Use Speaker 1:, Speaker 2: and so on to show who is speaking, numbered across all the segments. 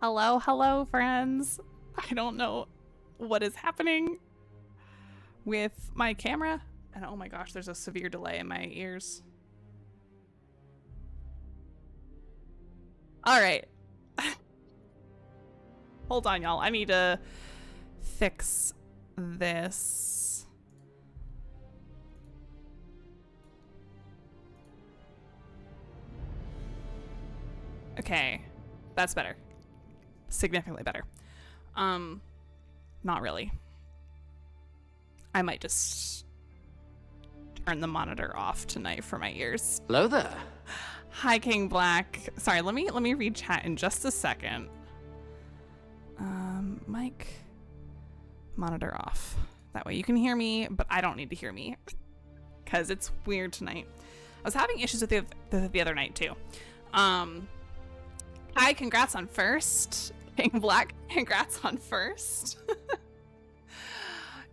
Speaker 1: Hello, hello, friends. I don't know what is happening with my camera. And oh my gosh, there's a severe delay in my ears. All right. Hold on, y'all. I need to fix this. Okay, that's better. Significantly better. Not really. I might just turn the monitor off tonight for my ears.
Speaker 2: Hello there.
Speaker 1: Hi, King Black. Sorry, let me read chat in just a second. Mic, monitor off. That way you can hear me, but I don't need to hear me because it's weird tonight. I was having issues with the other night too. Hi, congrats on first. King Black, congrats on first.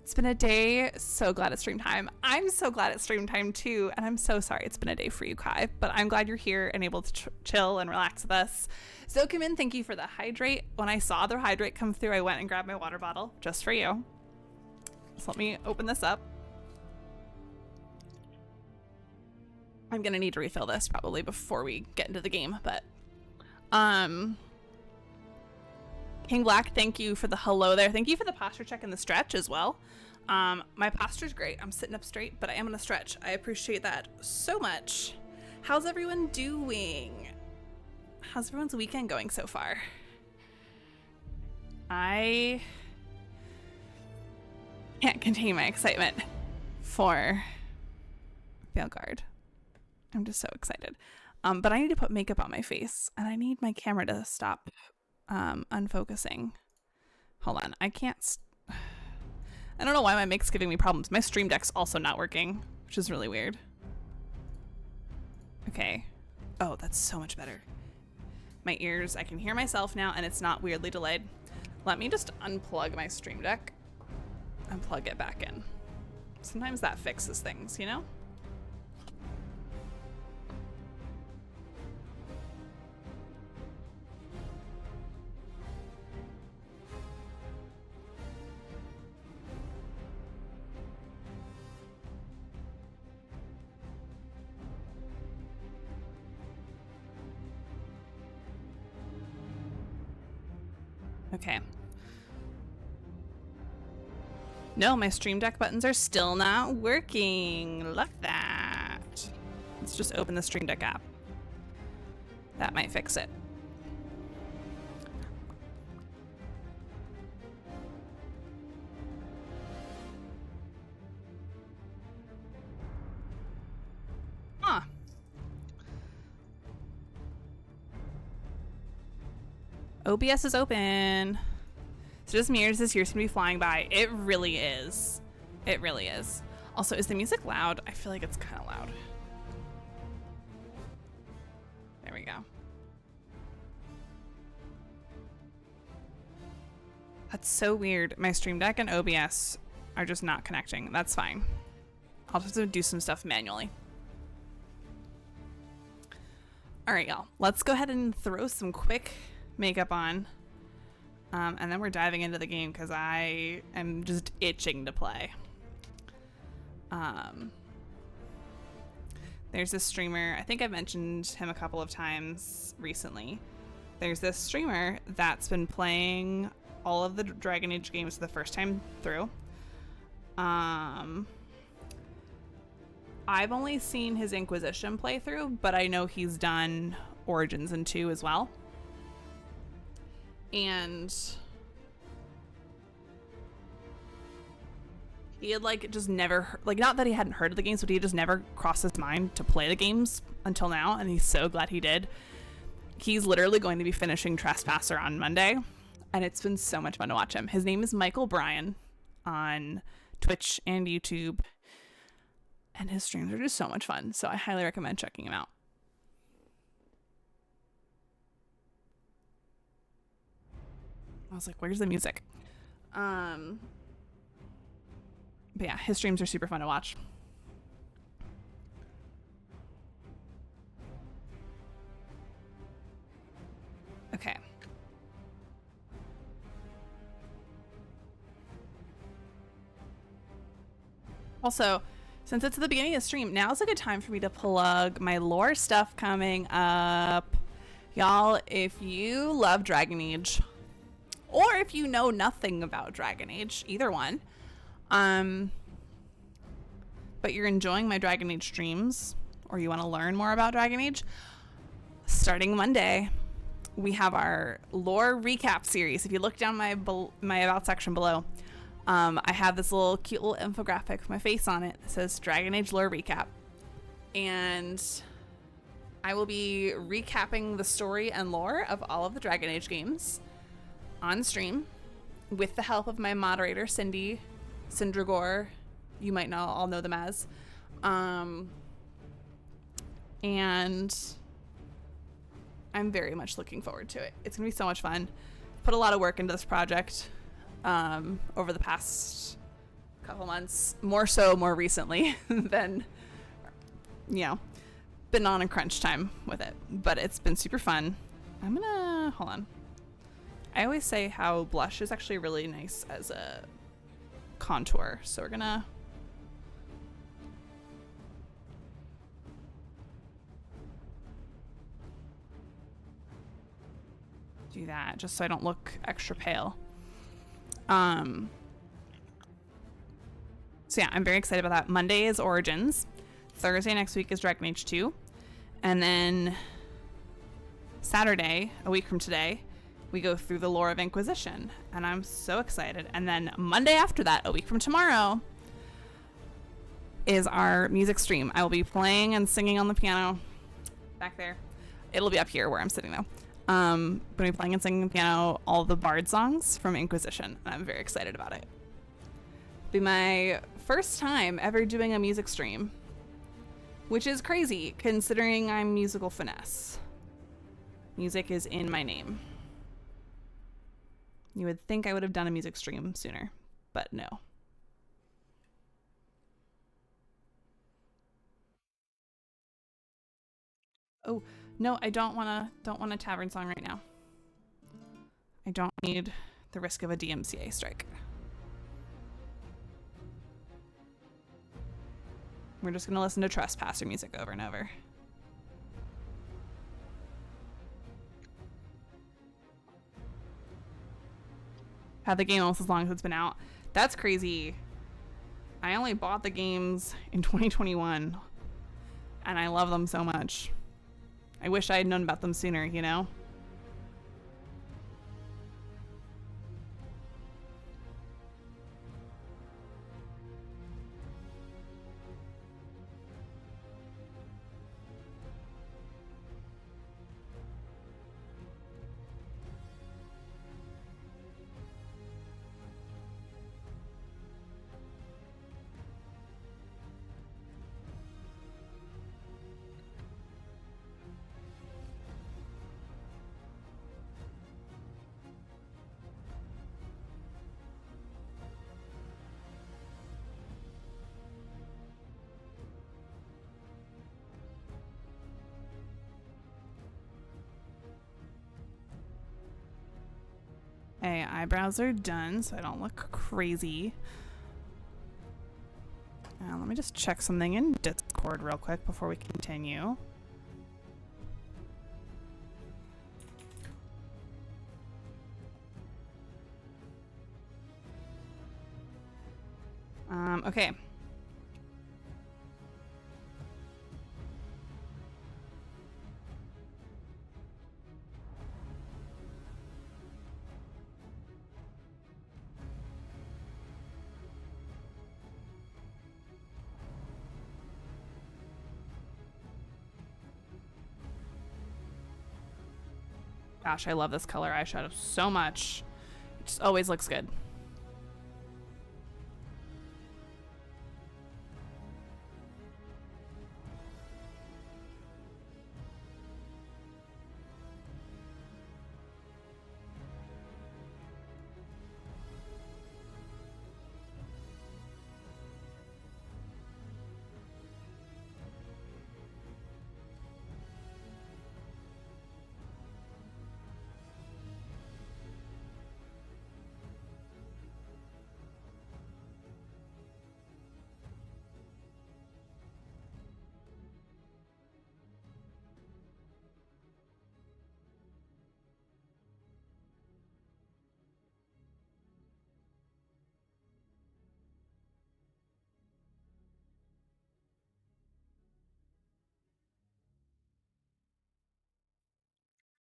Speaker 1: It's been a day. So glad it's stream time. I'm so glad it's stream time too. And I'm so sorry it's been a day for you, Kai. But I'm glad you're here and able to chill and relax with us. Zokumin, thank you for the hydrate. When I saw the hydrate come through, I went and grabbed my water bottle just for you. So let me open this up. I'm going to need to refill this probably before we get into the game. But King Black, thank you for the hello there. Thank you for the posture check and the stretch as well. My posture's great. I'm sitting up straight, but I am gonna stretch. I appreciate that so much. How's everyone doing? How's everyone's weekend going so far? I can't contain my excitement for Veilguard. I'm just so excited. But I need to put makeup on my face, and I need my camera to stop unfocusing. Hold on, I can't I don't know why my mic's giving me problems. My stream deck's also not working, which is really weird. Okay. Oh, that's so much better. My ears, I can hear myself now and it's not weirdly delayed. Let me just unplug my stream deck and plug it back in. Sometimes that fixes things, you know? Okay. No, my stream deck buttons are still not working. Love that. Let's just open the stream deck app. That might fix it. Huh. OBS is open. So just mirrors this year's gonna be flying by. It really is. It really is. Also, is the music loud? I feel like it's kind of loud. There we go. That's so weird. My Stream Deck and OBS are just not connecting. That's fine. I'll just have to do some stuff manually. All right, y'all. Let's go ahead and throw some quick makeup on. And then we're diving into the game because I am just itching to play. There's this streamer, I think I've mentioned him a couple of times recently. There's this streamer that's been playing all of the Dragon Age games for the first time through. I've only seen his Inquisition playthrough, but I know he's done Origins and 2 as well. And he had like just never, like, not that he hadn't heard of the games, but he had just never crossed his mind to play the games until now, and he's so glad he did. He's literally going to be finishing Trespasser on Monday, and it's been so much fun to watch him. His name is Michael Bryan on Twitch and YouTube, and his streams are just so much fun, so I highly recommend checking him out. I was like, where's the music? But yeah, his streams are super fun to watch. Okay. Also, since it's the beginning of the stream, now's a good time for me to plug my lore stuff coming up. Y'all, if you love Dragon Age, or if you know nothing about Dragon Age, either one, but you're enjoying my Dragon Age streams, or you want to learn more about Dragon Age, starting Monday, we have our lore recap series. If you look down my about section below, I have this cute little infographic with my face on it that says Dragon Age lore recap, and I will be recapping the story and lore of all of the Dragon Age games on stream with the help of my moderator, Syndragor. You might all know them as. And I'm very much looking forward to it. It's going to be so much fun. Put a lot of work into this project over the past couple months, more recently than, been on a crunch time with it. But it's been super fun. I'm going to, hold on. I always say how blush is actually really nice as a contour. So we're going to do that just so I don't look extra pale. So yeah, I'm very excited about that. Monday is Origins. Thursday next week is Dragon Age 2. And then Saturday, a week from today, we go through the lore of Inquisition. And I'm so excited. And then Monday after that, a week from tomorrow, is our music stream. I will be playing and singing on the piano back there. It'll be up here where I'm sitting though. Going to be playing and singing on the piano all the Bard songs from Inquisition, and I'm very excited about it. Be my first time ever doing a music stream, which is crazy considering I'm musical finesse. Music is in my name. You would think I would have done a music stream sooner, but no. Oh, no, I don't want a tavern song right now. I don't need the risk of a DMCA strike. We're just gonna listen to Trespasser music over and over. Had the game almost as long as it's been out. That's crazy. I only bought the games in 2021, and I love them so much. I wish I had known about them sooner, you know? Okay, eyebrows are done so I don't look crazy. Let me just check something in Discord real quick before we continue. Okay. Gosh, I love this color eyeshadow so much. It just always looks good.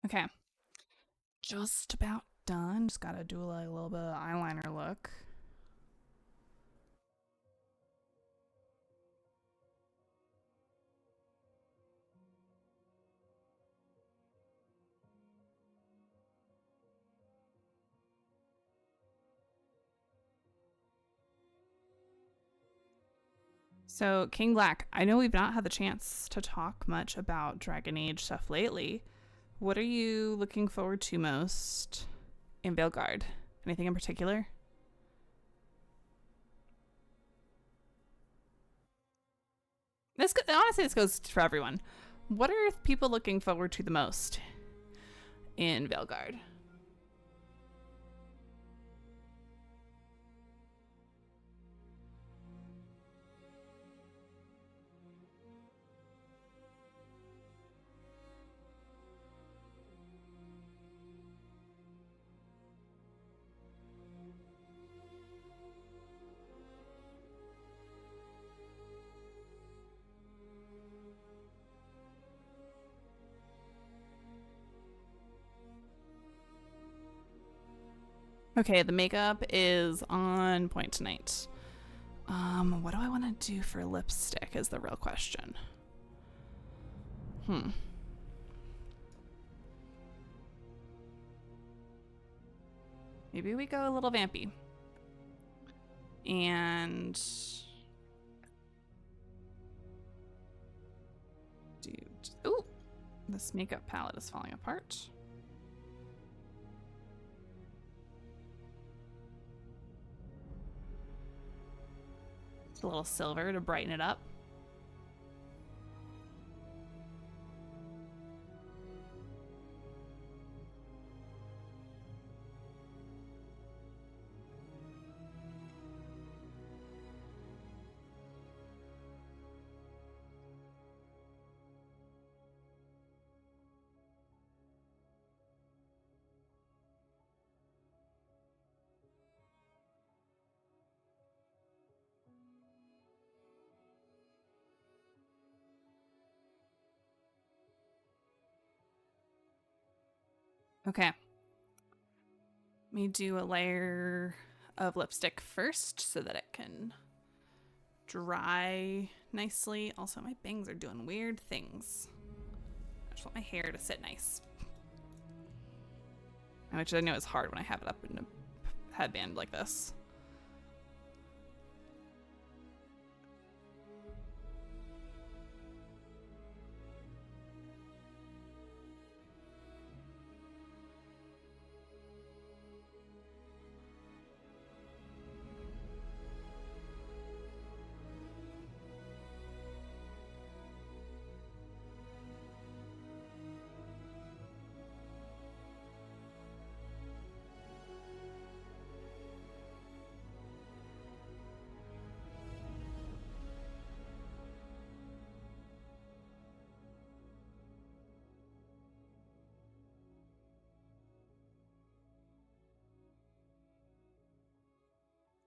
Speaker 1: Okay. Just about done. Just gotta do like a little bit of eyeliner look. So, King Black, I know we've not had the chance to talk much about Dragon Age stuff lately. What are you looking forward to most in Veilguard? Anything in particular? Honestly, this goes for everyone. What are people looking forward to the most in Veilguard? Okay, the makeup is on point tonight. What do I want to do for lipstick is the real question. Hmm. Maybe we go a little vampy. And dude, ooh, this makeup palette is falling apart. It's a little silver to brighten it up. Okay. Let me do a layer of lipstick first so that it can dry nicely. Also, my bangs are doing weird things. I just want my hair to sit nice. Which I know is hard when I have it up in a headband like this.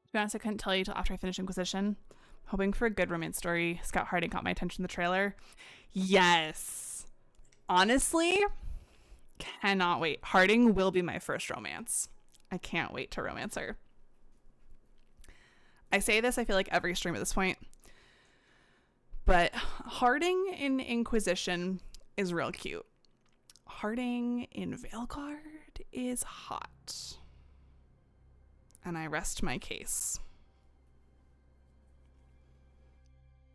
Speaker 1: To be honest, I couldn't tell you till after I finished Inquisition. Hoping for a good romance story. Scout Harding caught my attention in the trailer. Yes. Honestly, cannot wait. Harding will be my first romance. I can't wait to romance her. I say this, I feel like every stream at this point. But Harding in Inquisition is real cute. Harding in Veilguard is hot. And I rest my case.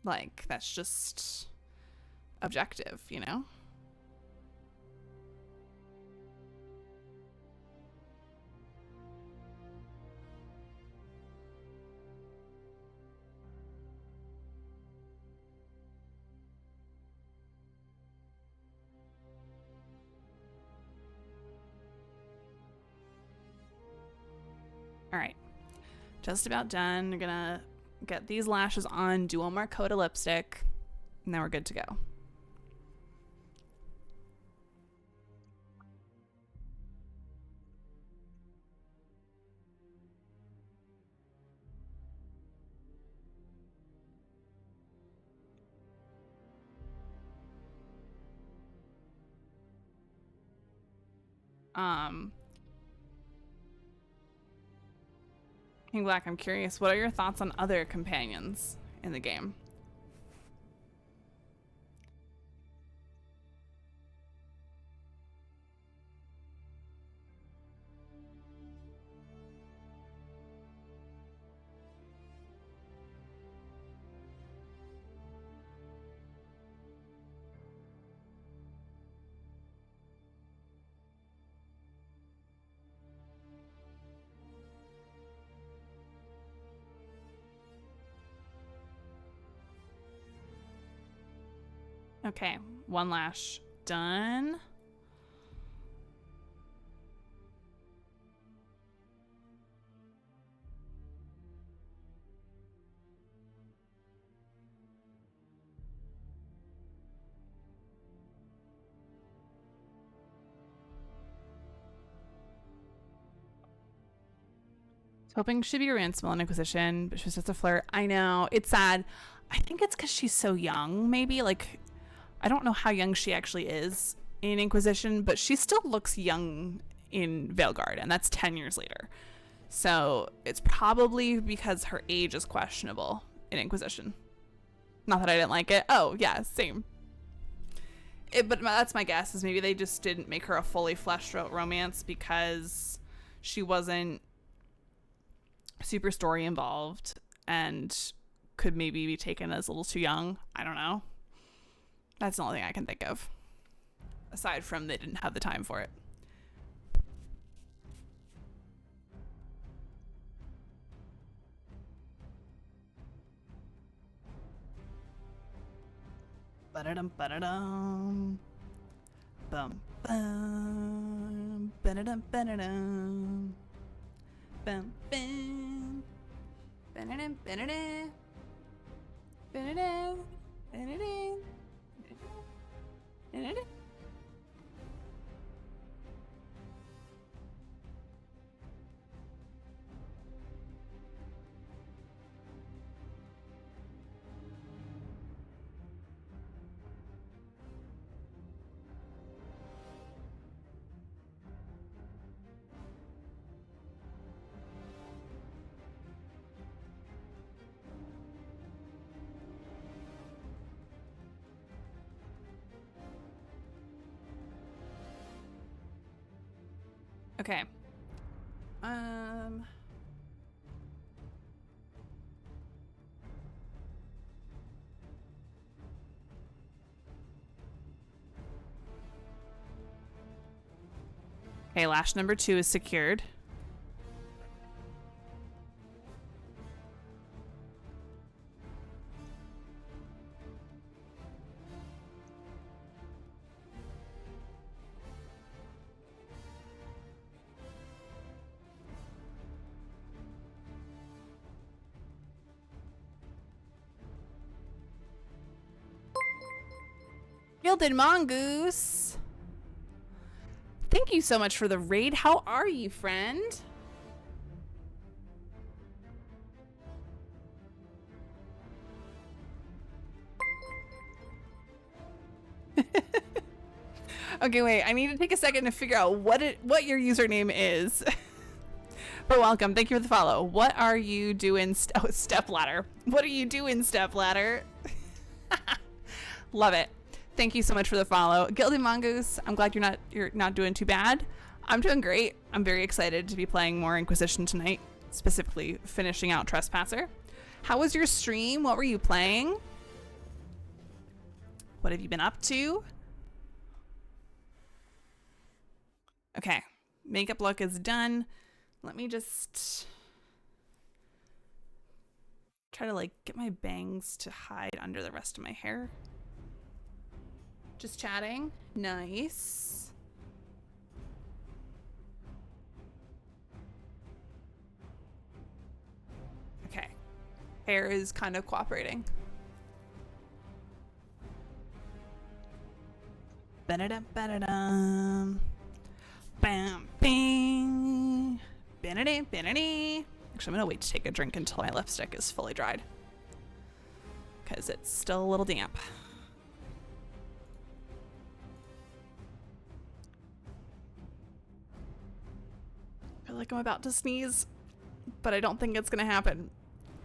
Speaker 1: Like, that's just objective, you know? All right. Just about done. We're gonna get these lashes on, do one more coat of lipstick, and then we're good to go. Um, King Black, I'm curious, what are your thoughts on other companions in the game? Okay, one lash done. Hoping she'd be ransom in Inquisition, but she was just a flirt. I know, it's sad. I think it's because she's so young, maybe. Like, I don't know how young she actually is in Inquisition, but she still looks young in Veilguard, and that's 10 years later. So it's probably because her age is questionable in Inquisition. Not that I didn't like it. Oh, yeah, same. But that's my guess, is maybe they just didn't make her a fully fleshed out romance because she wasn't super story involved and could maybe be taken as a little too young. I don't know. That's the only thing I can think of. Aside from they didn't have the time for it. Ba-da-dum, ba-da-dum. Bum, bum. Ba-da-dum, ba-da-dum. Bum, bum. Ba-da-dum, ba-da-dum. Ba-da-dum, ba-da-dum. Ba-da-dum. Okay. Okay, lash number 2 is secured. Gilded Mongoose. Thank you so much for the raid. How are you, friend? Okay, wait. I need to take a second to figure out what your username is. But welcome. Thank you for the follow. What are you doing? Stepladder. What are you doing, Stepladder? Love it. Thank you so much for the follow. Gilded Mongoose, I'm glad you're not doing too bad. I'm doing great. I'm very excited to be playing more Inquisition tonight, specifically finishing out Trespasser. How was your stream? What were you playing? What have you been up to? Okay, makeup look is done. Let me just try to like get my bangs to hide under the rest of my hair. Just chatting. Nice. Okay. Hair is kind of cooperating. Ba-da-dum, ba-da-dum. Bam, bing. Ba-da-dum, ba-da-dum. Actually, I'm gonna wait to take a drink until my lipstick is fully dried, because it's still a little damp. feel like I'm about to sneeze, but I don't think it's gonna happen.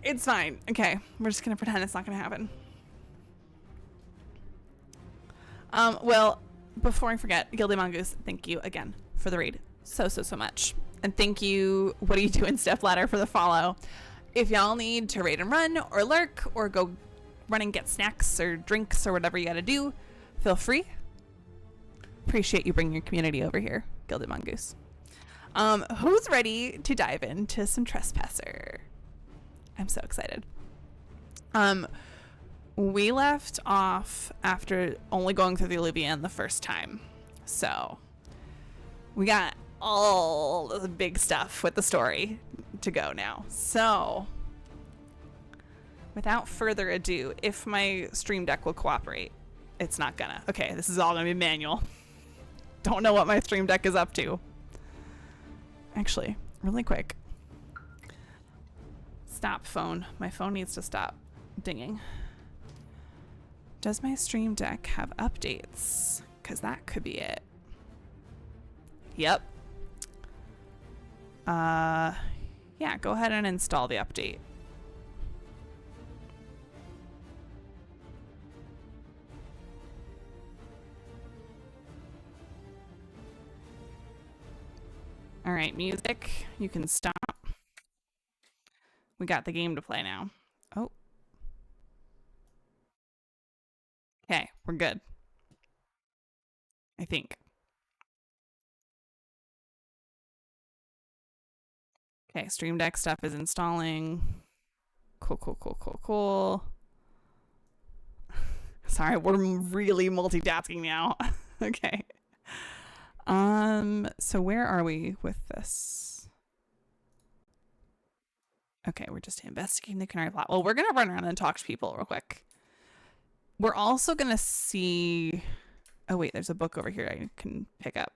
Speaker 1: It's fine. Okay, we're just gonna pretend it's not gonna happen. Well, before I forget, Gilded Mongoose, thank you again for the raid. So much. And thank you, What Are You Doing, Stepladder, for the follow. If y'all need to raid and run or lurk or go run and get snacks or drinks or whatever you gotta do, feel free. Appreciate you bringing your community over here, Gilded Mongoose. Who's ready to dive into some Trespasser? I'm so excited. We left off after only going through the Alluvion the first time. So we got all the big stuff with the story to go now. So without further ado, if my stream deck will cooperate, it's not gonna. Okay, this is all gonna be manual. Don't know what my stream deck is up to. Actually, really quick. Stop phone. My phone needs to stop dinging. Does my stream deck have updates? Because that could be it. Yep. Yeah, go ahead and install the update. All right, music, you can stop. We got the game to play now. Oh. Okay, we're good. I think. Okay, Stream Deck stuff is installing. Cool. Sorry, we're really multitasking now. Okay. So where are we with this? Okay, we're just investigating the Canary plot. Well, we're gonna run around and talk to people real quick. We're also gonna see... Oh wait, there's a book over here I can pick up.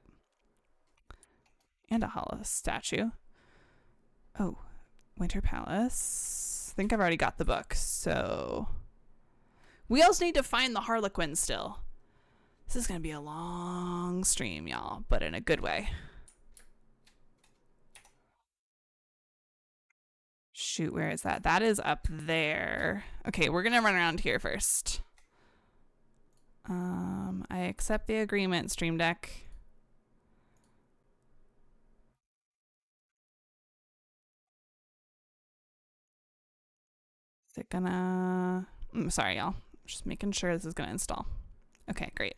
Speaker 1: And a hollow statue. Oh, Winter Palace. I think I've already got the book, so... We also need to find the Harlequin still. This is gonna be a long stream, y'all, but in a good way. Shoot, where is that? That is up there. Okay, we're gonna run around here first. I accept the agreement, Stream Deck. Is it gonna... sorry, y'all. Just making sure this is gonna install. Okay, great.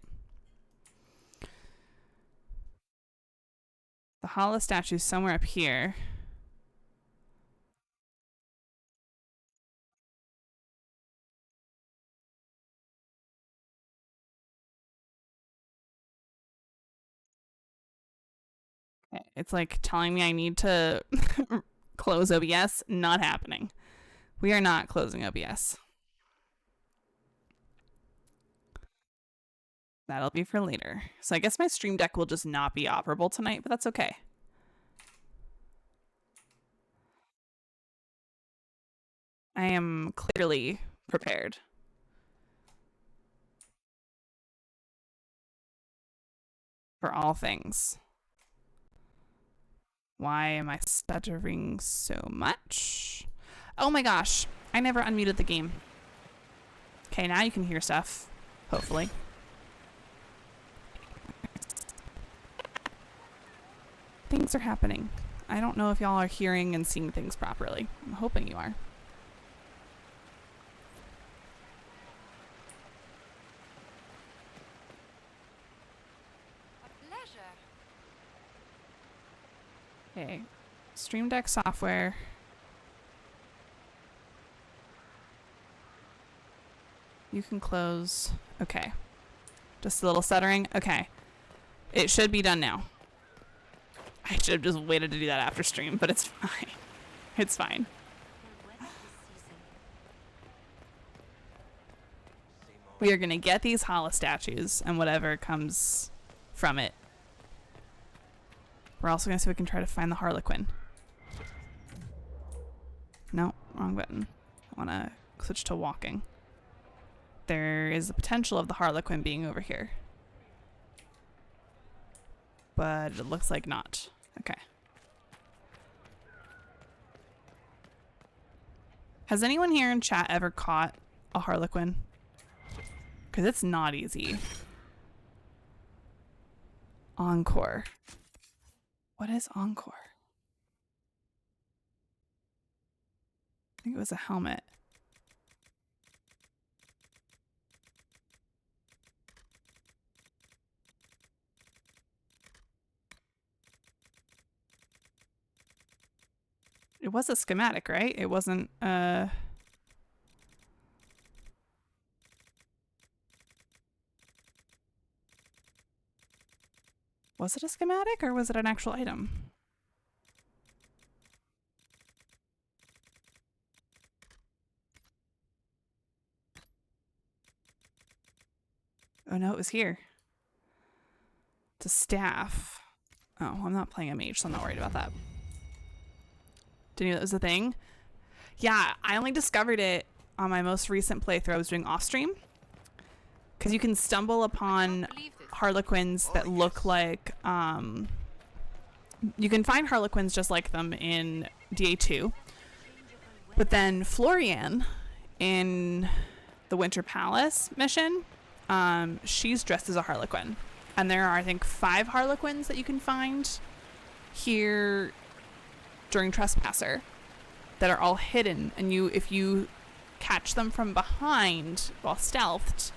Speaker 1: The hollow statue's somewhere up here. Okay, it's like telling me I need to close OBS. Not happening. We are not closing OBS. That'll be for later. So I guess my Stream Deck will just not be operable tonight, but that's okay. I am clearly prepared. For all things. Why am I stuttering so much? Oh my gosh, I never unmuted the game. Okay, now you can hear stuff, hopefully. Things are happening. I don't know if y'all are hearing and seeing things properly. I'm hoping you are. Okay, Stream Deck software. You can close. Okay. Just a little stuttering. Okay. It should be done now. I should have just waited to do that after stream, but it's fine. It's fine. We are going to get these hollow statues and whatever comes from it. We're also going to see if we can try to find the Harlequin. No, wrong button. I want to switch to walking. There is the potential of the Harlequin being over here. But it looks like not. Okay. Has anyone here in chat ever caught a Harlequin? Because it's not easy. Encore. What is Encore? I think it was a helmet. It was a schematic, right? It wasn't, was it a schematic or was it an actual item? Oh no, it was here. It's a staff. Oh, I'm not playing a mage, so I'm not worried about that. Didn't know that was a thing. Yeah, I only discovered it on my most recent playthrough I was doing off stream. Because you can stumble upon Harlequins that look like, you can find Harlequins just like them in DA2. But then Florian in the Winter Palace mission, she's dressed as a Harlequin. And there are, I think, 5 Harlequins that you can find here during Trespasser that are all hidden. And if you catch them from behind while stealthed,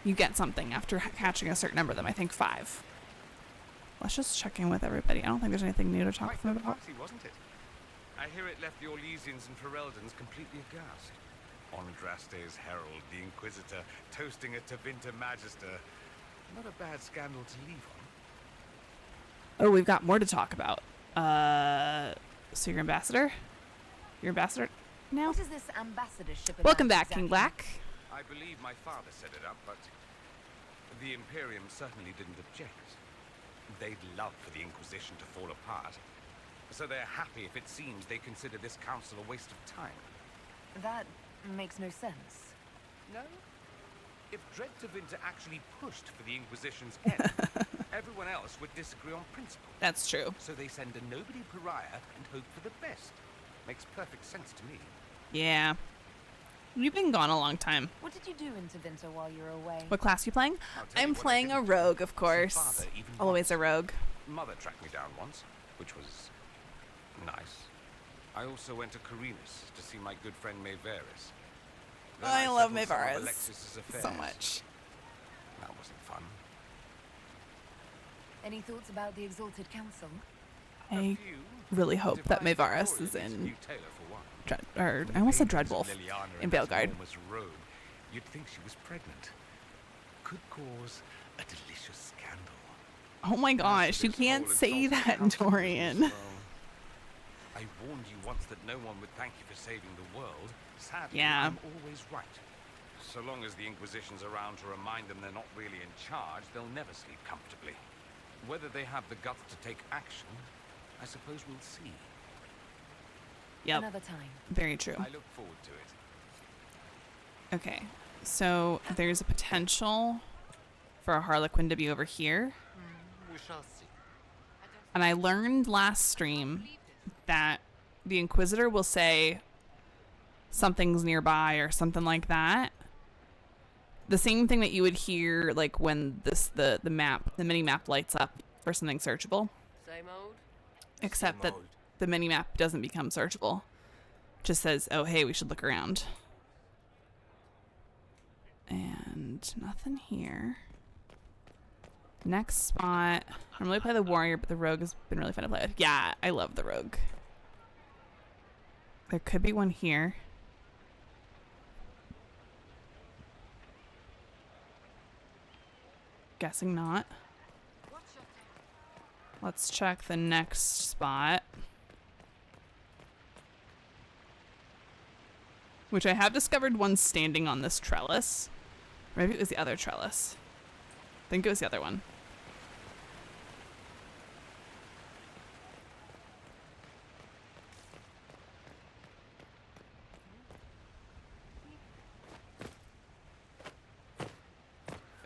Speaker 1: you get something after catching a certain number of them. I think 5. Let's just check in with everybody. I don't think there's anything new to talk about.
Speaker 2: Party, wasn't it? I hear it left the Orlesians and Fereldans completely aghast. Andraste's herald, the Inquisitor, toasting a Tevinter Magister. Not a bad scandal to leave on.
Speaker 1: Oh, we've got more to talk about. So you're ambassador? You're ambassador now?
Speaker 3: What is this ambassadorship about?
Speaker 1: Welcome back,
Speaker 3: exactly?
Speaker 1: King Black.
Speaker 2: I believe my father set it up, but the Imperium certainly didn't object. They'd love for the Inquisition to fall apart, so they're happy if it seems they consider this council a waste of time.
Speaker 3: That makes no sense.
Speaker 2: No? If Dread Tevinter actually pushed for the Inquisition's end, everyone else would disagree on principle.
Speaker 1: That's true.
Speaker 2: So they send a nobody pariah and hope for the best. Makes perfect sense to me.
Speaker 1: Yeah. You've been gone a long time.
Speaker 3: What did you do in Tevinter while you were away?
Speaker 1: What class are you playing?
Speaker 2: I'll tell you
Speaker 1: I'm
Speaker 2: what I
Speaker 1: playing a
Speaker 2: didn't do.
Speaker 1: rogue, of
Speaker 2: See,
Speaker 1: course.
Speaker 2: Father even
Speaker 1: Always a
Speaker 2: once.
Speaker 1: rogue.
Speaker 2: Mother tracked me down once, which was nice. I also went to Carinus to see my good friend Maevaris. Then
Speaker 1: I love
Speaker 2: settled some of
Speaker 1: Maevaris
Speaker 2: Alexis's affairs.
Speaker 1: so much.
Speaker 2: That wasn't fun.
Speaker 3: Any thoughts about the Exalted Council?
Speaker 1: I
Speaker 2: A few.
Speaker 1: really hope that
Speaker 2: Divine
Speaker 1: Maevaris
Speaker 2: Victoria
Speaker 1: is
Speaker 2: needs a
Speaker 1: in
Speaker 2: new tailor for one.
Speaker 1: I almost said
Speaker 2: Paintings
Speaker 1: Dreadwolf
Speaker 2: of Liliana
Speaker 1: in
Speaker 2: that
Speaker 1: Veilguard.
Speaker 2: enormous robe, you'd think she was pregnant. Could cause a delicious scandal.
Speaker 1: Oh my
Speaker 2: As for
Speaker 1: gosh, you
Speaker 2: this
Speaker 1: can't
Speaker 2: whole
Speaker 1: say
Speaker 2: exalted
Speaker 1: that,
Speaker 2: council
Speaker 1: Dorian.
Speaker 2: business, well, I warned you once that no one would thank you for saving the world. Sadly,
Speaker 1: Yeah.
Speaker 2: I'm always right. So long as the Inquisition's around to remind them they're not really in charge, they'll never sleep comfortably. Whether they have the guts to take action, I suppose we'll see.
Speaker 1: Yep,
Speaker 3: Another time.
Speaker 1: very true.
Speaker 2: I look forward to it.
Speaker 1: Okay, so there's a potential for a Harlequin to be over here.
Speaker 4: We shall see.
Speaker 1: And I learned last stream that the Inquisitor will say something's nearby or something like that. The same thing that you would hear like when the mini map lights up for something searchable,
Speaker 4: Same old?
Speaker 1: except that
Speaker 4: old.
Speaker 1: the mini map doesn't become searchable. Just says, "Oh, hey, we should look around." And nothing here. Next spot. I normally play the warrior, but the rogue has been really fun to play with. Yeah, I love the rogue. There could be one here. Guessing not. Let's check the next spot. Which I have discovered one standing on this trellis. Maybe it was the other trellis. I think it was the other one.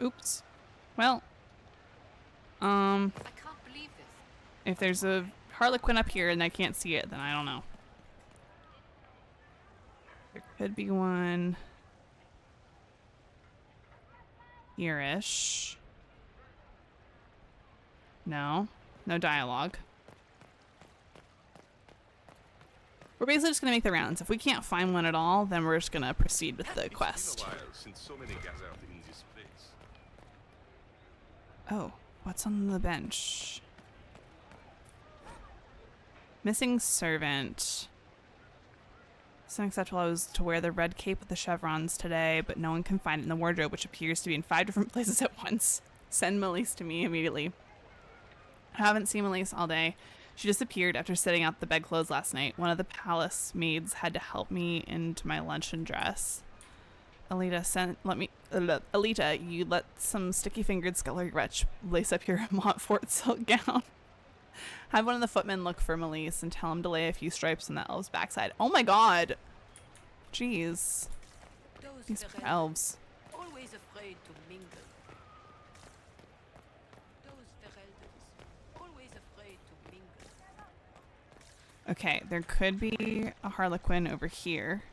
Speaker 1: Oops. Well.
Speaker 4: I can't believe this.
Speaker 1: If there's a Harlequin up here and I can't see it, then I don't know. Could be one here-ish. No. No dialogue. We're basically just gonna make the rounds. If we can't find one at all, then we're just gonna proceed with the quest. Oh, what's on the bench? Missing servant. It's unacceptable. I was to wear the red cape with the chevrons today, but no one can find it in the wardrobe, which appears to be in 5 different places at once. Send Melise to me immediately. I haven't seen Melise all day. She disappeared after setting out the bedclothes last night. One of the palace maids had to help me into my luncheon dress. Alita, you let some sticky-fingered scullery wretch lace up your Montfort silk gown. Have one of the footmen look for Melise and tell him to lay a few stripes on the elf's backside. Oh my god! Jeez. These poor elves.
Speaker 4: Always afraid to mingle. Those Fereldas, always afraid to mingle.
Speaker 1: Okay, there could be a Harlequin over here.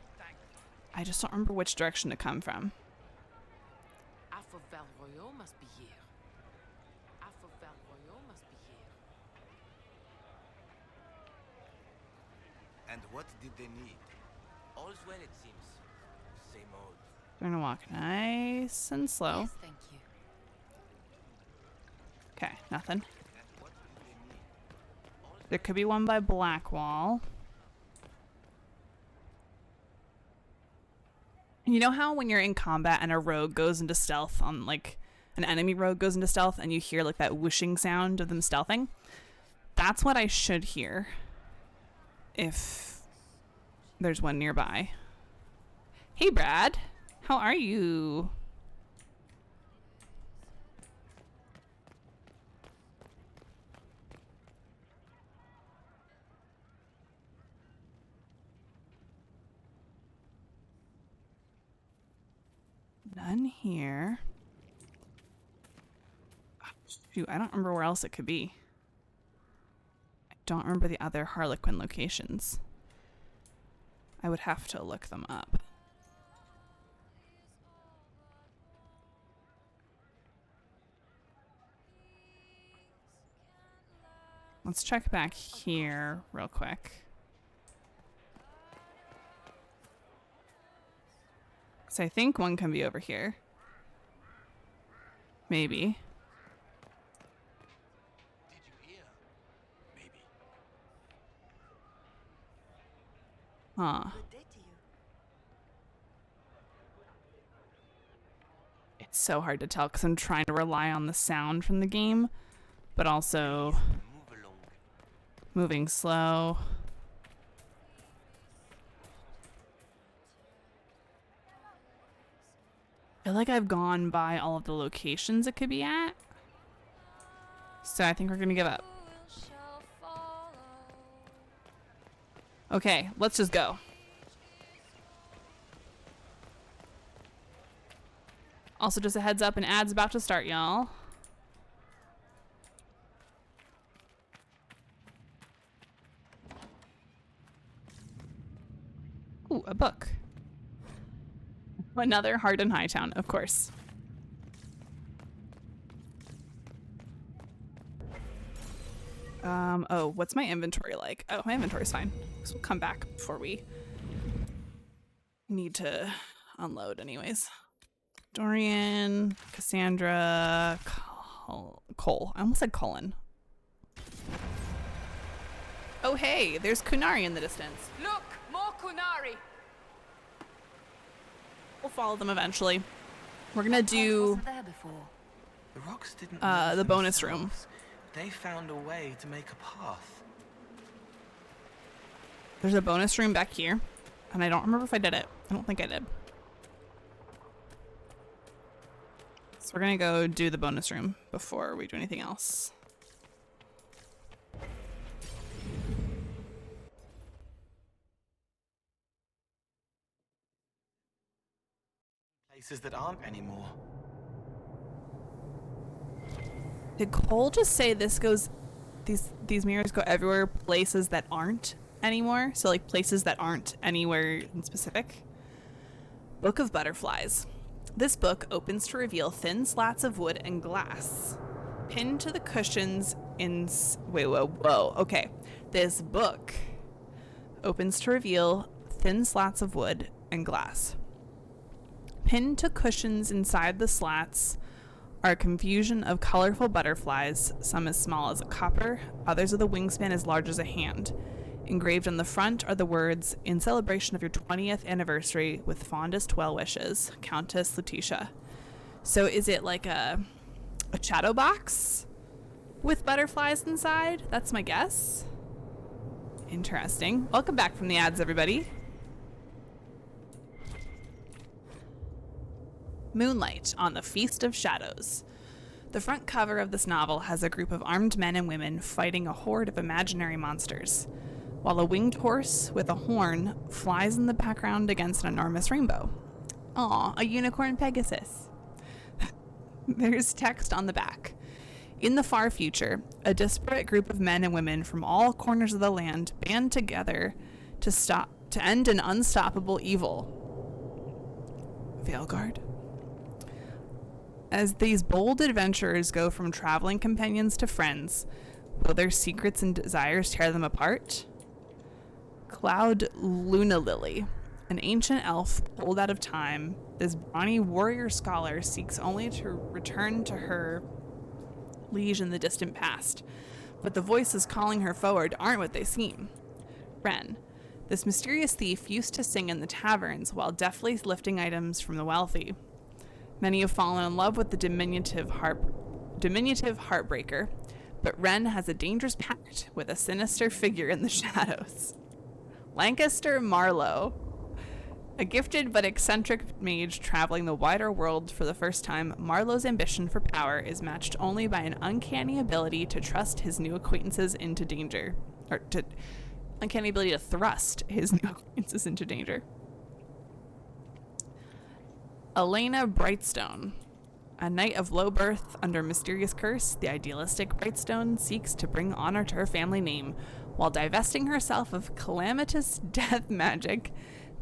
Speaker 1: I just don't remember which direction to come from.
Speaker 4: Half of Valroyo must be here. Half of Valroyo must be here.
Speaker 5: And what did they need?
Speaker 6: All's well, it seems. Same old.
Speaker 1: We're gonna walk nice and slow.
Speaker 3: Yes, thank you.
Speaker 1: Okay, nothing.
Speaker 5: And what did they need?
Speaker 1: There could be one by Blackwall. You know how when you're in combat and a rogue goes into stealth on, like, an enemy rogue goes into stealth and you hear, like, that whooshing sound of them stealthing? That's what I should hear if there's one nearby. Hey, Brad. How are you? None here. Shoot, I don't remember where else it could be. I don't remember the other Harlequin locations. I would have to look them up. Let's check back here real quick. So I think one can be over here. Maybe.
Speaker 5: Did you hear? Maybe.
Speaker 1: Huh.
Speaker 3: Good day to you.
Speaker 1: It's so hard to tell because I'm trying to rely on the sound from the game, but also
Speaker 6: Move along.
Speaker 1: moving slow. I feel like I've gone by all of the locations it could be at. So I think we're gonna give up. Okay, let's just go. Also, just a heads up, an ad's about to start, y'all. Ooh, a book. Another Hardin Hightown, of course. Oh, what's my inventory like? Oh, my inventory's fine. So we'll come back before we need to unload anyways. Dorian, Cassandra, Cole. I almost said Colin. Oh, hey, there's Kunari in the distance.
Speaker 4: Look, more Kunari.
Speaker 1: We'll follow them eventually. We're gonna do
Speaker 3: Wasn't there before.
Speaker 7: The rocks didn't
Speaker 1: the
Speaker 7: move
Speaker 1: bonus room.
Speaker 7: themselves. They found a way to make a path.
Speaker 1: There's a bonus room back here, and I don't remember if I did it. I don't think I did. So we're gonna go do the bonus room before we do anything else.
Speaker 7: Places that aren't anymore.
Speaker 1: Did Cole just say this goes, these mirrors go everywhere, places that aren't anymore? So like places that aren't anywhere in specific? Book of Butterflies. This book opens to reveal thin slats of wood and glass pinned to the cushions in... Okay. This book opens to reveal thin slats of wood and glass. Pinned to cushions inside the slats are a confusion of colorful butterflies, some as small as a copper, others with a wingspan as large as a hand. Engraved on the front are the words, "In celebration of your 20th anniversary, with fondest well wishes, Countess Letitia." So is it like a shadow box with butterflies inside? That's my guess. Interesting. Welcome back from the ads, everybody. Moonlight on the Feast of Shadows. The front cover of this novel has a group of armed men and women fighting a horde of imaginary monsters, while a winged horse with a horn flies in the background against an enormous rainbow. Aw, a unicorn Pegasus. There's text on the back. In the far future, a disparate group of men and women from all corners of the land band together to end an unstoppable evil. Veilguard. As these bold adventurers go from traveling companions to friends, will their secrets and desires tear them apart? Cloud Luna Lily, an ancient elf pulled out of time, this brawny warrior scholar seeks only to return to her liege in the distant past, but the voices calling her forward aren't what they seem. Ren, this mysterious thief, used to sing in the taverns while deftly lifting items from the wealthy. Many have fallen in love with the diminutive heartbreaker, but Ren has a dangerous pact with a sinister figure in the shadows. Lancaster Marlowe, a gifted but eccentric mage traveling the wider world for the first time, Marlowe's ambition for power is matched only by an uncanny ability to trust his new acquaintances into danger, uncanny ability to thrust his new acquaintances into danger. Elena Brightstone, a knight of low birth under mysterious curse, the idealistic Brightstone seeks to bring honor to her family name while divesting herself of calamitous death magic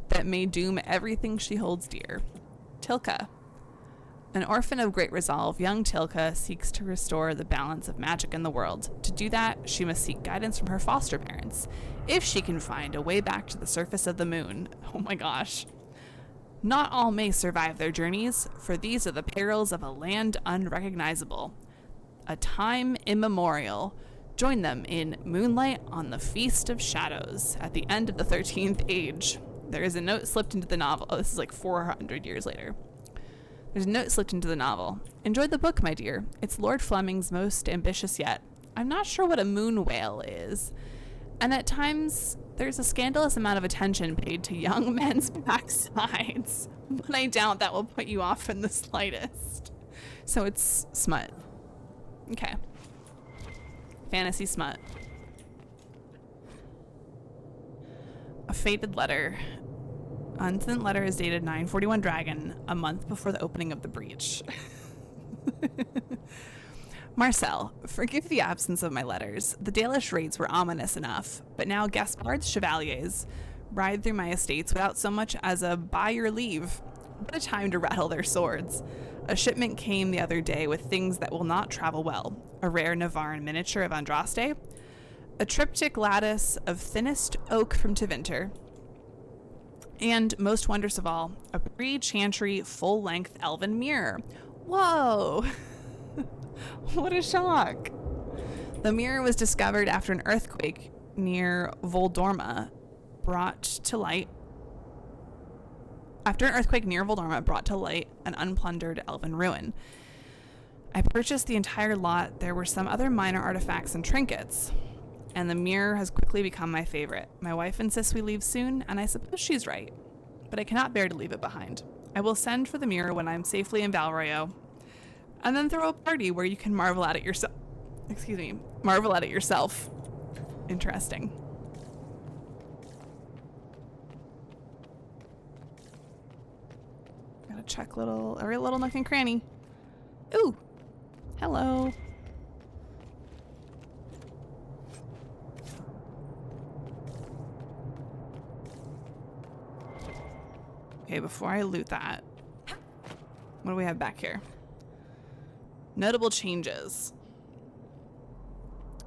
Speaker 1: that may doom everything she holds dear. Tilka, an orphan of great resolve, young Tilka seeks to restore the balance of magic in the world. To do that, she must seek guidance from her foster parents, if she can find a way back to the surface of the moon. Oh my gosh. Not all may survive their journeys, for these are the perils of a land unrecognizable, a time immemorial. Join them in Moonlight on the Feast of Shadows at the end of the 13th Age. There is a note slipped into the novel. Oh, this is like 400 years later. There's a note slipped into the novel. Enjoyed the book, my dear. It's Lord Fleming's most ambitious yet. I'm not sure what a moon whale is. And at times, there's a scandalous amount of attention paid to young men's backsides. But I doubt that will put you off in the slightest. So it's smut. Okay. Fantasy smut. A faded letter. Unsent letter is dated 941 Dragon, a month before the opening of the breach. Marcel, forgive the absence of my letters. The Dalish raids were ominous enough, but now Gaspard's chevaliers ride through my estates without so much as a by your leave. What a time to rattle their swords. A shipment came the other day with things that will not travel well. A rare Navarran miniature of Andraste, a triptych lattice of thinnest oak from Tevinter, and, most wondrous of all, a pre-chantry full-length elven mirror. Whoa! What a shock! The mirror was discovered after an earthquake near Voldorma brought to light an unplundered elven ruin. I purchased the entire lot. There were some other minor artifacts and trinkets, and the mirror has quickly become my favorite. My wife insists we leave soon, and I suppose she's right, but I cannot bear to leave it behind. I will send for the mirror when I'm safely in Valroyo, and then throw a party where you can marvel at it yourself. Marvel at it yourself. Interesting. Gotta check every little nook and cranny. Ooh, hello. Okay, before I loot that, what do we have back here? Notable changes.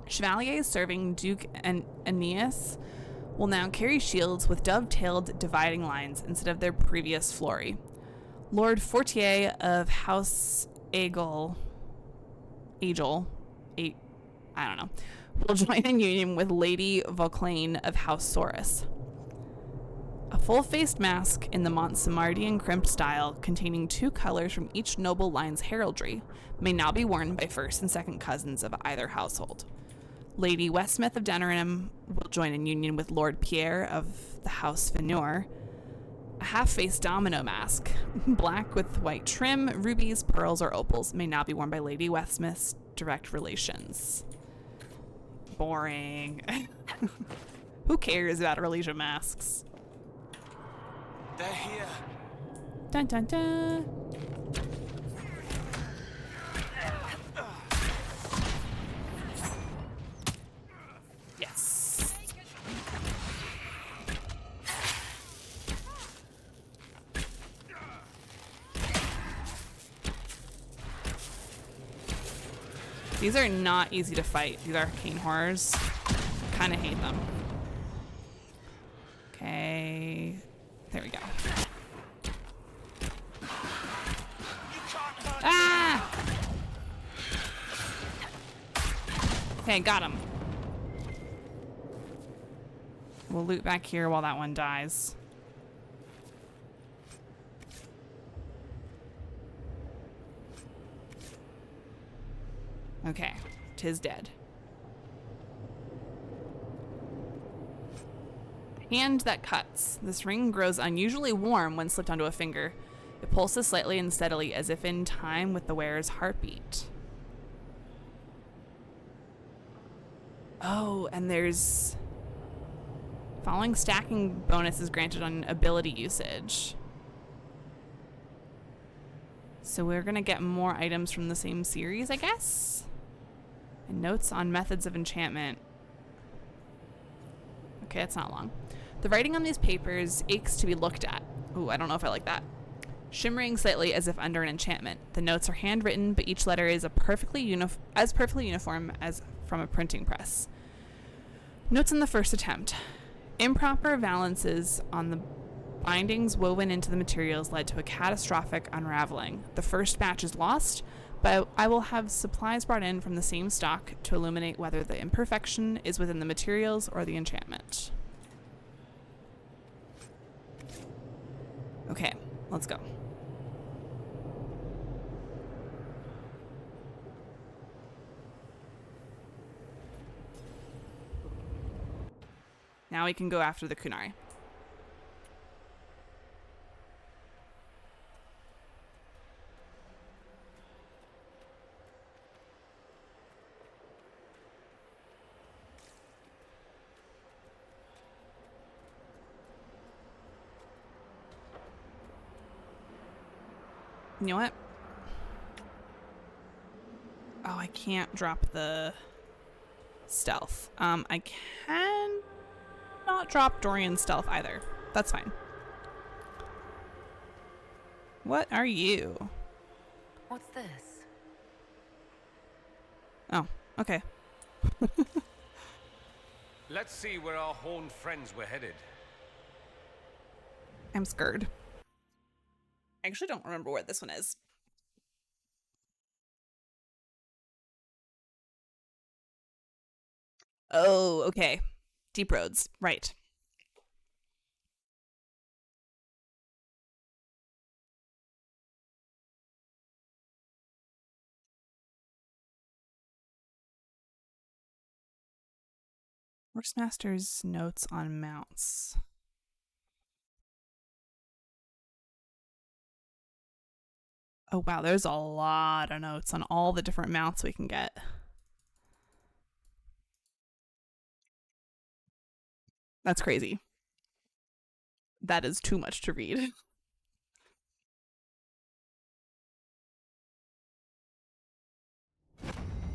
Speaker 1: Chevaliers serving Duke Aeneas will now carry shields with dovetailed dividing lines instead of their previous flory. Lord Fortier of House Agel, I don't know, will join in union with Lady Vauclane of House Saurus. A full-faced mask in the Montsamardian crimped style, containing 2 colors from each noble line's heraldry, may now be worn by first and second cousins of either household. Lady Westmouth of Denham will join in union with Lord Pierre of the House Venure. A half-face domino mask, black with white trim, rubies, pearls, or opals, may now be worn by Lady Westmouth's direct relations. Boring. Who cares about relation masks?
Speaker 7: They're here.
Speaker 1: Dun dun dun. Yes. These are not easy to fight. These arcane horrors. Kind of hate them. Okay. There we go. Ah! Okay, got him. We'll loot back here while that one dies. Okay, 'tis dead. Hand that cuts. This ring grows unusually warm when slipped onto a finger. It pulses slightly and steadily as if in time with the wearer's heartbeat. Oh, and there's... Following stacking bonus is granted on ability usage. So we're gonna get more items from the same series, I guess? And notes on methods of enchantment. Okay, it's not long. The writing on these papers aches to be looked at. Ooh, I don't know if I like that. Shimmering slightly as if under an enchantment. The notes are handwritten, but each letter is perfectly uniform as from a printing press. Notes in the first attempt. Improper valances on the bindings woven into the materials led to a catastrophic unraveling. The first batch is lost, but I will have supplies brought in from the same stock to illuminate whether the imperfection is within the materials or the enchantment. Okay, let's go. Now we can go after the Kunari. You know what? Oh, I can't drop the stealth. I can not drop Dorian's stealth either. That's fine. What are you?
Speaker 3: What's this?
Speaker 1: Oh, okay.
Speaker 2: Let's see where our horned friends were headed.
Speaker 1: I'm scared. I actually don't remember where this one is. Oh, okay. Deep roads. Right. Horsemaster's notes on mounts. Oh, wow. There's a lot of notes on all the different mounts we can get. That's crazy. That is too much to read.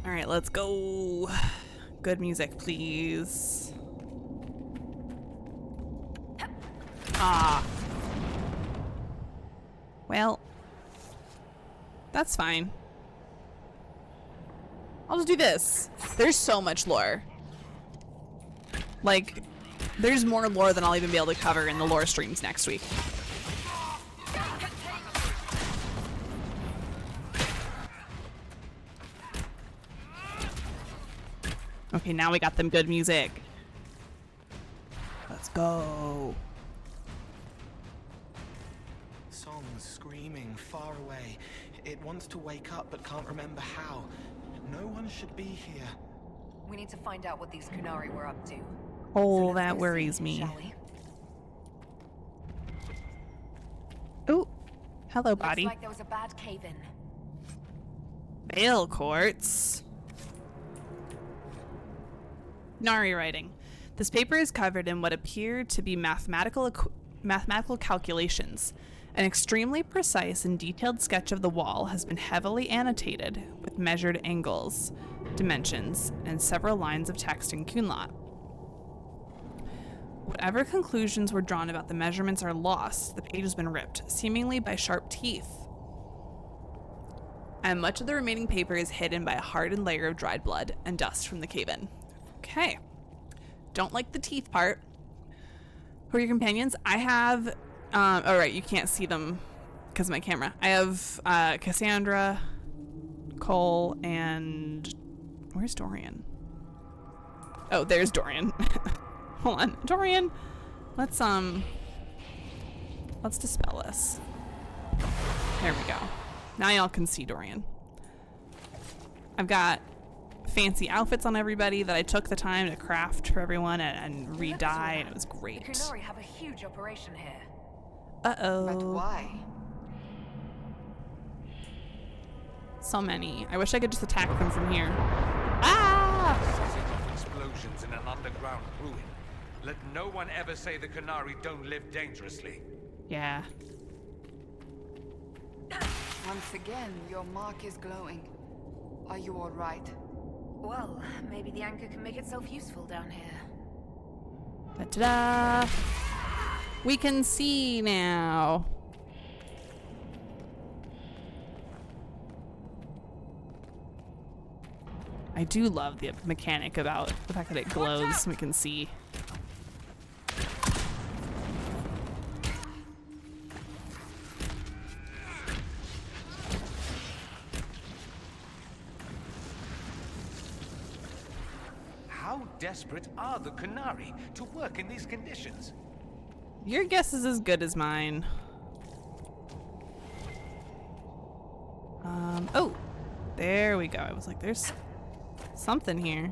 Speaker 1: All right, let's go. Good music, please. Ah. Well, that's fine. I'll just do this. There's so much lore. Like, there's more lore than I'll even be able to cover in the lore streams next week. Okay, now we got them good music. Let's go.
Speaker 5: Songs screaming far away. It wants to wake up but can't remember how. No one should be here.
Speaker 3: We need to find out what these Kunari were up to.
Speaker 1: Oh,
Speaker 3: let's
Speaker 1: that
Speaker 3: go
Speaker 1: worries
Speaker 3: see,
Speaker 1: me.
Speaker 3: shall we?
Speaker 1: Oh, hello, body.
Speaker 3: Looks like there was a bad cave-in.
Speaker 1: Veil quartz. Nari writing. This paper is covered in what appear to be mathematical calculations. An extremely precise and detailed sketch of the wall has been heavily annotated with measured angles, dimensions, and several lines of text in Kunlat. Whatever conclusions were drawn about the measurements are lost. The page has been ripped, seemingly by sharp teeth. And much of the remaining paper is hidden by a hardened layer of dried blood and dust from the cave-in. Okay. Don't like the teeth part. Who are your companions? I have... oh, right, you can't see them because of my camera. I have Cassandra, Cole, and... Where's Dorian? Oh, there's Dorian. Hold on. Dorian, let's dispel this. There we go. Now y'all can see Dorian. I've got fancy outfits on everybody that I took the time to craft for everyone and re-dye, and it was great.
Speaker 3: The Kunari have a huge operation here.
Speaker 1: Uh-oh.
Speaker 3: But why?
Speaker 1: So many. I wish I could just attack them from here. Ah!
Speaker 2: Setting off explosions in an underground ruin. Let no one ever say the Kunari don't live dangerously.
Speaker 1: Yeah.
Speaker 8: Once again, your mark is glowing. Are you all right?
Speaker 3: Well, maybe the anchor can make itself useful down here.
Speaker 1: Ta-da! We can see now. I do love the mechanic about the fact that it glows. We can see.
Speaker 2: How desperate are the Kunari to work in these conditions?
Speaker 1: Your guess is as good as mine. Oh, there we go. I was like, there's something here.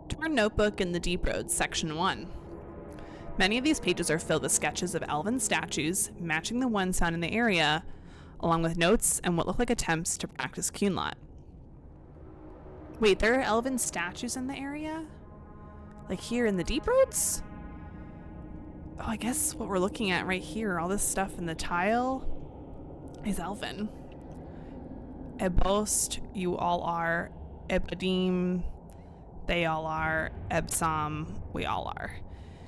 Speaker 1: Torn Notebook in the Deep Road, Section 1. Many of these pages are filled with sketches of elven statues, matching the ones found in the area, along with notes and what look like attempts to practice Kunlat. Wait, there are elven statues in the area? Like here in the Deep Roads? Oh, I guess what we're looking at right here, all this stuff in the tile, is elven. Ebost, you all are. Ebadim, they all are. Ebsam, we all are.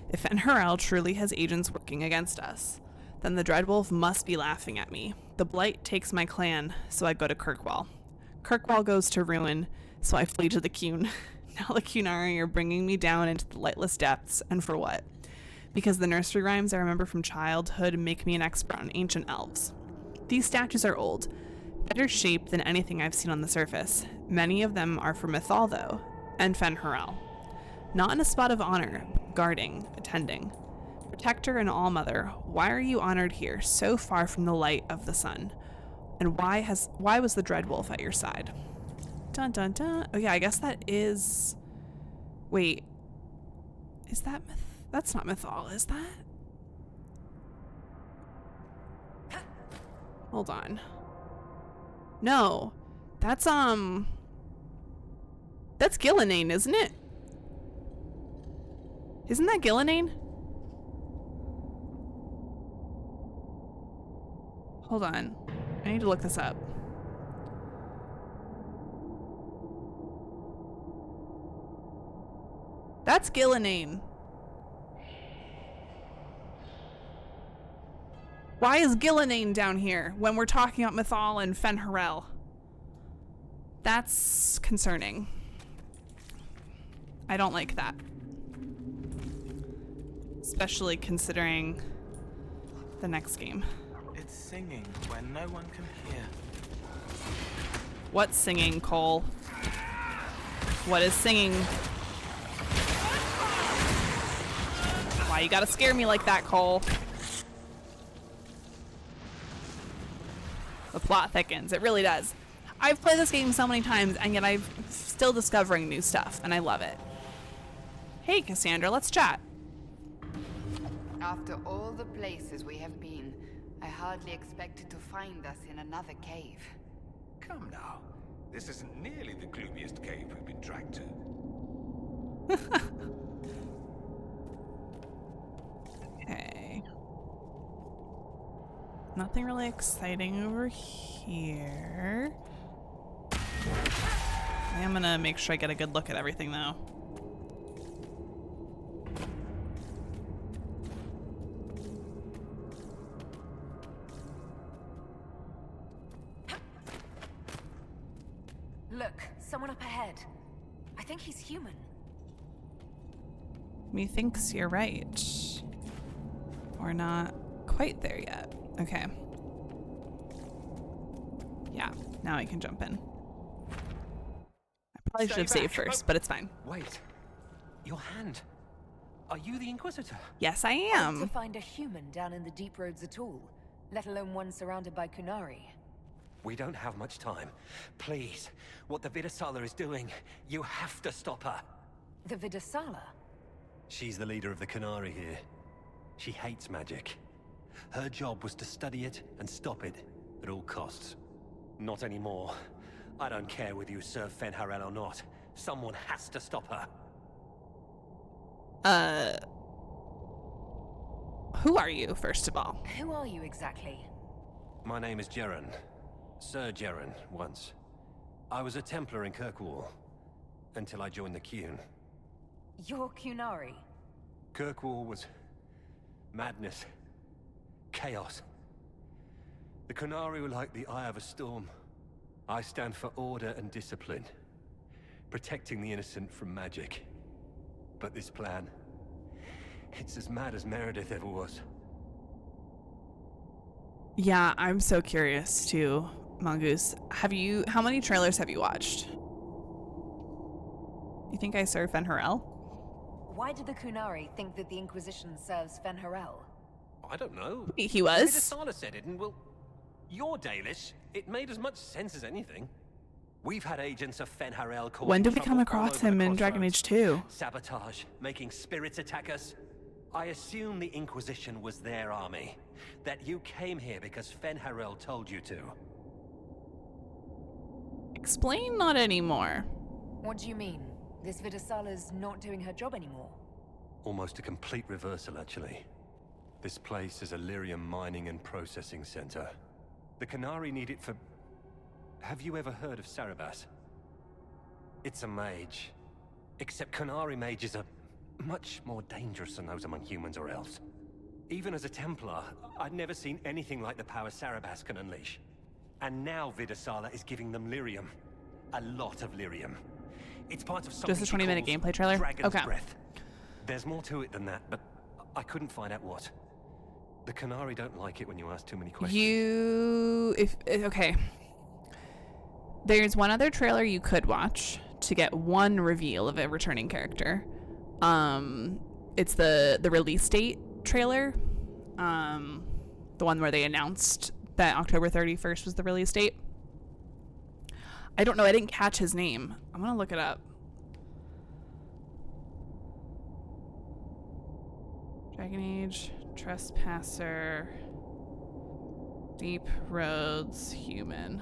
Speaker 1: If Enherel truly has agents working against us, then the Dreadwolf must be laughing at me. The Blight takes my clan, so I go to Kirkwall. Kirkwall goes to ruin, so I flee to the Kun. Now the Kunari are bringing me down into the lightless depths, and for what? Because the nursery rhymes I remember from childhood make me an expert on ancient elves. These statues are old, better shaped than anything I've seen on the surface. Many of them are from Mythal, though, and Fen'Harel. Not in a spot of honor, guarding, attending. Protector and All-Mother, why are you honored here, so far from the light of the sun? And why was the Dreadwolf at your side? Dun dun dun. Oh yeah, I guess that is... Wait. Is that That's not Mythal, is that? Hold on. No. That's Gillenane, isn't it? Isn't that Gillenane? Hold on. I need to look this up. That's Gillenane. Why is Gillenane down here when we're talking about Mythal and Fenharel? That's concerning. I don't like that. Especially considering the next game.
Speaker 5: It's singing when no one can hear.
Speaker 1: What's singing, Cole? What is singing? Why you gotta scare me like that, Cole? The plot thickens. It really does. I've played this game so many times, and yet I'm still discovering new stuff, and I love it. Hey, Cassandra, let's chat.
Speaker 8: After all the places we have been, I hardly expected to find us in another cave.
Speaker 2: Come now. This isn't nearly the gloomiest cave we've been dragged to.
Speaker 1: Okay. Nothing really exciting over here. I'm gonna make sure I get a good look at everything, though.
Speaker 3: Look, someone up ahead. I think he's human.
Speaker 1: Methinks you're right. We're not quite there yet. Okay. Yeah, now I can jump in. I probably should have saved first, but it's fine.
Speaker 6: Wait. Your hand. Are you the Inquisitor?
Speaker 1: Yes, I
Speaker 3: To
Speaker 1: am.
Speaker 3: find a human down in the deep roads at all, let alone one surrounded by Kunari.
Speaker 6: We don't have much time. Please, what the Vidasala is doing, you have to stop her.
Speaker 3: The Vidasala?
Speaker 6: She's the leader of the Kunari here. She hates magic. Her job was to study it and stop it at all costs. Not anymore. I don't care whether you serve Fenharel or not. Someone has to stop her.
Speaker 1: Who are you, first of all?
Speaker 3: Who are you exactly?
Speaker 6: My name is Jeren. Sir Jeren, once. I was a Templar in Kirkwall, until I joined the Qun.
Speaker 3: You're Kunari.
Speaker 6: Kirkwall was madness, chaos. The Kunari were like the eye of a storm. I stand for order and discipline, protecting the innocent from magic. But this plan, it's as mad as Meredith ever was.
Speaker 1: Yeah, I'm so curious too, Mongoose. How many trailers have you watched? You think I serve Fenharel?
Speaker 3: Why did the Kunari think that the Inquisition serves Fenharel?
Speaker 6: I don't know.
Speaker 1: He was.
Speaker 6: Vidasala said it, and well, you're Dalish. It made as much sense as anything. We've had agents of Fenharel causing
Speaker 1: When did we
Speaker 6: trouble
Speaker 1: come
Speaker 6: all
Speaker 1: across
Speaker 6: over
Speaker 1: him
Speaker 6: the
Speaker 1: in Dragon
Speaker 6: crossroads.
Speaker 1: Age 2?
Speaker 6: Sabotage, making spirits attack us. I assume the Inquisition was their army. That you came here because Fenharel told you to.
Speaker 1: Explain not anymore.
Speaker 3: What do you mean? This Vidasala's not doing her job anymore?
Speaker 6: Almost a complete reversal, actually. This place is a lyrium mining and processing center. The Kunari need it for... Have you ever heard of Sarabas? It's a mage. Except Kunari mages are much more dangerous than those among humans or elves. Even as a Templar, I'd never seen anything like the power Sarabas can unleash. And now Vidasala is giving them lyrium. A lot of lyrium. It's part of something
Speaker 1: Just a 20-minute gameplay trailer?
Speaker 6: Dragon's
Speaker 1: Okay.
Speaker 6: Breath. There's more to it than that, but I couldn't find out what. The Kunari don't like it when you ask too many questions.
Speaker 1: Okay. There's one other trailer you could watch to get one reveal of a returning character. It's the release date trailer. The one where they announced that October 31st was the release date. I don't know. I didn't catch his name. I'm gonna look it up. Dragon Age, Trespasser, Deep Roads, Human.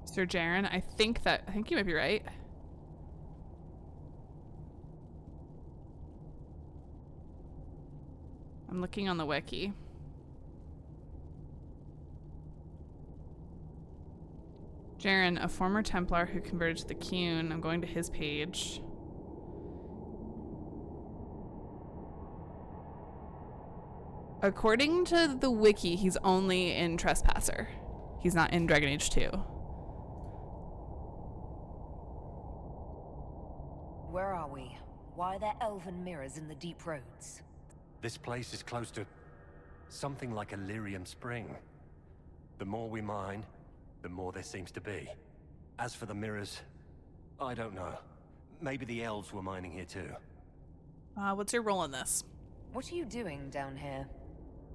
Speaker 1: Sir Jaren, I think you might be right. I'm looking on the wiki. Jaren, a former Templar who converted to the Qun. I'm going to his page. According to the wiki, he's only in Trespasser. He's not in Dragon Age 2.
Speaker 3: Where are we? Why are there elven mirrors in the deep roads?
Speaker 6: This place is close to something like a lyrium spring. The more we mine, the more there seems to be. As for the mirrors, I don't know. Maybe the elves were mining here too.
Speaker 1: What's your role in this?
Speaker 3: What are you doing down here?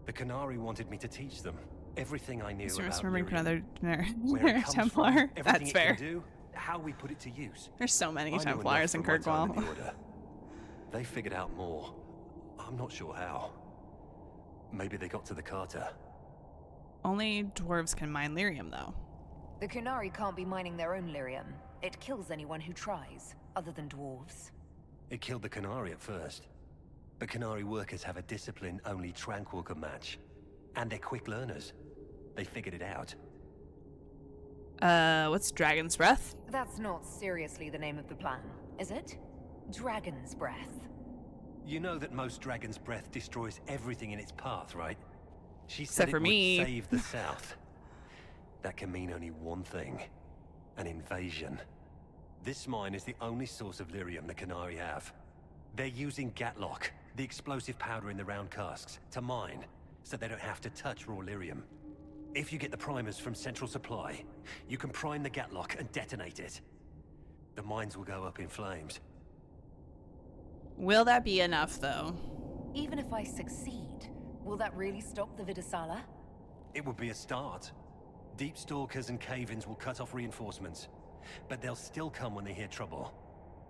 Speaker 6: The Canary wanted me to teach them everything I knew about
Speaker 1: Remembering
Speaker 6: lyrium.
Speaker 1: another
Speaker 6: Where it comes
Speaker 1: Templar.
Speaker 6: from, everything
Speaker 1: That's
Speaker 6: it
Speaker 1: fair.
Speaker 6: can do, how we put it to use.
Speaker 1: There's so many
Speaker 6: I knew
Speaker 1: Templars in
Speaker 6: enough from my time
Speaker 1: Kirkwall.
Speaker 6: the Order. They figured out more. I'm not sure how. Maybe they got to the Carter.
Speaker 1: Only dwarves can mine lyrium, though.
Speaker 3: The Kunari can't be mining their own lyrium. It kills anyone who tries, other than dwarves.
Speaker 6: It killed the Canary at first. But Canary workers have a discipline only Tranquil can match. And they're quick learners. They figured it out.
Speaker 1: What's Dragon's Breath?
Speaker 3: That's not seriously the name of the plan, is it? Dragon's Breath.
Speaker 6: You know that most Dragon's Breath destroys everything in its path, right? She
Speaker 1: Except
Speaker 6: said
Speaker 1: for
Speaker 6: it
Speaker 1: me.
Speaker 6: would save the South. That can mean only one thing. An invasion. This mine is the only source of lyrium the Canary have. They're using Gatlock, the explosive powder in the round casks, to mine, so they don't have to touch raw lyrium. If you get the primers from Central Supply, you can prime the Gatlock and detonate it. The mines will go up in flames.
Speaker 1: Will that be enough, though?
Speaker 3: Even if I succeed, will that really stop the Vidasala?
Speaker 6: It would be a start. Deep Stalkers and Cave-ins will cut off reinforcements, but they'll still come when they hear trouble.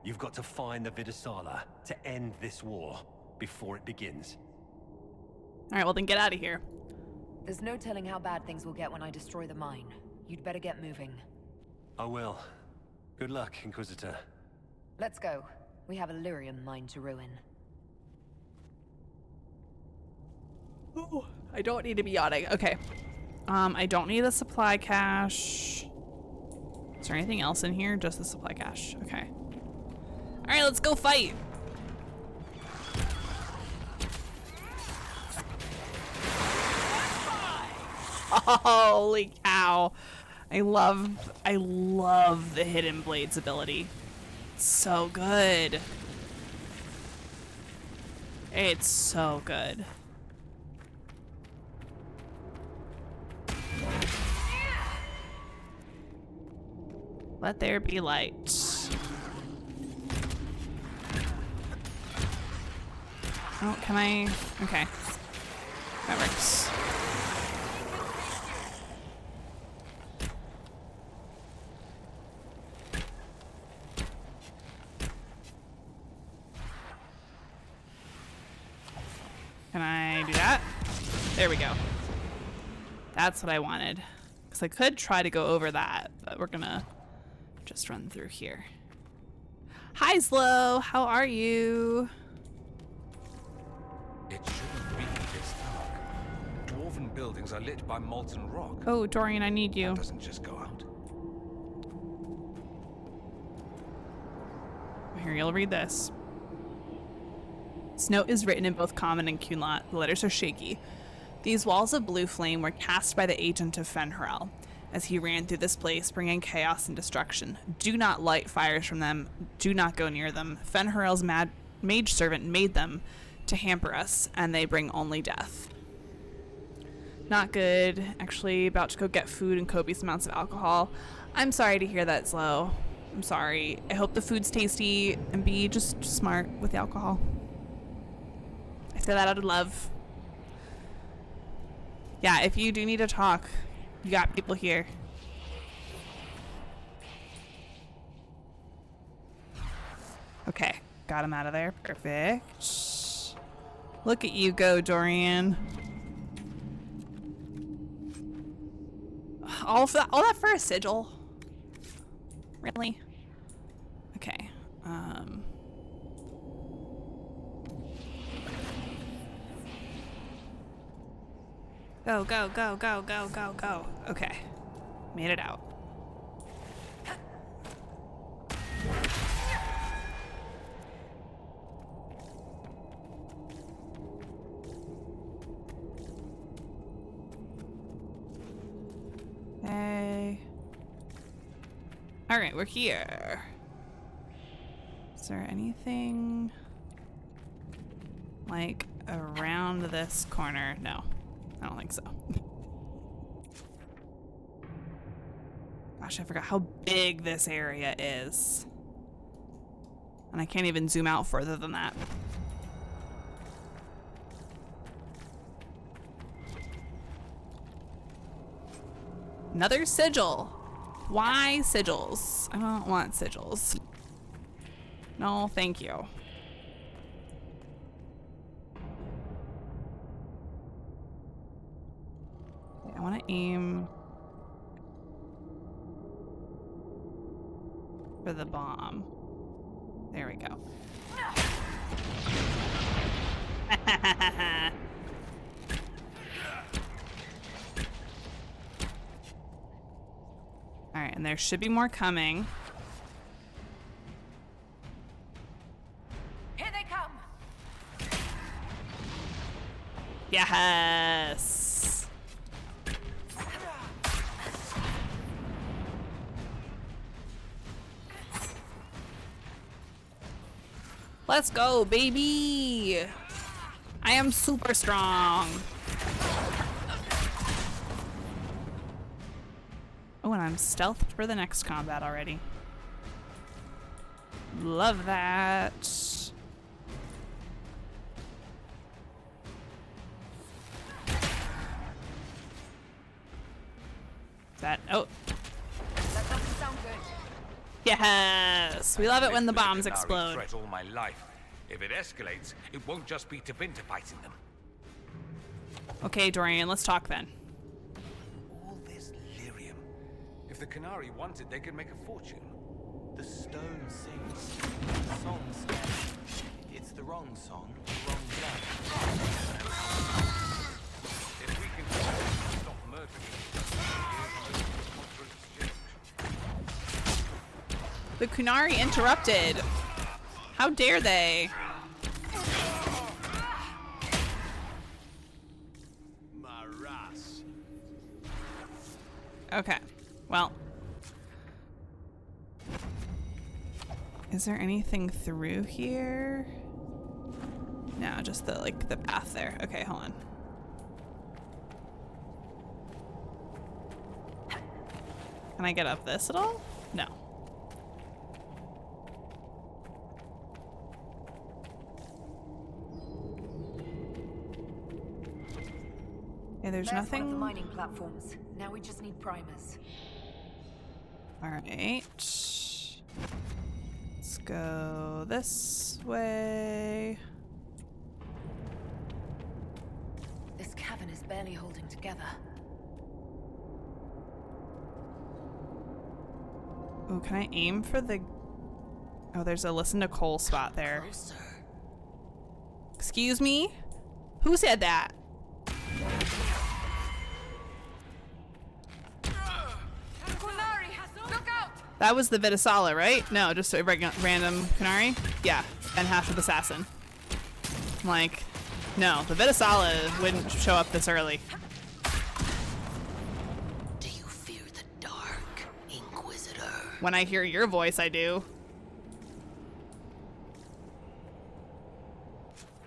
Speaker 6: You've got to find the Vidasala to end this war before it begins.
Speaker 1: Alright, well then get out of here.
Speaker 3: There's no telling how bad things will get when I destroy the mine. You'd better get moving.
Speaker 6: I will. Good luck, Inquisitor.
Speaker 3: Let's go. We have a lyrium mine to ruin.
Speaker 1: Ooh, I don't need to be yawning. Okay. I don't need a supply cache. Is there anything else in here? Just the supply cache. Okay. Alright, let's go fight. Holy cow. I love the Hidden Blades ability. It's so good. It's so good. Let there be light. Oh, can I? Okay. That works. Can I do that? There we go. That's what I wanted. Because I could try to go over that, but we're gonna just run through here. Hi, Slow. How are you?
Speaker 2: It shouldn't be this dark. Dwarven buildings are lit by molten rock.
Speaker 1: Oh, Dorian, I need you.
Speaker 2: That doesn't just go out.
Speaker 1: Here, you'll read this. This note is written in both Common and Cunlot. The letters are shaky. These walls of blue flame were cast by the agent of Fen'Harel as he ran through this place, bringing chaos and destruction. Do not light fires from them. Do not go near them. Fen'Harel's mage servant made them to hamper us, and they bring only death. Not good. Actually, about to go get food and copious amounts of alcohol. I'm sorry to hear that, Slow. I'm sorry. I hope the food's tasty, and be just smart with the alcohol. I say that out of love. Yeah, if you do need to talk, you got people here. Okay, got him out of there. Perfect. Look at you go, Dorian. All that for a sigil? Really? Okay. Go, go, go, go, go, go, go. Okay. Made it out. All right, we're here. Is there anything like around this corner? No, I don't think so. Gosh, I forgot how big this area is. And I can't even zoom out further than that. Another sigil. Why sigils? I don't want sigils. No, thank you. Okay, I want to aim for the bomb. There we go. All right, and there should be more coming.
Speaker 3: Here they come.
Speaker 1: Yes. Let's go, baby. I am super strong. Oh, and I'm stealthed for the next combat already. Love that. Oh.
Speaker 3: That doesn't sound good.
Speaker 1: Yes. We love it when the bombs
Speaker 2: I've
Speaker 1: explode.
Speaker 2: threat all my life. If it escalates, it won't just be Tevinter fighting them.
Speaker 1: Okay, Dorian, let's talk then.
Speaker 2: All this lyrium. If the Canary wanted, they could make a fortune.
Speaker 5: The stone sings. The song's scared. It's the wrong song, the wrong blood.
Speaker 2: If we can stop murdering them,
Speaker 1: The Kunari interrupted. How dare they?
Speaker 7: Maras.
Speaker 1: Okay, well. Is there anything through here? No, just the path there. Okay, hold on. Can I get up this at all? No. Yeah, there's nothing.
Speaker 3: One of the mining platforms. Now we just need primers.
Speaker 1: All right. Let's go this way.
Speaker 3: This cavern is barely holding together.
Speaker 1: Oh, can I aim for the... Oh, there's a listen to Cole spot there.
Speaker 4: Closer.
Speaker 1: Excuse me? Who said that?
Speaker 3: Kunari, look out!
Speaker 1: That was the Vitasala, right? No, just a random Canary? Yeah, and half of Assassin. Like, no, the Vitasala wouldn't show up this early.
Speaker 4: Do you fear the dark, Inquisitor?
Speaker 1: When I hear your voice, I do.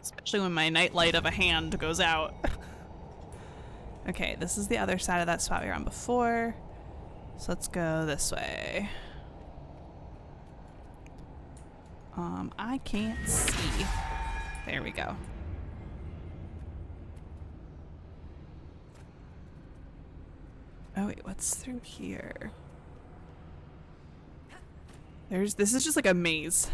Speaker 1: Especially when my nightlight of a hand goes out. Okay, this is the other side of that spot we were on before. So let's go this way. I can't see. There we go. Oh wait, what's through here? This is just like a maze.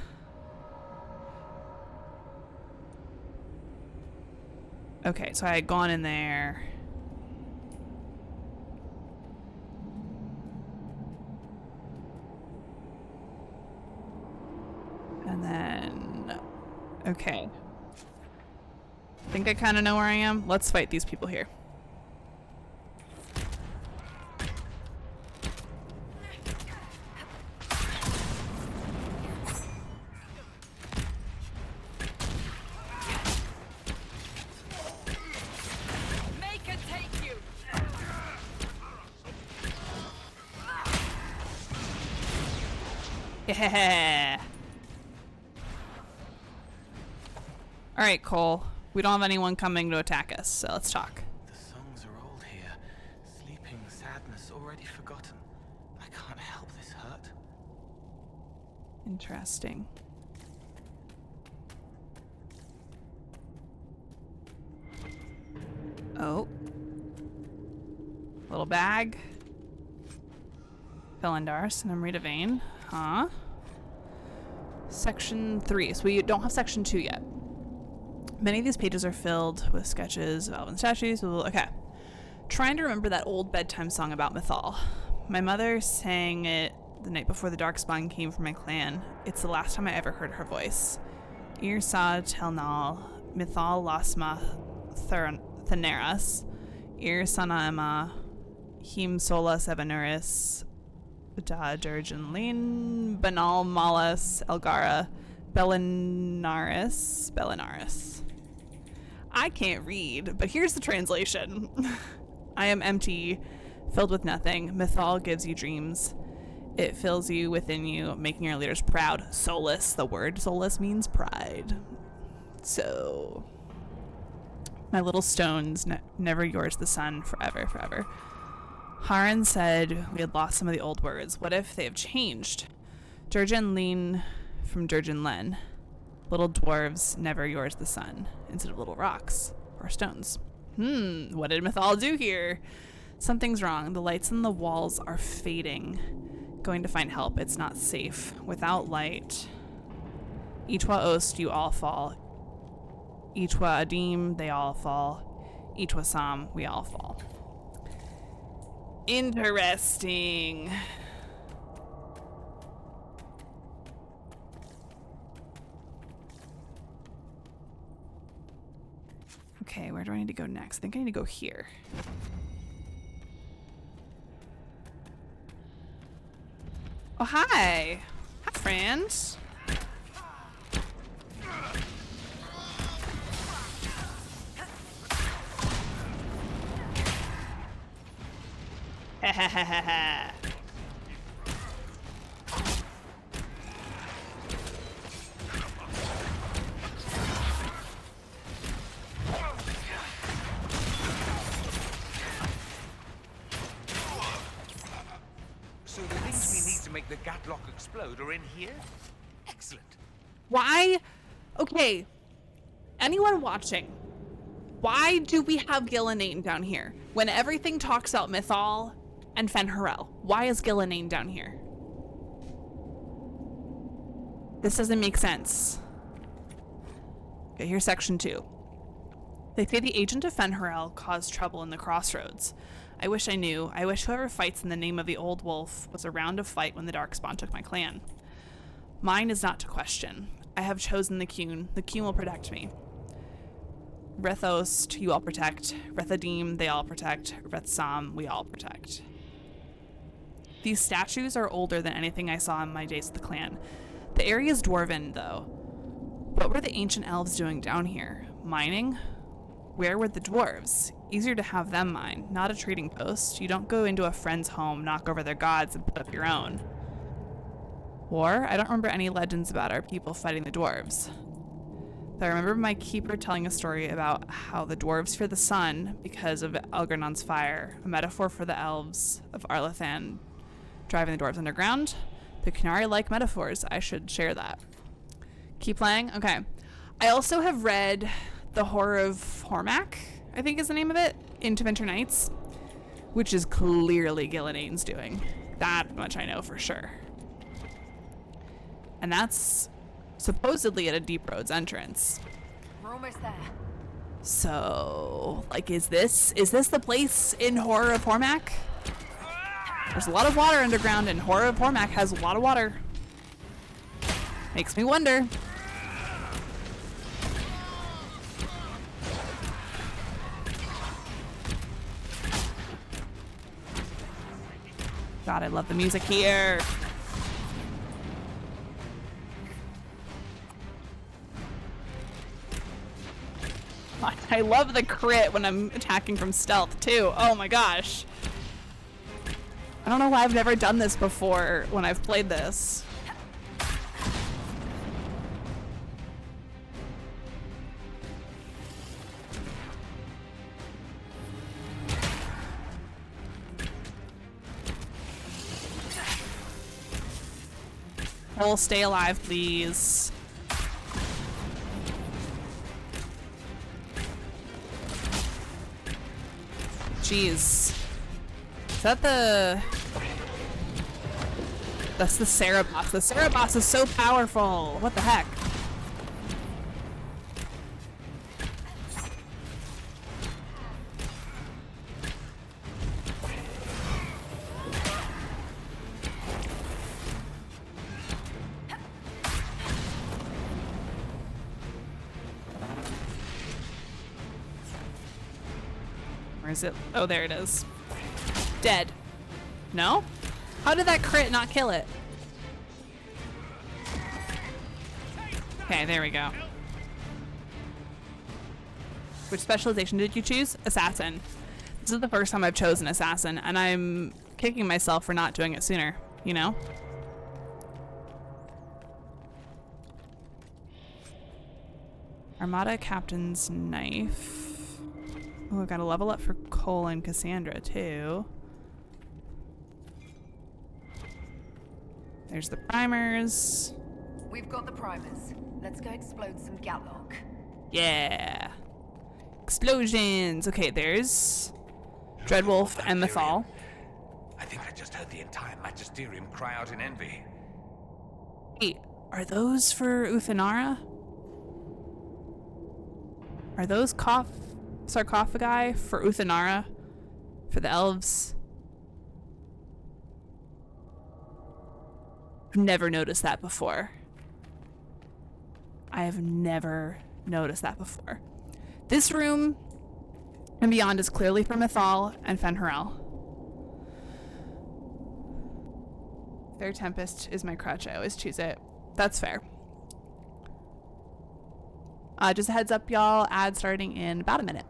Speaker 1: Okay, so I had gone in there. And then, okay. I think I kind of know where I am. Let's fight these people here.
Speaker 3: Make it take you!
Speaker 1: Yeah. All right, Cole. We don't have anyone coming to attack us, so let's talk.
Speaker 5: The songs are old here. Sleeping sadness already forgotten. I can't help this hurt.
Speaker 1: Interesting. Oh. Little bag. Felindars and Amrita Vein. Huh? Section 3. So we don't have section 2 yet. Many of these pages are filled with sketches of elven statues. Okay. Trying to remember that old bedtime song about Mythal. My mother sang it the night before the Darkspawn came for my clan. It's the last time I ever heard her voice. Irsa Telnal, Mythal Lasma Thaneras, Irsana Emma, Him Sola Sevenuris, Da Durgan Lin, Banal Malas, Elgara, Belinaris. I can't read, but here's the translation. I am empty, filled with nothing. Mythal gives you dreams. It fills you within you, making your leaders proud. Solus, the word solus means pride. So, my little stones, never yours the sun, forever, forever. Haran said we had lost some of the old words. What if they have changed? Durgan Lean from Durgan Len. Little dwarves, never yours the sun, instead of little rocks or stones. What did Mythal do here? Something's wrong. The lights on the walls are fading. Going to find help. It's not safe. Without light. Itwa Ost, you all fall. Itwa Adim, they all fall. Itwa Sam, we all fall. Interesting. Okay, where do I need to go next? I think I need to go here. Oh, hi. Hi, friends. Ha ha ha ha ha.
Speaker 2: So the things we need to make the Gatlock explode are in here? Excellent.
Speaker 1: Why? Okay. Anyone watching? Why do we have Gillenane down here? When everything talks about Mythal and Fen'Harel, why is Gillenane down here? This doesn't make sense. Okay, here's section 2. They say the agent of Fen'Harel caused trouble in the crossroads. I wish I knew. I wish whoever fights in the name of the Old Wolf was around to fight when the Darkspawn took my clan. Mine is not to question. I have chosen the Qun. The Qun will protect me. Rethost, you all protect. Rethadim, they all protect. Rethsam, we all protect. These statues are older than anything I saw in my days with the clan. The area is dwarven, though. What were the ancient elves doing down here? Mining? Where were the dwarves? Easier to have them mine, not a trading post. You don't go into a friend's home, knock over their gods, and put up your own. War? I don't remember any legends about our people fighting the dwarves. But I remember my keeper telling a story about how the dwarves fear the sun because of Elgernon's fire, a metaphor for the elves of Arlathan driving the dwarves underground. The Qunari like metaphors. I should share that. Keep playing? Okay. I also have read The Horror of Hormak, I think is the name of it, Into Winter Nights, which is clearly Gillenane's doing. That much I know for sure. And that's supposedly at a Deep Roads entrance.
Speaker 3: We're almost there.
Speaker 1: So, like, is this the place in Horror of Hormak? There's a lot of water underground, and Horror of Hormak has a lot of water. Makes me wonder. God, I love the music here. I love the crit when I'm attacking from stealth too. Oh my gosh. I don't know why I've never done this before when I've played this. Cole, stay alive, please. Jeez. Is that the... That's the Sarah boss. The Sarah boss is so powerful. What the heck? Where is it? Oh, there it is. Dead. No? How did that crit not kill it? Okay, there we go. Which specialization did you choose? Assassin. This is the first time I've chosen assassin, and I'm kicking myself for not doing it sooner, you know? Armada Captain's Knife. Oh, I've got a level up for Cole and Cassandra, too. There's the primers.
Speaker 3: We've got the primers. Let's go explode some Gatlock.
Speaker 1: Yeah. Explosions. Okay, there's Dreadwolf and Mythal.
Speaker 2: I think I just heard the entire Magisterium cry out in envy.
Speaker 1: Wait, are those for Uthanara? Are those sarcophagi for Uthanara? For the elves? I've never noticed that before. I have never noticed that before. This room and beyond is clearly for Mythal and Fen'Harel. Fair Tempest is my crutch. I always choose it. That's fair. Just a heads up, y'all. Ad starting in about a minute.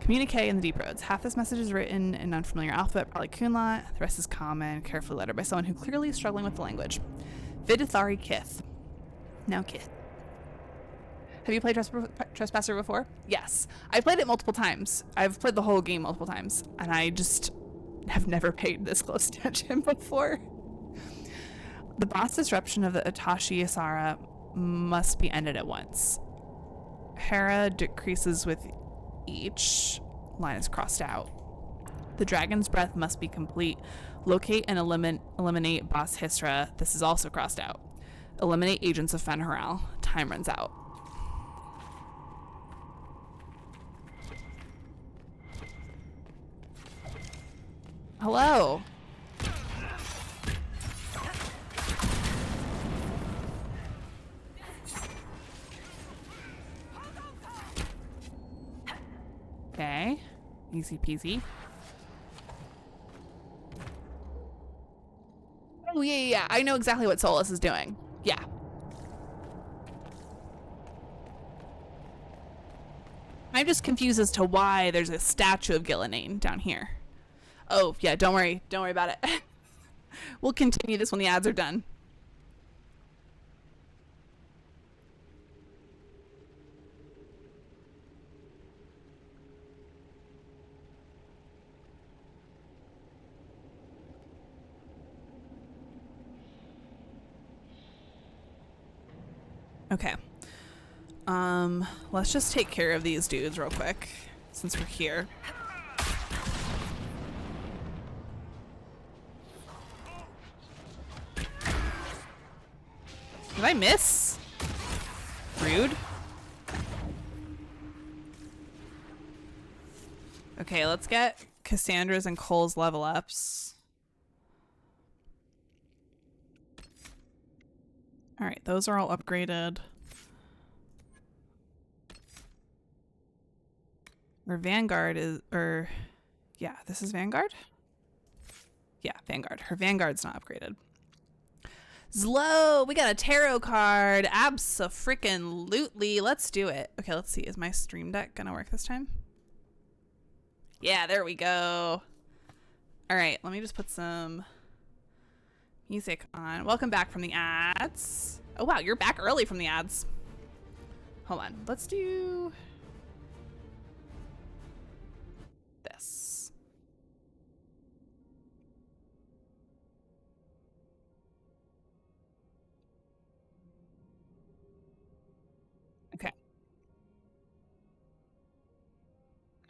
Speaker 1: Communique in the Deep Roads. Half this message is written in unfamiliar alphabet, probably Kunlat. The rest is common, carefully lettered by someone who clearly is struggling with the language. Vidithari Kith. Now Kith. Have you played Trespasser before? Yes. I've played it multiple times. I've played the whole game multiple times, and I just have never paid this close attention before. The boss disruption of the Atashi Asara must be ended at once. Hera decreases with each line is crossed out. The dragon's breath must be complete. Locate and eliminate boss Hisra. This is also crossed out. Eliminate agents of Fen'Harel. Time runs out. Hello. Okay, easy peasy. Oh yeah, I know exactly what Solas is doing. Yeah. I'm just confused as to why there's a statue of Gillenane down here. Oh yeah, don't worry about it. We'll continue this when the ads are done. Okay. Let's just take care of these dudes real quick since we're here. Did I miss? Rude. Okay, let's get Cassandra's and Cole's level ups. All right, those are all upgraded. Or Vanguard is, or yeah, this is Vanguard? Yeah, Vanguard. Her Vanguard's not upgraded. Zlo, we got a tarot card. Abso-freaking-lutely. Let's do it. Okay, let's see. Is my stream deck gonna work this time? Yeah, there we go. All right, let me just put some music on. Welcome back from the ads. Oh, wow, you're back early from the ads. Hold on. Let's do this.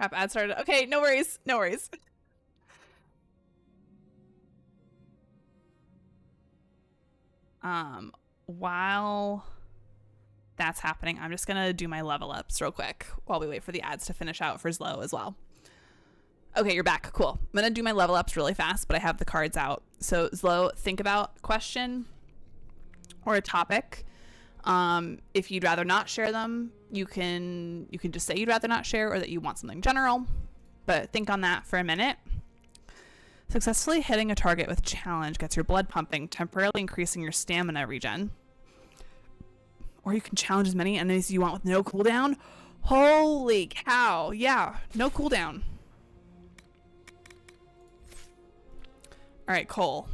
Speaker 1: Crap, ad started. Okay, no worries. No worries. While that's happening, I'm just gonna do my level ups real quick while we wait for the ads to finish out for Zlo as well. Okay, you're back. Cool. I'm gonna do my level ups really fast, but I have the cards out. So Zlo, think about a question or a topic. If you'd rather not share them, you can just say you'd rather not share, or that you want something general, but think on that for a minute. Successfully hitting a target with challenge gets your blood pumping, temporarily increasing your stamina regen. Or you can challenge as many enemies as you want with no cooldown. Holy cow. Yeah, no cooldown. All right, Cole.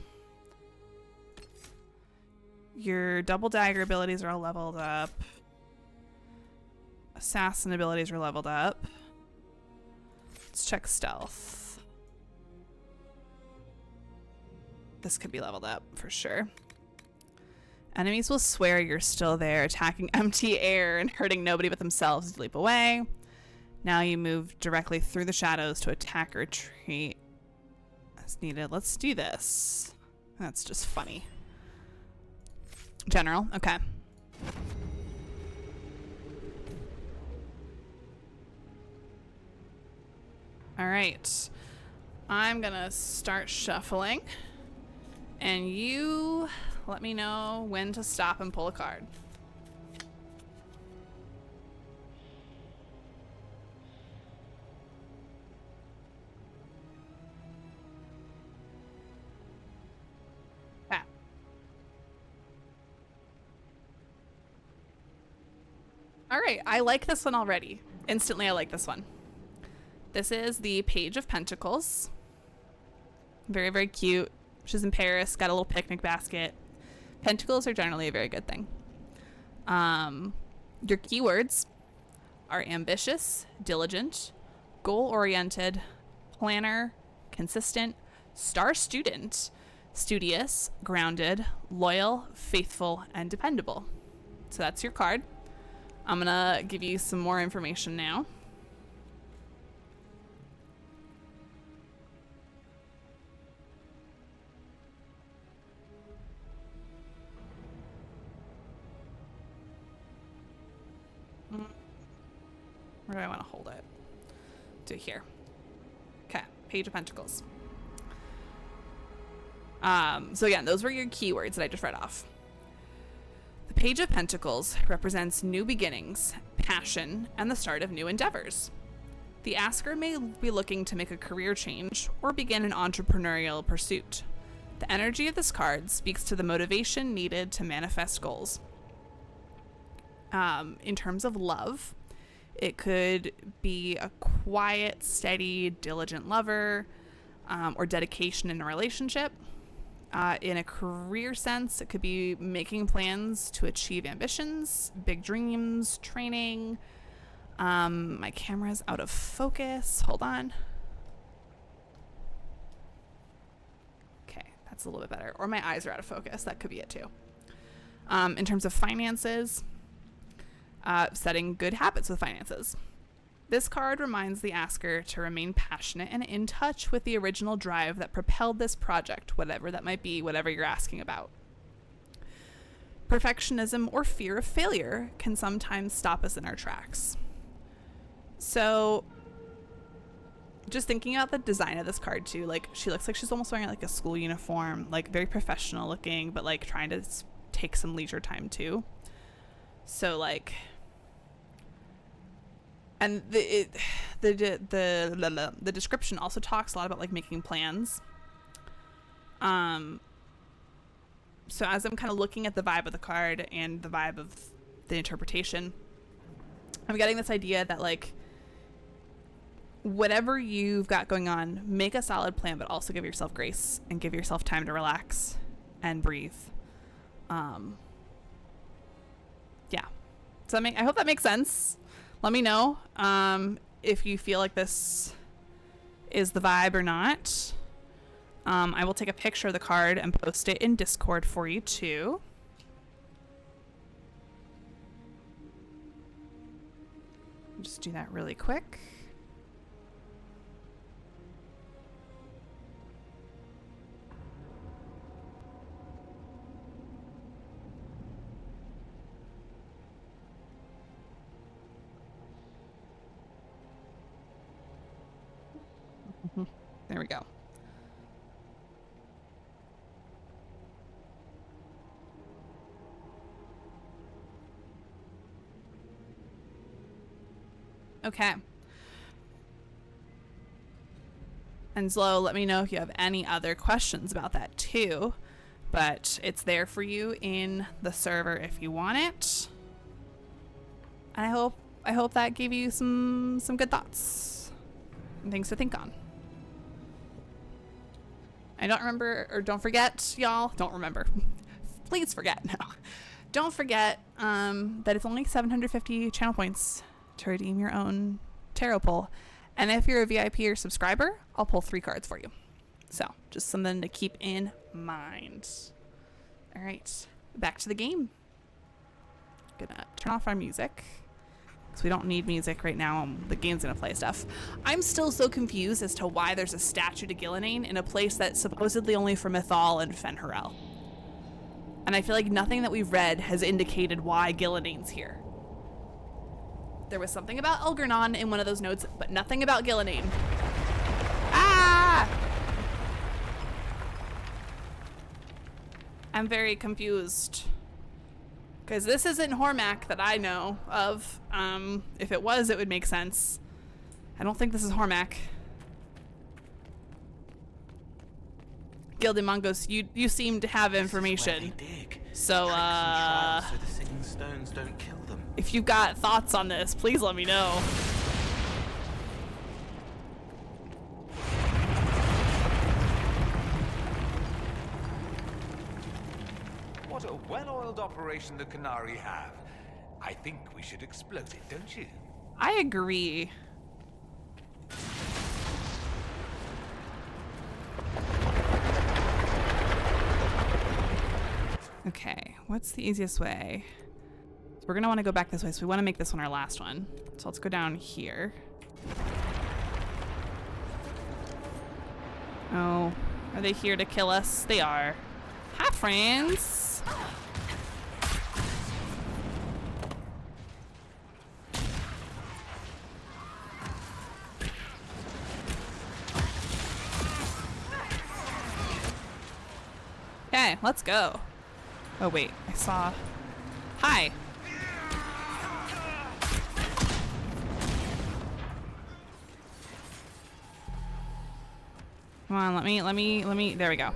Speaker 1: Your double dagger abilities are all leveled up. Assassin abilities are leveled up. Let's check stealth. This could be leveled up for sure. Enemies will swear you're still there, attacking empty air and hurting nobody but themselves as you leap away. Now you move directly through the shadows to attack or retreat as needed. Let's do this. That's just funny. General, okay. All right. I'm gonna start shuffling. And you let me know when to stop and pull a card. All right, I like this one already. Instantly, I like this one. This is the Page of Pentacles. Very, very cute. She's in Paris, got a little picnic basket. Pentacles are generally a very good thing. Your keywords are ambitious, diligent, goal-oriented, planner, consistent, star student, studious, grounded, loyal, faithful, and dependable. So that's your card. I'm gonna give you some more information now. Where do I want to hold it? Do here. Okay, Page of Pentacles. So again, those were your keywords that I just read off. The Page of Pentacles represents new beginnings, passion, and the start of new endeavors. The asker may be looking to make a career change or begin an entrepreneurial pursuit. The energy of this card speaks to the motivation needed to manifest goals. In terms of love, it could be a quiet, steady, diligent lover, or dedication in a relationship. In a career sense, it could be making plans to achieve ambitions, big dreams, training. My camera's out of focus. Hold on. Okay, that's a little bit better. Or my eyes are out of focus. That could be it too. In terms of finances, setting good habits with finances. This card reminds the asker to remain passionate and in touch with the original drive that propelled this project, whatever that might be, whatever you're asking about. Perfectionism or fear of failure can sometimes stop us in our tracks. So just thinking about the design of this card too, like she looks like she's almost wearing like a school uniform, like very professional looking, but like trying to take some leisure time too. So like, and the description also talks a lot about like making plans. So as I'm kind of looking at the vibe of the card and the vibe of the interpretation, I'm getting this idea that like whatever you've got going on, make a solid plan, but also give yourself grace and give yourself time to relax and breathe. Yeah. So I hope that makes sense. Let me know if you feel like this is the vibe or not. I will take a picture of the card and post it in Discord for you too. Just do that really quick. There we go. Okay. And Zlo, let me know if you have any other questions about that too. But it's there for you in the server if you want it. And I hope that gave you some good thoughts and things to think on. I don't remember, or don't forget, y'all. Don't remember. Please forget. No. Don't forget that it's only 750 channel points to redeem your own tarot pull. And if you're a VIP or subscriber, I'll pull 3 cards for you. So just something to keep in mind. All right, back to the game. Gonna turn off our music because we don't need music right now. The game's gonna play stuff. I'm still so confused as to why there's a statue to Gillenane in a place that's supposedly only for Mythal and Fen'Harel. And I feel like nothing that we've read has indicated why Gillenane's here. There was something about Elgernon in one of those notes, but nothing about Gillenane. Ah! I'm very confused. Because this isn't Hormak that I know of. If it was, it would make sense. I don't think this is Hormak. Gildemangos, you seem to have information. So,
Speaker 5: so the singing stones don't kill them.
Speaker 1: If you've got thoughts on this, please let me know.
Speaker 2: What a well-oiled operation the Canary have. I think we should explode it, don't you?
Speaker 1: I agree. Okay, what's the easiest way? So we're gonna want to go back this way, so we want to make this one our last one. So let's go down here. Oh, are they here to kill us? They are. Hi, friends. Okay, let's go. Oh wait, I saw. Hi. Come on, let me, there we go.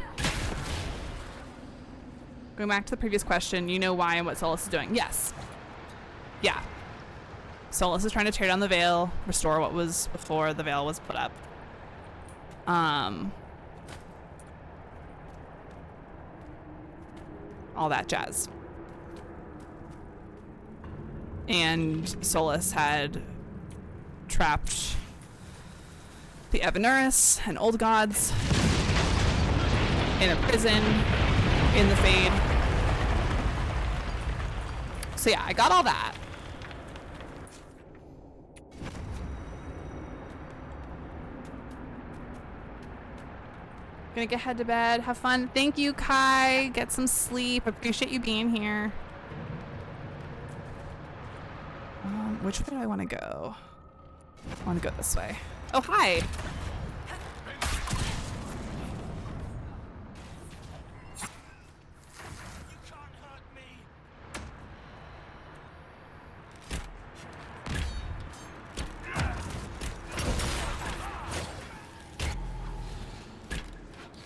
Speaker 1: Going back to the previous question, you know why and what Solus is doing. Yes. Yeah. Solus is trying to tear down the veil, restore what was before the veil was put up. All that jazz. And Solus had trapped the Evanuris and Old Gods in a prison in the Fade. So yeah, I got all that. Gonna get head to bed. Have fun. Thank you, Kai. Get some sleep. Appreciate you being here. Which way do I want to go? I want to go this way. Oh, hi.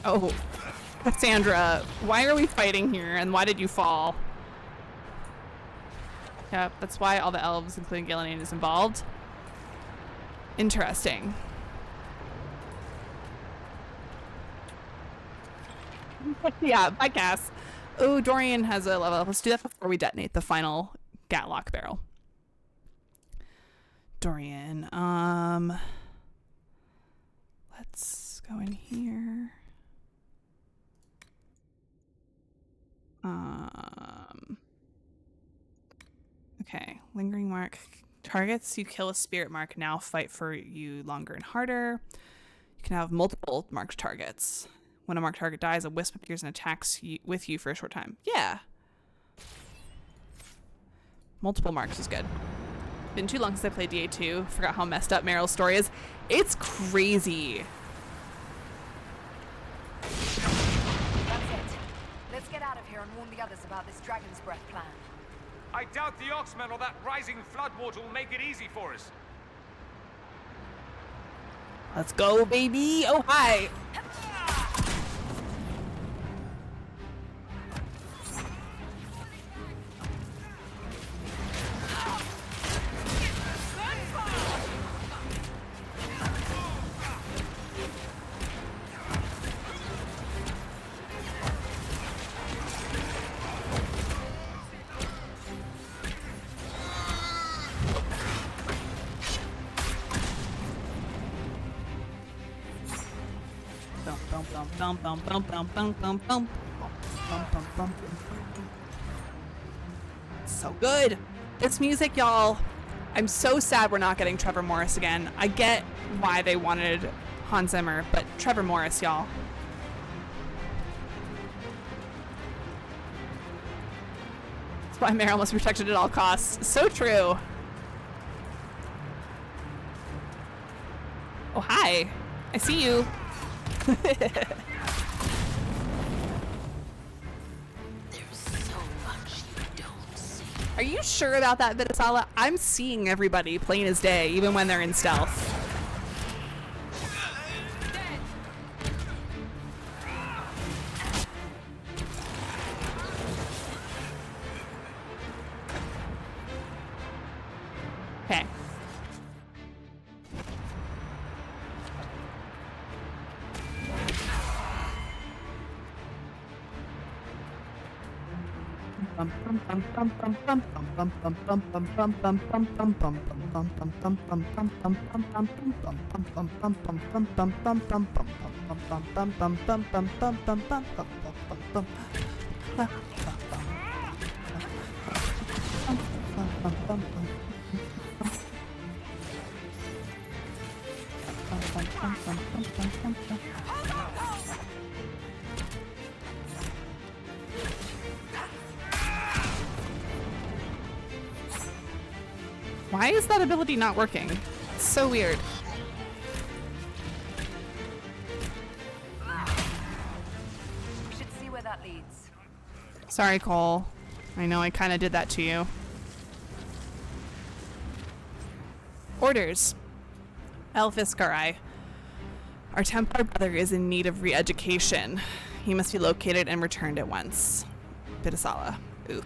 Speaker 1: Oh, Cassandra, why are we fighting here and why did you fall? Yep, that's why all the elves, including Gillenane, is involved. Interesting. Yeah, bye, Cass. Oh, Dorian has a level up. Let's do that before we detonate the final Gatlock barrel. Dorian, let's go in here. Okay, lingering mark. Targets you kill a spirit mark now fight for you longer and harder. You can have multiple marked targets. When a marked target dies, a wisp appears and attacks with you for a short time. Yeah. Multiple marks is good. Been too long since I played DA2. Forgot how messed up Meryl's story is. It's crazy.
Speaker 3: and warn the others about this Dragon's Breath plan.
Speaker 2: I doubt the Oxmen or that rising flood water will make it easy for us.
Speaker 1: Let's go, baby. Oh, hi. So good. This music, y'all. I'm so sad we're not getting Trevor Morris again. I get why they wanted Hans Zimmer, but Trevor Morris, y'all. That's why Meryl must be protected at all costs. So true. Oh, hi. I see you.
Speaker 4: There's so much you don't see.
Speaker 1: Are you sure about that, Vidasala? I'm seeing everybody plain as day, even when they're in stealth. Okay. Why is that ability not working? It's so weird.
Speaker 3: We should see where that leads.
Speaker 1: Sorry, Cole. I know I kind of did that to you. Orders. Elvis Garai. Our Templar brother is in need of re-education. He must be located and returned at once. Vidasala. Ooh.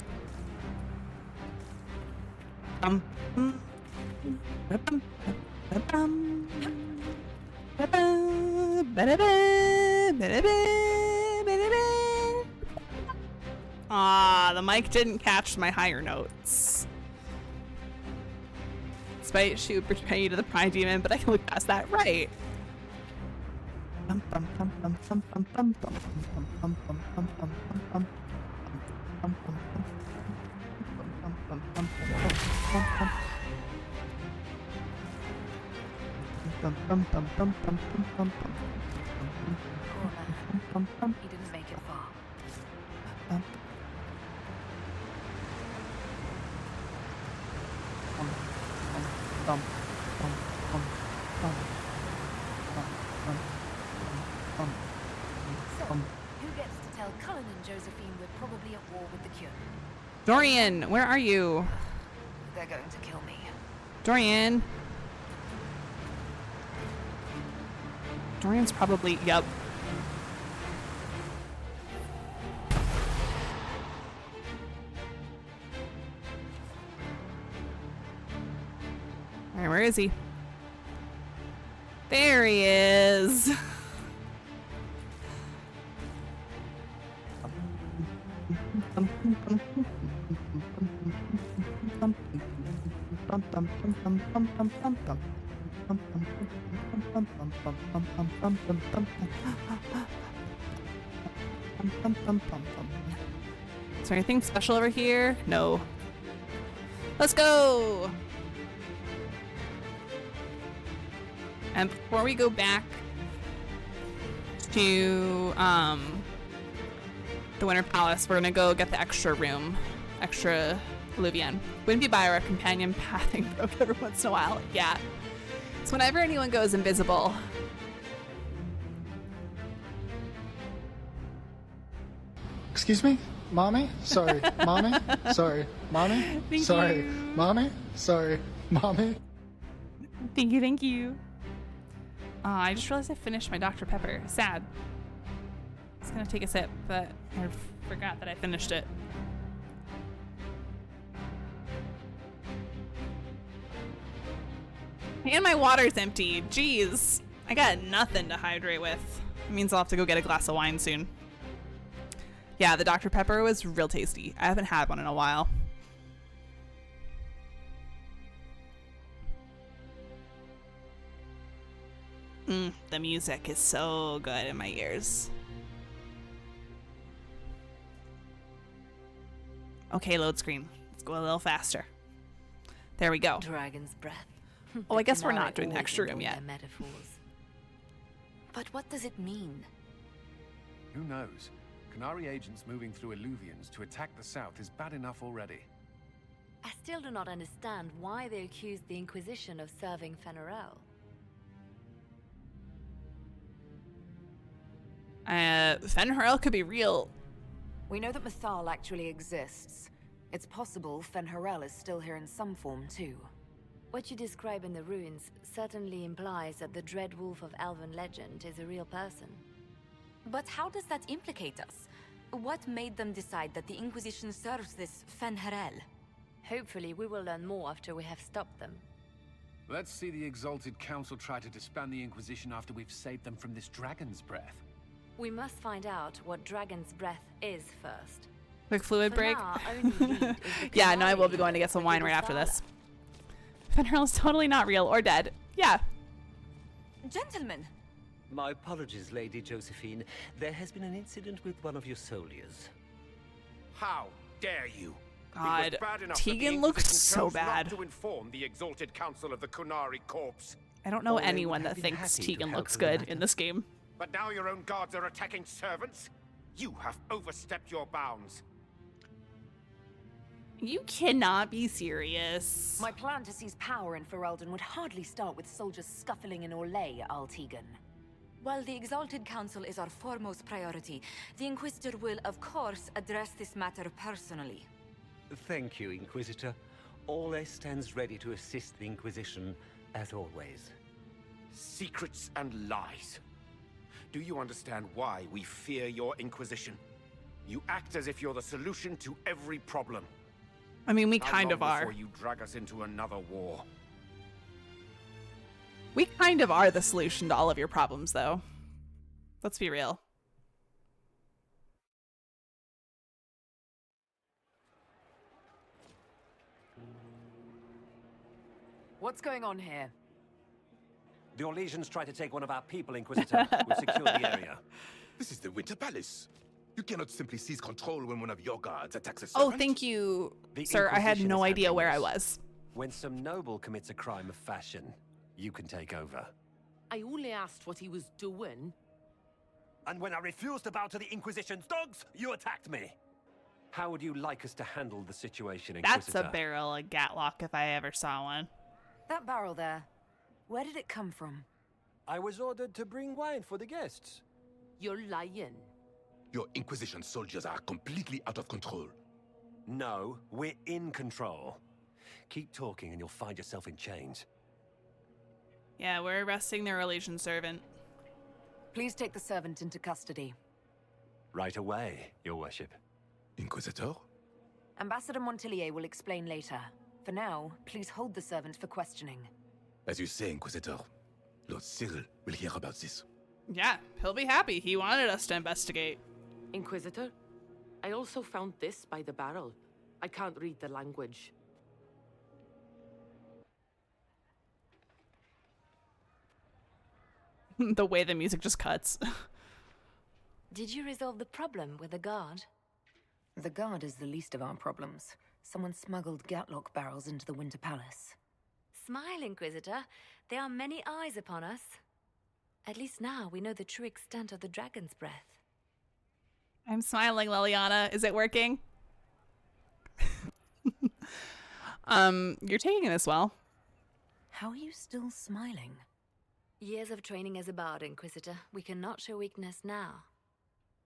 Speaker 1: Ah, the mic didn't catch my higher notes. Despite she would betray you to the Prime Demon, but I can look past that, right?
Speaker 3: He didn't make it far. So, who gets to tell Cullen and Josephine we're probably at war with the Cure?
Speaker 1: Dorian, where are you?
Speaker 3: They're going to kill me.
Speaker 1: Dorian. Dorian's probably, yep. Alright, where is he? There he is. Is there anything special over here? No. Let's go! And before we go back to the Winter Palace, we're gonna go get the extra room, extra Oblivion. Wouldn't be by our companion pathing broke every once in a while. Yeah. So whenever anyone goes invisible.
Speaker 9: Excuse me? Mommy? Sorry, Mommy? Sorry, Mommy?
Speaker 1: Thank
Speaker 9: Sorry,
Speaker 1: you.
Speaker 9: Mommy? Sorry, Mommy?
Speaker 1: Thank you, thank you. I just realized I finished my Dr. Pepper. Sad. I was gonna take a sip, but I forgot that I finished it. And my water's empty. Jeez. I got nothing to hydrate with. It means I'll have to go get a glass of wine soon. Yeah, the Dr. Pepper was real tasty. I haven't had one in a while. The music is so good in my ears. Okay, load screen. Let's go a little faster. There we go.
Speaker 10: Dragon's breath.
Speaker 1: Oh, I guess we're not doing the extra room yet.
Speaker 10: Metaphors. But what does it mean?
Speaker 11: Who knows? Canary agents moving through Illuvians to attack the south is bad enough already.
Speaker 10: I still do not understand why they accused the Inquisition of serving Fenarel.
Speaker 1: Fenharel could be real.
Speaker 3: We know that Mythal actually exists. It's possible Fenharel is still here in some form, too.
Speaker 10: What you describe in the ruins certainly implies that the Dread Wolf of Elven legend is a real person.
Speaker 12: But how does that implicate us? What made them decide that the Inquisition serves this Fenharel?
Speaker 10: Hopefully we will learn more after we have stopped them.
Speaker 11: Let's see the Exalted Council try to disband the Inquisition after we've saved them from this dragon's breath.
Speaker 10: We must find out what Dragon's Breath is first.
Speaker 1: Quick fluid
Speaker 10: For
Speaker 1: break.
Speaker 10: now, our only lead is the
Speaker 1: Yeah, no, I will be
Speaker 10: Canary
Speaker 1: going to get some
Speaker 10: with
Speaker 1: wine
Speaker 10: the
Speaker 1: right after
Speaker 10: Sala.
Speaker 1: this. Fenharel is totally not real or dead. Yeah.
Speaker 12: Gentlemen!
Speaker 13: My apologies, Lady Josephine. There has been an incident with one of your soldiers.
Speaker 2: How dare you?
Speaker 1: God,
Speaker 2: It was bad enough that the
Speaker 1: Tegan looked
Speaker 2: Inquisition
Speaker 1: so
Speaker 2: chose not
Speaker 1: bad.
Speaker 2: to inform the Exalted Council of the Kunari Corps.
Speaker 1: I don't know
Speaker 13: Or they
Speaker 1: anyone
Speaker 13: would have
Speaker 1: that
Speaker 13: been
Speaker 1: thinks
Speaker 13: happy to
Speaker 1: Tegan
Speaker 13: help
Speaker 1: looks
Speaker 13: in the
Speaker 1: good
Speaker 13: matter.
Speaker 1: in this game.
Speaker 2: But now your own guards are attacking servants? You have overstepped your bounds.
Speaker 1: You cannot be serious.
Speaker 3: My plan to seize power in Ferelden would hardly start with soldiers scuffling in Orlais, Altegan.
Speaker 12: While the Exalted Council is our foremost priority, the Inquisitor will, of course, address this matter personally.
Speaker 13: Thank you, Inquisitor. Orlais stands ready to assist the Inquisition, as always.
Speaker 2: Secrets and lies. Do you understand why we fear your Inquisition? You act as if you're the solution to every problem.
Speaker 1: I mean, we
Speaker 2: How
Speaker 1: kind
Speaker 2: long
Speaker 1: of are.
Speaker 2: before you drag us into another war?
Speaker 1: We kind of are the solution to all of your problems, though. Let's be real.
Speaker 3: What's going on here?
Speaker 6: The Orlesians tried to take one of our people, Inquisitor. We've secured the area.
Speaker 7: This is the Winter Palace. You cannot simply seize control when one of your guards attacks a
Speaker 1: Oh,
Speaker 7: servant.
Speaker 1: thank you,
Speaker 6: The
Speaker 1: sir. I had
Speaker 6: Inquisition
Speaker 1: no
Speaker 6: is
Speaker 1: idea
Speaker 6: handling
Speaker 1: where I
Speaker 6: this.
Speaker 1: was.
Speaker 6: When some noble commits a crime of fashion, you can take over.
Speaker 4: I only asked what he was doing.
Speaker 6: And when I refused to bow to the Inquisition's dogs, you attacked me. How would you like us to handle the situation, Inquisitor?
Speaker 1: That's a barrel of Gatlock if I ever saw one.
Speaker 3: That barrel there, where did it come from?
Speaker 6: I was ordered to bring wine for the guests.
Speaker 4: You're lying.
Speaker 7: Your Inquisition soldiers are completely out of control.
Speaker 6: No, we're in control. Keep talking and you'll find yourself in chains.
Speaker 1: Yeah, we're arresting the relation servant.
Speaker 3: Please take the servant into custody.
Speaker 6: Right away, Your Worship.
Speaker 7: Inquisitor?
Speaker 3: Ambassador Montillier will explain later. For now, please hold the servant for questioning.
Speaker 7: As you say, Inquisitor, Lord Cyril will hear about this.
Speaker 1: Yeah, he'll be happy. He wanted us to investigate.
Speaker 4: Inquisitor, I also found this by the barrel. I can't read the language.
Speaker 1: The way the music just cuts.
Speaker 10: Did you resolve the problem with the guard?
Speaker 3: The guard is the least of our problems. Someone smuggled Gatlock barrels into the Winter Palace.
Speaker 10: Smile, Inquisitor. There are many eyes upon us. At least now we know the true extent of the Dragon's Breath.
Speaker 1: I'm smiling, Liliana. Is it working? You're taking this well.
Speaker 3: How are you still smiling?
Speaker 10: Years of training as a bard, Inquisitor. We cannot show weakness now.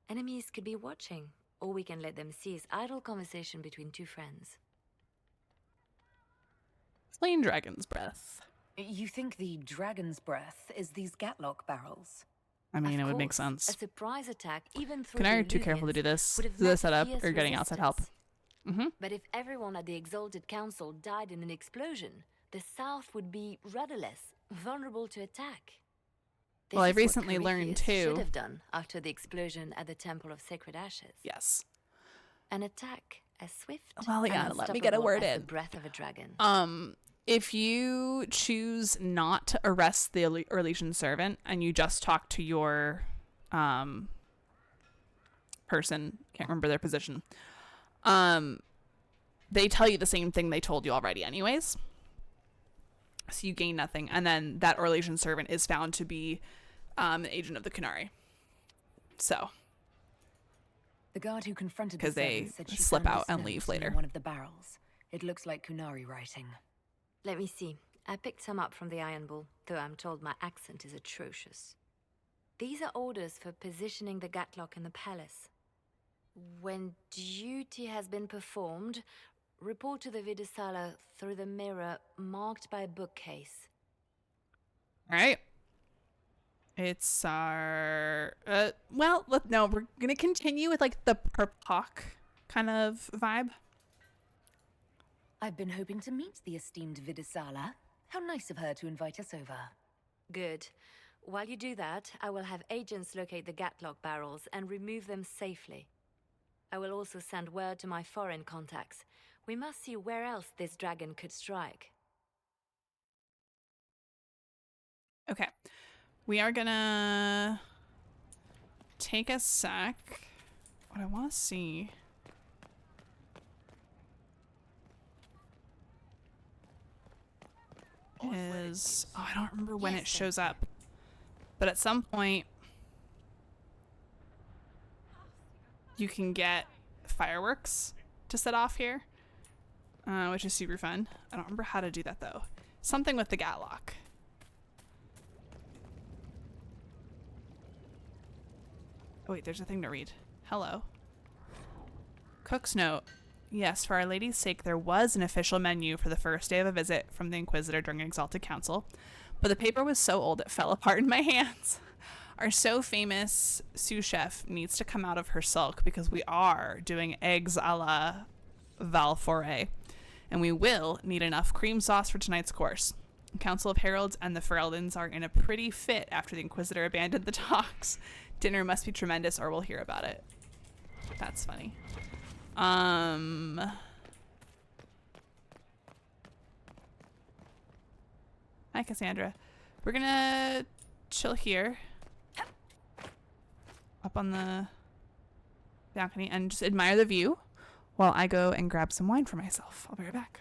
Speaker 10: Enemies could be watching, All we can let them see is idle conversation between two friends.
Speaker 1: Plain dragon's breath.
Speaker 3: You think the dragon's breath is these Gatlock barrels?
Speaker 1: I mean,
Speaker 10: Of
Speaker 1: it would make
Speaker 10: course,
Speaker 1: sense.
Speaker 10: A surprise attack, even through
Speaker 1: Canary are
Speaker 10: the
Speaker 1: too careful to do
Speaker 10: Illuvians,
Speaker 1: this.
Speaker 10: would have
Speaker 1: To the
Speaker 10: met
Speaker 1: setup
Speaker 10: fierce
Speaker 1: or getting outside help.
Speaker 10: resistance. But if everyone at the Exalted Council died in an explosion, the South would be rudderless, vulnerable to attack. This
Speaker 1: Well, I
Speaker 10: is what
Speaker 1: recently learned
Speaker 10: Corypheus
Speaker 1: too.
Speaker 10: should have done after the explosion at the Temple of Sacred Ashes.
Speaker 1: Yes.
Speaker 10: An attack as swift
Speaker 1: Well, yeah,
Speaker 10: and
Speaker 1: let me get a
Speaker 10: unstoppable
Speaker 1: word
Speaker 10: as
Speaker 1: in.
Speaker 10: the breath of a dragon.
Speaker 1: If you choose not to arrest the Orlesian servant and you just talk to your person, can't remember their position, they tell you the same thing they told you already anyways. So you gain nothing. And then that Orlesian servant is found to be an agent of the Canary. So.
Speaker 3: The guard who confronted the
Speaker 1: Because they
Speaker 3: servant said she
Speaker 1: slip
Speaker 3: found
Speaker 1: out
Speaker 3: this
Speaker 1: and
Speaker 3: note
Speaker 1: leave
Speaker 3: in
Speaker 1: later.
Speaker 3: one of the barrels. It looks like Kunari writing.
Speaker 10: Let me see. I picked some up from the Iron Bull, though I'm told my accent is atrocious. These are orders for positioning the Gatlock in the palace. When duty has been performed, report to the Vidusala through the mirror marked by a bookcase.
Speaker 1: All right. It's our... well, no, we're going to continue with like the Perpok kind of vibe.
Speaker 3: I've been hoping to meet the esteemed Vidusala. How nice of her to invite us over.
Speaker 10: Good. While you do that, I will have agents locate the Gatlock barrels and remove them safely. I will also send word to my foreign contacts. We must see where else this dragon could strike.
Speaker 1: Okay. We are gonna take a sec. What I want to see is... oh, I don't remember when it shows up. But at some point, you can get fireworks to set off here, which is super fun. I don't remember how to do that, though. Something with the Gatlock. Oh, wait, there's a thing to read. Hello. Cook's note. Yes, for Our Lady's sake, there was an official menu for the first day of a visit from the Inquisitor during an Exalted Council, but the paper was so old it fell apart in my hands. Our so famous sous chef needs to come out of her sulk because we are doing eggs a la Valforet, and we will need enough cream sauce for tonight's course. The Council of Heralds and the Fereldyns are in a pretty fit after the Inquisitor abandoned the talks. Dinner must be tremendous or we'll hear about it. That's funny. Hi, Cassandra. We're gonna chill here. Up on the balcony and just admire the view while I go and grab some wine for myself. I'll be right back.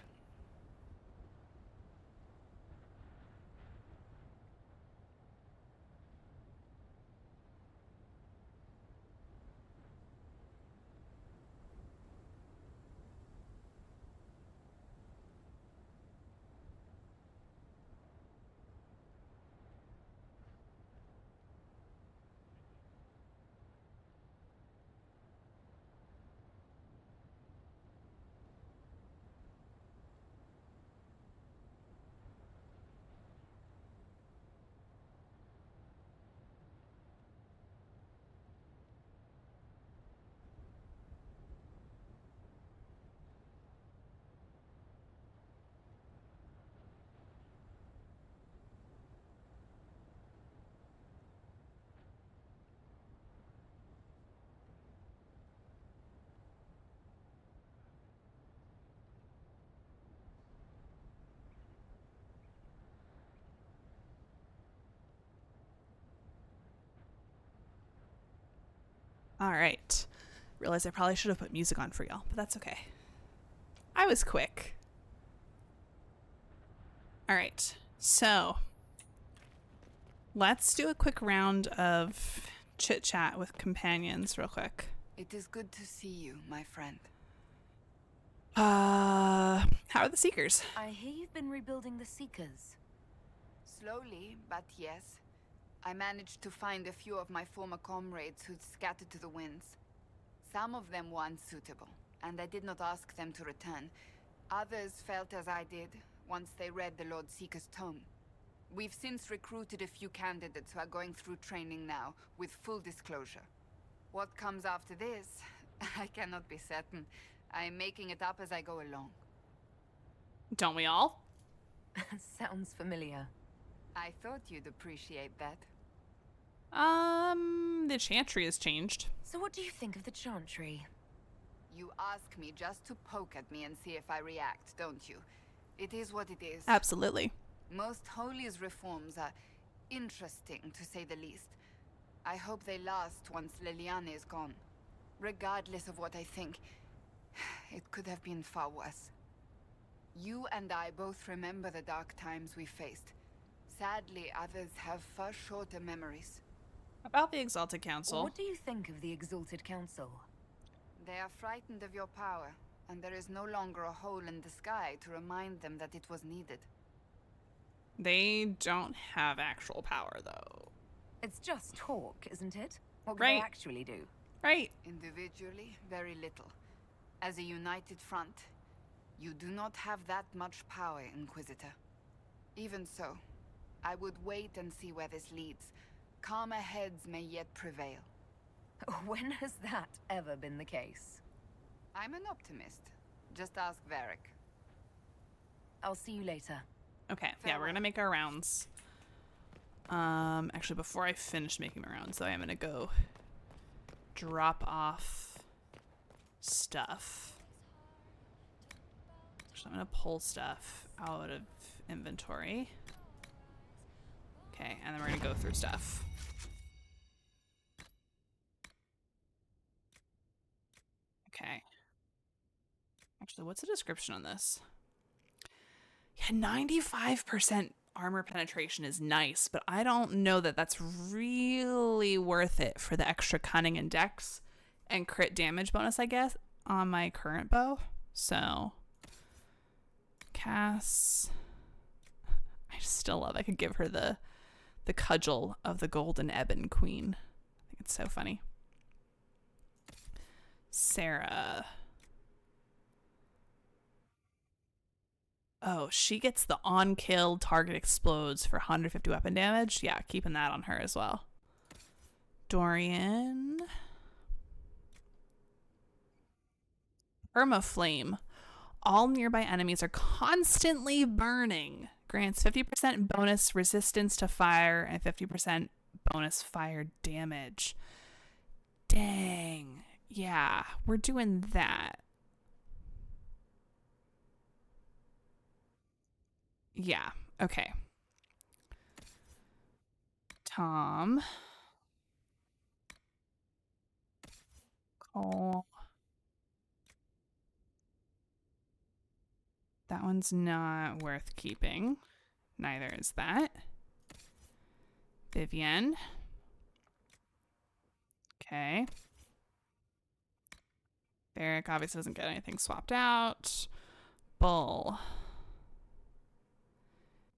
Speaker 1: All right. Realize I probably should have put music on for y'all, but that's okay. I was quick. All right. So let's do a quick round of chit chat with companions real quick.
Speaker 8: It is good to see you, my friend.
Speaker 1: How are the Seekers?
Speaker 3: I hear you've been rebuilding the Seekers.
Speaker 8: Slowly, but yes. I managed to find a few of my former comrades who'd scattered to the winds. Some of them were unsuitable, and I did not ask them to return. Others felt as I did once they read the Lord Seeker's tome. We've since recruited a few candidates who are going through training now, with full disclosure. What comes after this, I cannot be certain. I'm making it up as I go along.
Speaker 1: Don't we all?
Speaker 3: Sounds familiar.
Speaker 8: I thought you'd appreciate that.
Speaker 1: The Chantry has changed.
Speaker 3: So what do you think of the Chantry?
Speaker 8: You ask me just to poke at me and see if I react, don't you? It is what it is.
Speaker 1: Absolutely.
Speaker 8: Most Holi's reforms are interesting, to say the least. I hope they last once Liliana is gone. Regardless of what I think, it could have been far worse. You and I both remember the dark times we faced. Sadly, others have far shorter memories.
Speaker 1: About the Exalted Council.
Speaker 3: What do you think of the Exalted Council?
Speaker 8: They are frightened of your power, and there is no longer a hole in the sky to remind them that it was needed.
Speaker 1: They don't have actual power, though.
Speaker 3: It's just talk, isn't it? What can
Speaker 1: Right.
Speaker 3: they actually do?
Speaker 1: Right.
Speaker 8: Individually, very little. As a united front, you do not have that much power, Inquisitor. Even so, I would wait and see where this leads. Calmer heads may yet prevail.
Speaker 3: When has that ever been the case?
Speaker 8: I'm an optimist. Just ask Varric.
Speaker 3: I'll see you later.
Speaker 1: Okay, yeah, we're gonna make our rounds. Actually, before I finish making my rounds, though, I'm gonna go drop off stuff. So I'm gonna pull stuff out of inventory. Okay, and then we're gonna go through stuff. Okay. Actually, what's the description on this? Yeah, 95% armor penetration is nice, but I don't know that that's really worth it for the extra cunning and dex and crit damage bonus, I guess, on my current bow. So, Cass, I still love. I could give her the cudgel of the Golden Ebon Queen. I think it's so funny. Sarah. Oh, she gets the on-kill, target explodes for 150 weapon damage. Yeah, keeping that on her as well. Dorian. Flame. All nearby enemies are constantly burning. Grants 50% bonus resistance to fire and 50% bonus fire damage. Dang. Yeah, we're doing that. Yeah, okay. Tom. Cole. That one's not worth keeping. Neither is that. Vivienne. Okay. Varric obviously doesn't get anything swapped out. Bull.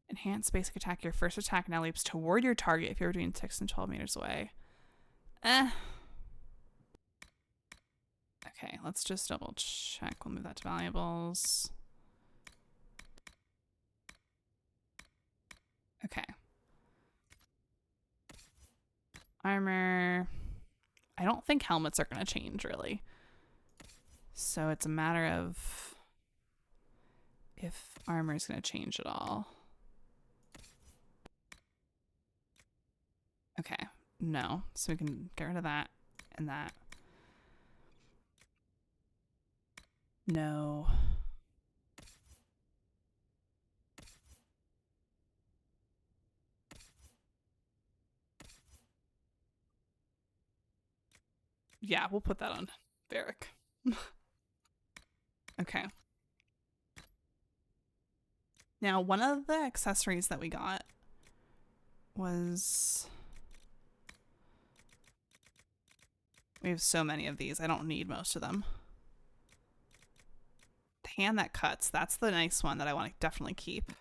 Speaker 1: Enhanced basic attack. Your first attack now leaps toward your target if you're between 6 and 12 meters away. Okay, let's just double check. We'll move that to valuables. Okay. Armor. I don't think helmets are going to change, really. So it's a matter of if armor is going to change at all. Okay. No. So we can get rid of that and that. No. Yeah, we'll put that on Varric. Okay. Now, one of the accessories that we got was... We have so many of these. I don't need most of them. The hand that cuts. That's the nice one that I want to definitely keep.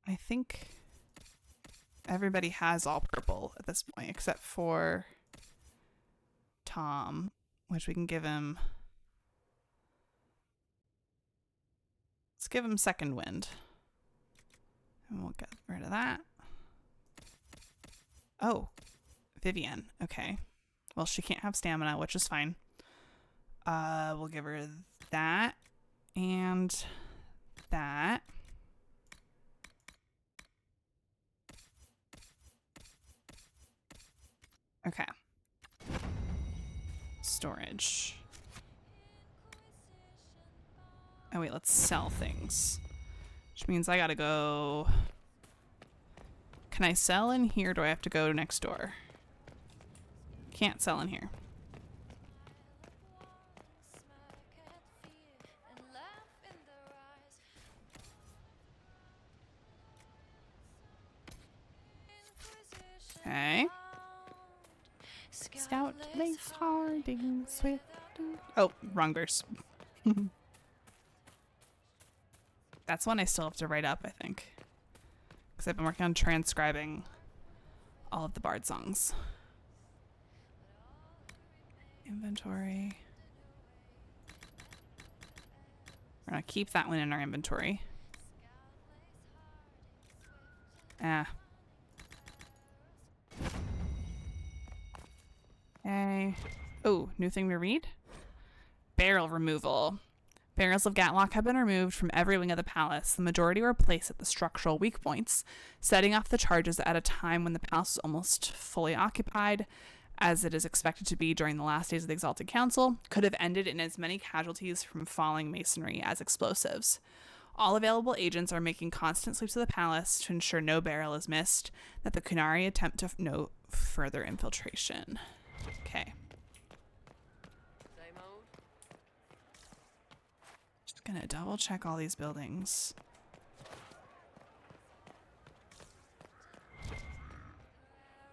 Speaker 1: I think everybody has all purple at this point, except for Tom, which we can give him. Let's give him second wind. And we'll get rid of that. Oh, Vivienne. Okay. Well, she can't have stamina, which is fine. We'll give her that and that. Okay. Storage. Oh wait, let's sell things. Which means I gotta go... Can I sell in here or do I have to go next door? Can't sell in here. Okay. Scout lace harding swift. Oh, wrong verse. That's one I still have to write up, I think. Because I've been working on transcribing all of the Bard songs. Inventory. We're going to keep that one in our inventory. Okay. Oh, new thing to read? Barrel removal. Barrels of Gatlock have been removed from every wing of the palace. The majority were placed at the structural weak points, setting off the charges at a time when the palace is almost fully occupied, as it is expected to be during the last days of the Exalted Council, could have ended in as many casualties from falling masonry as explosives. All available agents are making constant sweeps of the palace to ensure no barrel is missed, that the Kunari attempt to no further infiltration. Okay. Just gonna double check all these buildings.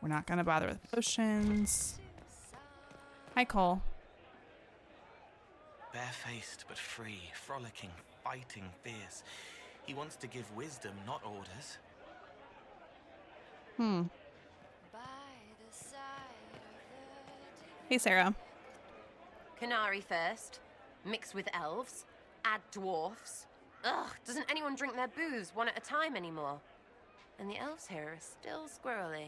Speaker 1: We're not gonna bother with potions. Hi, Cole.
Speaker 5: Barefaced but free, frolicking, fighting, fierce. He wants to give wisdom, not orders.
Speaker 1: Hey, Sarah.
Speaker 14: Kunari first, mix with elves, add dwarfs. Ugh, doesn't anyone drink their booze one at a time anymore? And the elves here are still squirrely.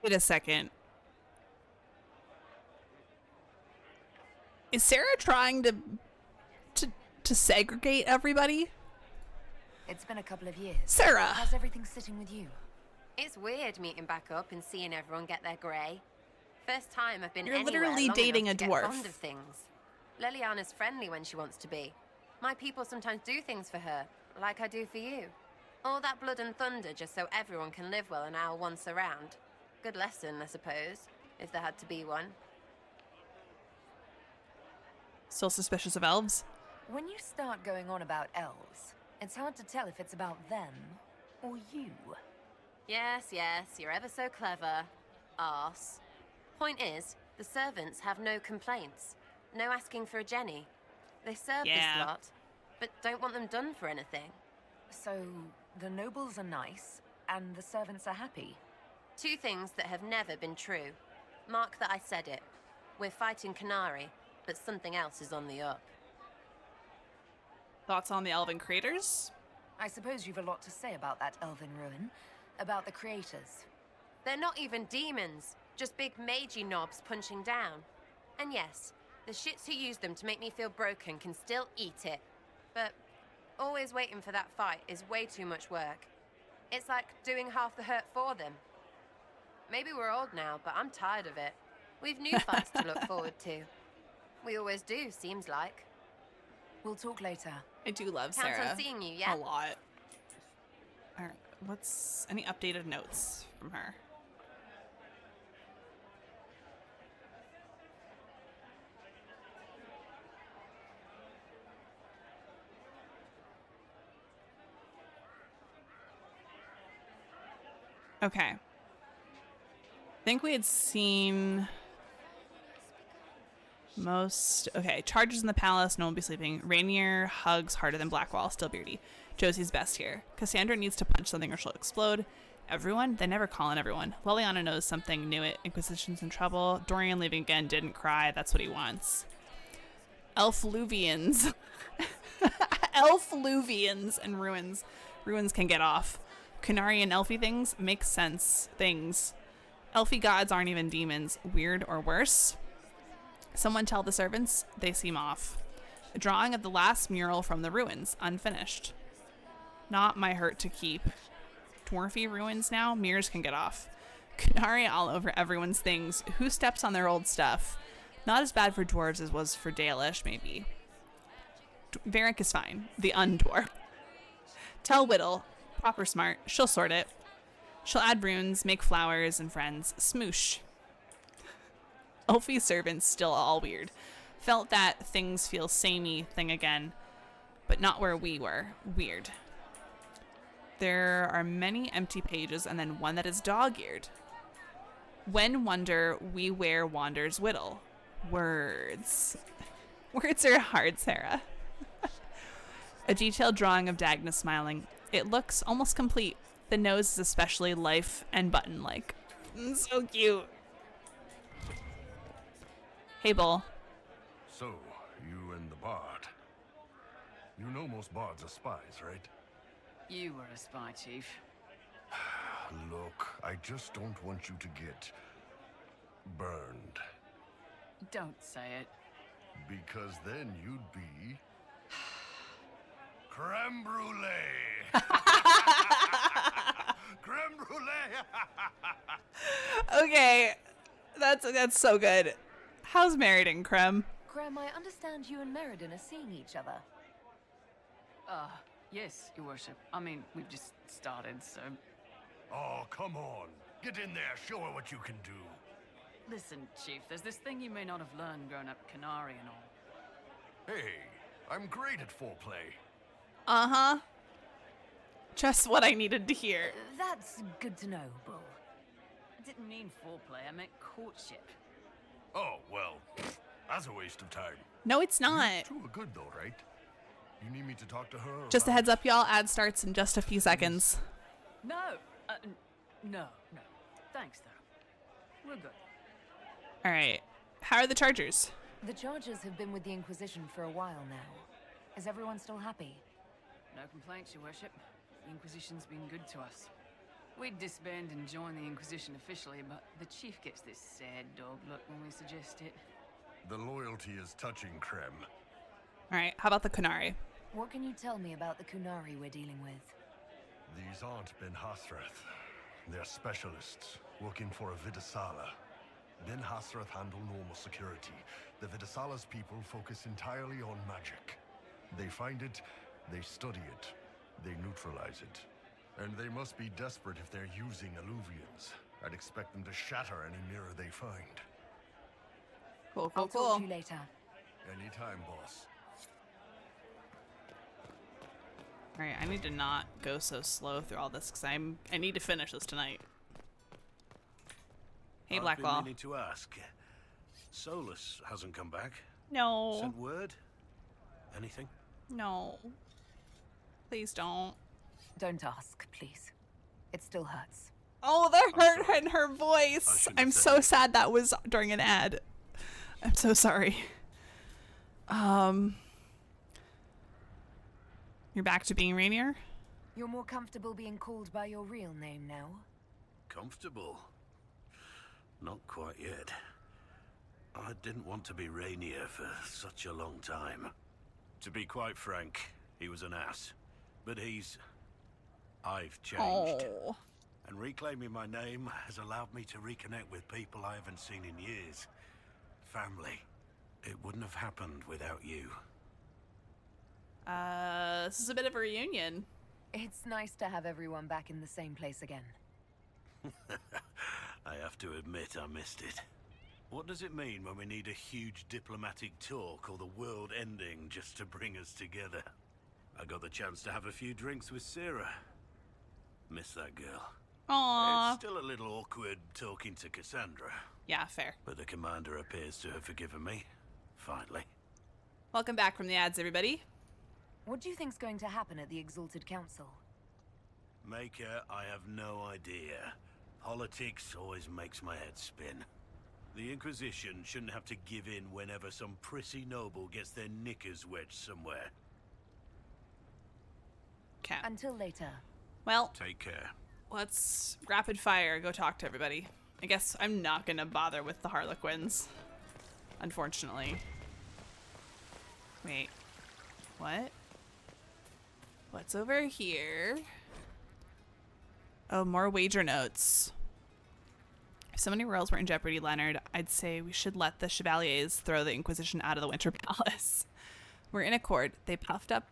Speaker 1: Wait a second. Is Sarah trying to segregate everybody?
Speaker 3: It's been a couple of years.
Speaker 1: Sarah!
Speaker 3: How's everything sitting with you?
Speaker 14: It's weird meeting back up and seeing everyone get their grey. First time I've been
Speaker 1: You're
Speaker 14: anywhere
Speaker 1: literally
Speaker 14: long
Speaker 1: dating
Speaker 14: enough to
Speaker 1: a
Speaker 14: get
Speaker 1: dwarf.
Speaker 14: fond of things. Leliana's friendly when she wants to be. My people sometimes do things for her, like I do for you. All that blood and thunder just so everyone can live well an hour once around. Good lesson, I suppose, if there had to be one.
Speaker 1: Still suspicious of elves?
Speaker 3: When you start going on about elves, it's hard to tell if it's about them or you.
Speaker 14: Yes, you're ever so clever. Arse. Point is, the servants have no complaints. No asking for a Jenny. They serve this lot, but don't want them done for anything.
Speaker 3: So, the nobles are nice, and the servants are happy?
Speaker 14: Two things that have never been true. Mark that I said it. We're fighting Kunari, but something else is on the up.
Speaker 1: Thoughts on the elven creators?
Speaker 3: I suppose you've a lot to say about that elven ruin. About the creators.
Speaker 14: They're not even demons. Just big magey knobs punching down. And yes, the shits who use them to make me feel broken can still eat it. But always waiting for that fight is way too much work. It's like doing half the hurt for them. Maybe we're old now, but I'm tired of it. We've new fights to look forward to. We always do, seems like.
Speaker 3: We'll talk later.
Speaker 1: I do love
Speaker 14: Count
Speaker 1: Sarah
Speaker 14: on seeing you, yeah?
Speaker 1: a lot. All right, what's any updated notes from her? Okay. I think we had seen most... Okay, charges in the palace, no one will be sleeping. Rainier hugs harder than Blackwall, still beardy. Josie's best here. Cassandra needs to punch something or she'll explode. Everyone? They never call in everyone. Leliana knows something. Knew it. Inquisition's in trouble. Dorian leaving again. Didn't cry. That's what he wants. Elfluvians. Elfluvians and ruins. Ruins can get off. Canary and elfy things make sense. Things. Elfy gods aren't even demons. Weird or worse. Someone tell the servants they seem off. A drawing of the last mural from the ruins. Unfinished. Not my hurt to keep. Dwarfy ruins now? Mirrors can get off. Canary all over everyone's things. Who steps on their old stuff? Not as bad for dwarves as was for Dalish, maybe. Varric is fine. The undwarf. Tell Whittle. Proper smart. She'll sort it. She'll add runes, make flowers and friends. Smoosh. Elfie servants still all weird. Felt that things feel samey thing again, but not where we were. Weird. There are many empty pages and then one that is dog-eared. When wonder we where wanders Whittle. Words. Words are hard, Sarah. A detailed drawing of Dagna smiling. It looks almost complete. The nose is especially life and button-like. So cute. Hey, Bull.
Speaker 15: So, you and the bard. You know most bards are spies, right?
Speaker 16: You were a spy, Chief.
Speaker 15: Look, I just don't want you to get burned.
Speaker 16: Don't say it.
Speaker 15: Because then you'd be creme brulee. Creme brulee.
Speaker 1: Okay, that's so good. How's Meriden, Creme?
Speaker 17: Creme, I understand you and Meriden are seeing each other.
Speaker 16: Yes, Your Worship. I mean, we've just started, so...
Speaker 15: Oh, come on. Get in there, show her what you can do.
Speaker 16: Listen, Chief, there's this thing you may not have learned growing up Canary and all.
Speaker 15: Hey, I'm great at foreplay.
Speaker 1: Uh-huh. Just what I needed to hear.
Speaker 17: That's good to know, Bull.
Speaker 16: I didn't mean foreplay, I meant courtship.
Speaker 15: Oh, well, that's a waste of time.
Speaker 1: No, it's not.
Speaker 15: You two are good, though, right? You need me to talk to her?
Speaker 1: Just a heads up, y'all. Ad starts in just a few seconds.
Speaker 16: No, no. Thanks, though. We're good.
Speaker 1: All right. How are the Chargers?
Speaker 17: The Chargers have been with the Inquisition for a while now. Is everyone still happy?
Speaker 16: No complaints, Your Worship. The Inquisition's been good to us. We'd disband and join the Inquisition officially, but the Chief gets this sad dog look when we suggest it.
Speaker 15: The loyalty is touching, Creme.
Speaker 1: All right. How about the Canary?
Speaker 17: What can you tell me about the Kunari we're dealing with?
Speaker 15: These aren't Ben Hasrath. They're specialists, working for a Vidasala. Ben Hasrath handle normal security. The Vidasala's people focus entirely on magic. They find it, they study it, they neutralize it. And they must be desperate if they're using Illuvians. I'd expect them to shatter any mirror they find.
Speaker 1: Cool.
Speaker 17: I'll talk to you later.
Speaker 15: Anytime, boss.
Speaker 1: All right, I need to not go so slow through all this because I need to finish this tonight. Hey, Blackwall.
Speaker 18: I've been meaning to ask. Solus hasn't come back.
Speaker 1: No.
Speaker 18: Sent word? Anything?
Speaker 1: No. Please don't.
Speaker 17: Don't ask, please. It still hurts.
Speaker 1: Oh, the hurt in her voice. I'm so sad that was during an ad. I'm so sorry. You're back to being Rainier?
Speaker 17: You're more comfortable being called by your real name now?
Speaker 18: Comfortable? Not quite yet. I didn't want to be Rainier for such a long time. To be quite frank, he was an ass. But I've changed.
Speaker 1: Oh.
Speaker 18: And reclaiming my name has allowed me to reconnect with people I haven't seen in years. Family. It wouldn't have happened without you.
Speaker 1: This is a bit of a reunion.
Speaker 17: It's nice to have everyone back in the same place again.
Speaker 18: I have to admit I missed it. What does it mean when we need a huge diplomatic talk or the world ending just to bring us together? I got the chance to have a few drinks with Sarah. Miss that girl.
Speaker 1: Aww.
Speaker 18: It's still a little awkward talking to Cassandra.
Speaker 1: Yeah, fair.
Speaker 18: But the commander appears to have forgiven me. Finally.
Speaker 1: Welcome back from the ads, everybody.
Speaker 17: What do you think's going to happen at the Exalted Council?
Speaker 18: Maker, I have no idea. Politics always makes my head spin. The Inquisition shouldn't have to give in whenever some prissy noble gets their knickers wedged somewhere.
Speaker 1: Okay.
Speaker 17: Until later.
Speaker 1: Well,
Speaker 18: take care.
Speaker 1: Let's rapid fire go talk to everybody. I guess I'm not gonna bother with the Harlequins, unfortunately. Wait, what? What's over here? Oh, more wager notes. If so many royals were in jeopardy, Leonard, I'd say we should let the Chevaliers throw the Inquisition out of the Winter Palace. We're in accord. Their puffed up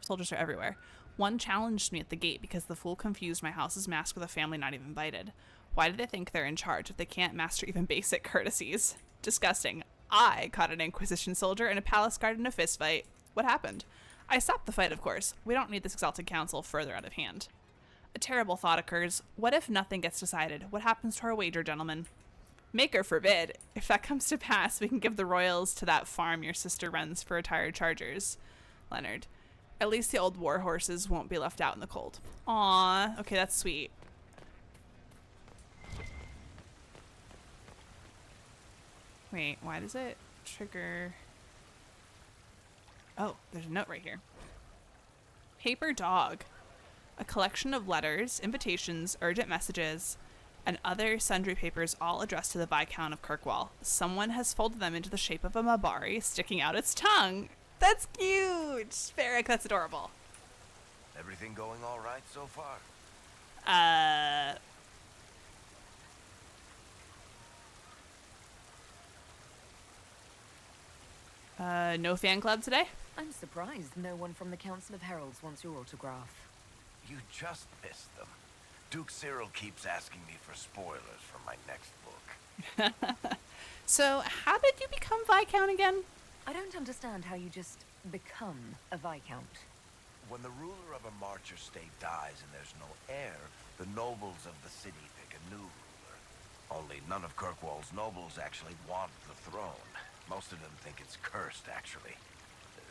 Speaker 1: soldiers are everywhere. One challenged me at the gate because the fool confused my house's mask with a family not even invited. Why do they think they're in charge if they can't master even basic courtesies? Disgusting. I caught an Inquisition soldier in a palace guard in a fistfight. What happened? I stopped the fight, of course. We don't need this exalted council further out of hand. A terrible thought occurs. What if nothing gets decided? What happens to our wager, gentlemen? Maker forbid. If that comes to pass, we can give the royals to that farm your sister runs for retired chargers. Leonard. At least the old war horses won't be left out in the cold. Aww. Okay, that's sweet. Wait, why does it trigger... Oh, there's a note right here. Paper Dog. A collection of letters, invitations, urgent messages, and other sundry papers all addressed to the Viscount of Kirkwall. Someone has folded them into the shape of a Mabari sticking out its tongue. That's cute! Ferric, that's adorable.
Speaker 19: Everything going all right so far?
Speaker 1: No fan club today?
Speaker 17: I'm surprised no one from the Council of Heralds wants your autograph.
Speaker 19: You just missed them. Duke Cyril keeps asking me for spoilers for my next book.
Speaker 1: So, how did you become Viscount again?
Speaker 17: I don't understand how you just become a Viscount.
Speaker 19: When the ruler of a marcher state dies and there's no heir, the nobles of the city pick a new ruler. Only none of Kirkwall's nobles actually want the throne. Most of them think it's cursed, actually.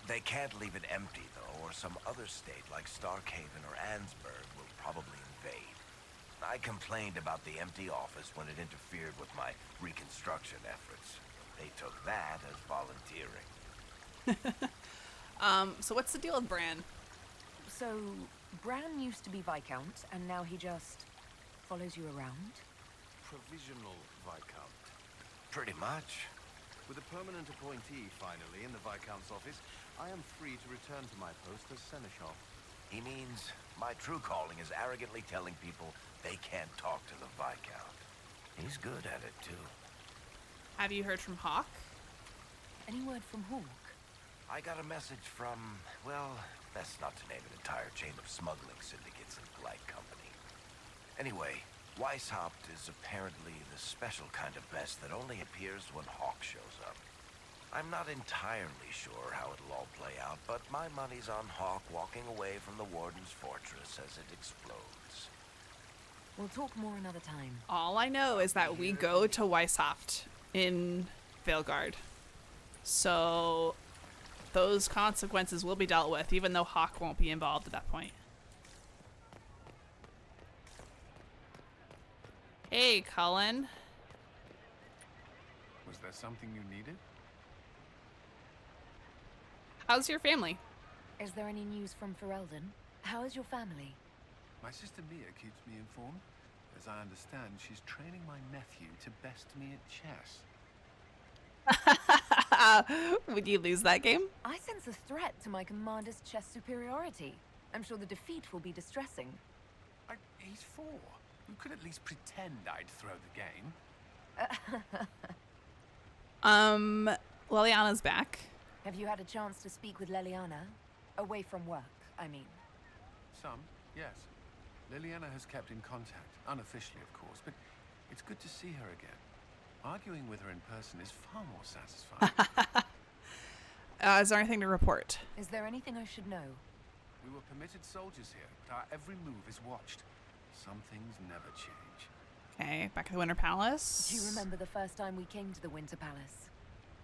Speaker 19: They can't leave it empty, though, or some other state like Starkhaven or Ansburg will probably invade. I complained about the empty office when it interfered with my reconstruction efforts. They took that as volunteering.
Speaker 1: So what's the deal with Bran?
Speaker 17: So, Bran used to be Viscount, and now he just follows you around?
Speaker 11: Provisional Viscount.
Speaker 19: Pretty much.
Speaker 11: With a permanent appointee, finally, in the Viscount's office, I am free to return to my post as Seneschal.
Speaker 19: He means my true calling is arrogantly telling people they can't talk to the Viscount. He's good at it, too.
Speaker 1: Have you heard from Hawk?
Speaker 17: Any word from Hawk?
Speaker 19: I got a message from, well, best not to name an entire chain of smuggling syndicates in polite company. Anyway, Weishaupt is apparently the special kind of mess that only appears when Hawk shows up. I'm not entirely sure how it'll all play out, but my money's on Hawk walking away from the Warden's fortress as it explodes.
Speaker 17: We'll talk more another time.
Speaker 1: All I know is that we go to Weishaupt in Veilguard. So those consequences will be dealt with, even though Hawk won't be involved at that point. Hey, Cullen.
Speaker 11: Was there something you needed?
Speaker 1: How's your family?
Speaker 17: Is there any news from Ferelden? How is your family?
Speaker 11: My sister Mia keeps me informed. As I understand, she's training my nephew to best me at chess.
Speaker 1: Would you lose that game?
Speaker 17: I sense a threat to my commander's chess superiority. I'm sure the defeat will be distressing.
Speaker 11: He's 4. You could at least pretend I'd throw the game.
Speaker 1: Liliana's back.
Speaker 17: Have you had a chance to speak with Liliana? Away from work, I mean.
Speaker 11: Some, yes. Liliana has kept in contact, unofficially of course, but it's good to see her again. Arguing with her in person is far more satisfying.
Speaker 1: Is there anything to report?
Speaker 17: Is there anything I should know?
Speaker 11: We were permitted soldiers here, but our every move is watched. Some things never change.
Speaker 1: Okay, back at the Winter Palace.
Speaker 17: Do you remember the first time we came to the Winter Palace?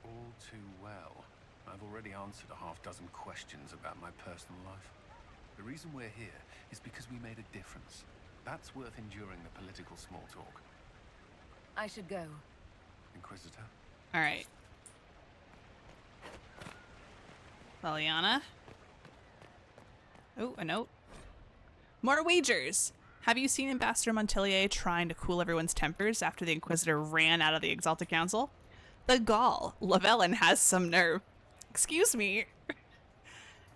Speaker 11: All too well. I've already answered a half-dozen questions about my personal life. The reason we're here is because we made a difference. That's worth enduring the political small talk.
Speaker 17: I should go.
Speaker 11: Inquisitor?
Speaker 1: All right. Leliana. Oh, a note. More wagers. Have you seen Ambassador Montelier trying to cool everyone's tempers after the Inquisitor ran out of the Exalted Council? The gall. Llewellyn has some nerve. Excuse me.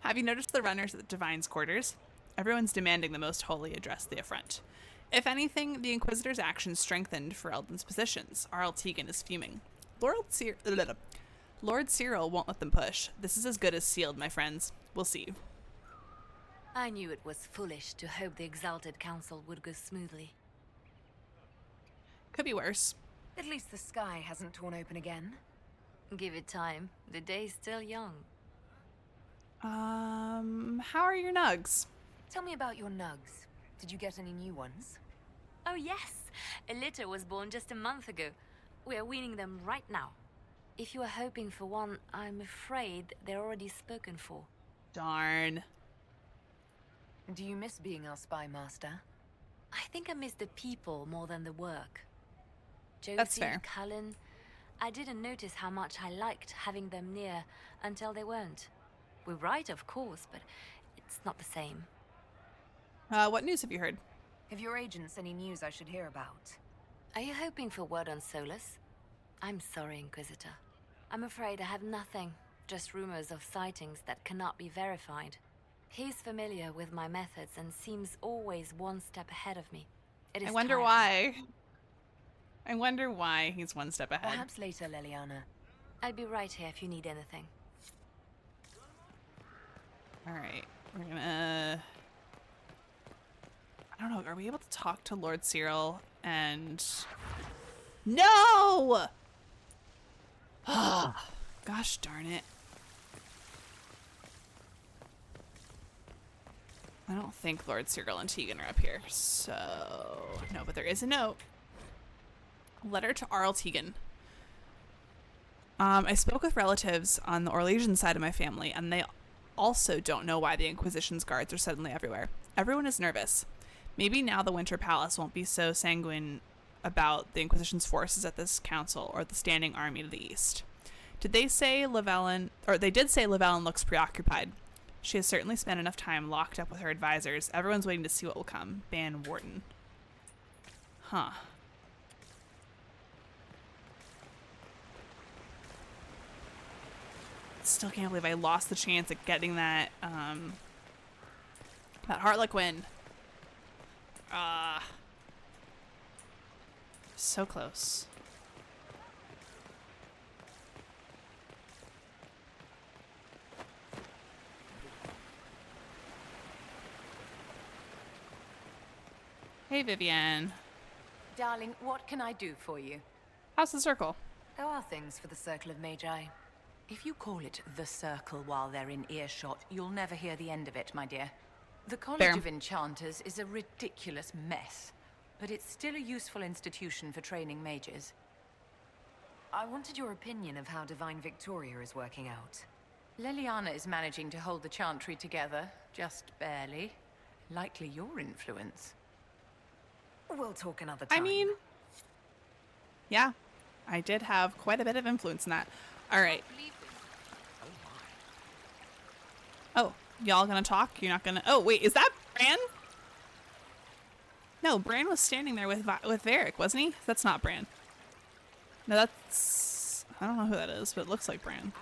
Speaker 1: Have you noticed the runners at the Divine's quarters? Everyone's demanding the Most Holy address the affront. If anything, the Inquisitor's actions strengthened Ferelden's positions. Arl Tegan is fuming. Lord Cyril won't let them push. This is as good as sealed, my friends. We'll see.
Speaker 10: I knew it was foolish to hope the Exalted Council would go smoothly.
Speaker 1: Could be worse.
Speaker 17: At least the sky hasn't torn open again.
Speaker 10: Give it time. The day's still young.
Speaker 1: How are your nugs?
Speaker 17: Tell me about your nugs. Did you get any new ones?
Speaker 10: Oh yes! A litter was born just a month ago. We are weaning them right now. If you are hoping for one, I'm afraid they're already spoken for.
Speaker 1: Darn.
Speaker 17: Do you miss being our spy master?
Speaker 10: I think I miss the people more than the work. Josie,
Speaker 1: That's fair.
Speaker 10: Cullen, I didn't notice how much I liked having them near until they weren't. We're right, of course, but it's not the same.
Speaker 1: What news have you heard?
Speaker 17: Have your agents any news I should hear about?
Speaker 10: Are you hoping for word on Solas? I'm sorry, Inquisitor. I'm afraid I have nothing, just rumors of sightings that cannot be verified. He's familiar with my methods and seems always one step ahead of me.
Speaker 1: I wonder why. I wonder why he's one step ahead.
Speaker 17: Perhaps later, Leliana.
Speaker 10: I'll be right here if you need anything.
Speaker 1: Alright, we're gonna... I don't know, are we able to talk to Lord Cyril and... No! Gosh darn it. I don't think Lord Cyril and Tegan are up here, so... No, but there is a note. Letter to Arl Tegan. I spoke with relatives on the Orlesian side of my family, and they also don't know why the Inquisition's guards are suddenly everywhere. Everyone is nervous. Maybe now the Winter Palace won't be so sanguine about the Inquisition's forces at this council or the standing army to the east. Did they say Llewellyn, or they did say Llewellyn looks preoccupied. She has certainly spent enough time locked up with her advisors. Everyone's waiting to see what will come. Ban Warden. Huh. Still can't believe I lost the chance at getting that, that Harlequin. So close. Hey, Vivienne.
Speaker 17: Darling, what can I do for you?
Speaker 1: How's the circle?
Speaker 17: There are things for the Circle of Magi.
Speaker 20: If you call it the Circle while they're in earshot, you'll never hear the end of it, my dear. The College of Enchanters is a ridiculous mess, but it's still a useful institution for training mages.
Speaker 17: I wanted your opinion of how Divine Victoria is working out.
Speaker 20: Leliana is managing to hold the Chantry together, just barely. Likely your influence.
Speaker 17: We'll talk another time.
Speaker 1: I mean, yeah, I did have quite a bit of influence in that. All right. Oh, y'all gonna talk? You're not gonna... Oh, wait, is that Bran? No, Bran was standing there with Varric, wasn't he? That's not Bran. No, that's... I don't know who that is, but it looks like Bran.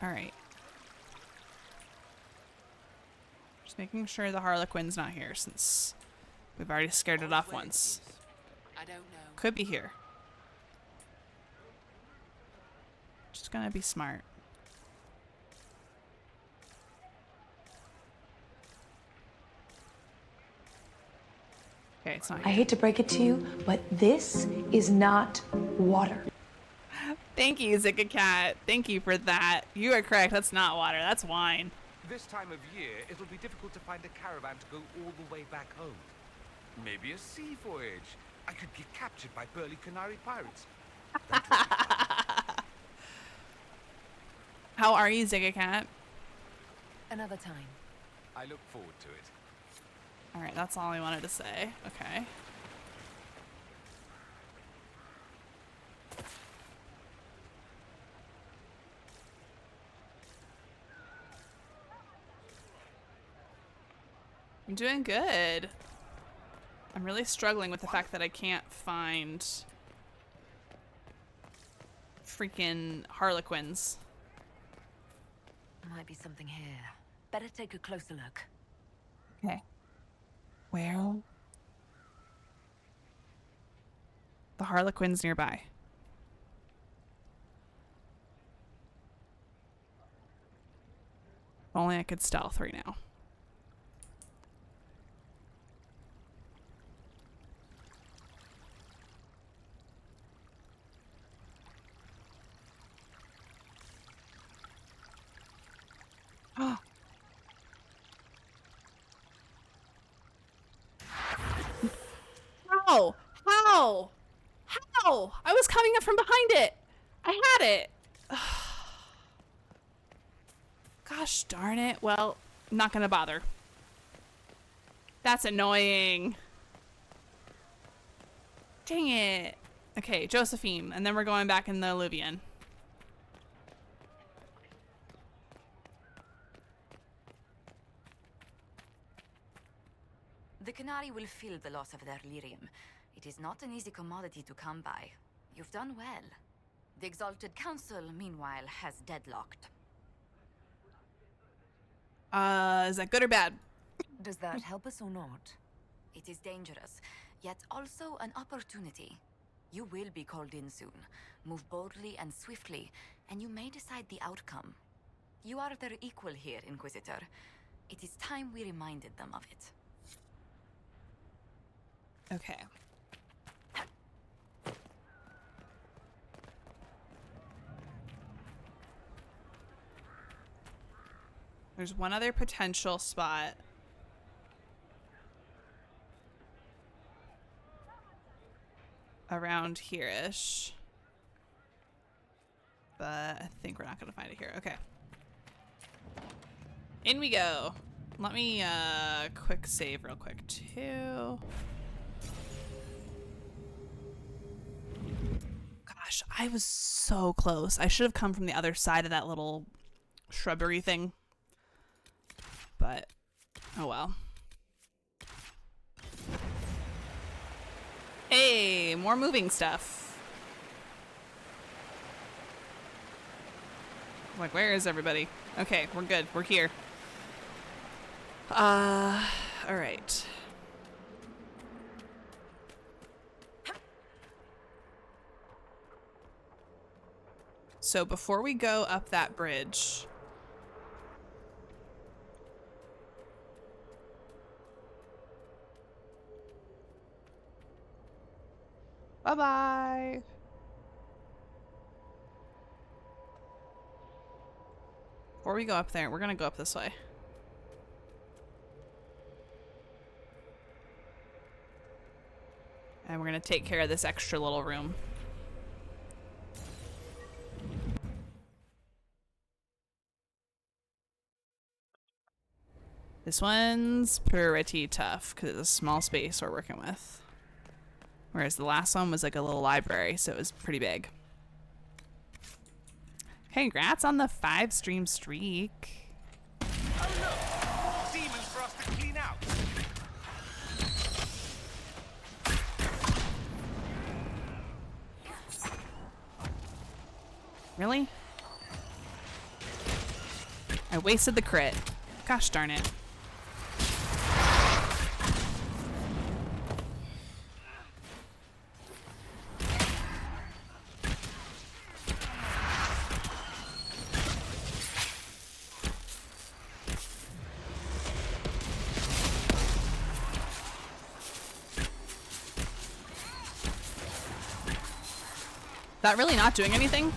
Speaker 1: All right. Just making sure the Harlequin's not here, since we've already scared it off once.
Speaker 4: I don't know.
Speaker 1: Could be here. Just gonna be smart. Okay, it's not here.
Speaker 21: I hate to break it to you, but this is not water.
Speaker 1: Thank you, Zika Cat. Thank you for that. You are correct. That's not water. That's wine.
Speaker 2: This time of year, it'll be difficult to find a caravan to go all the way back home. Maybe a sea voyage. I could get captured by burly Canary pirates.
Speaker 1: How are you, Zika Cat?
Speaker 17: Another time.
Speaker 2: I look forward to it.
Speaker 1: All right, that's all I wanted to say. Okay. I'm doing good. I'm really struggling with the fact that I can't find freaking Harlequins.
Speaker 17: Might be something here. Better take a closer look.
Speaker 1: Okay. Where? The Harlequins nearby. If only I could stealth right now. How? How? How? I was coming up from behind it. I had it. Gosh darn it. Well, I'm not gonna bother. That's annoying. Dang it. Okay, Josephine, and then we're going back in the Alluvion.
Speaker 12: The Canary will feel the loss of their lyrium. It is not an easy commodity to come by. You've done well. The Exalted Council, meanwhile, has deadlocked.
Speaker 1: Is that good or bad?
Speaker 17: Does that help us or not?
Speaker 12: It is dangerous, yet also an opportunity. You will be called in soon. Move boldly and swiftly, and you may decide the outcome. You are their equal here, Inquisitor. It is time we reminded them of it.
Speaker 1: Okay. There's one other potential spot. Around here-ish. But I think we're not gonna find it here. Okay. In we go. Let me quick save real quick too. Gosh, I was so close. I should have come from the other side of that little shrubbery thing. But, oh well. Hey, more moving stuff. Like, where is everybody? Okay, we're good. We're here. All right. So before we go up that bridge, bye-bye. Before we go up there, we're gonna go up this way. And we're gonna take care of this extra little room. This one's pretty tough because it's a small space we're working with. Whereas the last one was like a little library, so it was pretty big. Congrats on the 5-stream streak.
Speaker 2: Oh look! Demons for us to clean out!
Speaker 1: Really? I wasted the crit. Gosh darn it. That really not doing anything?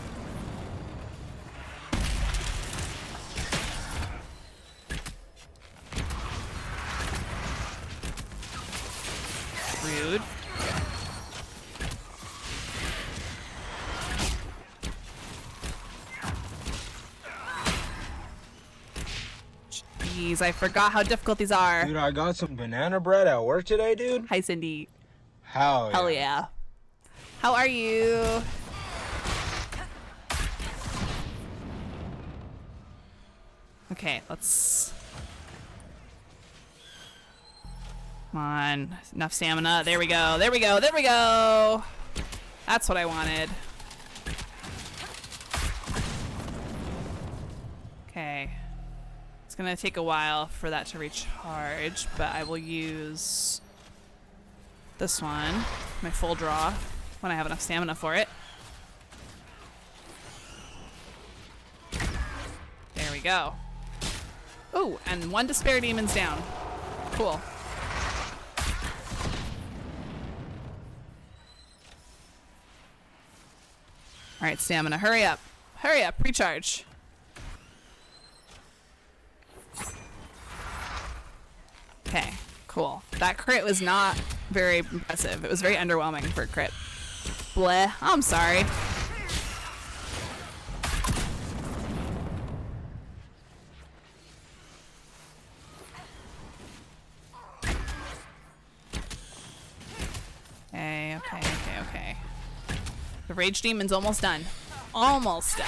Speaker 1: Rude. Jeez these. I forgot how difficult these are.
Speaker 9: Dude, I got some banana bread at work today, dude.
Speaker 1: Hi, Cindy.
Speaker 9: Hell
Speaker 1: yeah. How are you? Okay, let's... Come on. Enough stamina. There we go. There we go. There we go. That's what I wanted. Okay. It's gonna take a while for that to recharge, but I will use this one, my full draw, when I have enough stamina for it. There we go. Oh, and one despair demon's down. Cool. All right, stamina, hurry up. Hurry up, recharge. Okay, cool. That crit was not very impressive. It was very underwhelming for a crit. Bleh, I'm sorry. Okay. The Rage Demon's almost done. Almost done.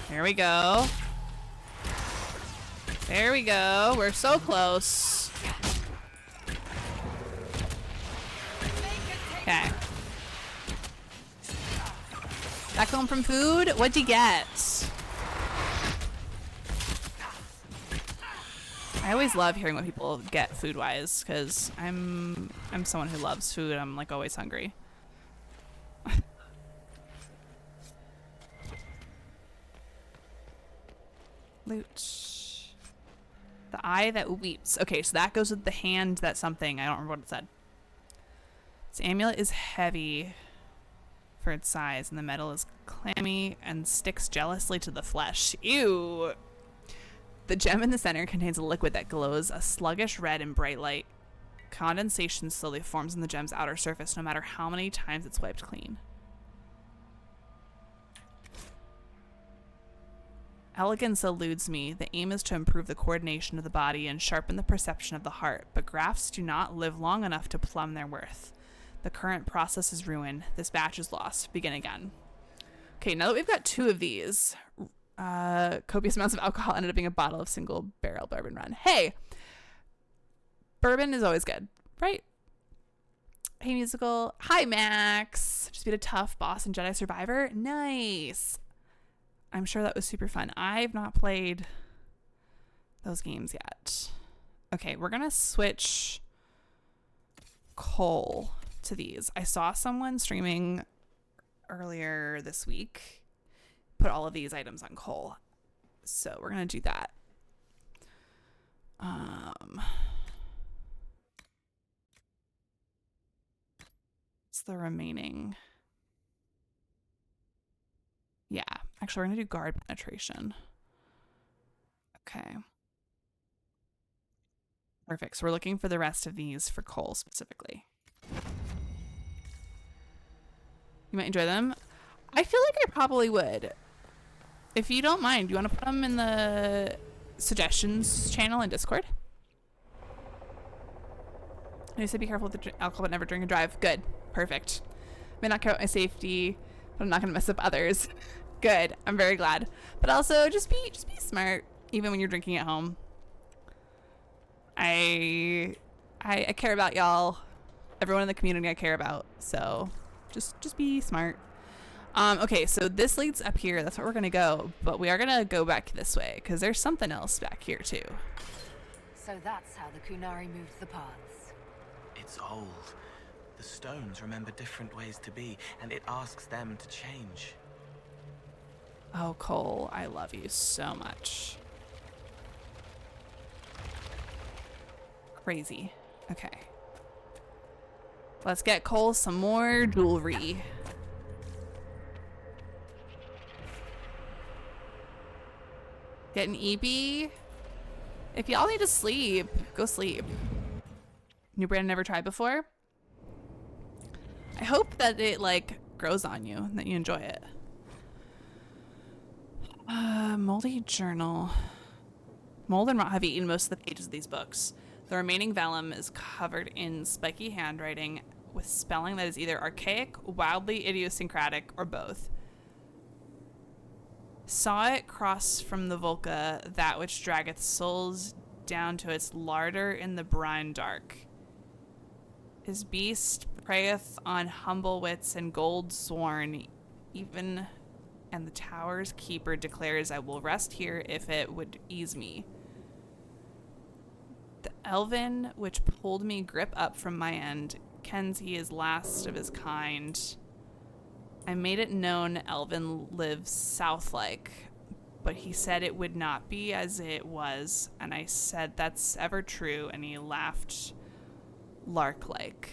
Speaker 1: There we go. There we go. We're so close. Okay. Back home from food? What'd you get? I always love hearing what people get food-wise, because I'm someone who loves food. I'm like always hungry. Loot. The eye that weeps. Okay, so that goes with the hand, that something. I don't remember what it said. This amulet is heavy for its size, and the metal is clammy and sticks jealously to the flesh. Ew. The gem in the center contains a liquid that glows a sluggish red in bright light. Condensation slowly forms on the gem's outer surface, no matter how many times it's wiped clean. Elegance eludes me. The aim is to improve the coordination of the body and sharpen the perception of the heart, but grafts do not live long enough to plumb their worth. The current process is ruin. This batch is lost. Begin again. Okay, now that we've got 2 of these, copious amounts of alcohol ended up being a bottle of single barrel bourbon run. Hey, bourbon is always good, right? Hey, musical. Hi, Max. Just beat a tough boss in Jedi Survivor. Nice. I'm sure that was super fun. I've not played those games yet. Okay, we're gonna switch coal to these. I saw someone streaming earlier this week put all of these items on coal, so we're gonna do that. What's the remaining? Yeah, actually we're gonna do guard penetration. Okay, perfect. So we're looking for the rest of these for coal specifically. You might enjoy them. I feel like I probably would. If you don't mind, do you want to put them in the suggestions channel in Discord? I said be careful with the alcohol, but never drink and drive. Good. Perfect. May not care about my safety, but I'm not going to mess up others. Good. I'm very glad. But also, just be smart, even when you're drinking at home. I care about y'all. Everyone in the community I care about. So just be smart. Okay, so this leads up here. That's where we're gonna go, but we are gonna go back this way because there's something else back here too.
Speaker 3: So that's how the Kunari moved the paths.
Speaker 5: It's old. The stones remember different ways to be, and it asks them to change.
Speaker 1: Oh, Cole, I love you so much. Crazy. Okay. Let's get Cole some more jewelry. Get an EP. If y'all need to sleep, go sleep. New brand never tried before? I hope that it like grows on you and that you enjoy it. Moldy journal. Mold and rot have eaten most of the pages of these books. The remaining vellum is covered in spiky handwriting with spelling that is either archaic, wildly idiosyncratic, or both. Saw it cross from the Volca, that which draggeth souls down to its larder in the brine dark. His beast preyeth on humble wits and gold sworn, even, and the tower's keeper declares, I will rest here if it would ease me. The elven which pulled me grip up from my end, kens he is last of his kind. I made it known elven lives south-like, but he said it would not be as it was, and I said that's ever true, and he laughed lark-like.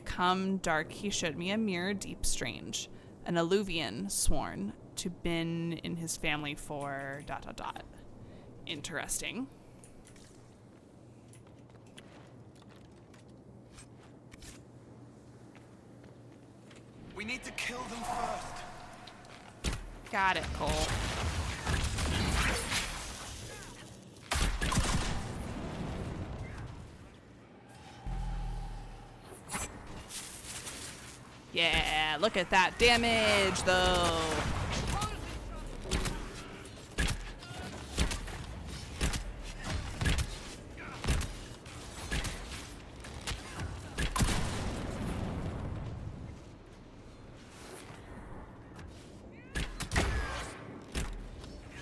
Speaker 1: Come dark he showed me a mirror deep strange, an alluvian sworn to been in his family for ... Interesting.
Speaker 5: We need to kill them first.
Speaker 1: Got it, Cole. Yeah, look at that damage, though.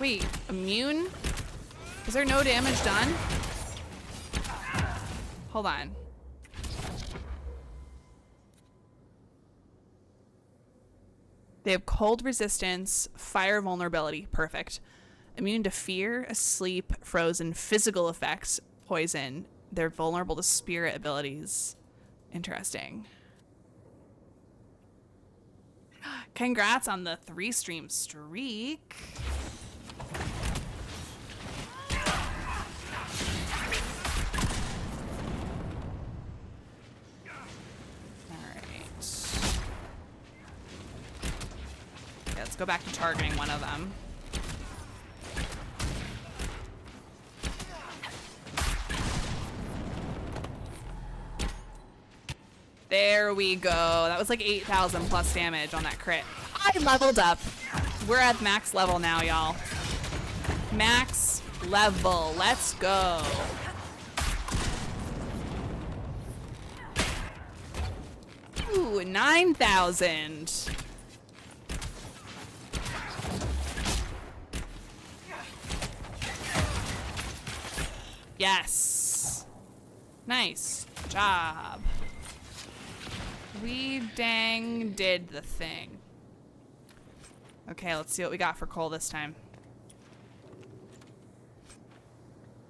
Speaker 1: Wait, immune? Is there no damage done? Hold on. They have cold resistance, fire vulnerability, perfect. Immune to fear, asleep, frozen, physical effects, poison. They're vulnerable to spirit abilities. Interesting. Congrats on the 3-stream streak. Let's go back to targeting one of them. There we go. That was like 8,000 plus damage on that crit. I leveled up. We're at max level now, y'all. Max level. Let's go. Ooh, 9,000. Yes. Nice job. We dang did the thing. Okay, let's see what we got for Cole this time.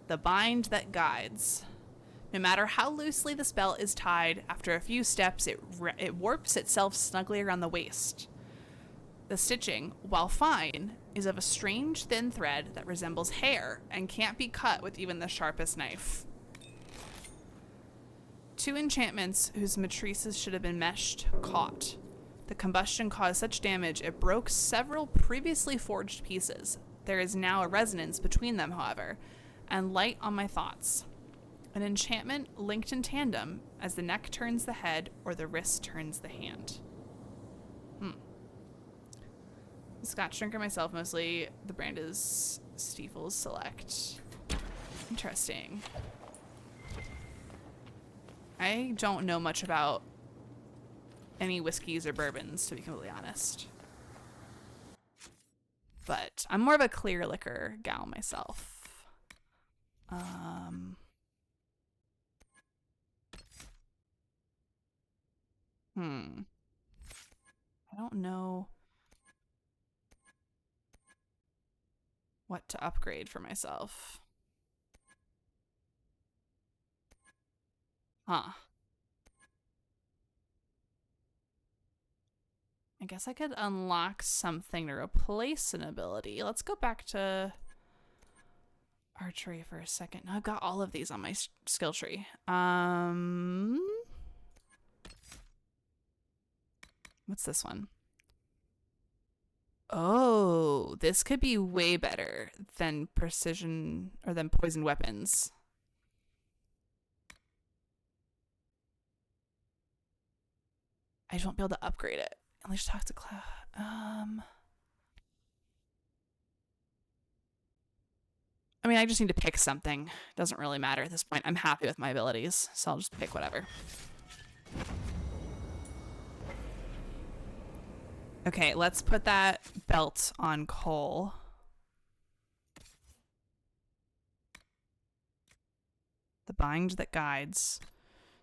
Speaker 1: The bind that guides. No matter how loosely the spell is tied, after a few steps it warps itself snugly around the waist. The stitching, while fine, is of a strange thin thread that resembles hair and can't be cut with even the sharpest knife. 2 enchantments whose matrices should have been meshed caught. The combustion caused such damage it broke several previously forged pieces. There is now a resonance between them, however, and light on my thoughts. An enchantment linked in tandem as the neck turns the head or the wrist turns the hand. Scotch drinker myself mostly. The brand is Stiefel's Select. Interesting. I don't know much about any whiskeys or bourbons, to be completely honest. But I'm more of a clear liquor gal myself. I don't know what to upgrade for myself. Huh. I guess I could unlock something to replace an ability. Let's go back to archery for a second. Now I've got all of these on my skill tree. What's this one? Oh, this could be way better than precision or than poison weapons. I just won't be able to upgrade it. Unleash toxic cloud. I mean, I just need to pick something. Doesn't really matter at this point. I'm happy with my abilities, so I'll just pick whatever. Okay, let's put that belt on Cole. The bind that guides.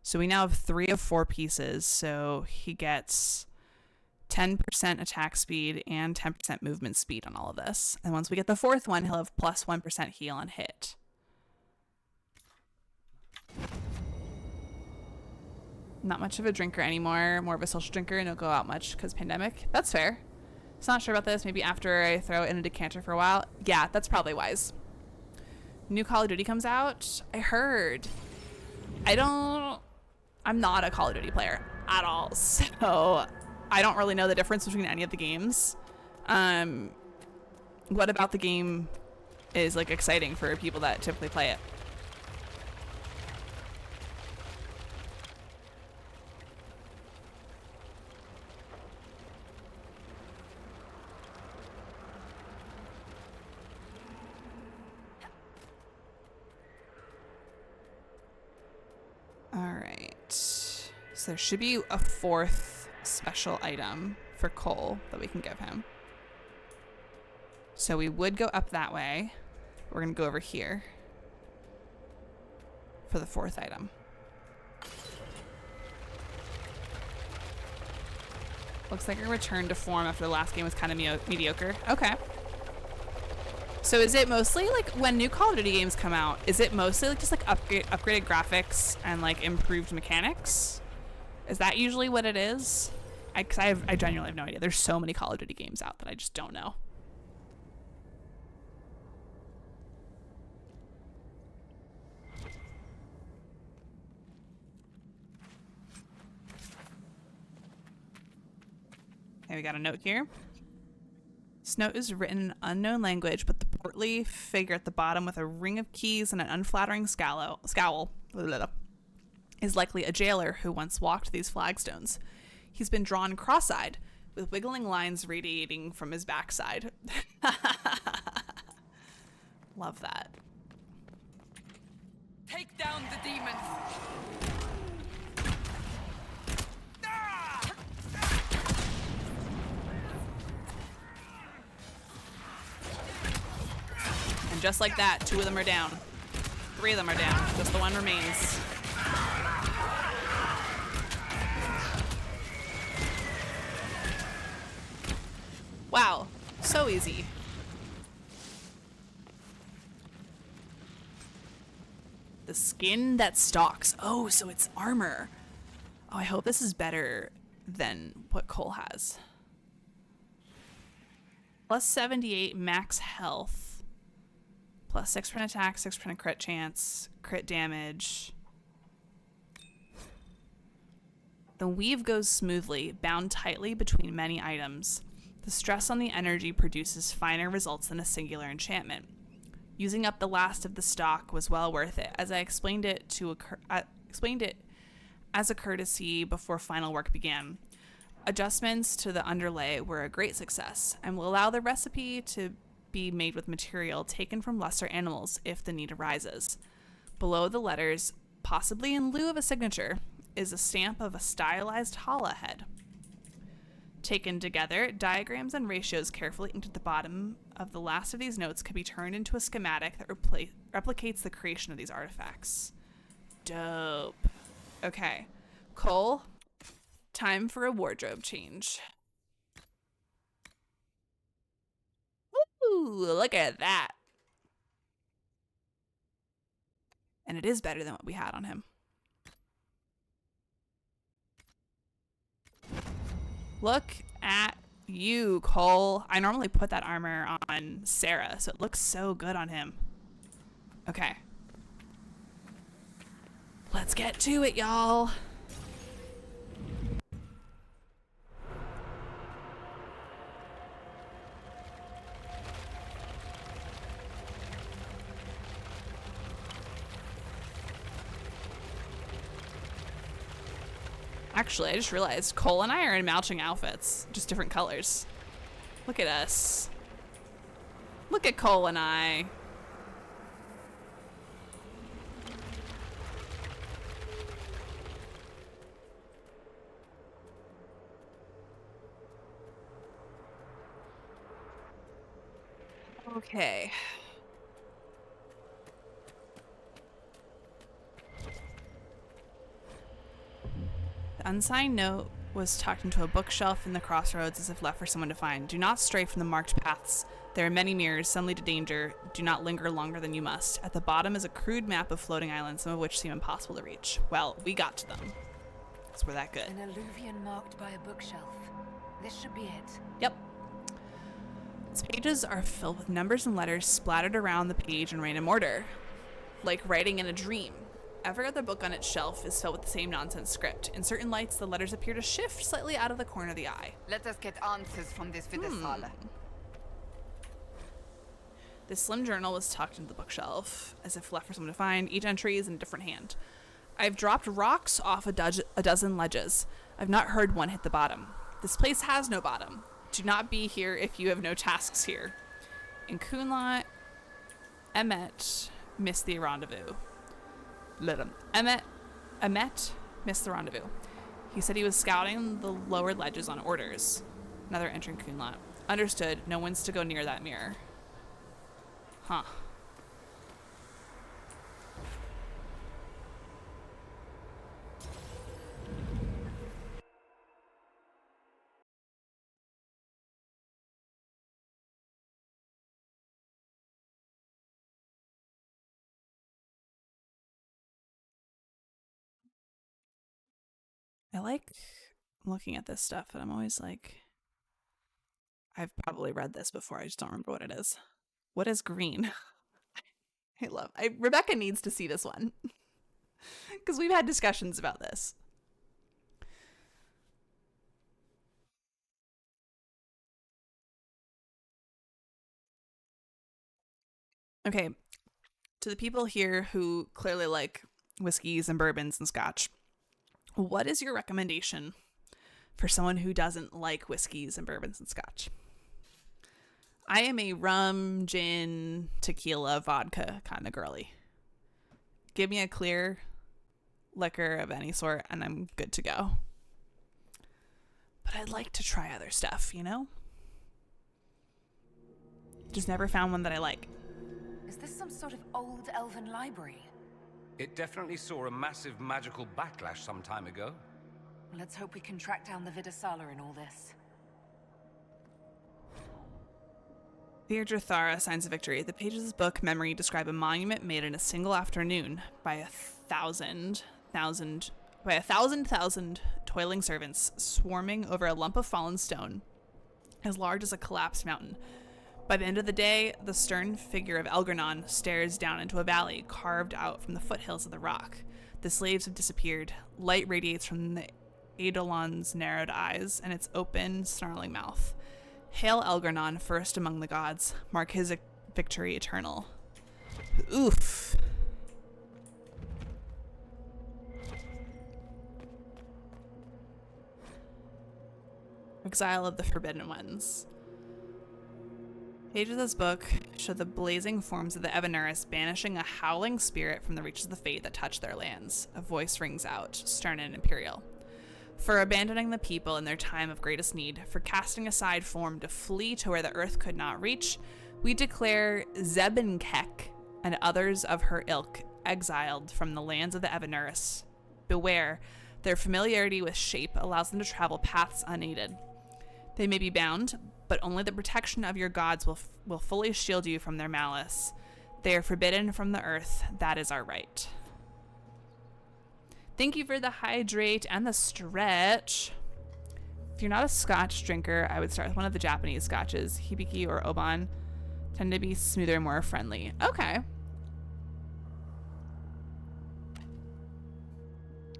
Speaker 1: So we now have 3 of 4 pieces, so he gets 10% attack speed and 10% movement speed on all of this. And once we get the 4th one, he'll have plus 1% heal on hit. Not much of a drinker anymore, more of a social drinker, and don't go out much because pandemic. That's fair. So not sure about this. Maybe after I throw it in a decanter for a while. Yeah, that's probably wise. New Call of Duty comes out. I heard. I'm not a Call of Duty player at all, so I don't really know the difference between any of the games. What about the game is like exciting for people that typically play it? All right. So there should be a 4th special item for Cole that we can give him. So we would go up that way. We're going to go over here for the 4th item. Looks like a return to form after the last game was kind of mediocre. Okay. So is it mostly like when new Call of Duty games come out, is it mostly like just like upgraded graphics and like improved mechanics? Is that usually what it is? I genuinely have no idea. There's so many Call of Duty games out that I just don't know. Okay, we got a note here. This note is written in an unknown language, but the portly figure at the bottom with a ring of keys and an unflattering scowl is likely a jailer who once walked these flagstones. He's been drawn cross-eyed, with wiggling lines radiating from his backside. Love that.
Speaker 16: Take down the demons!
Speaker 1: And just like that, 2 of them are down. 3 of them are down. Just the one remains. Wow. So easy. The skin that stalks. Oh, so it's armor. Oh, I hope this is better than what Cole has. Plus 78 max health. Plus 6% attack, 6% crit chance, crit damage. The weave goes smoothly, bound tightly between many items. The stress on the energy produces finer results than a singular enchantment. Using up the last of the stock was well worth it, as I explained it as a courtesy before final work began. Adjustments to the underlay were a great success, and will allow the recipe to be made with material taken from lesser animals if the need arises. Below the letters, possibly in lieu of a signature, is a stamp of a stylized Hala head. Taken together, diagrams and ratios carefully inked at the bottom of the last of these notes could be turned into a schematic that replicates the creation of these artifacts. Dope. Okay. Cole, time for a wardrobe change. Ooh, look at that. And it is better than what we had on him. Look at you, Cole. I normally put that armor on Sarah, so it looks so good on him. Okay. Let's get to it, y'all. Actually, I just realized Cole and I are in matching outfits, just different colors. Look at us. Look at Cole and I. Okay. The unsigned note was tucked into a bookshelf in the crossroads as if left for someone to find. Do not stray from the marked paths. There are many mirrors, some lead to danger. Do not linger longer than you must. At the bottom is a crude map of floating islands, some of which seem impossible to reach. Well, we got to them. Because we're that good.
Speaker 3: An alluvion marked by a bookshelf. This should be it.
Speaker 1: Yep. Its pages are filled with numbers and letters splattered around the page in random order, like writing in a dream. Every other book on its shelf is filled with the same nonsense script. In certain lights, the letters appear to shift slightly out of the corner of the eye.
Speaker 8: Let us get answers from this Vidasala.
Speaker 1: This slim journal was tucked into the bookshelf, as if left for someone to find. Each entry is in a different hand. I've dropped rocks off a dozen ledges. I've not heard one hit the bottom. This place has no bottom. Do not be here if you have no tasks here. In Kunlot, Emmet missed the rendezvous. Emmet missed the rendezvous. He said he was scouting the lower ledges on orders. Another entry in Kunlot. Understood. No one's to go near that mirror. Huh. I like looking at this stuff, and I'm always like, I've probably read this before. I just don't remember what it is. What is green? Rebecca needs to see this one because we've had discussions about this. Okay, to the people here who clearly like whiskeys and bourbons and scotch, what is your recommendation for someone who doesn't like whiskeys and bourbons and scotch? I am a rum, gin, tequila, vodka kind of girly. Give me a clear liquor of any sort and I'm good to go. But I'd like to try other stuff, you know? Just never found one that I like.
Speaker 3: Is this some sort of old elven library?
Speaker 2: It definitely saw a massive magical backlash some time ago.
Speaker 3: Let's hope we can track down the Vidasala in all this.
Speaker 1: Deirdre Thara, Signs of Victory. The pages of this book, Memory, describe a monument made in a single afternoon by a thousand toiling servants swarming over a lump of fallen stone as large as a collapsed mountain. By the end of the day, the stern figure of Elgranon stares down into a valley carved out from the foothills of the rock. The slaves have disappeared. Light radiates from the Eidolon's narrowed eyes and its open, snarling mouth. Hail Elgranon, first among the gods. Mark his victory eternal. Oof. Exile of the Forbidden Ones. Pages of this book show the blazing forms of the Evanuris banishing a howling spirit from the reaches of the fate that touch their lands. A voice rings out, stern and imperial. For abandoning the people in their time of greatest need, for casting aside form to flee to where the earth could not reach, we declare Zebenkek and others of her ilk exiled from the lands of the Evanuris. Beware, their familiarity with shape allows them to travel paths unaided. They may be bound, but only the protection of your gods will fully shield you from their malice. They are forbidden from the earth. That is our right. Thank you for the hydrate and the stretch. If you're not a scotch drinker, I would start with one of the Japanese scotches. Hibiki or Oban tend to be smoother and more friendly. Okay.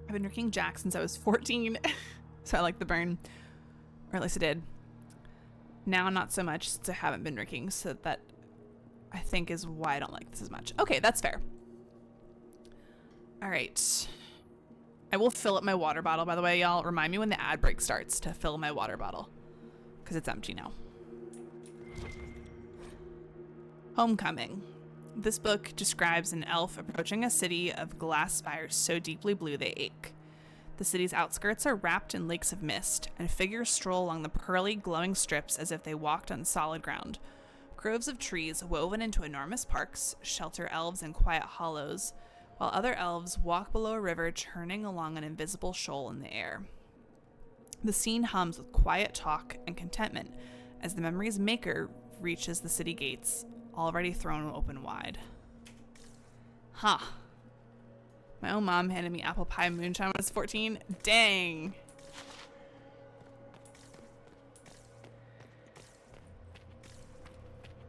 Speaker 1: I've been drinking Jack since I was 14, so I like the burn. Or at least I did. Now not so much since I haven't been drinking, so that I think is why I don't like this as much. Okay, that's fair. All right. I will fill up my water bottle, by the way, y'all. Remind me when the ad break starts to fill my water bottle, because it's empty now. Homecoming. This book describes an elf approaching a city of glass spires so deeply blue they ache. The city's outskirts are wrapped in lakes of mist, and figures stroll along the pearly, glowing strips as if they walked on solid ground. Groves of trees woven into enormous parks shelter elves in quiet hollows, while other elves walk below a river churning along an invisible shoal in the air. The scene hums with quiet talk and contentment as the memory's maker reaches the city gates, already thrown open wide. Huh. My own mom handed me apple pie moonshine when I was 14. Dang.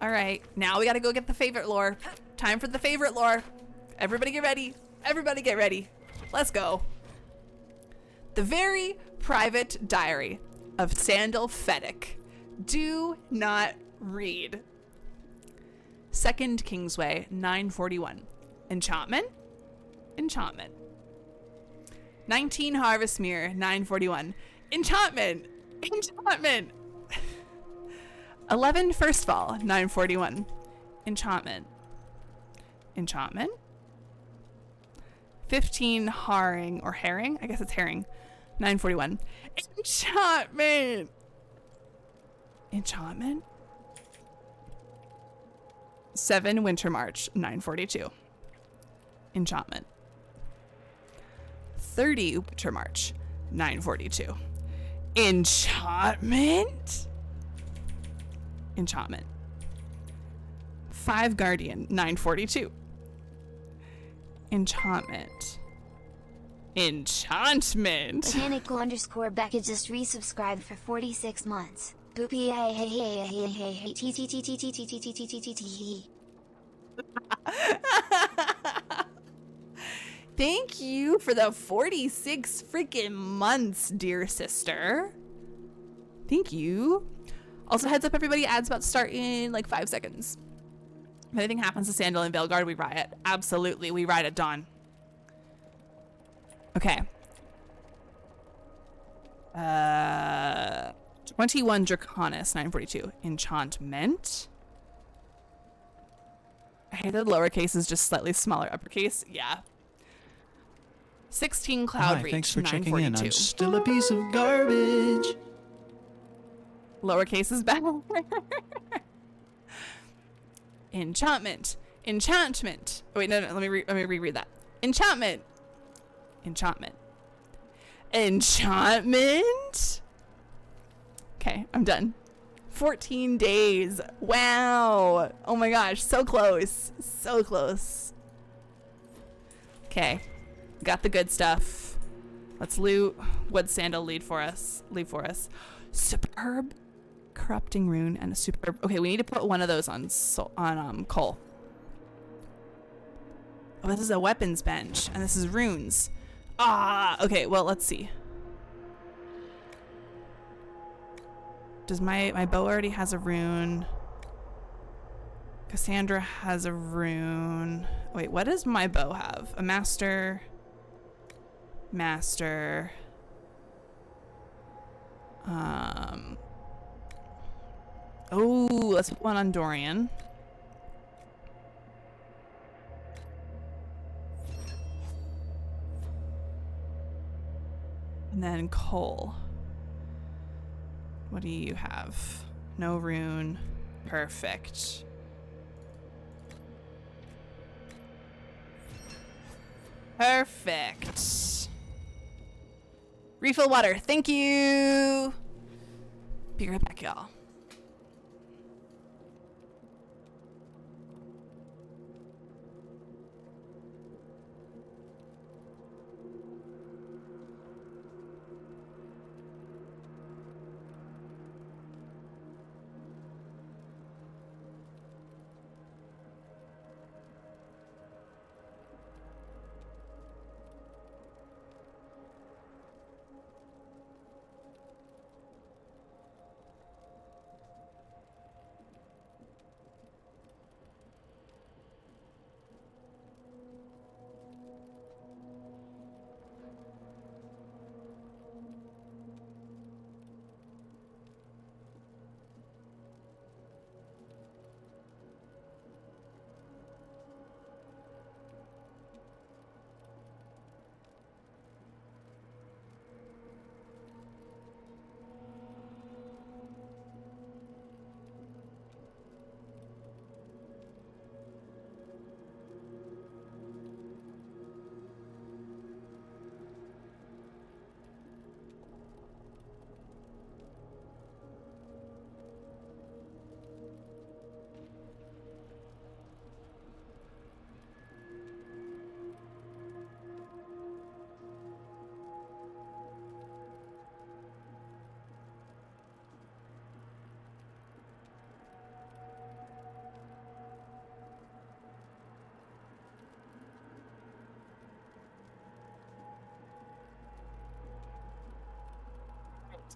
Speaker 1: All right, now we gotta go get the favorite lore. Time for the favorite lore. Everybody get ready. Everybody get ready. Let's go. The Very Private Diary of Sandal Feddick. Do not read. 2nd Kingsway, 941. Enchantment? Enchantment. 19 Harvestmere, 941. Enchantment! Enchantment! 11 Firstfall, 941. Enchantment. Enchantment. 15 Herring, or Herring? I guess it's Herring, 941. Enchantment! Enchantment? 7 Winter March, 942. Enchantment. 30 Winter March, 942. Enchantment? Enchantment. 5 Guardian, 942. Enchantment. Enchantment.
Speaker 13: Botanical_Becca just resubscribed for 46 months. Boopy hey hey hey hey hey hey t t t t t t t t t t t t.
Speaker 1: Thank you for the 46 freaking months, dear sister. Thank you. Also, heads up, everybody, ads about to start in like 5 seconds. If anything happens to Sandal and Veilguard, we riot. Absolutely, we riot at dawn. Okay. 21 Draconis, 942. Enchantment. I hate that lowercase is just slightly smaller uppercase. Yeah. 16 Cloud
Speaker 22: Hi,
Speaker 1: Reach,
Speaker 22: thanks for checking in.
Speaker 1: 942.
Speaker 22: I'm still a piece of garbage.
Speaker 1: Lowercase is back. Enchantment. Enchantment. Oh, wait, no. Let me reread that. Enchantment. Enchantment. Enchantment. Okay, I'm done. 14 days. Wow. Oh my gosh, so close. So close. Okay, got the good stuff. Let's loot. What'd Sandal lead for us? Superb corrupting rune and a superb. Okay, we need to put one of those on Cole. Oh, this is a weapons bench and this is runes. Okay, well, let's see. Does my bow already has a rune? Cassandra has a rune. Wait, what does my bow have? A master. Oh, let's put one on Dorian. And then Cole. What do you have? No rune. Perfect. Perfect. Refill water. Thank you. Be right back, y'all.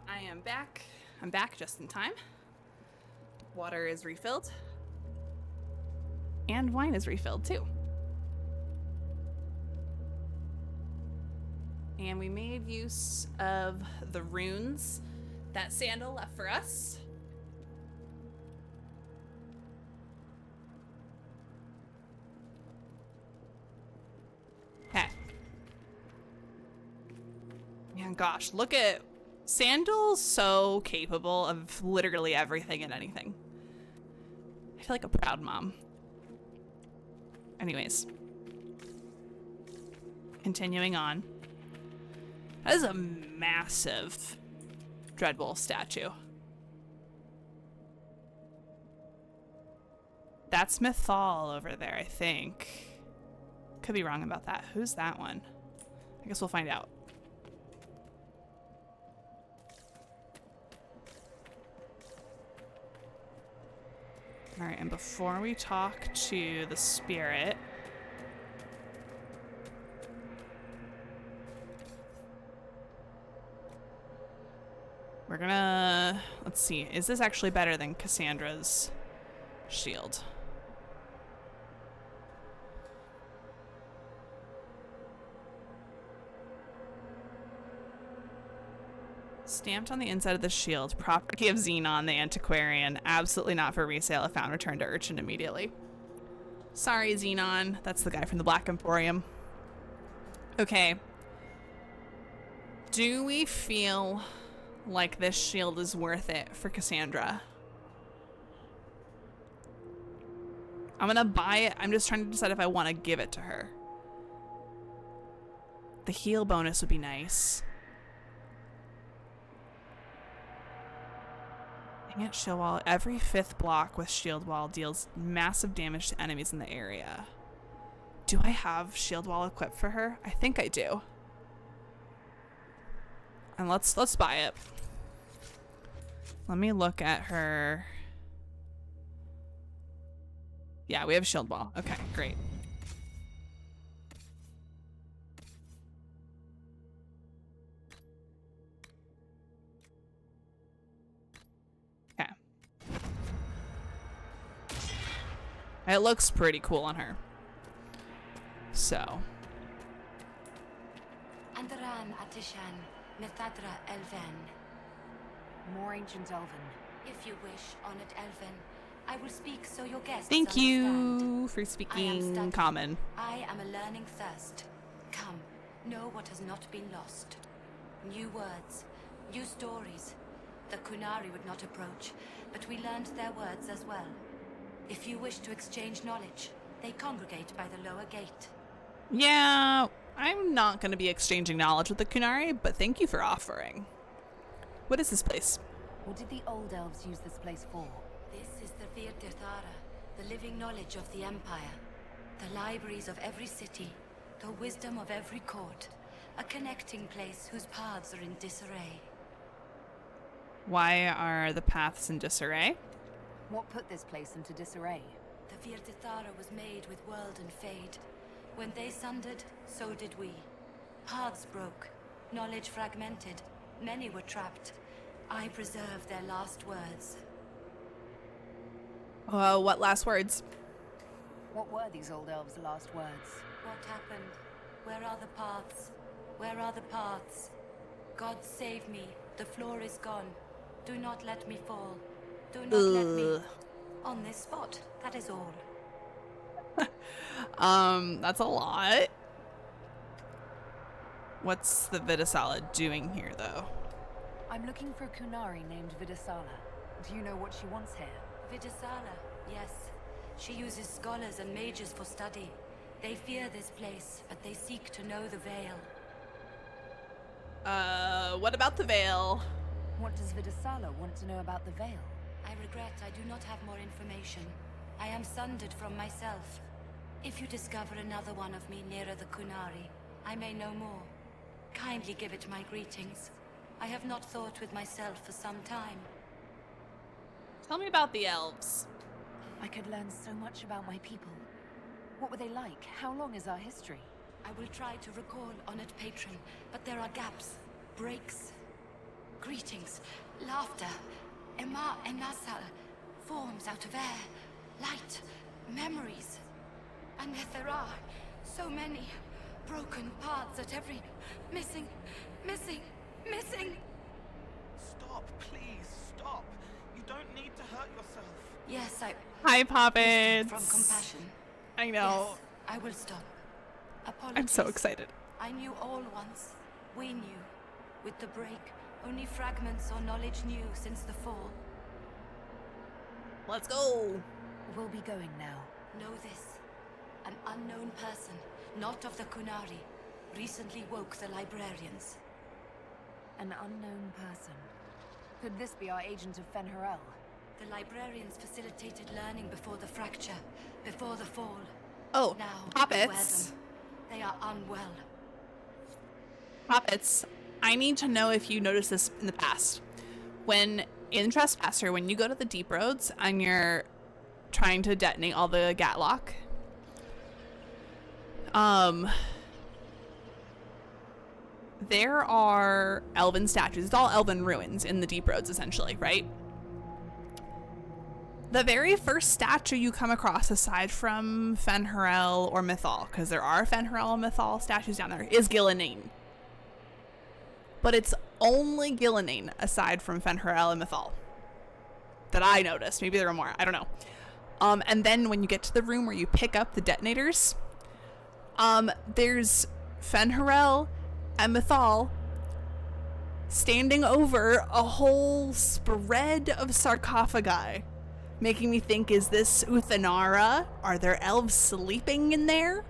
Speaker 1: I am back. I'm back just in time. Water is refilled. And wine is refilled too. And we made use of the runes that Sandal left for us. Okay. Man, gosh, look at Sandal's so capable of literally everything and anything. I feel like a proud mom. Anyways. Continuing on. That is a massive Dreadwolf statue. That's Mythal over there, I think. Could be wrong about that. Who's that one? I guess we'll find out. Alright, and before we talk to the spirit... we're gonna... let's see. Is this actually better than Cassandra's shield? Stamped on the inside of the shield. Property of Xenon, the antiquarian. Absolutely not for resale. If found, returned to Urchin immediately. Sorry, Xenon. That's the guy from the Black Emporium. Okay. Do we feel like this shield is worth it for Cassandra? I'm gonna buy it. I'm just trying to decide if I want to give it to her. The heal bonus would be nice. Dang it, shield wall. Every 5th block with shield wall deals massive damage to enemies in the area. Do I have shield wall equipped for her? I think I do. And let's buy it. Let me look at her. Yeah, we have shield wall. Okay, great. Okay. It looks pretty cool on her. So.
Speaker 10: Andaran Atishan, Methadra Elven.
Speaker 3: More ancient Elven.
Speaker 10: If you wish, honored Elven, I will speak so your guests
Speaker 1: Thank you
Speaker 10: understand.
Speaker 1: for speaking common.
Speaker 10: I am a learning thirst. Come, know what has not been lost. New words, new stories. The Kunari would not approach, but we learned their words as well. If you wish to exchange knowledge, they congregate by the lower gate.
Speaker 1: Yeah, I'm not going to be exchanging knowledge with the Kunari, but thank you for offering. What is this place?
Speaker 3: What did the old elves use this place for?
Speaker 10: This is the Virtithara, the living knowledge of the Empire. The libraries of every city, the wisdom of every court. A connecting place whose paths are in disarray.
Speaker 1: Why are the paths in disarray?
Speaker 3: What put this place into disarray?
Speaker 10: The Virtithara was made with world and fade. When they sundered, so did we. Paths broke, knowledge fragmented. Many were trapped. I preserved their last words.
Speaker 1: What last words?
Speaker 3: What were these old elves' last words?
Speaker 10: What happened? Where are the paths? Where are the paths? God save me. The floor is gone. Do not let me fall. Do not let me... On this spot, that is all.
Speaker 1: That's a lot. What's the Vidisala doing here, though?
Speaker 3: I'm looking for a Kunari named Vidisala. Do you know what she wants here?
Speaker 10: Vidisala, yes. She uses scholars and mages for study. They fear this place, but they seek to know the Veil.
Speaker 1: What about the Veil?
Speaker 3: What does Vidisala want to know about the Veil?
Speaker 10: I regret I do not have more information. I am sundered from myself. If you discover another one of me nearer the Kunari, I may know more. Kindly give it my greetings. I have not thought with myself for some time.
Speaker 1: Tell me about the elves.
Speaker 3: I could learn so much about my people. What were they like? How long is our history?
Speaker 10: I will try to recall, honored patron, but there are gaps, breaks.
Speaker 6: Greetings, laughter, Emma and Nasal, forms out of air, light, memories. And yet there are so many broken parts at every missing.
Speaker 5: Stop, please, stop. You don't need to hurt yourself.
Speaker 6: Yes,
Speaker 1: Hi, Poppets.
Speaker 6: From compassion.
Speaker 1: I know.
Speaker 6: Yes, I will stop. Apologies.
Speaker 1: I'm so excited.
Speaker 6: I knew all once. We knew. With the break, only fragments or knowledge new since the fall.
Speaker 1: Let's go.
Speaker 6: We'll be going now. Know this. An unknown person, not of the Kunari, recently woke the librarians.
Speaker 3: An unknown person. Could this be our agent of Fen'Harel?
Speaker 6: The librarians facilitated learning before the fracture, before the fall.
Speaker 1: Oh,
Speaker 6: now,
Speaker 1: Poppets.
Speaker 6: They are unwell.
Speaker 1: Poppets, I need to know if you noticed this in the past. When in Trespasser, when you go to the deep roads and you're trying to detonate all the Gatlock, there are elven statues. It's all elven ruins in the deep roads, essentially, right? The very first statue you come across, aside from Fen'Harel or Mythal, because there are Fen'Harel and Mythal statues down there, is Gillenane. But it's only Gillenane, aside from Fen'Harel and Mythal, that I noticed. Maybe there are more. I don't know. And then when you get to the room where you pick up the detonators, there's Fen'Harel and Mythal standing over a whole spread of sarcophagi, making me think, is this Uthanara? Are there elves sleeping in there?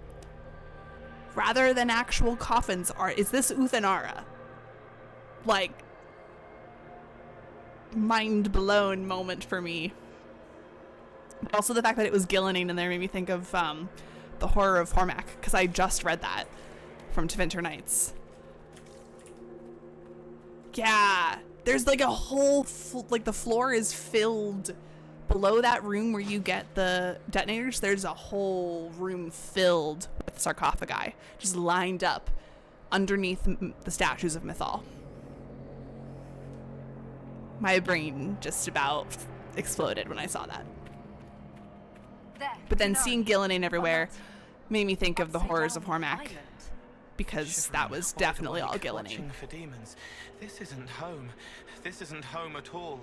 Speaker 1: Rather than actual coffins, is this Uthanara? Like, mind blown moment for me. But also the fact that it was Gillenane in there made me think of the Horror of Hormak, because I just read that from Tevinter Nights. Yeah, there's like a whole, like the floor is filled. Below that room where you get the detonators, there's a whole room filled with sarcophagi, just lined up underneath the statues of Mythal. My brain just about exploded when I saw that. But then seeing Gillenane everywhere made me think of the Horrors of Hormak, because that was definitely all Gillenane.
Speaker 5: For demons. This isn't home. This isn't home at all.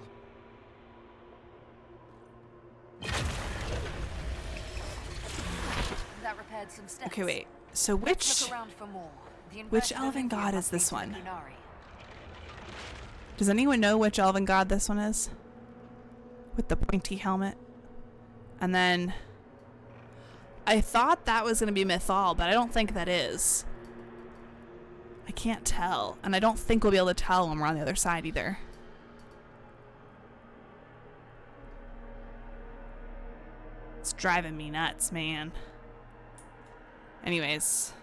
Speaker 3: That repaired some steps.
Speaker 1: Okay, wait. So which elven god is this one? Does anyone know which elven god this one is? With the pointy helmet. And then I thought that was going to be Mythal, but I don't think that is. I can't tell. And I don't think we'll be able to tell when we're on the other side either. It's driving me nuts, man. Anyways.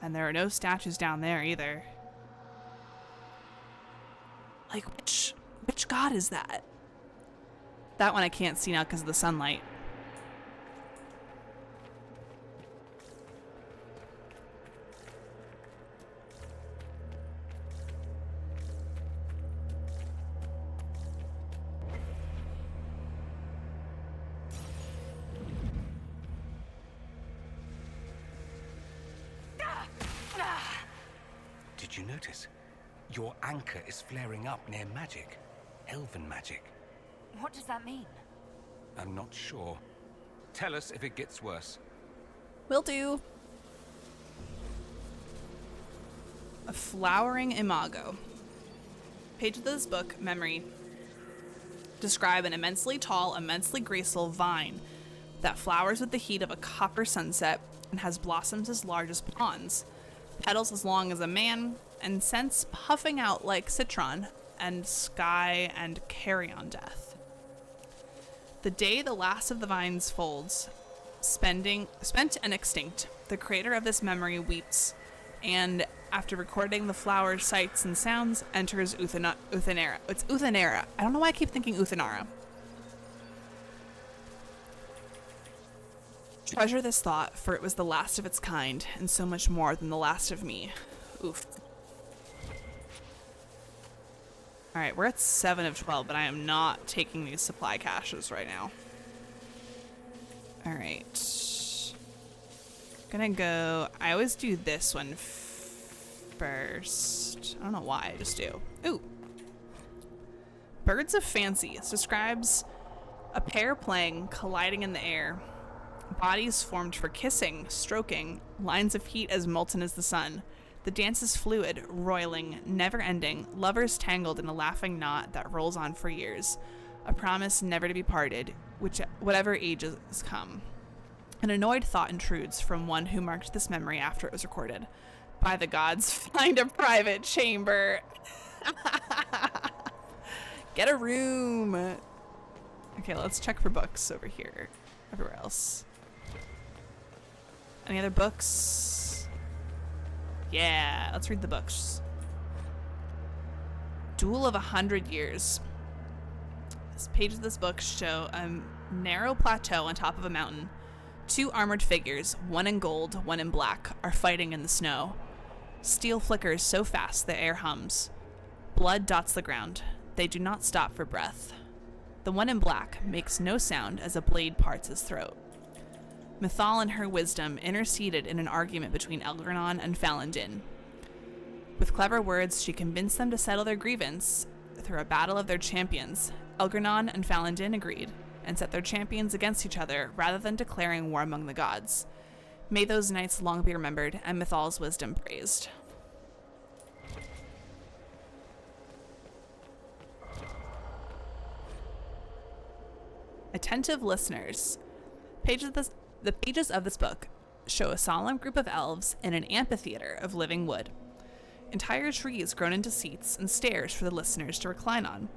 Speaker 1: And there are no statues down there either. Like, which god is that? That one I can't see now because of the sunlight.
Speaker 2: Did you notice? Your anchor is flaring up near magic. Elven magic.
Speaker 3: What does that mean?
Speaker 2: I'm not sure. Tell us if it gets worse.
Speaker 1: Will do. A flowering imago. Page of this book, Memory. Describe an immensely tall, immensely graceful vine that flowers with the heat of a copper sunset and has blossoms as large as ponds, petals as long as a man, and scents puffing out like citron and sky and carrion death. The day the last of the vine's folds, spent and extinct, the creator of this memory weeps, and after recording the flower's sights and sounds, enters Uthanara. It's Uthanara. I don't know why I keep thinking Uthanara. Treasure this thought, for it was the last of its kind, and so much more than the last of me. Oof. Alright, we're at 7 of 12, but I am not taking these supply caches right now. Alright. Gonna go... I always do this one first. I don't know why, I just do. Ooh. Birds of Fancy. This describes a pair playing, colliding in the air. Bodies formed for kissing, stroking, lines of heat as molten as the sun. The dance is fluid, roiling, never-ending, lovers tangled in a laughing knot that rolls on for years. A promise never to be parted, whatever ages come. An annoyed thought intrudes from one who marked this memory after it was recorded. By the gods, find a private chamber. Get a room. Okay, let's check for books over here. Everywhere else. Any other books? Yeah, let's read the books. Duel of 100 Years. This page of this book show a narrow plateau on top of a mountain. 2 armored figures, one in gold, one in black, are fighting in the snow. Steel flickers so fast the air hums. Blood dots the ground. They do not stop for breath. The one in black makes no sound as a blade parts his throat. Mythal in her wisdom interceded in an argument between Elgranon and Falandin. With clever words, she convinced them to settle their grievance through a battle of their champions. Elgranon and Falandin agreed, and set their champions against each other rather than declaring war among the gods. May those nights long be remembered, and Mythal's wisdom praised. Attentive listeners. The pages of this book show a solemn group of elves in an amphitheater of living wood. Entire trees grown into seats and stairs for the listeners to recline on.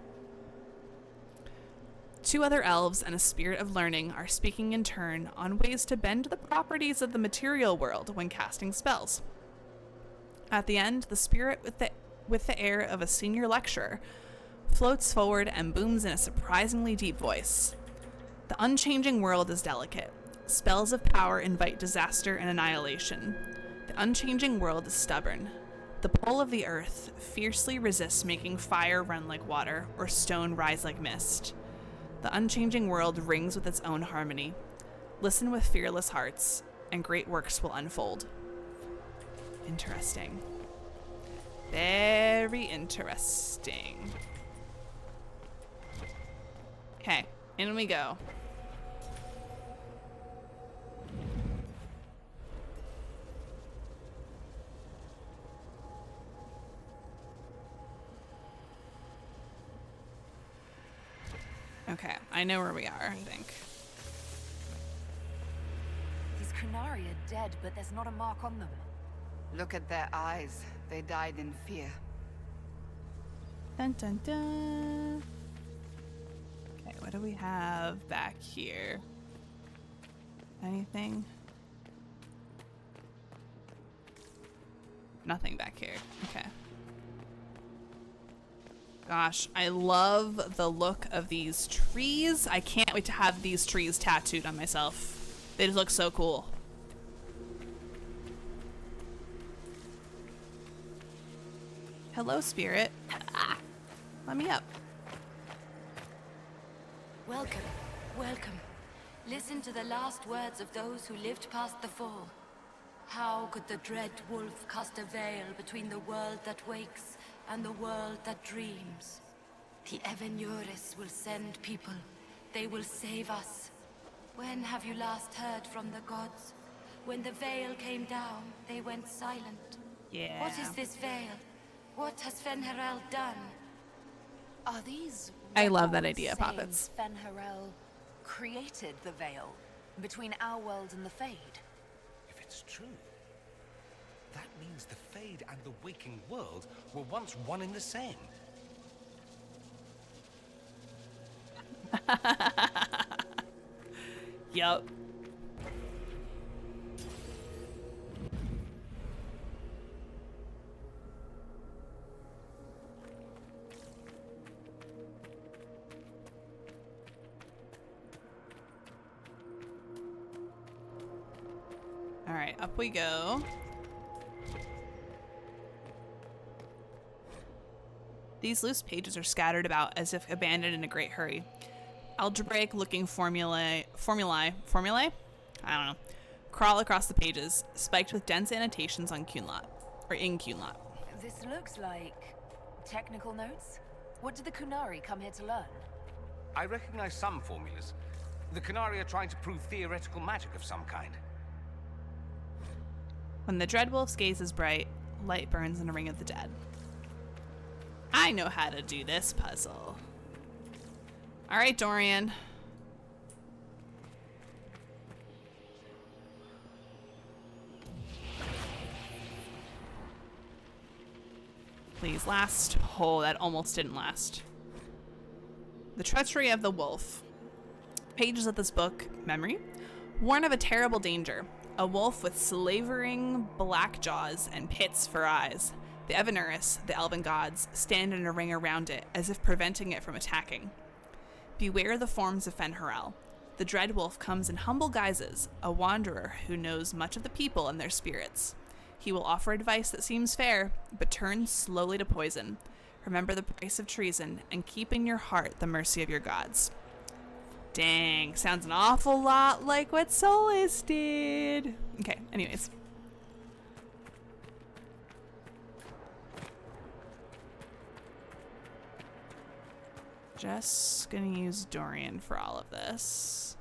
Speaker 1: 2 other elves and a spirit of learning are speaking in turn on ways to bend the properties of the material world when casting spells. At the end, the spirit with the air of a senior lecturer floats forward and booms in a surprisingly deep voice. The unchanging world is delicate. Spells of power invite disaster and annihilation. The unchanging world is stubborn. The pull of the earth fiercely resists making fire run like water or stone rise like mist. The unchanging world rings with its own harmony. Listen with fearless hearts, and great works will unfold. Interesting. Very interesting. Okay, in we go. Okay, I know where we are, I think.
Speaker 3: These Kunari are dead, but there's not a mark on them.
Speaker 8: Look at their eyes. They died in fear.
Speaker 1: Dun dun dun. Okay, what do we have back here? Anything? Nothing back here. Okay. Gosh, I love the look of these trees. I can't wait to have these trees tattooed on myself. They just look so cool. Hello, spirit. Let me up.
Speaker 6: Welcome, welcome. Listen to the last words of those who lived past the fall. How could the dread wolf cast a veil between the world that wakes and the world that dreams? The Evenures will send people. They will save us. When have you last heard from the gods? When the veil came down, they went silent.
Speaker 1: Yeah.
Speaker 6: What is this veil? What has Fen'Harel done?
Speaker 17: Are these...
Speaker 1: I love that
Speaker 17: records
Speaker 1: idea,
Speaker 17: saying
Speaker 1: Poppets.
Speaker 17: Fen'Harel created the veil between our world and the Fade?
Speaker 2: If it's true, that means the Fade and the waking world were once one and the same.
Speaker 1: Yup. Alright, up we go. These loose pages are scattered about as if abandoned in a great hurry. Algebraic-looking formulae? I don't know. Crawl across the pages, spiked with dense annotations on Cunlot, or in Cunlot.
Speaker 17: This looks like technical notes. What did the Kunari come here to learn?
Speaker 2: I recognize some formulas. The Kunari are trying to prove theoretical magic of some kind.
Speaker 1: When the Dreadwolf's gaze is bright, light burns in a ring of the dead. I know how to do this puzzle. All right, Dorian. Please last. Oh, that almost didn't last. The treachery of the wolf. Pages of this book, memory, warn of a terrible danger. A wolf with slavering black jaws and pits for eyes. The Evanuris, the elven gods, stand in a ring around it, as if preventing it from attacking. Beware the forms of Fen'Harel. The dread wolf comes in humble guises, a wanderer who knows much of the people and their spirits. He will offer advice that seems fair, but turns slowly to poison. Remember the price of treason, and keep in your heart the mercy of your gods. Dang, sounds an awful lot like what Solas did. Okay, anyways. Just gonna use Dorian for all of this.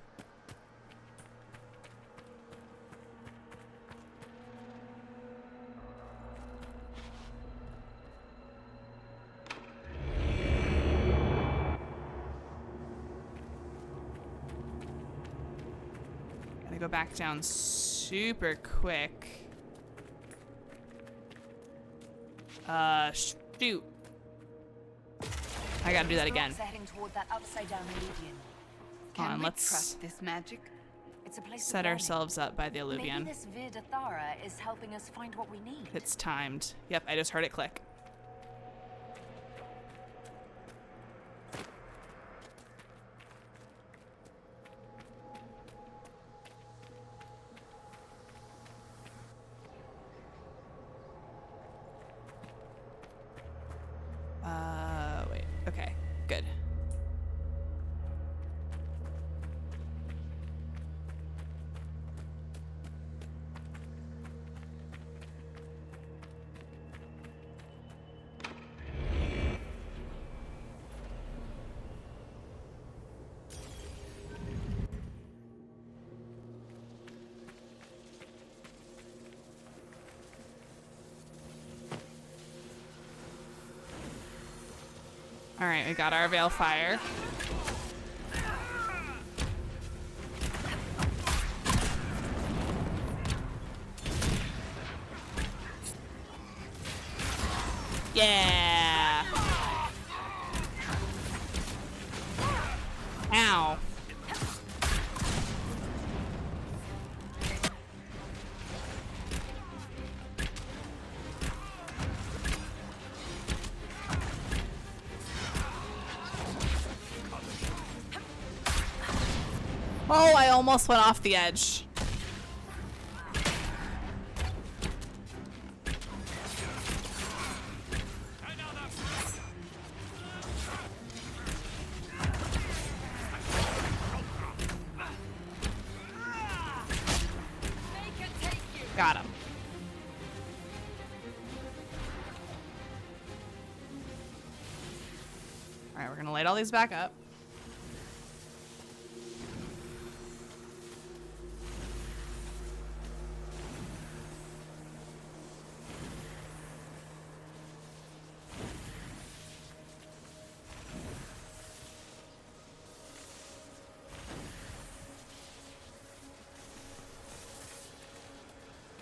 Speaker 1: Gotta go back down super quick. Shoot. I gotta do that again.
Speaker 17: Heading toward that upside-down Illuvian.
Speaker 1: Hold on, let's
Speaker 17: trust this magic? It's a place
Speaker 1: set ourselves up by the Illuvian.
Speaker 17: Maybe this Vir Dathara is helping us find what we need.
Speaker 1: It's timed. Yep, I just heard it click. Wait. Okay, good. All right, we got our Veil Fire. Yeah. Ow. Oh, I almost went off the edge. Got him. All right, we're gonna light all these back up.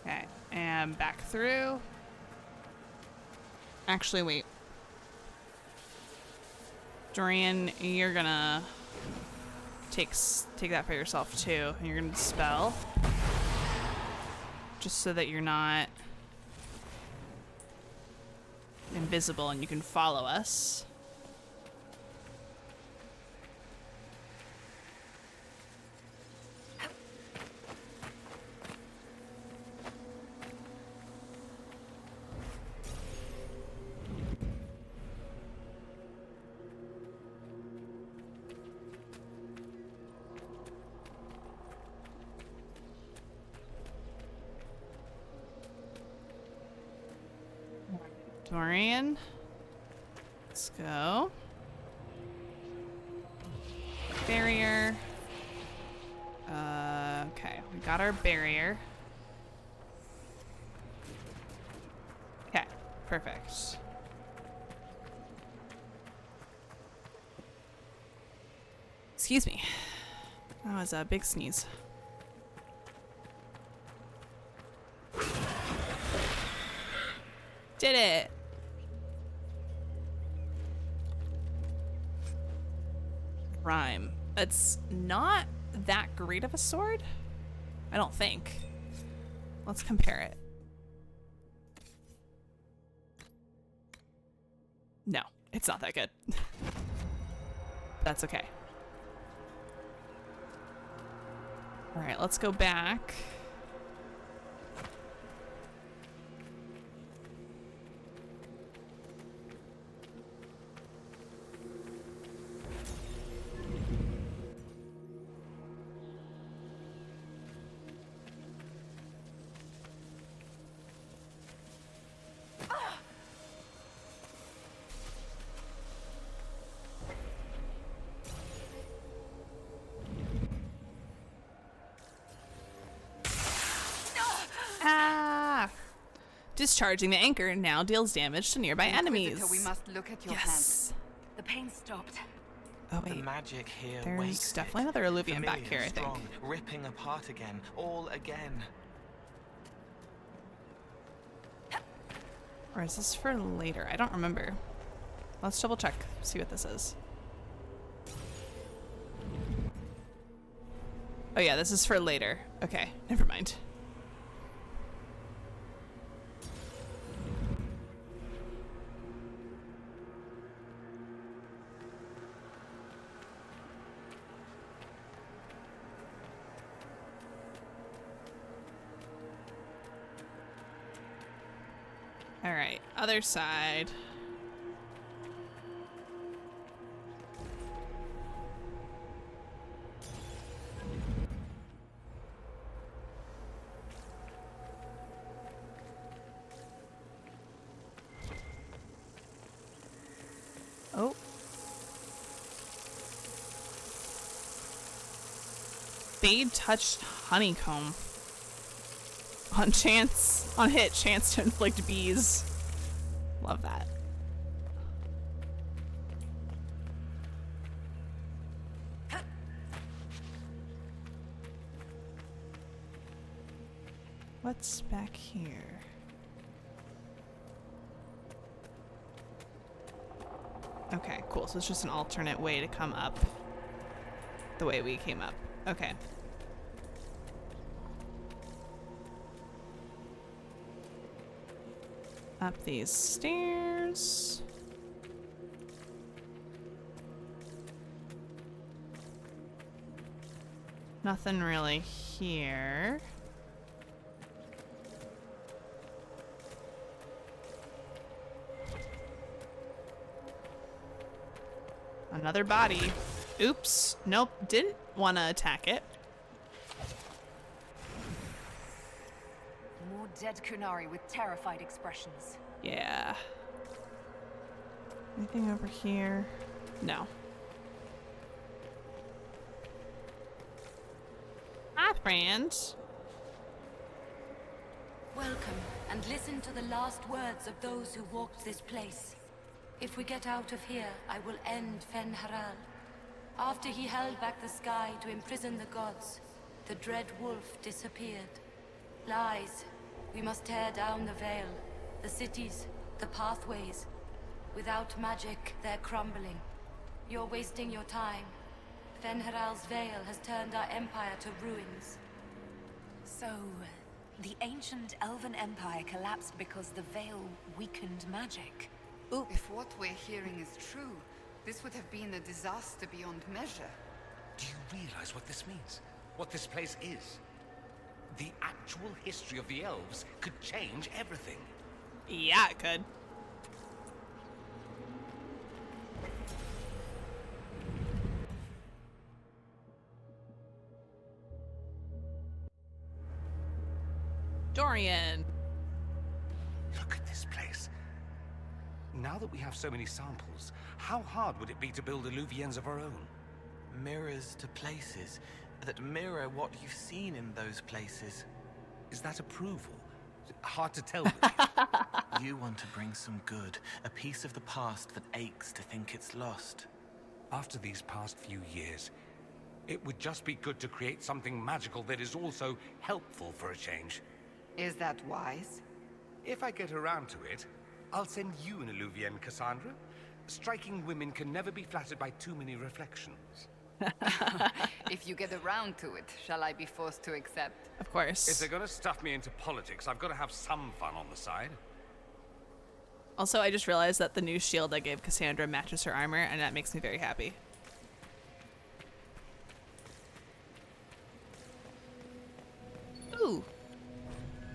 Speaker 1: Okay, and back through. Actually, wait. Dorian, you're gonna take that for yourself too, and you're gonna dispel, just so that you're not invisible and you can follow us. Dorian. Let's go. Barrier. Okay, we got our barrier. Okay, perfect. Excuse me. That was a big sneeze. Did it! Rhyme. It's not that great of a sword, I don't think. Let's compare it. No, it's not that good. That's okay. All right, let's go back. Discharging the anchor now deals damage to nearby enemies.
Speaker 8: We must look at your
Speaker 1: yes.
Speaker 8: The pain stopped.
Speaker 1: Oh wait.
Speaker 5: The magic here
Speaker 1: There's
Speaker 5: wakes
Speaker 1: definitely
Speaker 5: it.
Speaker 1: another Illuvian back
Speaker 5: Familiar,
Speaker 1: here, I think.
Speaker 5: strong, ripping apart again, all again.
Speaker 1: Or is this for later? I don't remember. Let's double check, see what this is. Oh yeah, this is for later. Okay, never mind. All right, other side. Oh. Fade touched honeycomb. On hit, chance to inflict bees. Love that. What's back here? Okay, cool. So it's just an alternate way to come up the way we came up. Okay. Up these stairs. Nothing really here. Another body. Oops. Nope. Didn't want to attack it.
Speaker 17: More dead Kunari with terrified expressions.
Speaker 1: Yeah. Anything over here? No. Hi, friends.
Speaker 6: Welcome, and listen to the last words of those who walked this place. If we get out of here, I will end Fen Haral. After he held back the sky to imprison the gods, the dread wolf disappeared. Lies. We must tear down the veil, the cities, the pathways. Without magic, they're crumbling. You're wasting your time. Fen Haral's veil has turned our empire to ruins.
Speaker 17: So, the ancient Elven Empire collapsed because the veil weakened magic.
Speaker 8: Oop. If what we're hearing is true, this would have been a disaster beyond measure.
Speaker 2: Do you realize what this means? What this place is? The actual history of the elves could change everything.
Speaker 1: Yeah, it could. Dorian.
Speaker 2: Look at this place. Now that we have so many samples, how hard would it be to build illuviens of our own?
Speaker 5: Mirrors to places that mirror what you've seen in those places.
Speaker 2: Is that approval? Hard to tell.
Speaker 5: You want to bring some good, a piece of the past that aches to think it's lost.
Speaker 2: After these past few years, it would just be good to create something magical that is also helpful for a change.
Speaker 8: Is that wise?
Speaker 2: If I get around to it, I'll send you an illuvien, Cassandra. Striking women can never be flattered by too many reflections.
Speaker 8: If you get around to it, shall I be forced to accept?
Speaker 1: Of course.
Speaker 2: If they're gonna stuff me into politics, I've got to have some fun on the side.
Speaker 1: Also, I just realized that the new shield I gave Cassandra matches her armor, and that makes me very happy. Ooh.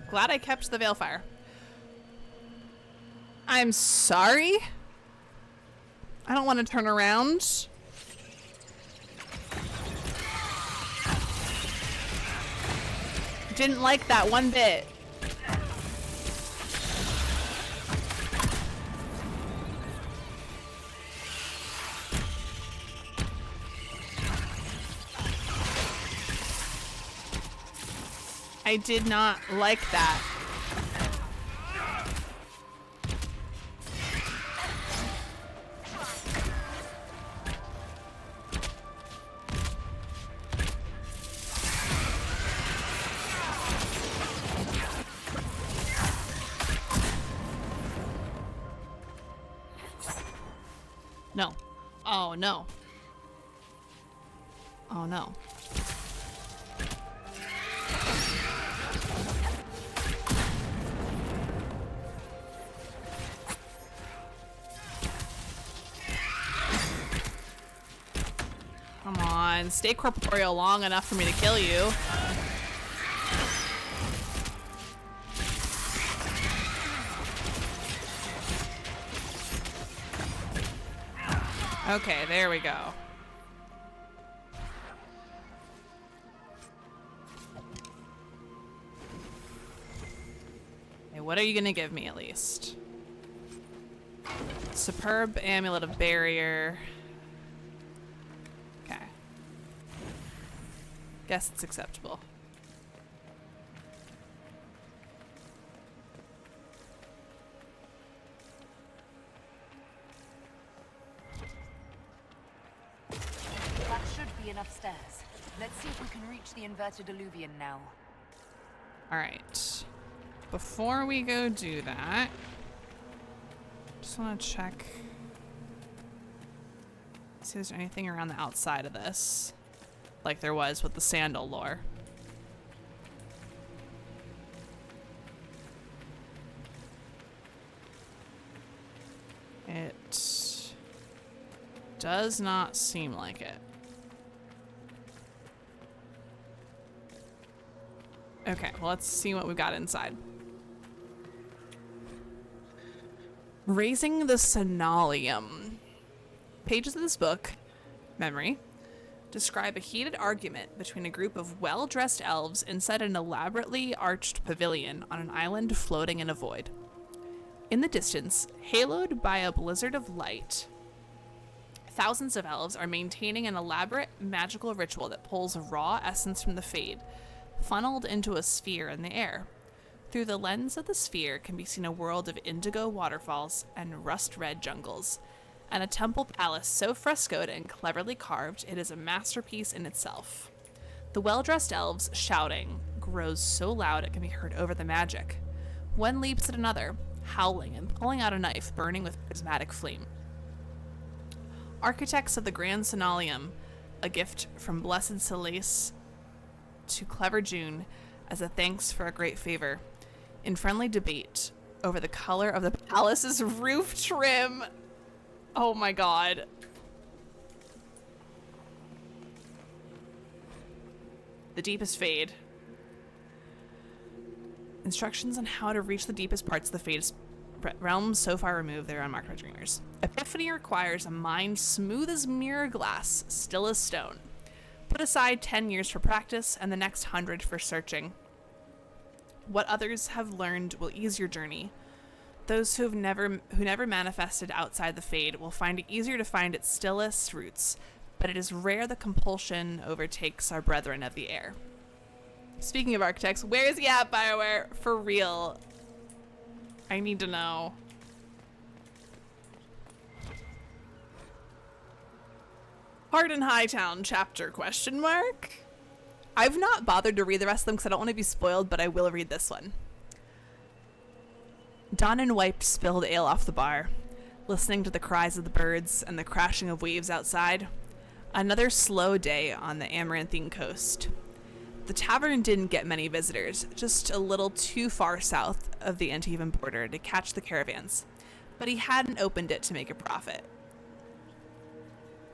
Speaker 1: Glad I kept the Veilfire. I'm sorry? I don't want to turn around. Didn't like that one bit. I did not like that. No. Oh, no. Oh, no. Come on, stay corporeal long enough for me to kill you. Okay, there we go. Okay, what are you gonna give me at least? Superb Amulet of Barrier. Okay. Guess it's acceptable.
Speaker 12: That should be enough stairs. Let's see if we can reach the inverted illuvien now.
Speaker 1: Alright. Before we go do that, just want to check. See if there's anything around the outside of this, like there was with the sandal lore. It does not seem like it. Okay, well, let's see what we've got inside. Raising the Sonalium. Pages of this book, memory, describe a heated argument between a group of well-dressed elves inside an elaborately arched pavilion on an island floating in a void. In the distance, haloed by a blizzard of light, thousands of elves are maintaining an elaborate magical ritual that pulls raw essence from the Fade, funneled into a sphere in the air. Through the lens of the sphere can be seen a world of indigo waterfalls and rust-red jungles, and a temple palace so frescoed and cleverly carved it is a masterpiece in itself. The well-dressed elves shouting grows so loud it can be heard over the magic. One leaps at another, howling and pulling out a knife burning with prismatic flame. Architects of the Grand Sonalium, a gift from Blessed Celeste to Clever June as a thanks for a great favor, in friendly debate over the color of the palace's roof trim. Oh my god. The deepest Fade. Instructions on how to reach the deepest parts of the Fade realm so far removed they are unmarked by dreamers. Epiphany requires a mind smooth as mirror glass, still as stone. Put aside 10 years for practice and the next 100 for searching. What others have learned will ease your journey. Those who never manifested outside the Fade will find it easier to find its stillest roots, but it is rare the compulsion overtakes our brethren of the air. Speaking of architects, where is he at, BioWare? For real. I need to know. Heart in Hightown chapter question mark? I've not bothered to read the rest of them because I don't want to be spoiled, but I will read this one. Donnan wiped spilled ale off the bar, listening to the cries of the birds and the crashing of waves outside. Another slow day on the Amaranthine coast. The tavern didn't get many visitors, just a little too far south of the Antivan border to catch the caravans, but he hadn't opened it to make a profit.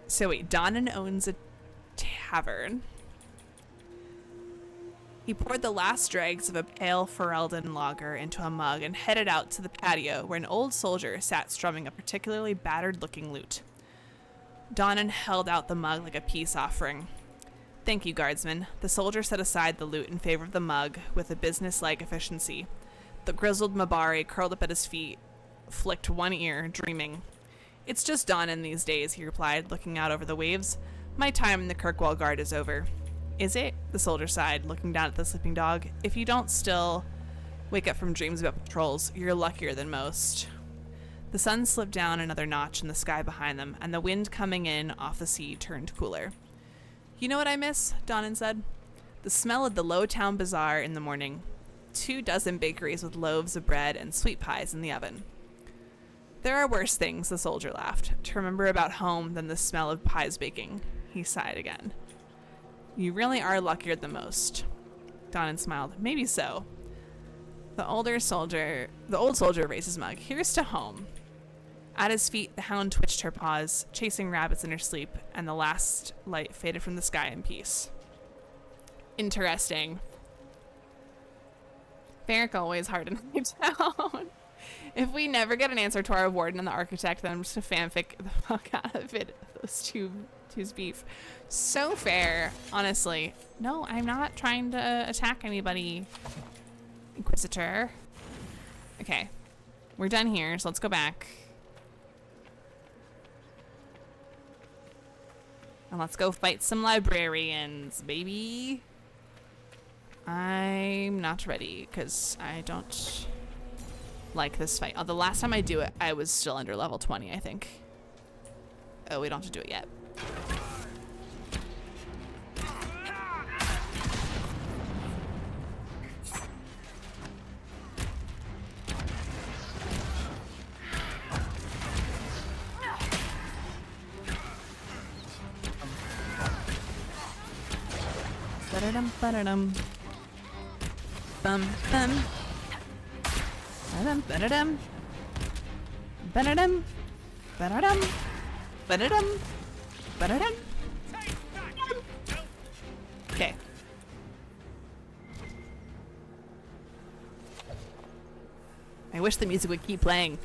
Speaker 1: So wait, Donnan owns a tavern. He poured the last dregs of a pale Ferelden lager into a mug and headed out to the patio where an old soldier sat strumming a particularly battered-looking lute. Donnan held out the mug like a peace offering. "Thank you, guardsman." The soldier set aside the lute in favor of the mug with a business-like efficiency. The grizzled Mabari curled up at his feet, flicked one ear, dreaming. "It's just Donnan these days," he replied, looking out over the waves. "My time in the Kirkwall Guard is over." "Is it?" the soldier sighed, looking down at the sleeping dog. "If you don't still wake up from dreams about patrols, you're luckier than most." The sun slipped down another notch in the sky behind them, and the wind coming in off the sea turned cooler. "You know what I miss?" Donnan said. "The smell of the Lowtown Bazaar in the morning. 24 bakeries with loaves of bread and sweet pies in the oven." "There are worse things," the soldier laughed, "to remember about home than the smell of pies baking." He sighed again. "You really are luckier than most." Donnan smiled. "Maybe so." The old soldier raised his mug. "Here's to home." At his feet, the hound twitched her paws, chasing rabbits in her sleep, and the last light faded from the sky in peace. Interesting. Varric always hard in Hightown. If we never get an answer to our warden and the architect, then I'm just gonna fanfic the fuck out of it. Those two's beef. So fair, honestly. No, I'm not trying to attack anybody, Inquisitor. Okay, we're done here, so let's go back. And let's go fight some librarians, baby. I'm not ready, because I don't like this fight. The last time I do it, I was still under level 20, I think. Oh, we don't have to do it yet. Ba-da-dum, ba-da-dum. Bum, bum. Ba-dum, ba-da-dum. Ba-da-dum. Ba-da-dum. Ba-da-dum. Ba-da-dum. Okay. I wish the music would keep playing.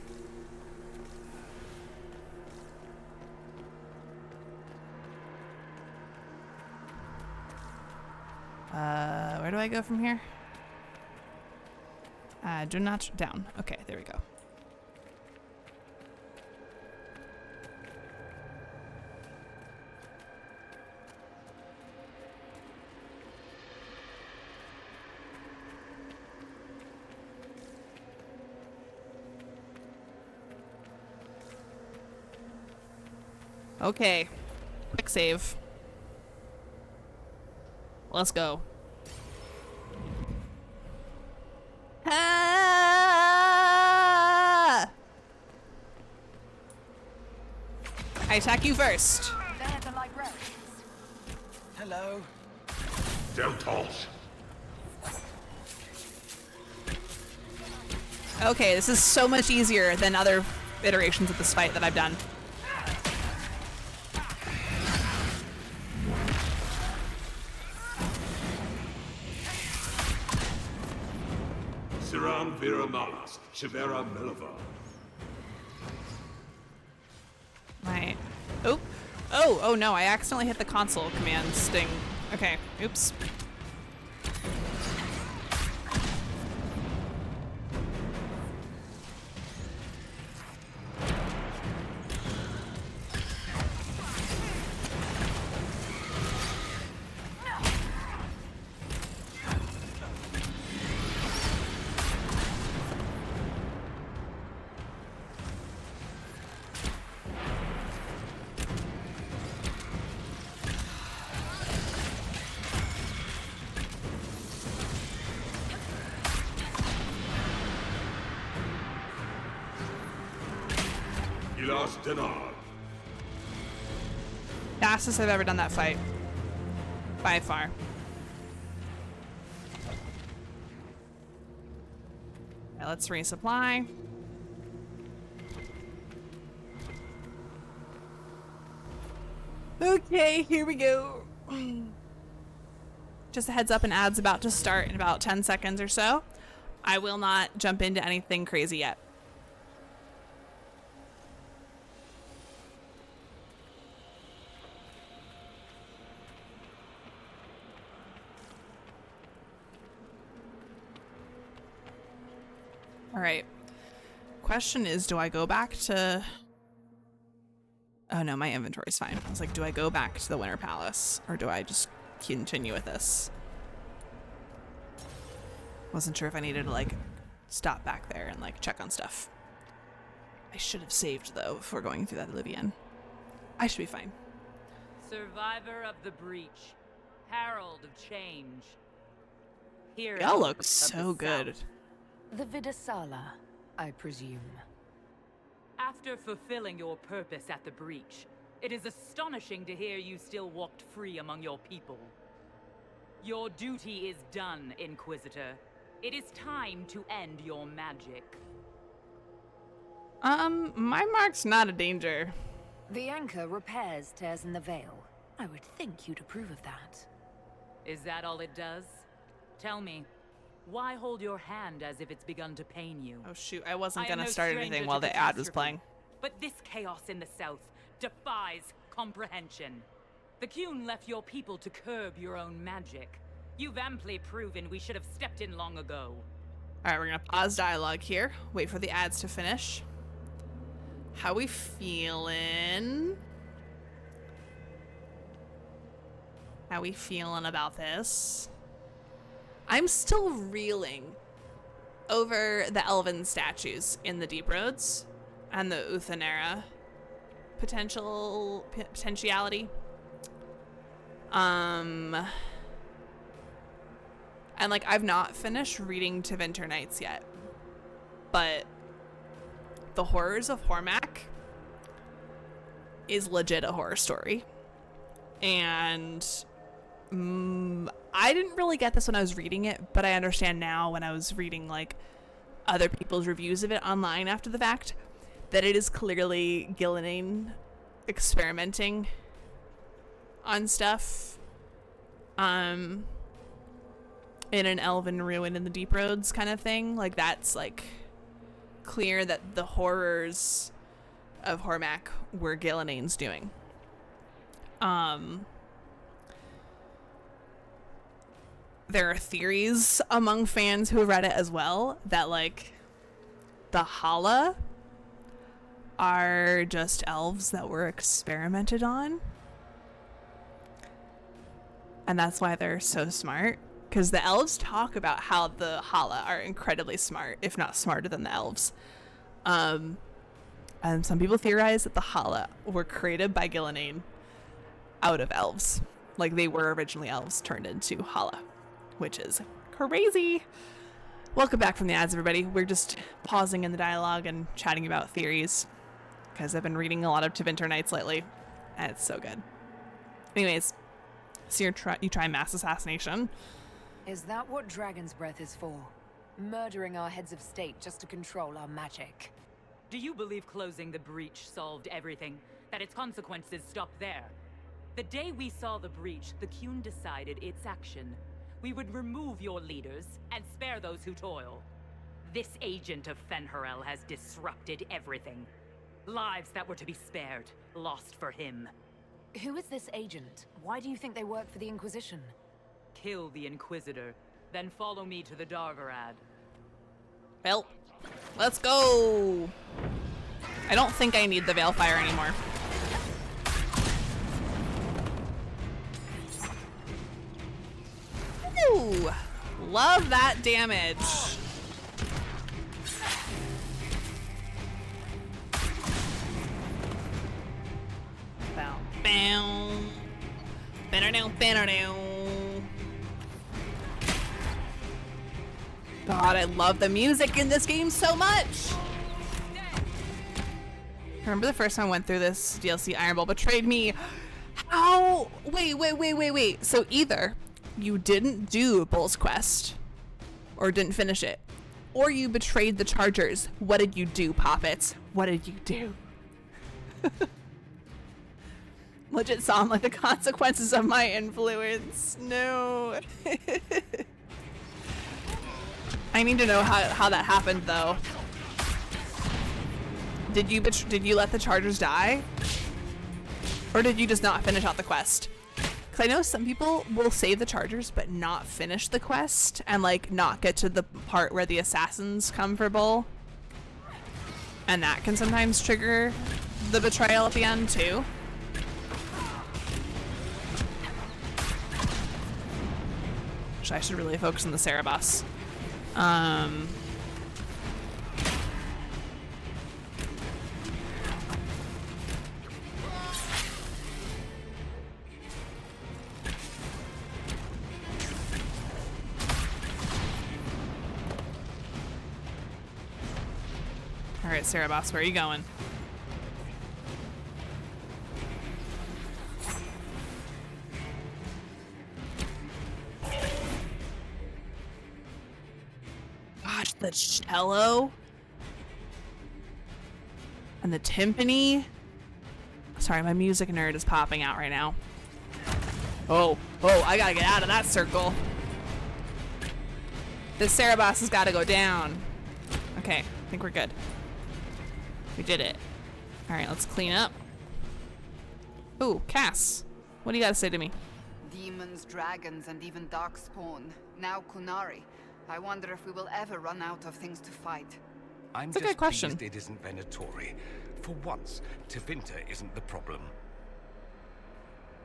Speaker 1: Where do I go from here? Do not down. Okay, there we go. Okay, quick save. Let's go. Ah! I attack you first.
Speaker 8: They're the librarians.
Speaker 5: Hello.
Speaker 18: Deltos.
Speaker 1: Okay, this is so much easier than other iterations of this fight that I've done.
Speaker 18: Siram Viramalas, Shivera Milova.
Speaker 1: My... Oh! Oh! Oh no, I accidentally hit the console command sting. Okay, oops. Fastest I've ever done that fight. By far. Now let's resupply. Okay, here we go. Just a heads up, an ad's about to start in about 10 seconds or so. I will not jump into anything crazy yet. All right. Question is, do I go back to... Oh no, my inventory's fine. I was like, do I go back to the Winter Palace or do I just continue with this? Wasn't sure if I needed to like stop back there and like check on stuff. I should have saved though before going through that Oblivion. I should be fine.
Speaker 7: Survivor of the breach, herald of change. Hero
Speaker 1: Y'all look
Speaker 7: of
Speaker 1: so
Speaker 7: the
Speaker 1: good.
Speaker 7: South.
Speaker 3: The Vidasala, I presume.
Speaker 7: After fulfilling your purpose at the breach, it is astonishing to hear you still walked free among your people. Your duty is done, Inquisitor. It is time to end your magic.
Speaker 1: My mark's not a danger.
Speaker 3: The anchor repairs tears in the veil. I would think you'd approve of that.
Speaker 7: Is that all it does? Tell me, why hold your hand as if it's begun to pain you?
Speaker 1: Oh shoot, I wasn't
Speaker 7: I am
Speaker 1: gonna
Speaker 7: no
Speaker 1: start
Speaker 7: stranger
Speaker 1: anything
Speaker 7: to
Speaker 1: while the ad was
Speaker 7: catastrophe,
Speaker 1: playing.
Speaker 7: But this chaos in the south defies comprehension. The Qun left your people to curb your own magic. You've amply proven we should have stepped in long ago.
Speaker 1: Alright, we're gonna pause dialogue here. Wait for the ads to finish. How we feeling? How we feeling about this? I'm still reeling over the elven statues in the Deep Roads and the Uthanera potentiality. And like I've not finished reading To Winter Nights yet, but The Horrors of Hormak is legit a horror story. And I didn't really get this when I was reading it, but I understand now when I was reading like other people's reviews of it online after the fact that it is clearly Gillenane experimenting on stuff in an elven ruin in the Deep Roads kind of thing. Like that's like clear that the horrors of Hormak were Gillenane's doing. There are theories among fans who have read it as well that like the Hala are just elves that were experimented on. And that's why they're so smart. Because the elves talk about how the Hala are incredibly smart, if not smarter than the elves. And some people theorize that the Hala were created by Gillenane out of elves. Like they were originally elves turned into Hala, which is crazy. Welcome back from the ads, everybody. We're just pausing in the dialogue and chatting about theories because I've been reading a lot of To Winter Nights lately, and it's so good. Anyways, so you try mass assassination.
Speaker 3: Is that what Dragon's Breath is for? Murdering our heads of state just to control our magic?
Speaker 7: Do you believe closing the breach solved everything? That its consequences stopped there? The day we saw the breach, the Qun decided its action. We would remove your leaders and spare those who toil. This agent of Fen'Harel has disrupted everything. Lives that were to be spared, lost for him.
Speaker 3: Who is this agent? Why do you think they work for the Inquisition?
Speaker 7: Kill the Inquisitor, then follow me to the Dargarad.
Speaker 1: Well, let's go. I don't think I need the Veilfire anymore. Ooh, love that damage. Bow, bow. Banner down. God, I love the music in this game so much. Remember the first time I went through this DLC, Iron Bull betrayed me. How? Wait. So either you didn't do Bull's quest or didn't finish it, or you betrayed the Chargers. What did you do, Poppets? What did you do? Legit sound like the consequences of my influence. No. I need to know how that happened, though. Did you let the Chargers die? Or did you just not finish out the quest? Because I know some people will save the Chargers but not finish the quest and like not get to the part where the assassins come for Bull. And that can sometimes trigger the betrayal at the end too. So I should really focus on the Cerebus. Alright, Cerebus, where are you going? Gosh, the cello and the timpani. Sorry, my music nerd is popping out right now. Oh, I gotta get out of that circle. This Cerebus has gotta go down. Okay, I think we're good. We did it. Alright, let's clean up. Ooh, Cass. What do you gotta say to me?
Speaker 8: Demons, dragons, and even darkspawn. Now Kunari. I wonder if we will ever run out of things to fight.
Speaker 2: I'm
Speaker 1: That's a
Speaker 2: just
Speaker 1: good question.
Speaker 2: pleased it isn't Venatori. For once, Tevinter isn't the problem.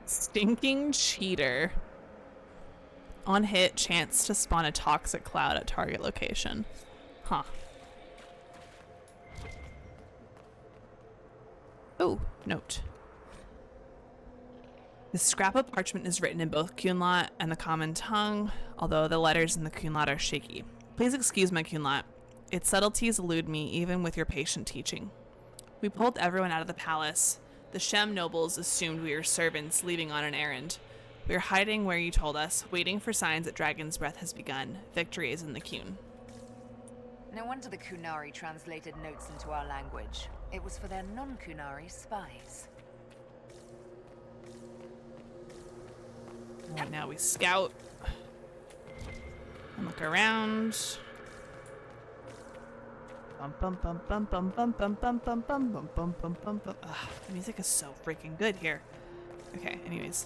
Speaker 1: Stinking cheater. On hit, chance to spawn a toxic cloud at target location. Huh. Oh, note. This scrap of parchment is written in both Kunlat and the common tongue, although the letters in the Kunlat are shaky. Please excuse my Kunlat. Its subtleties elude me, even with your patient teaching. We pulled everyone out of the palace. The Shem nobles assumed we were servants leaving on an errand. We are hiding where you told us, waiting for signs that Dragon's Breath has begun. Victory is in the Kun.
Speaker 3: No wonder the Kunari translated notes into our language. It was for their non-Kunari spies.
Speaker 1: Right now we scout and look around. The music is so freaking good here. Okay, anyways.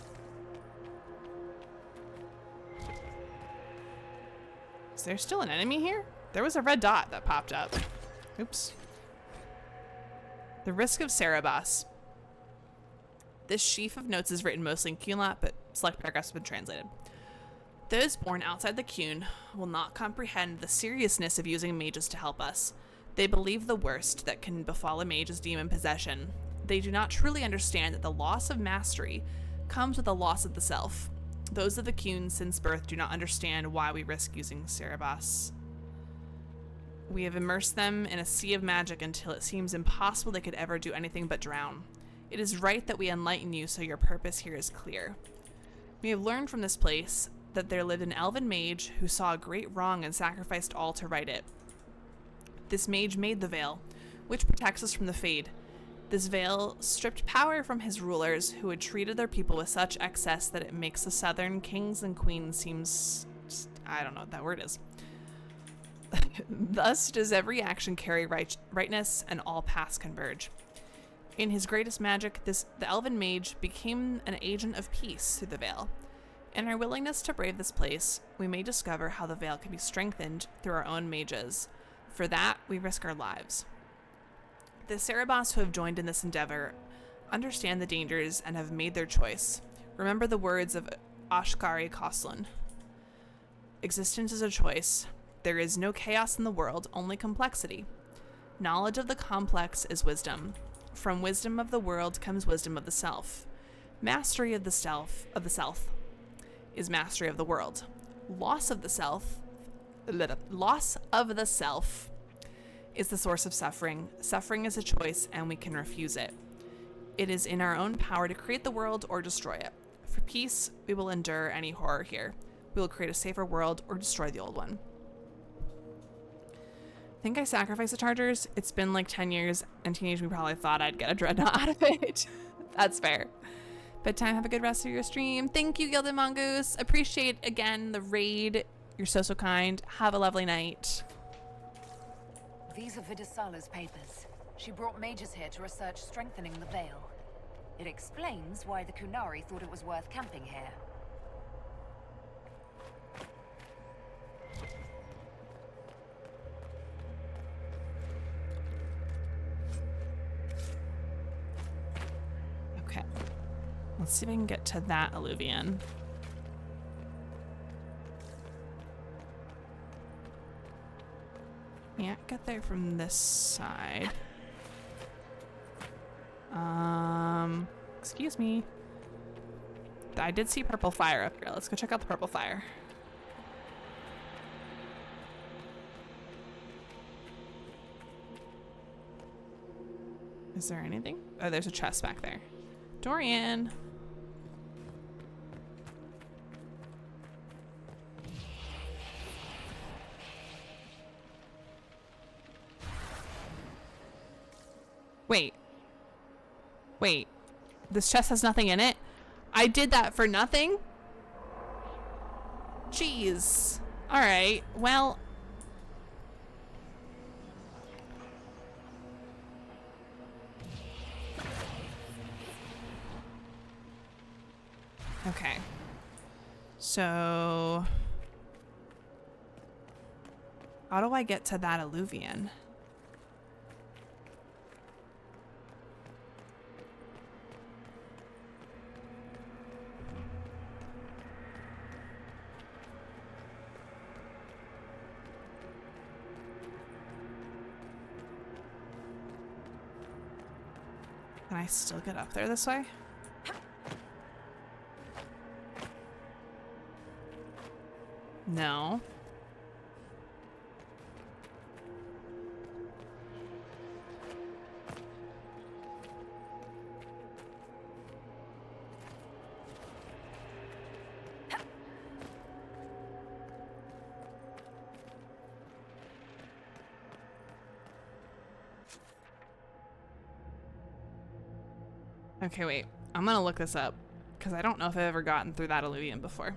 Speaker 1: Is there still an enemy here? There was a red dot that popped up. Oops. The Risk of Cerebus. This sheaf of notes is written mostly in Kunlat, but select paragraphs have been translated. Those born outside the Kun will not comprehend the seriousness of using mages to help us. They believe the worst that can befall a mage is demon possession. They do not truly understand that the loss of mastery comes with the loss of the self. Those of the Kun since birth do not understand why we risk using Cerebus. We have immersed them in a sea of magic until it seems impossible they could ever do anything but drown. It is right that we enlighten you so your purpose here is clear. We have learned from this place that there lived an elven mage who saw a great wrong and sacrificed all to right it. This mage made the veil, which protects us from the Fade. This veil stripped power from his rulers, who had treated their people with such excess that it makes the southern kings and queens seems... I don't know what that word is. Thus does every action carry rightness, and all paths converge. In his greatest magic, the elven mage became an agent of peace through the veil. In our willingness to brave this place, we may discover how the veil can be strengthened through our own mages. For that, we risk our lives. The Cerebus who have joined in this endeavor understand the dangers and have made their choice. Remember the words of Ashkari Koslin. Existence is a choice. There is no chaos in the world, only complexity. Knowledge of the complex is wisdom. From wisdom of the world comes wisdom of the self. Mastery of the self is mastery of the world. Loss of the self is the source of suffering. Suffering is a choice, and we can refuse it. It is in our own power to create the world or destroy it. For peace, we will endure any horror here. We will create a safer world or destroy the old one. I think I sacrificed the Chargers. It's been like 10 years, and Teenage Me probably thought I'd get a Dreadnought out of it. That's fair. Bedtime, have a good rest of your stream. Thank you, Gilded Mongoose. Appreciate, again, the raid. You're so, so kind. Have a lovely night.
Speaker 17: These are Vidisala's papers. She brought mages here to research strengthening the Veil. It explains why the Kunari thought it was worth camping here.
Speaker 1: Okay. Let's see if I can get to that alluvion. Can't get there from this side. Excuse me. I did see purple fire up here. Let's go check out the purple fire. Is there anything? Oh, there's a chest back there. Dorian. Wait. Wait. This chest has nothing in it? I did that for nothing? Jeez. Alright. Well. Okay. So. How do I get to that alluvion? Can I still get up there this way? No. Okay, wait. I'm gonna look this up because I don't know if I've ever gotten through that alluvion before.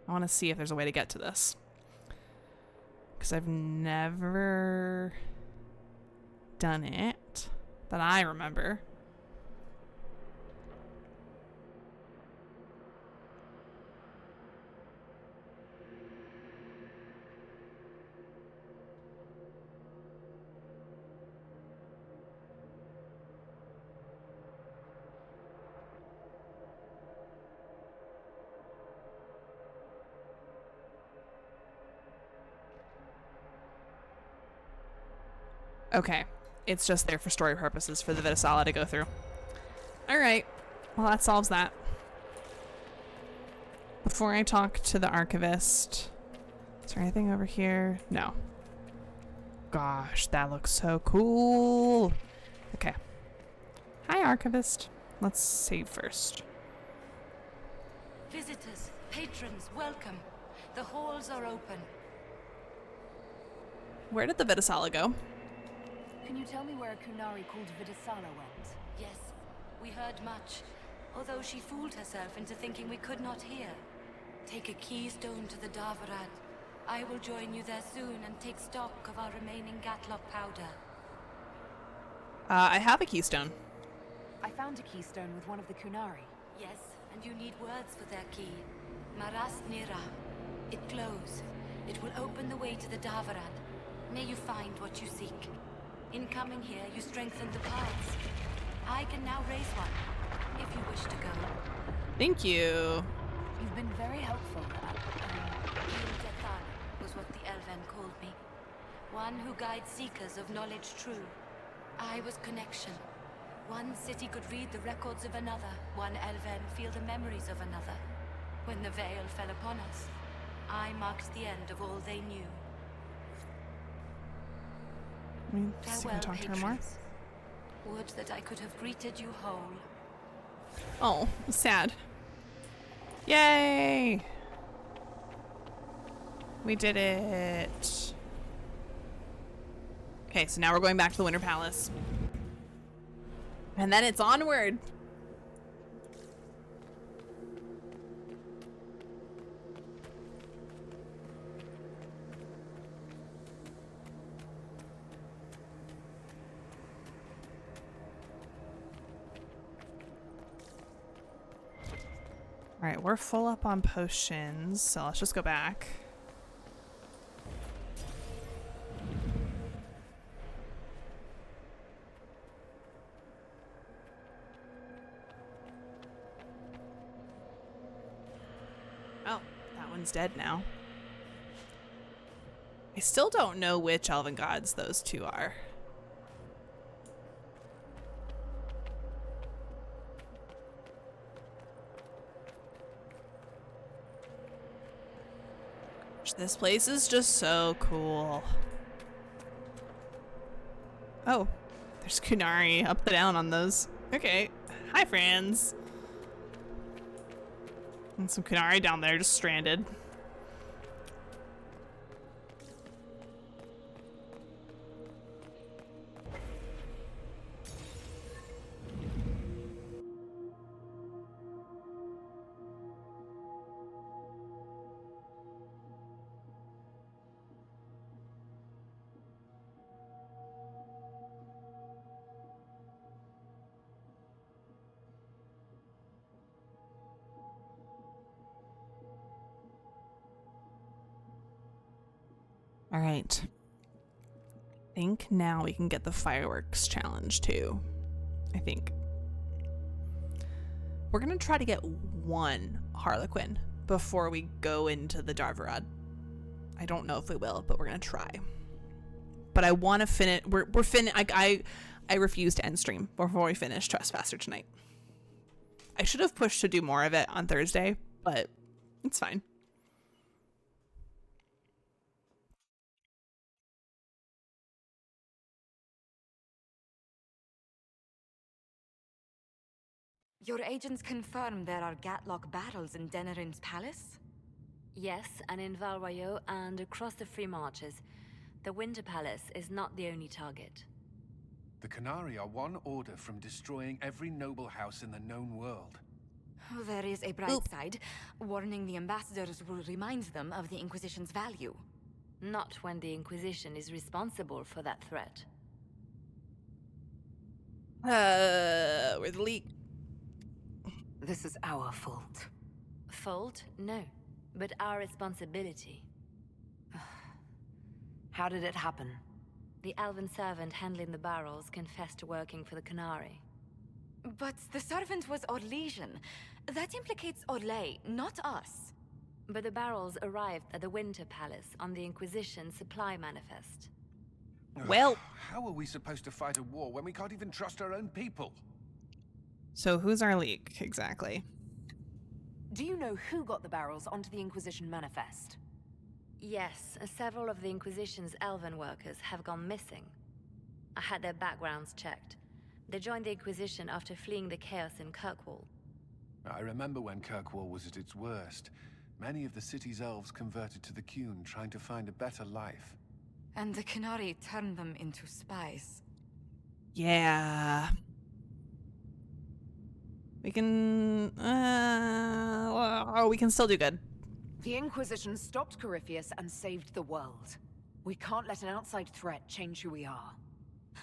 Speaker 1: I want to see if there's a way to get to this because I've never done it that I remember. Okay. It's just there for story purposes for the Vidisala to go through. Alright. Well, that solves that. Before I talk to the archivist, is there anything over here? No. Gosh, that looks so cool. Okay. Hi, archivist. Let's save first.
Speaker 6: Visitors, patrons, welcome. The halls are open.
Speaker 1: Where did the Vidisala go?
Speaker 17: Can you tell me where a Kunari called Vidisala went?
Speaker 6: Yes, we heard much, although she fooled herself into thinking we could not hear. Take a keystone to the Davarad. I will join you there soon and take stock of our remaining Gatlock powder.
Speaker 1: I have a keystone.
Speaker 17: I found a keystone with one of the Kunari.
Speaker 6: Yes, and you need words for their key. Maras Nira. It glows. It will open the way to the Davarad. May you find what you seek. In coming here, you strengthened the paths. I can now raise one, if you wish to go.
Speaker 1: Thank you.
Speaker 17: You've been very helpful.
Speaker 6: Dethan was what the Elven called me. One who guides seekers of knowledge true. I was connection. One city could read the records of another. One Elven feel the memories of another. When the veil fell upon us, I marked the end of all they knew.
Speaker 1: Farewell, talk to her more.
Speaker 6: Would that I could have greeted you whole.
Speaker 1: Oh, sad. Yay! We did it. Okay, so now we're going back to the Winter Palace. And then it's onward. All right, we're full up on potions, so let's just go back. Oh, that one's dead now. I still don't know which elven gods those two are. This place is just so cool. Oh, there's Kunari up and down on those. Okay. Hi, friends. And some Kunari down there just stranded. All right. I think now we can get the fireworks challenge too. I think. We're going to try to get one Harlequin before we go into the Darvarad. I don't know if we will, but we're going to try. But I want to finish. I refuse to end stream before we finish Trespasser tonight. I should have pushed to do more of it on Thursday, but it's fine.
Speaker 3: Your agents confirm there are Gatlock battles in Denerim's palace?
Speaker 10: Yes, and in Val Royeaux and across the Free Marches. The Winter Palace is not the only target.
Speaker 11: The Qunari are one order from destroying every noble house in the known world.
Speaker 3: Oh, there is a bright side. Warning the ambassadors will remind them of the Inquisition's value.
Speaker 10: Not when the Inquisition is responsible for that threat.
Speaker 1: We're the leak.
Speaker 3: This is our fault.
Speaker 10: Fault? No. But our responsibility.
Speaker 3: How did it happen?
Speaker 10: The elven servant handling the barrels confessed to working for the Qunari.
Speaker 3: But the servant was Orlesian. That implicates Orlais, not us.
Speaker 10: But the barrels arrived at the Winter Palace on the Inquisition supply manifest.
Speaker 1: Well,
Speaker 11: how are we supposed to fight a war when we can't even trust our own people?
Speaker 1: So who's our leak, exactly?
Speaker 17: Do you know who got the barrels onto the Inquisition manifest?
Speaker 10: Yes, several of the Inquisition's elven workers have gone missing. I had their backgrounds checked. They joined the Inquisition after fleeing the chaos in Kirkwall.
Speaker 11: I remember when Kirkwall was at its worst. Many of the city's elves converted to the Qun, trying to find a better life.
Speaker 3: And the Qunari turned them into spies.
Speaker 1: Yeah. We can... we can still do good.
Speaker 17: The Inquisition stopped Corypheus and saved the world. We can't let an outside threat change who we are.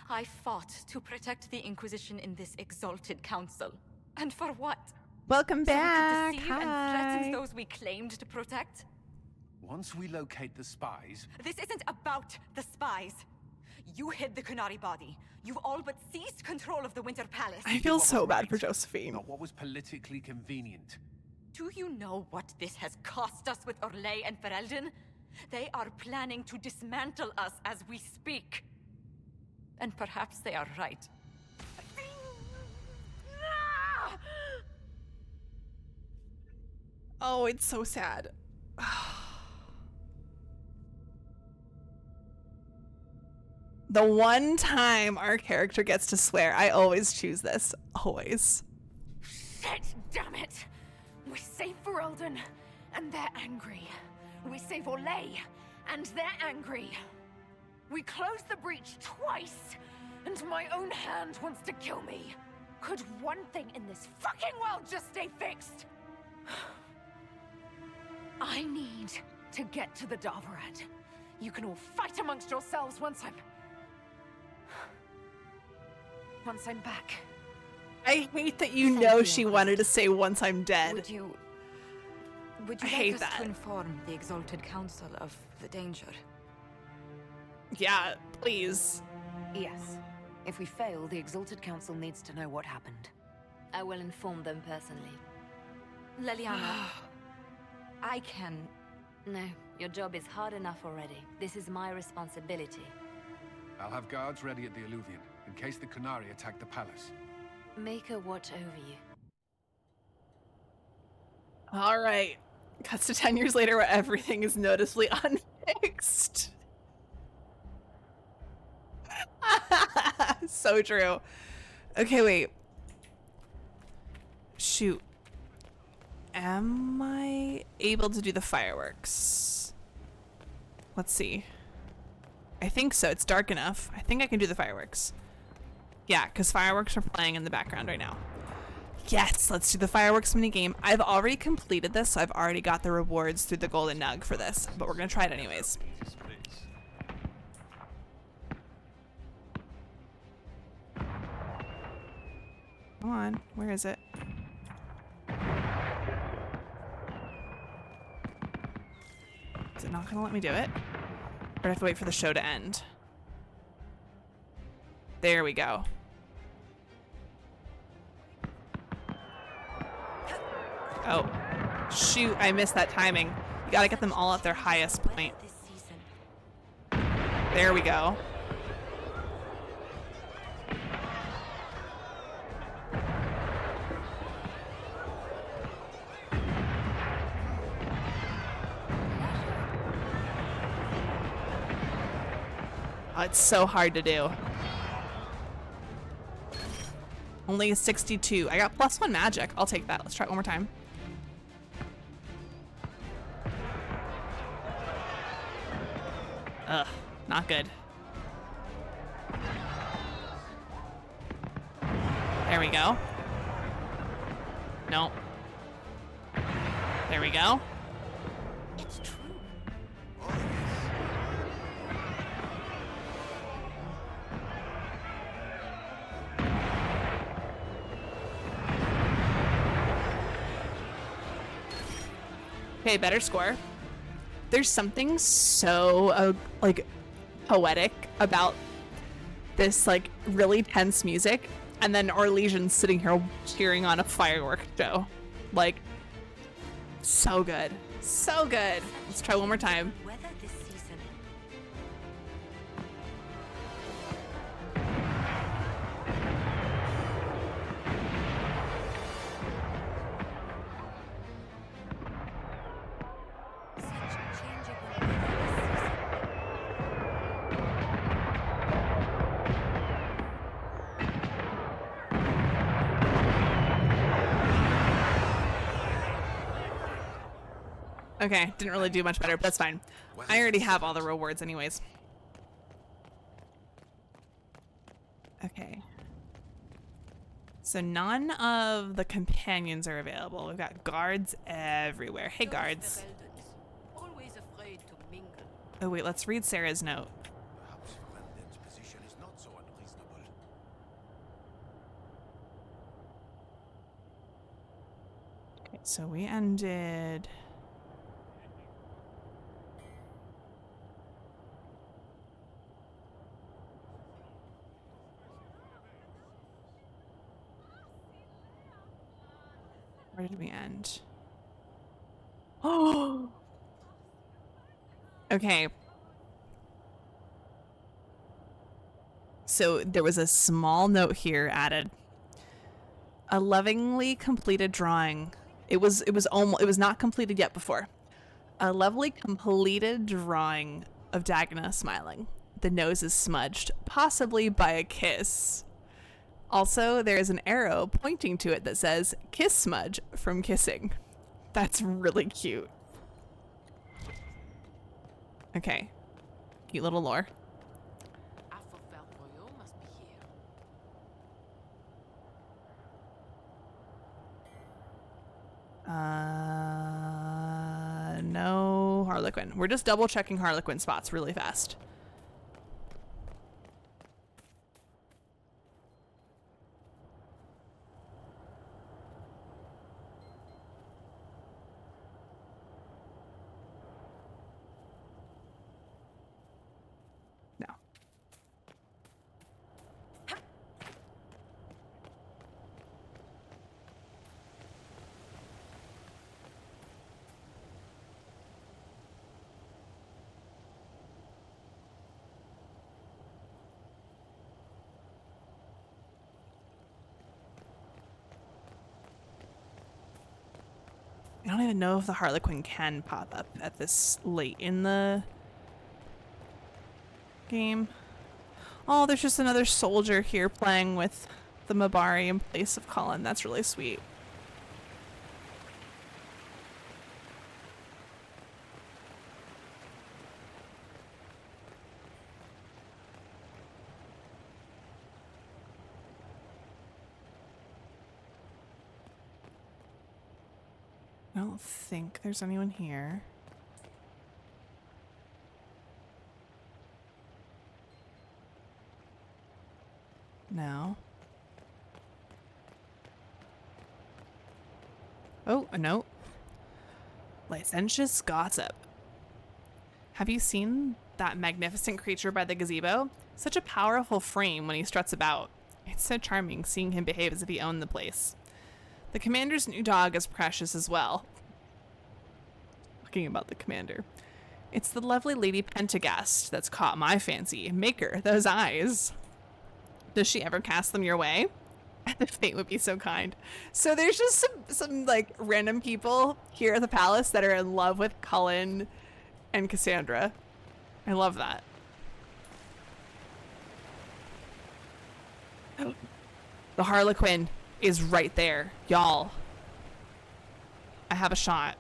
Speaker 3: I fought to protect the Inquisition in this exalted council. And for what?
Speaker 1: Welcome back.
Speaker 3: So we could deceive and threaten those we claimed to protect?
Speaker 11: Once we locate the spies...
Speaker 3: This isn't about the spies. You hid the Qunari body. You all but seized control of the Winter Palace.
Speaker 1: I feel so bad for Josephine.
Speaker 11: Not what was politically convenient.
Speaker 3: Do you know what this has cost us with Orlais and Ferelden?
Speaker 12: They are planning to dismantle us as we speak. And perhaps they are right.
Speaker 1: Oh, it's so sad. The one time our character gets to swear, I always choose this. Always.
Speaker 17: Shit, damn it! We save Ferelden, and they're angry. We save Orlais, and they're angry. We close the breach twice, and my own hand wants to kill me. Could one thing in this fucking world just stay fixed? I need to get to the Darvarad. You can all fight amongst yourselves once I'm back.
Speaker 1: I hate that you know she wanted to say once I'm dead.
Speaker 3: Would you
Speaker 1: I hate
Speaker 3: like us
Speaker 1: that.
Speaker 3: to inform the Exalted Council of the danger?
Speaker 1: Yeah, please.
Speaker 3: Yes. If we fail, the Exalted Council needs to know what happened.
Speaker 10: I will inform them personally.
Speaker 3: Leliana, I can...
Speaker 10: No, your job is hard enough already. This is my responsibility.
Speaker 11: I'll have guards ready at the Alluvion, in case the Qunari attack the palace.
Speaker 10: Make her watch over you.
Speaker 1: All right. Cuts to 10 years later where everything is noticeably unfixed. So true. Okay, wait. Shoot. Am I able to do the fireworks? Let's see. I think so. It's dark enough. I think I can do the fireworks. Yeah, because fireworks are playing in the background right now. Yes, let's do the fireworks minigame. I've already completed this, so I've already got the rewards through the golden nug for this, but we're going to try it anyways. Come on, where is it? Is it not going to let me do it? Or do I have to wait for the show to end? There we go. Oh, shoot, I missed that timing. You gotta get them all at their highest point. There we go. Oh, it's so hard to do. Only 62. I got +1 magic. I'll take that. Let's try it one more time. Ugh, not good. There we go. Nope. There we go.
Speaker 3: It's true.
Speaker 1: Okay, better score. There's something so like poetic about this like really tense music, and then Orlesians sitting here cheering on a firework show. Like, so good, so good. Let's try one more time.
Speaker 12: Weather this season.
Speaker 1: Okay, didn't really do much better, but that's fine. I already have all the rewards anyways. Okay. So none of the companions are available. We've got guards everywhere. Hey, guards.
Speaker 4: Always afraid to mingle.
Speaker 1: Oh, wait, let's read Sarah's note.
Speaker 18: Perhaps Ferelden's position is not so unreasonable.
Speaker 1: Okay, so we ended... Where did we end? Oh! Okay. So there was a small note here added. A lovingly completed drawing. It was not completed yet before. A lovely completed drawing of Dagna smiling. The nose is smudged, possibly by a kiss. Also, there is an arrow pointing to it that says kiss smudge from kissing. That's really cute. Okay. Cute little lore. No Harlequin. We're just double checking Harlequin spots really fast. No. I don't even know if the Harlequin can pop up at this late in the game. Oh, there's just another soldier here playing with the Mabari in place of Colin. That's really sweet. I don't think there's anyone here. No. Oh, a note. Licentious gossip. Have you seen that magnificent creature by the gazebo? Such a powerful frame when he struts about. It's so charming seeing him behave as if he owned the place. The commander's new dog is precious as well. Talking about the commander. It's the lovely Lady Pentagast that's caught my fancy. Maker, those eyes. Does she ever cast them your way? The fate would be so kind. So there's just some like random people here at the palace that are in love with Cullen and Cassandra. I love that. The Harlequin is right there, y'all. I have a shot.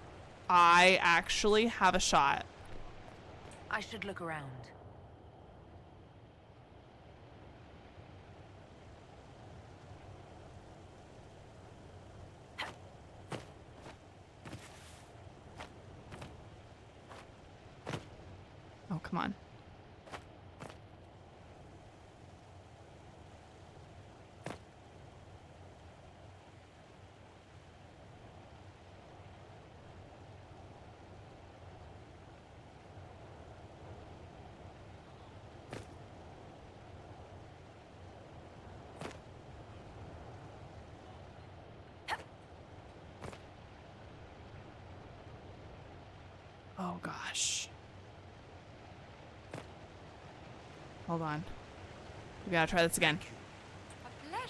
Speaker 1: I actually have a shot.
Speaker 12: I should look around.
Speaker 1: Oh, come on. Oh gosh. Hold on. We gotta try this again.
Speaker 6: A pleasure.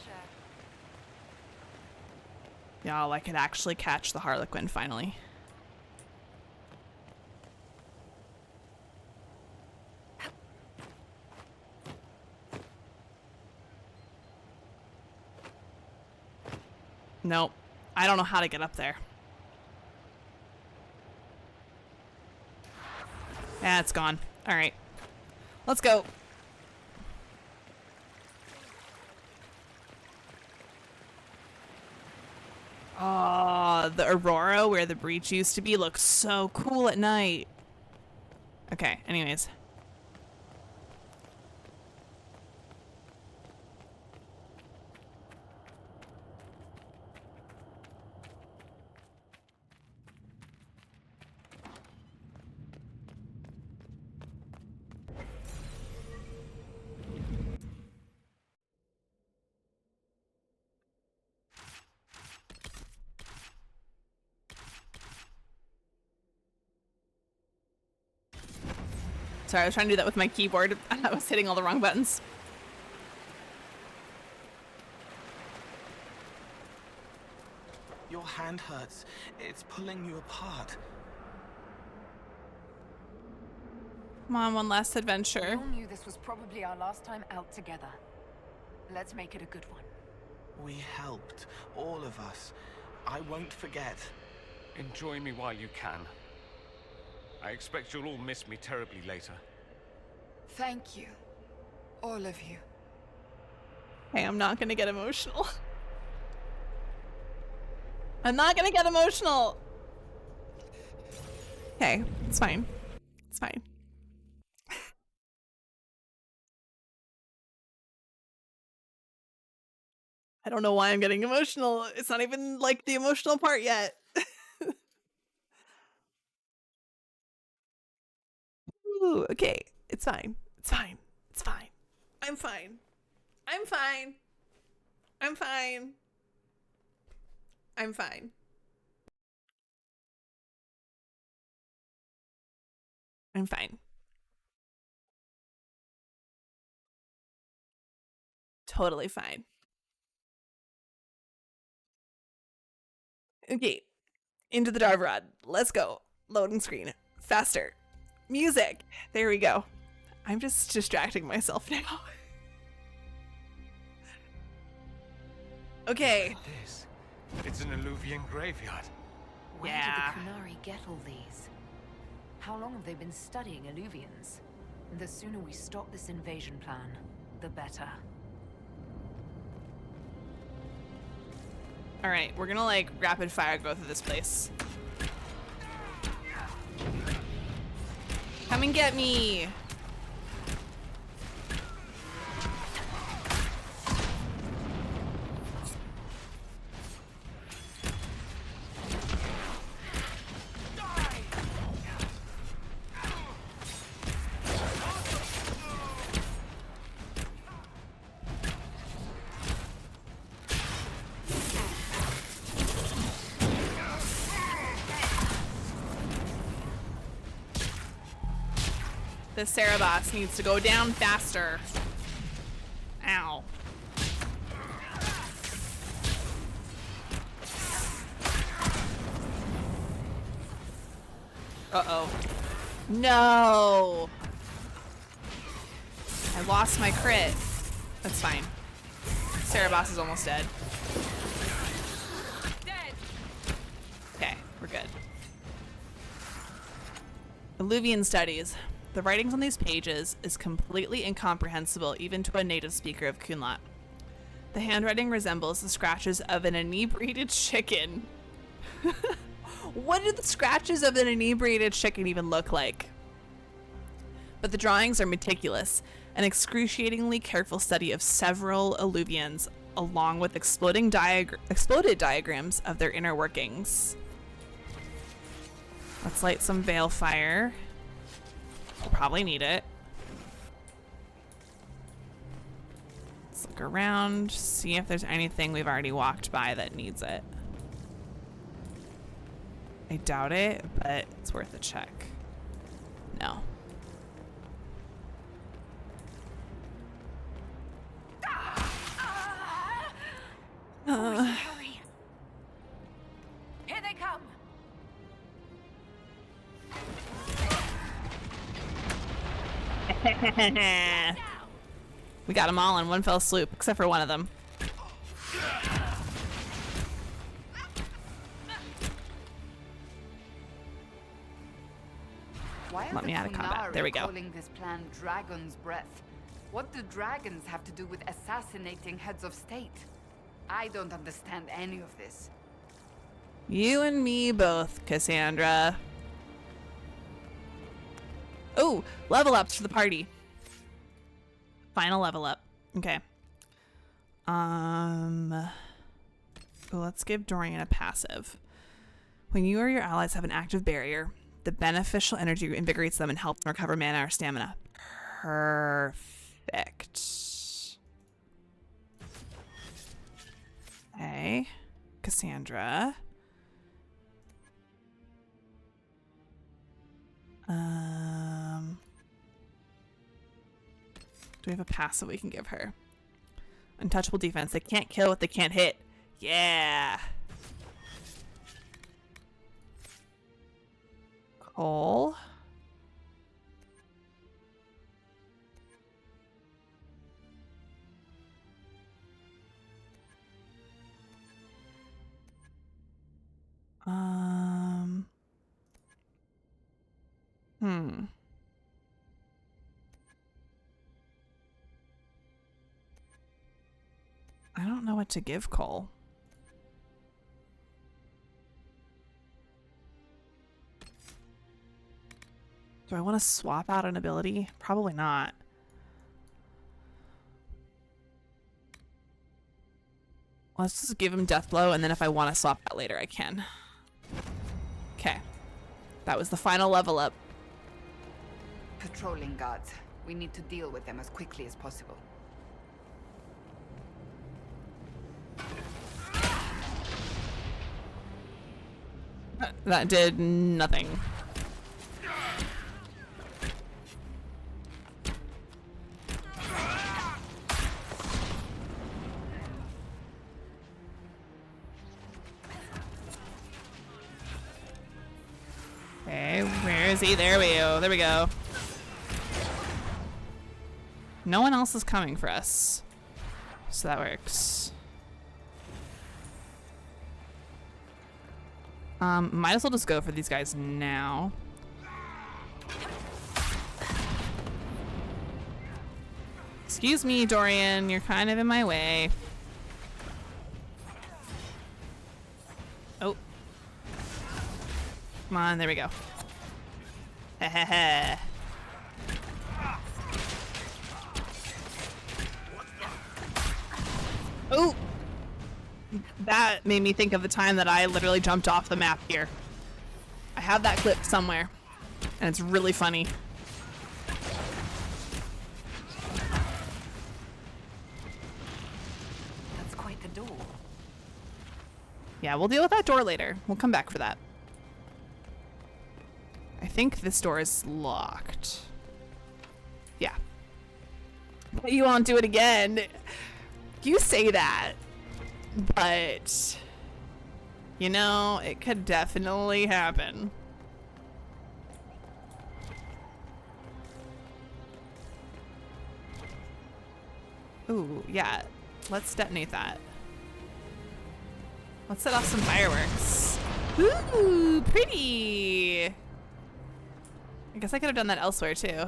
Speaker 1: Y'all, I could actually catch the Harlequin finally. Nope. I don't know how to get up there. Yeah, it's gone. All right. Let's go. Oh, the Aurora where the breach used to be looks so cool at night. Okay, anyways. Sorry, I was trying to do that with my keyboard. I was hitting all the wrong buttons.
Speaker 5: Your hand hurts. It's pulling you apart.
Speaker 1: Come on, one last adventure.
Speaker 17: We all knew this was probably our last time out together. Let's make it a good one.
Speaker 5: We helped, all of us. I won't forget.
Speaker 2: Enjoy me while you can. I expect you'll all miss me terribly later.
Speaker 8: Thank you. All of you.
Speaker 1: Hey, I'm not gonna get emotional. I'm not gonna get emotional. Okay, it's fine. It's fine. I don't know why I'm getting emotional. It's not even like the emotional part yet. Ooh, okay. It's fine. It's fine. It's fine. I'm fine. I'm fine. I'm fine. I'm fine. I'm fine. Totally fine. Okay. Into the Darvrod. Let's go. Loading screen. Faster. Music. There we go. I'm just distracting myself now. Okay.
Speaker 2: This. It's an Illuvian graveyard.
Speaker 3: Where did the Kunari get all these? How long have they been studying Illuvians? The sooner we stop this invasion plan, the better.
Speaker 1: Alright, we're gonna like rapid fire go through this place. Come and get me! The Cerebos needs to go down faster. Ow. Uh-oh. No! I lost my crit. That's fine. Cerebos is almost dead. Okay, we're good. Illuvian studies. The writings on these pages is completely incomprehensible even to a native speaker of Kunlat. The handwriting resembles the scratches of an inebriated chicken. What do the scratches of an inebriated chicken even look like? But the drawings are meticulous, an excruciatingly careful study of several Illuvians, along with exploded diagrams of their inner workings. Let's light some veil fire. We'll probably need it. Let's look around, see if there's anything we've already walked by that needs it. I doubt it, but it's worth a check. No.
Speaker 17: Hurry. Here they come.
Speaker 1: We got them all in one fell swoop, except for one of them.
Speaker 8: Why are
Speaker 1: Let me
Speaker 8: the
Speaker 1: out of combat.
Speaker 8: Kunari
Speaker 1: There we go.
Speaker 8: calling this plan Dragon's Breath? What do dragons have to do with assassinating heads of state? I don't understand any of this.
Speaker 1: You and me both, Cassandra. Oh, level ups for the party. Final level up. Okay. Let's give Dorian a passive. When you or your allies have an active barrier, the beneficial energy invigorates them and helps them recover mana or stamina. Perfect. Okay. Cassandra. a passive we can give her? Untouchable defense. They can't kill what they can't hit. Yeah. Cole. I don't know what to give Cole. Do I want to swap out an ability? Probably not. Let's just give him Death Blow, and then if I want to swap that later, I can. Okay. That was the final level up.
Speaker 8: Patrolling guards. We need to deal with them as quickly as possible.
Speaker 1: That did nothing. Okay, where is he? There we go. There we go. No one else is coming for us. So that works. Might as well just go for these guys now. Excuse me, Dorian, you're kind of in my way. Oh. Come on, there we go. Hehehe. Oh! That made me think of the time that I literally jumped off the map here. I have that clip somewhere, and it's really funny.
Speaker 3: That's quite the door.
Speaker 1: Yeah, we'll deal with that door later. We'll come back for that. I think this door is locked. Yeah. But you won't do it again. You say that. But, you know, it could definitely happen. Ooh, yeah. Let's detonate that. Let's set off some fireworks. Ooh, pretty. I guess I could have done that elsewhere too.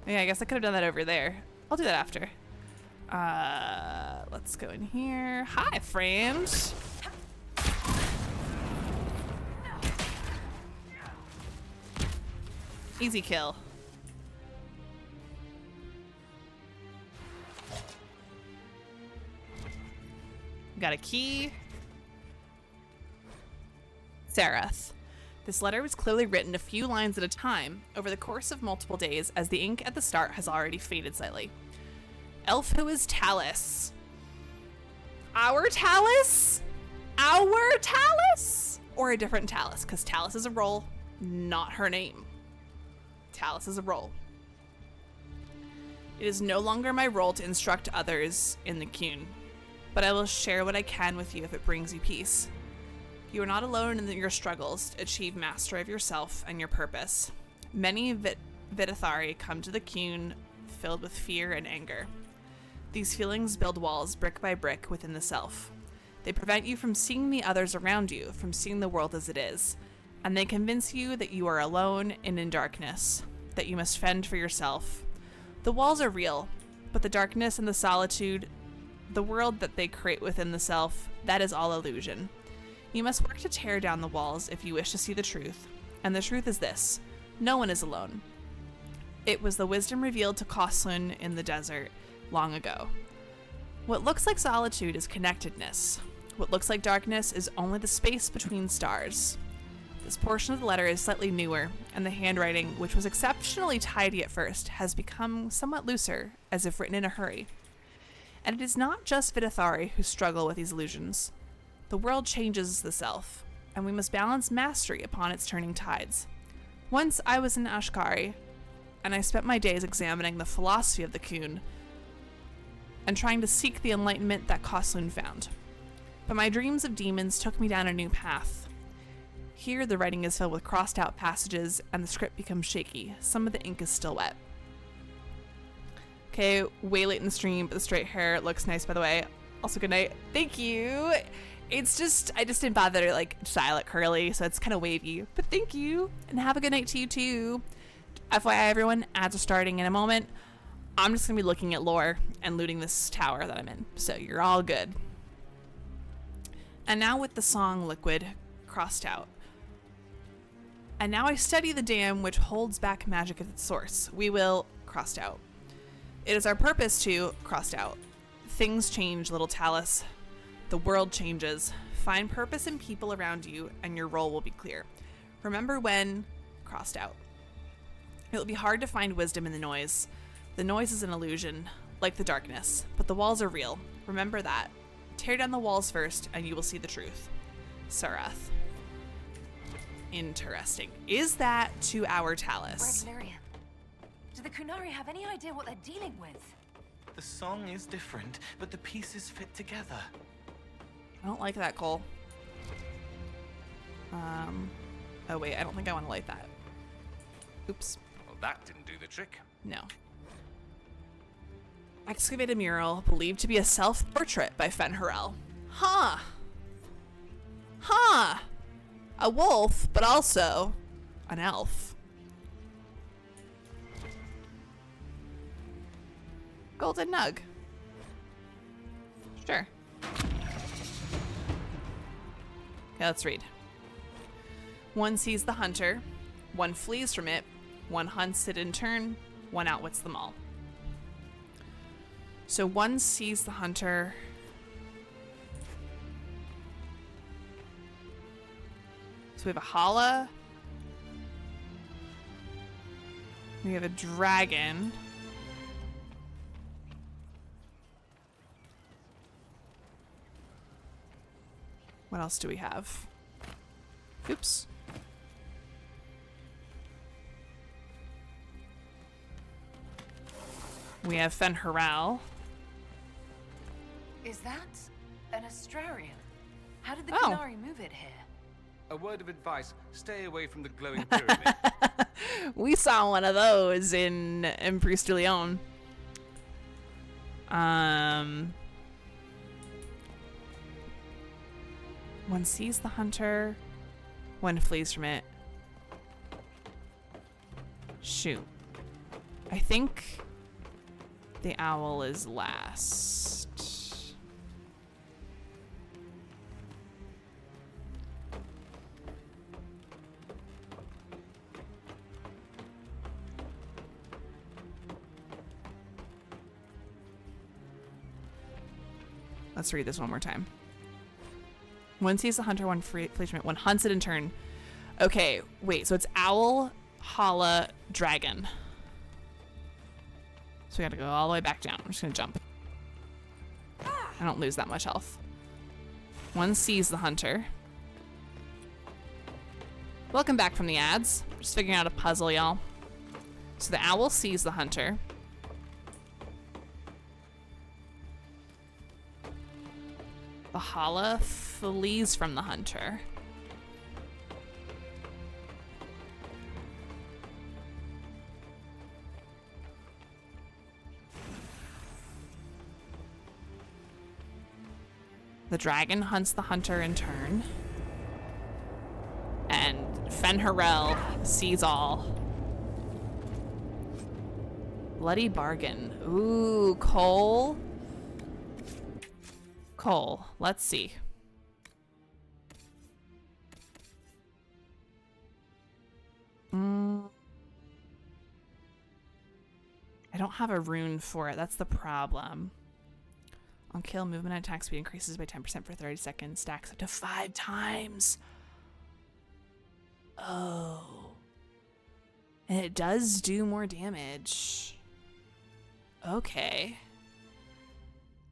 Speaker 1: Yeah, I guess I could have done that over there. I'll do that after. Let's go in here. Hi, friend. Easy kill. Got a key. Seraph. This letter was clearly written a few lines at a time over the course of multiple days, as the ink at the start has already faded slightly. Elf who is Talus. Our Talus? Our Talus? Or a different Talus, because Talus is a role, not her name. Talus is a role. It is no longer my role to instruct others in the Qun, but I will share what I can with you if it brings you peace. You are not alone in your struggles to achieve mastery of yourself and your purpose. Many Vidithari come to the Qun filled with fear and anger. These feelings build walls brick by brick within the self. They prevent you from seeing the others around you, from seeing the world as it is, and they convince you that you are alone and in darkness, that you must fend for yourself. The walls are real, but the darkness and the solitude, the world that they create within the self, that is all illusion. You must work to tear down the walls if you wish to see the truth, and the truth is this: no one is alone. It was the wisdom revealed to Koslun in the desert long ago. What looks like solitude is connectedness. What looks like darkness is only the space between stars. This portion of the letter is slightly newer, and the handwriting, which was exceptionally tidy at first, has become somewhat looser, as if written in a hurry. And it is not just Vidithari who struggle with these illusions. The world changes the self, and we must balance mastery upon its turning tides. Once I was an Ashkari, and I spent my days examining the philosophy of the Coon and trying to seek the enlightenment that Koslun found. But my dreams of demons took me down a new path. Here, the writing is filled with crossed out passages, and the script becomes shaky. Some of the ink is still wet. Okay, way late in the stream, but the straight hair looks nice, by the way. Also, good night. Thank you. It's just, I just didn't bother to like style it curly, so it's kind of wavy. But thank you, and have a good night to you too. FYI, everyone, ads are starting in a moment. I'm just gonna be looking at lore and looting this tower that I'm in, so you're all good. And now with the song Liquid crossed out. And now I study the dam which holds back magic at its source. We will crossed out. It is our purpose to crossed out. Things change, little Talus. The world changes. Find purpose in people around you, and your role will be clear. Remember when crossed out. It will be hard to find wisdom in the noise. The noise is an illusion, like the darkness, but the walls are real. Remember that. Tear down the walls first, and you will see the truth. Sarath. Interesting. Is that to our Talus?
Speaker 17: Do the Kunari have any idea what they're dealing with?
Speaker 5: The song is different, but the pieces fit together.
Speaker 1: I don't like that, Cole. Oh wait, I don't think I want to light that. Oops.
Speaker 2: Well, that didn't do the trick.
Speaker 1: No. Excavate a mural believed to be a self-portrait by Fenharel. Huh. Huh. A wolf, but also an elf. Golden nug. Sure. Okay, let's read. One sees the hunter, one flees from it, one hunts it in turn, one outwits them all. So one sees the hunter. So we have a Hala. We have a dragon. What else do we have? Oops. We have Fenharel.
Speaker 17: Is that an Astrarian? How did the Kunari move it here?
Speaker 2: A word of advice, stay away from the glowing pyramid.
Speaker 1: We saw one of those in Bruce de Leon. One sees the hunter, one flees from it. Shoot. I think the owl is last. Let's read this one more time. One sees the hunter, one flees from it, one hunts it in turn. Okay, wait, so it's owl, Hala, dragon. So we gotta go all the way back down. I'm just gonna jump. I don't lose that much health. One sees the hunter. Welcome back from the ads. Just figuring out a puzzle, y'all. So the owl sees the hunter. The Hala flees from the hunter. The dragon hunts the hunter in turn. And Fenharel sees all. Bloody bargain. Ooh, Cole. Cole, let's see. I don't have a rune for it. That's the problem. On kill, movement and attack speed increases by 10% for 30 seconds. Stacks up to 5 times. Oh. And it does do more damage. Okay.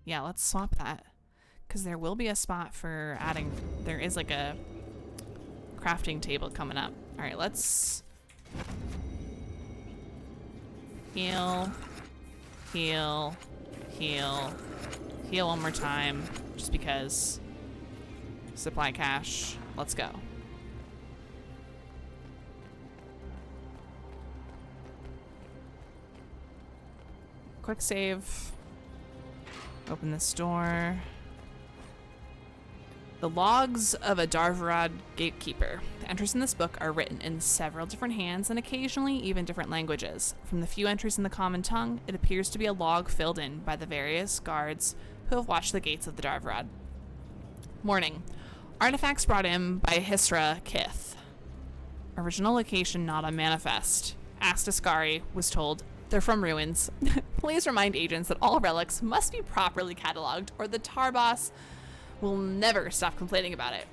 Speaker 1: Yeah, let's swap that. Because there will be a spot for adding... There is like a crafting table coming up. Alright, let's... Heal. Heal. Heal. Heal one more time, just because. Supply cache. Let's go. Quick save. Open this door. The logs of a Darvarad gatekeeper. The entries in this book are written in several different hands and occasionally even different languages. From the few entries in the common tongue, it appears to be a log filled in by the various guards who have watched the gates of the Darvarad. Morning. Artifacts brought in by Hisra Kith. Original location not on manifest. Asked Ascari, was told, they're from ruins. Please remind agents that all relics must be properly cataloged or the tar boss will never stop complaining about it.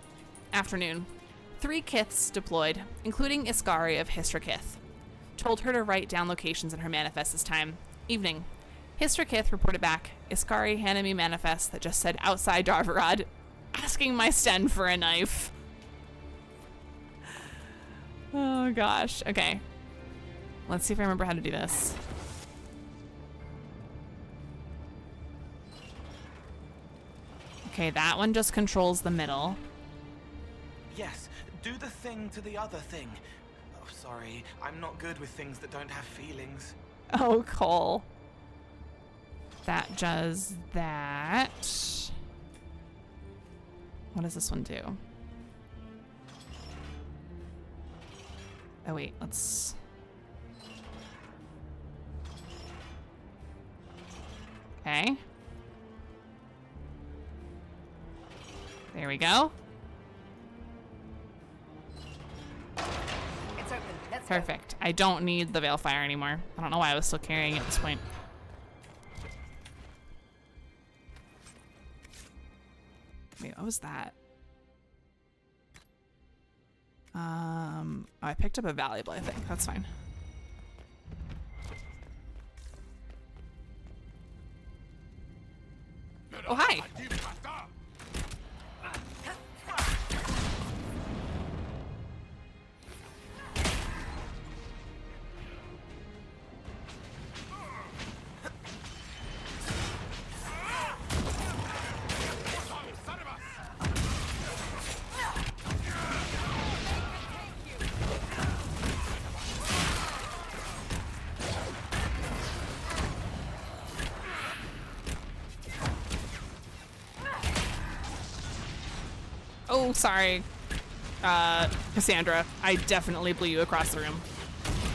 Speaker 1: Afternoon. 3 Kiths deployed, including Iscari of Hisra Kith. Told her to write down locations in her manifest this time. Evening. Hisra Kith reported back. Iscari handed me manifest that just said outside Darvarad, asking my Sten for a knife. Oh gosh. Okay. Let's see if I remember how to do this. Okay, that one just controls the middle.
Speaker 5: Yes, do the thing to the other thing. Oh, sorry, I'm not good with things that don't have feelings.
Speaker 1: Oh, Cole. That does that. What does this one do? Oh, wait, let's... Okay. There we go.
Speaker 3: It's open. Let's
Speaker 1: Perfect. I don't need the Veilfire anymore. I don't know why I was still carrying it at this point. Wait, what was that? Oh, I picked up a valuable, I think. That's fine. Oh, hi. Oh, sorry. Cassandra, I definitely blew you across the room.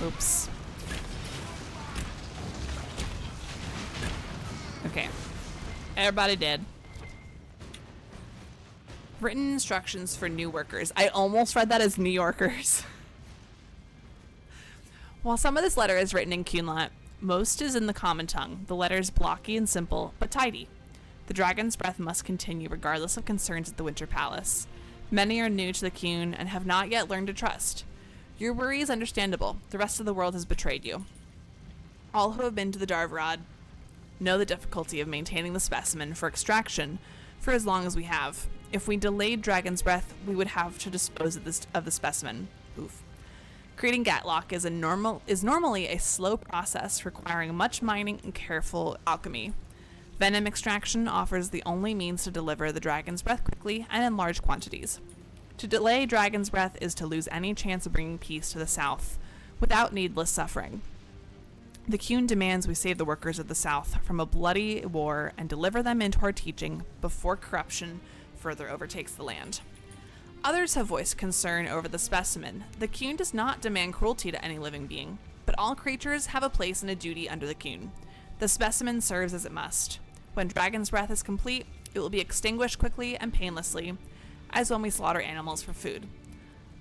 Speaker 1: Oops. Okay. Everybody dead. Written instructions for new workers. I almost read that as New Yorkers. While some of this letter is written in Cunlot, most is in the common tongue. The letter is blocky and simple, but tidy. The Dragon's Breath must continue regardless of concerns at the Winter Palace. Many are new to the Cune and have not yet learned to trust. Your worry is understandable. The rest of the world has betrayed you. All who have been to the Darvarad know the difficulty of maintaining the specimen for extraction for as long as we have. If we delayed Dragon's Breath, we would have to dispose of the specimen. Oof. Creating Gatlock is normally a slow process requiring much mining and careful alchemy. Venom extraction offers the only means to deliver the Dragon's Breath quickly and in large quantities. To delay Dragon's Breath is to lose any chance of bringing peace to the South without needless suffering. The Cune demands we save the workers of the South from a bloody war and deliver them into our teaching before corruption further overtakes the land. Others have voiced concern over the specimen. The Cune does not demand cruelty to any living being, but all creatures have a place and a duty under the Cune. The specimen serves as it must. When Dragon's Breath is complete, it will be extinguished quickly and painlessly, as when we slaughter animals for food.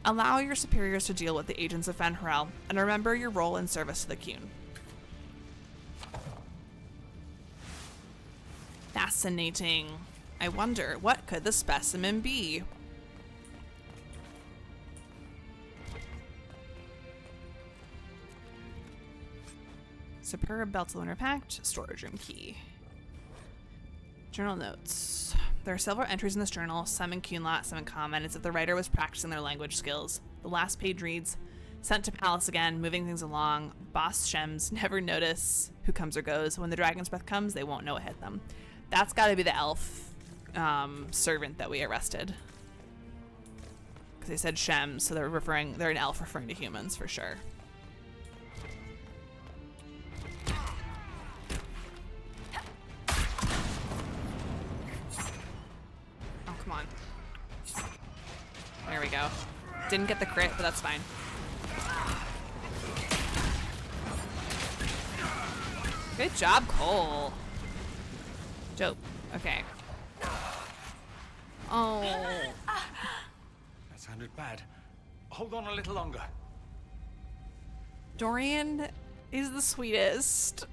Speaker 1: Allow your superiors to deal with the agents of Fen'Harel, and remember your role in service to the Cune. Fascinating. I wonder, what could the specimen be? Superb Belt Loaner Pact, storage room key. Journal notes. There are several entries in this journal, some in Cunlot, some in Common, as if the writer was practicing their language skills. The last page reads, Sent to palace again, moving things along. Boss Shems never notice who comes or goes. When the dragon's breath comes, they won't know it hit them. That's got to be the elf servant that we arrested. Because they said Shems, so they're an elf referring to humans for sure. Oh, come on. There we go. Didn't get the crit, but that's fine. Good job, Cole. Dope. Okay. Oh.
Speaker 2: That sounded bad. Hold on a little longer.
Speaker 1: Dorian is the sweetest.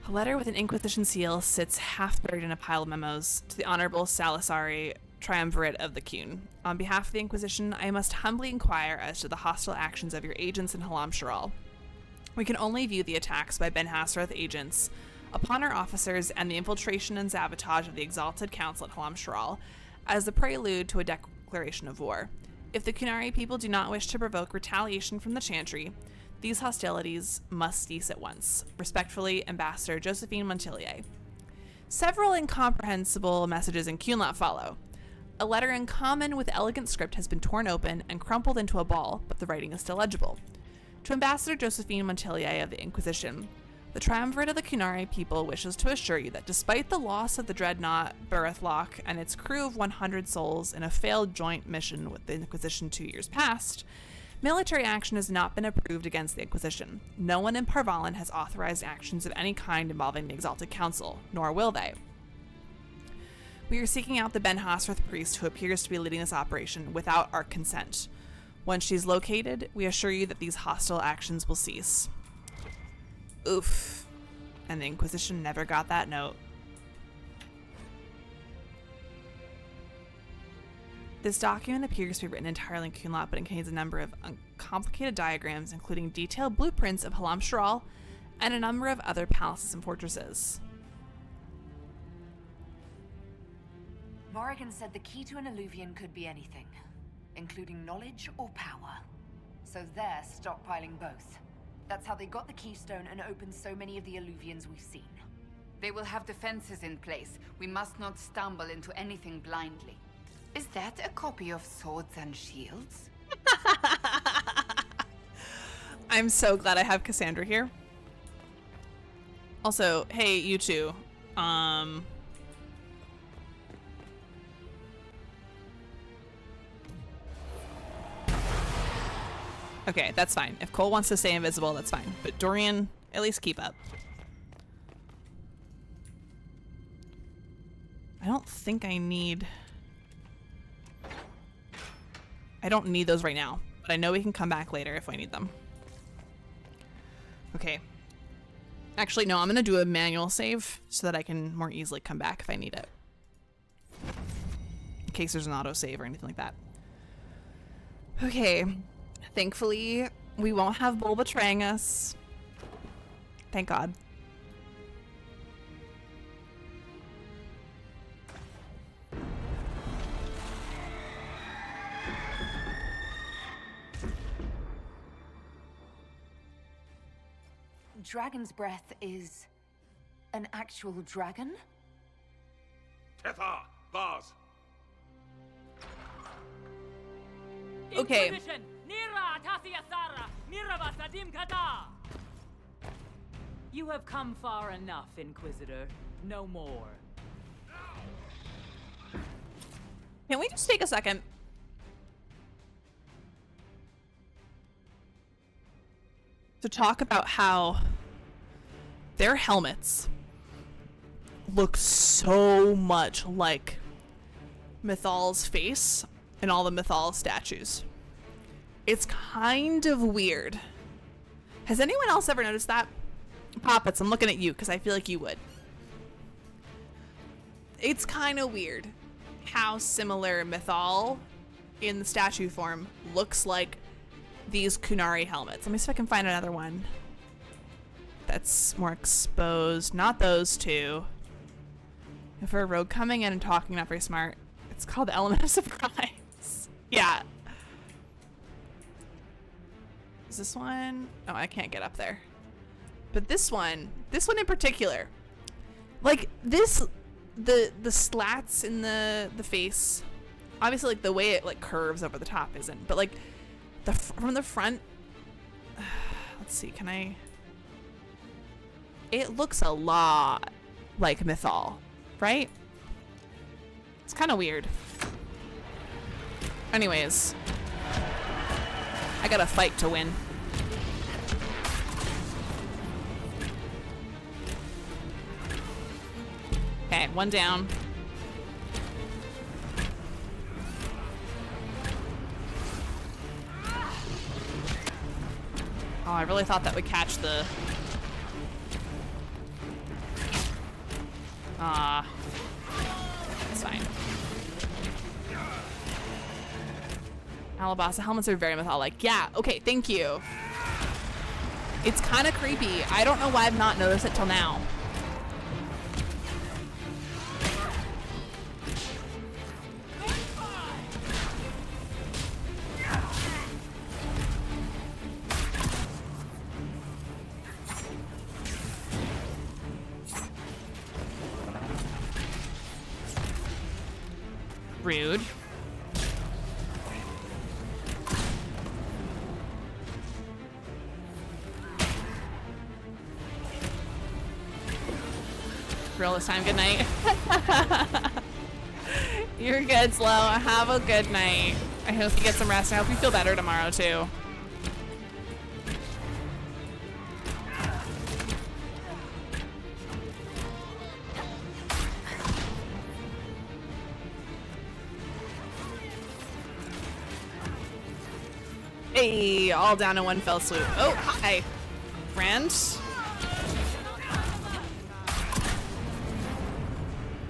Speaker 1: A letter with an Inquisition seal sits half buried in a pile of memos to the Honorable Salisari, Triumvirate of the Cune. On behalf of the Inquisition, I must humbly inquire as to the hostile actions of your agents in Halam Sharal. We can only view the attacks by Ben Hassrath agents upon our officers and the infiltration and sabotage of the Exalted Council at Halam Sharal as the prelude to a declaration of war. If the Kunari people do not wish to provoke retaliation from the Chantry, these hostilities must cease at once. Respectfully, Ambassador Josephine Montillier. Several incomprehensible messages in Cunlot follow. A letter in common with elegant script has been torn open and crumpled into a ball, but the writing is still legible. To Ambassador Josephine Montillier of the Inquisition, the Triumvirate of the Kunari people wishes to assure you that despite the loss of the dreadnought Barathlock and its crew of 100 souls in a failed joint mission with the Inquisition 2 years past, military action has not been approved against the Inquisition. No one in Parvalan has authorized actions of any kind involving the Exalted Council, nor will they. We are seeking out the Ben Hassrath priest who appears to be leading this operation without our consent. Once she's located, we assure you that these hostile actions will cease. Oof. And the Inquisition never got that note. This document appears to be written entirely in Cunlot, but it contains a number of complicated diagrams, including detailed blueprints of Halam Sharal and a number of other palaces and fortresses.
Speaker 3: Morrigan said the key to an Illuvian could be anything, including knowledge or power. So they're stockpiling both. That's how they got the keystone and opened so many of the Illuvians we've seen.
Speaker 8: They will have defenses in place. We must not stumble into anything blindly. Is that a copy of Swords and Shields?
Speaker 1: I'm so glad I have Cassandra here. Also, hey, you two. Okay, that's fine. If Cole wants to stay invisible, that's fine. But Dorian, at least keep up. I don't think I need those right now, but I know we can come back later if I need them. Okay. Actually, no, I'm going to do a manual save so that I can more easily come back if I need it. In case there's an autosave or anything like that. Okay. Thankfully, we won't have Bull betraying us. Thank God.
Speaker 3: Dragon's breath is an actual dragon?
Speaker 2: Tethar! Bars!
Speaker 1: Okay.
Speaker 7: You have come far enough, Inquisitor. No more.
Speaker 1: Can we just take a second? To talk about how their helmets look so much like Mythal's face in all the Mythal statues. It's kind of weird. Has anyone else ever noticed that? Poppets, I'm looking at you because I feel like you would. It's kind of weird how similar Mythal in the statue form looks like these Kunari helmets. Let me see if I can find another one that's more exposed. Not those two. If we're a rogue coming in and talking not very smart, it's called the Element of Surprise. Yeah. Is this one? Oh, I can't get up there. But this one in particular, like this, the slats in the face, obviously like the way it like curves over the top isn't, but like from the front, let's see, can I? It looks a lot like Mythal, right? It's kind of weird. Anyways, I got a fight to win. Okay, one down. Oh, I really thought that would catch the... It's fine. Alabasta helmets are very Mythal-like. Yeah, okay, thank you. It's kind of creepy. I don't know why I've not noticed it till now. Rude. Real this time. Good night. You're good, Slow. Have a good night. I hope you get some rest. I hope you feel better tomorrow too. Hey, all down in one fell swoop. Oh, hi, friend.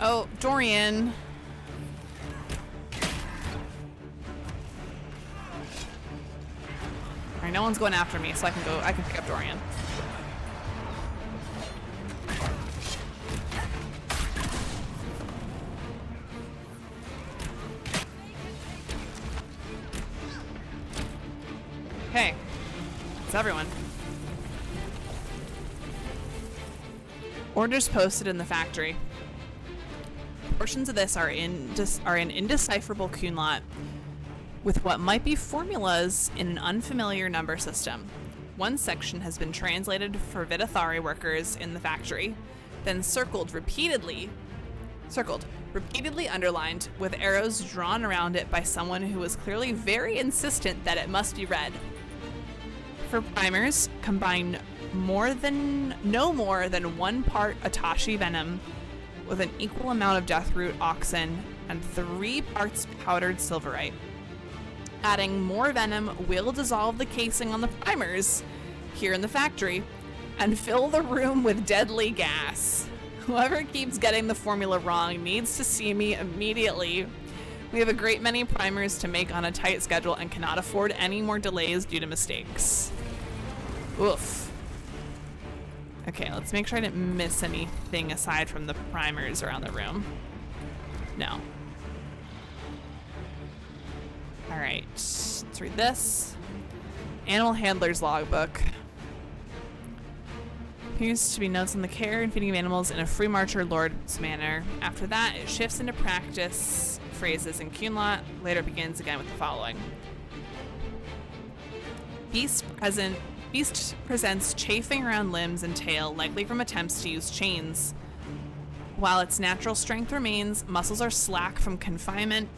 Speaker 1: Oh, Dorian. All right, no one's going after me, so I can pick up Dorian. Okay, that's everyone. Orders posted in the factory. Portions of this are in indecipherable Kunlot with what might be formulas in an unfamiliar number system. One section has been translated for Vidathari workers in the factory, then repeatedly underlined with arrows drawn around it by someone who was clearly very insistent that it must be read. For primers, combine no more than 1 part Atashi venom with an equal amount of Deathroot Oxen and 3 parts powdered Silverite. Adding more venom will dissolve the casing on the primers here in the factory and fill the room with deadly gas. Whoever keeps getting the formula wrong needs to see me immediately. We have a great many primers to make on a tight schedule and cannot afford any more delays due to mistakes. Oof. Okay, let's make sure I didn't miss anything aside from the primers around the room. No. All right, let's read this. Animal Handler's Logbook. Appears to be notes on the care and feeding of animals in a free marcher lord's manner. After that, it shifts into practice phrases in Kunlot. Later begins again with the following. Beast presents chafing around limbs and tail, likely from attempts to use chains. While its natural strength remains, muscles are slack from confinement.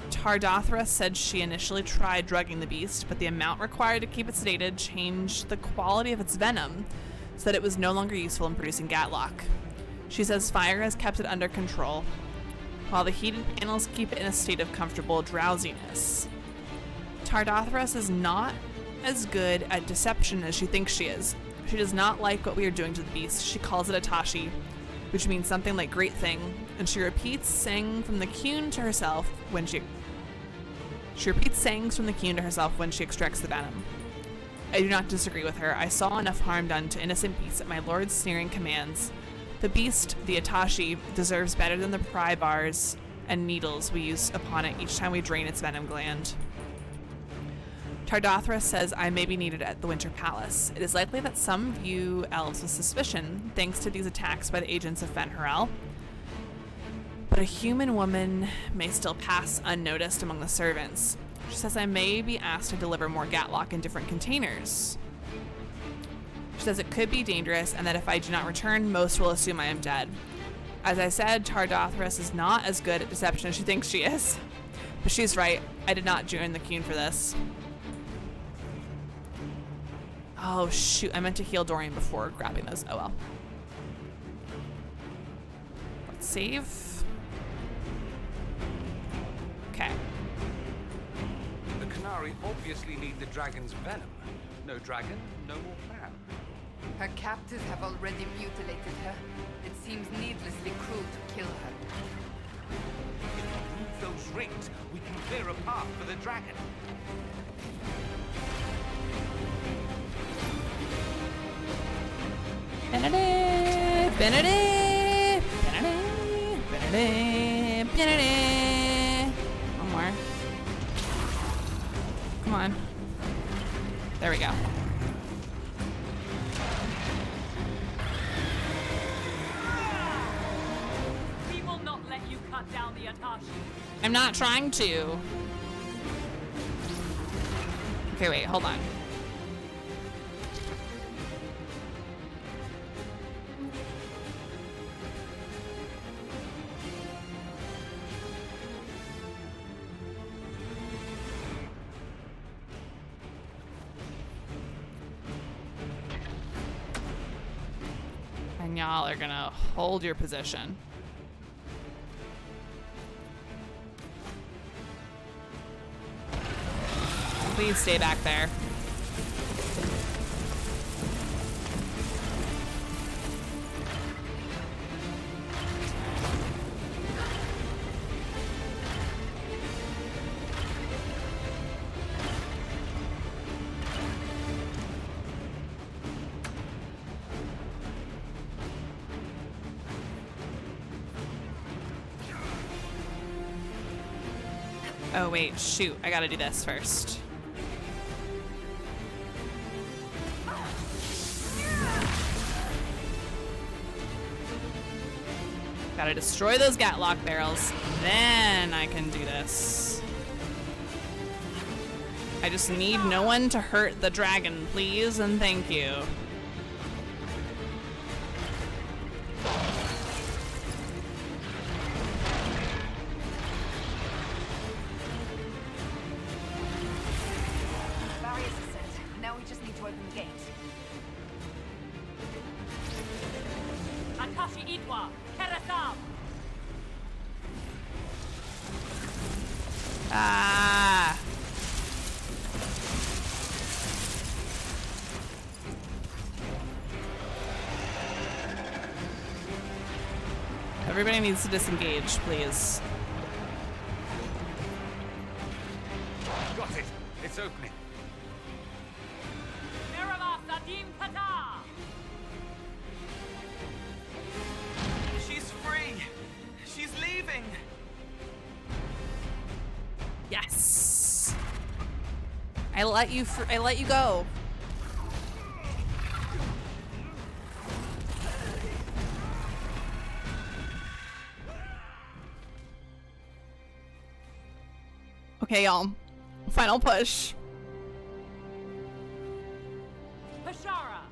Speaker 1: Tardothra said she initially tried drugging the beast, but the amount required to keep it sedated changed the quality of its venom so that it was no longer useful in producing Gatlock. She says fire has kept it under control, while the heated panels keep it in a state of comfortable drowsiness. Tardothra is not as good at deception as she thinks she is. She does not like what we are doing to the beast. She calls it Atashi, which means something like great thing, and she repeats saying from the Kun to herself when she extracts the venom. I do not disagree with her. I saw enough harm done to innocent beasts at my lord's sneering commands. The beast, the Atashi, deserves better than the pry bars and needles we use upon it each time we drain its venom gland. Tardothra says I may be needed at the Winter Palace. It is likely that some view elves with suspicion, thanks to these attacks by the agents of Fen-Harel. But a human woman may still pass unnoticed among the servants. She says I may be asked to deliver more Gatlock in different containers. She says it could be dangerous and that if I do not return, most will assume I am dead. As I said, Tardothra is not as good at deception as she thinks she is. But she's right. I did not join the Qun for this. Oh, shoot. I meant to heal Dorian before grabbing those. Oh, well. Let's save. Okay.
Speaker 2: The Qunari obviously need the dragon's venom. No dragon, no more plan.
Speaker 8: Her captors have already mutilated her. It seems needlessly cruel to kill her.
Speaker 2: If we move those rings, we can clear a path for the dragon.
Speaker 1: Benedict! Benedict! Benedict! Benedict! Benedict! One more. Come on. There we go.
Speaker 7: We will not let you cut down the Atashi.
Speaker 1: I'm not trying to. Okay, wait, hold on. And y'all are gonna hold your position. Please stay back there. Oh wait, shoot, I gotta do this first. Gotta destroy those Gatlock barrels, then I can do this. I just need no one to hurt the dragon, please, and thank you.
Speaker 3: Barriers are set. Now we just need to open the gate.
Speaker 7: Atashi Itwa, Kerasam!
Speaker 1: Ah! Everybody needs to disengage, please.
Speaker 2: Got it. It's opening.
Speaker 7: Nerava Sadim Kata!
Speaker 5: She's free. She's leaving.
Speaker 1: Yes. I let you go. Okay, y'all. Final push.
Speaker 7: Pashara!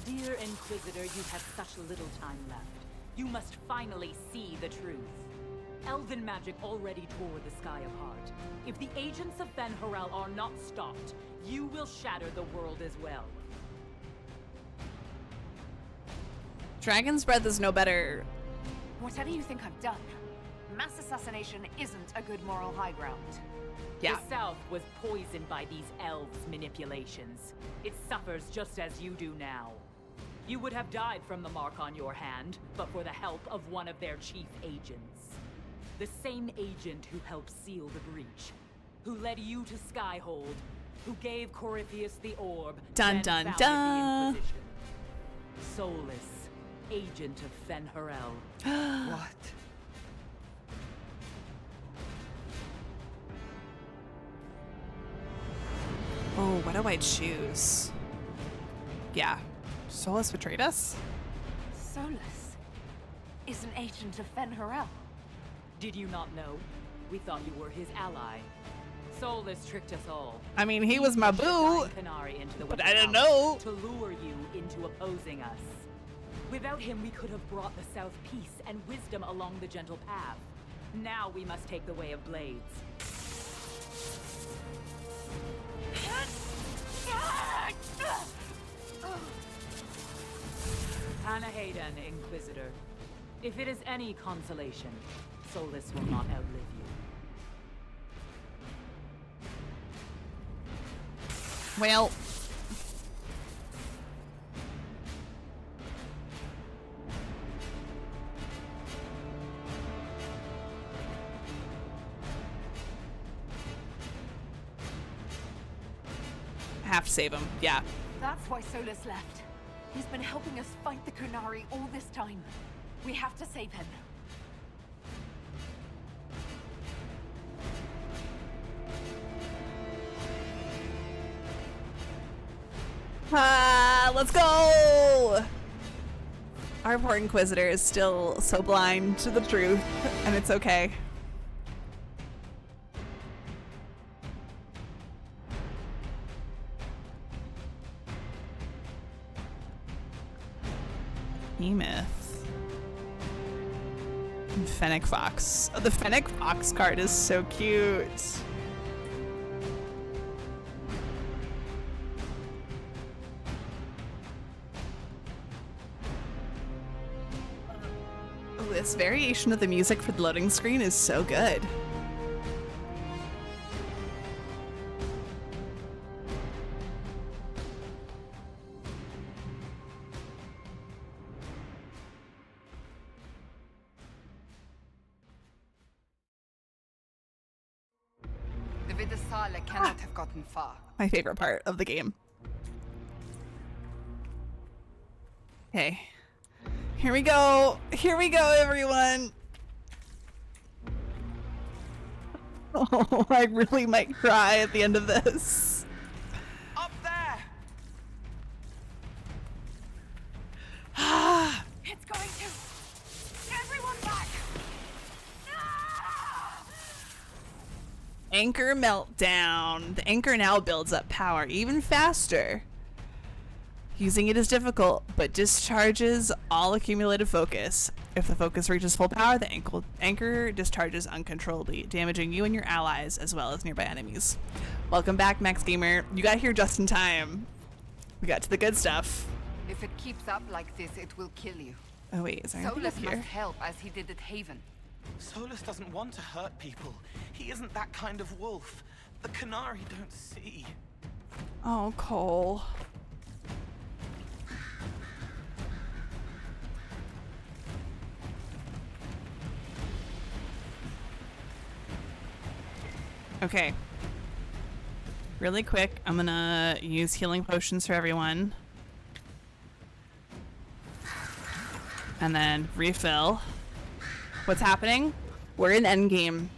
Speaker 7: Dear Inquisitor, you have such little time left. You must finally see the truth. Elven magic already tore the sky apart. If the agents of Fen-Harel are not stopped, you will shatter the world as well.
Speaker 1: Dragon's Breath is no better.
Speaker 3: Whatever you think I've done, mass assassination isn't a good moral high ground.
Speaker 1: Yeah.
Speaker 7: The South was poisoned by these elves' manipulations. It suffers just as you do now. You would have died from the mark on your hand, but for the help of one of their chief agents. The same agent who helped seal the breach, who led you to Skyhold, who gave Corypheus the orb,
Speaker 1: Dun,
Speaker 7: then
Speaker 1: dun,
Speaker 7: founded
Speaker 1: dun.
Speaker 7: the Inquisition. Solus, agent of Fen'Harel.
Speaker 8: What?
Speaker 1: Oh, what do I choose? Yeah. Solus betrayed us?
Speaker 17: Solus is an agent of Fen'Harel.
Speaker 7: Did you not know? We thought you were his ally. Solus tricked us all.
Speaker 1: I mean, he was my boo,
Speaker 7: Qunari into the
Speaker 1: but
Speaker 7: Winter
Speaker 1: I didn't
Speaker 7: Palace
Speaker 1: know.
Speaker 7: to lure you into opposing us. Without him, we could have brought the South peace and wisdom along the gentle path. Now we must take the way of blades. Anahayden, Inquisitor. If it is any consolation, Solus will not outlive you.
Speaker 1: Well. Have to save him, yeah.
Speaker 17: That's why Solus left. He's been helping us fight the Qunari all this time. We have to save him.
Speaker 1: Let's go! Our poor Inquisitor is still so blind to the truth, and it's okay. Emyth. And Fennec Fox. Oh, the Fennec Fox card is so cute. Oh, this variation of the music for the loading screen is so good.
Speaker 8: The Vidasala cannot have gotten far.
Speaker 1: My favorite part of the game. Okay. Here we go. Here we go, everyone. Oh, I really might cry at the end of this.
Speaker 8: Up there!
Speaker 17: It's going to. Everyone back!
Speaker 1: Anchor meltdown. The anchor now builds up power even faster. Using it is difficult, but discharges all accumulated focus. If the focus reaches full power, the anchor discharges uncontrollably, damaging you and your allies as well as nearby enemies. Welcome back, Max Gamer. You got here just in time. We got to the good stuff.
Speaker 8: If it keeps up like this, it will kill you.
Speaker 1: Oh wait, is there anything
Speaker 8: Solus
Speaker 1: up here?
Speaker 8: must help as he did at Haven.
Speaker 5: Solus doesn't want to hurt people. He isn't that kind of wolf. The Qunari don't see.
Speaker 1: Oh, Cole. Okay. Really quick, I'm gonna use healing potions for everyone. And then refill. What's happening? We're in endgame.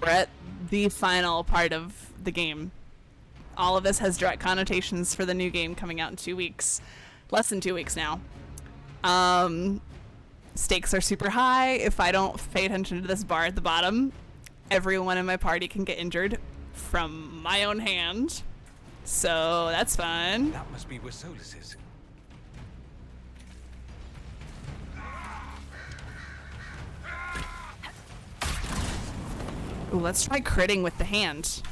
Speaker 1: We're at the final part of the game. All of this has direct connotations for the new game coming out in 2 weeks. Less than 2 weeks now. Stakes are super high. If I don't pay attention to this bar at the bottom, everyone in my party can get injured from my own hand. So that's fun.
Speaker 2: That must be where Solus is.
Speaker 1: Ooh, let's try critting with the hand.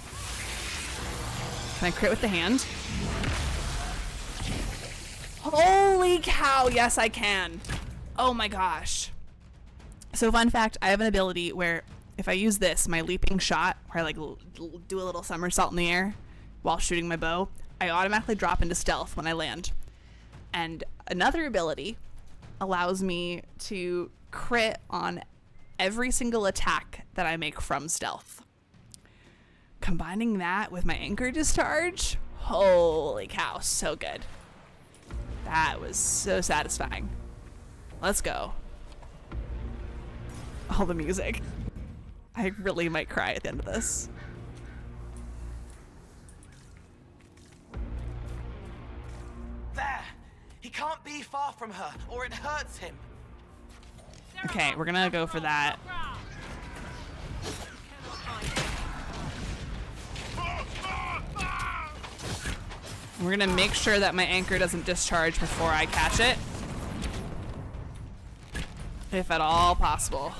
Speaker 1: Can I crit with the hand? Holy cow, yes I can. Oh my gosh. So fun fact, I have an ability where if I use this, my leaping shot, where I like do a little somersault in the air while shooting my bow, I automatically drop into stealth when I land. And another ability allows me to crit on every single attack that I make from stealth. combining that with my anchor discharge, holy cow, so good. That was so satisfying. Let's go. All the music. I really might cry at the end of this.
Speaker 5: There! He can't be far from her, or it hurts him.
Speaker 1: Okay, we're gonna go for that. We're gonna make sure that my anchor doesn't discharge before I catch it. If at all possible.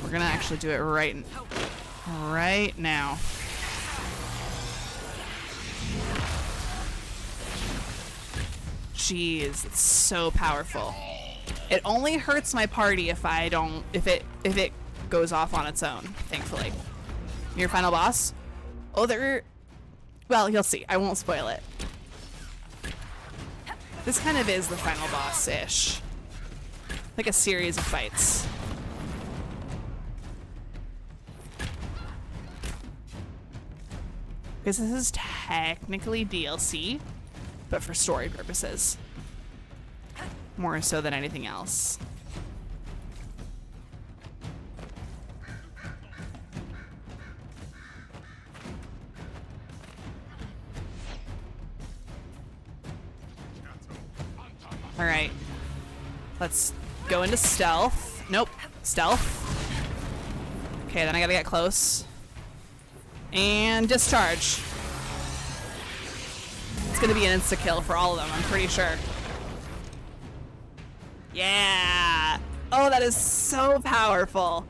Speaker 1: We're gonna actually do it right now. Jeez, it's so powerful. It only hurts my party if it goes off on its own, thankfully. Your final boss? Oh, well, you'll see. I won't spoil it. This kind of is the final boss-ish. Like a series of fights. Because this is technically DLC, but for story purposes. More so than anything else. All right, let's go into stealth. Nope, stealth. Okay, then I gotta get close. And discharge. It's gonna be an insta-kill for all of them, I'm pretty sure. Yeah! Oh, that is so powerful.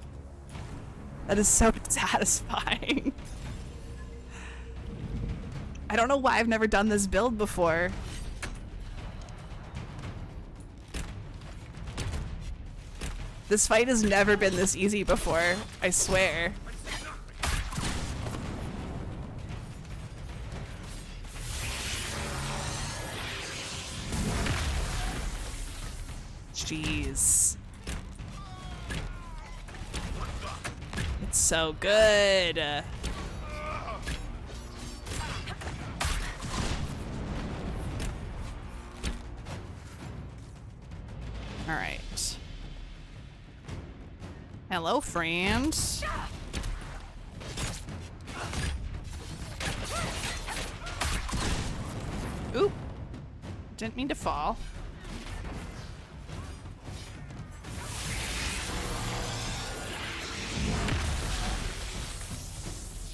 Speaker 1: That is so satisfying. I don't know why I've never done this build before. This fight has never been this easy before, I swear. Jeez. It's so good. All right. Hello, friend. Oop. Didn't mean to fall.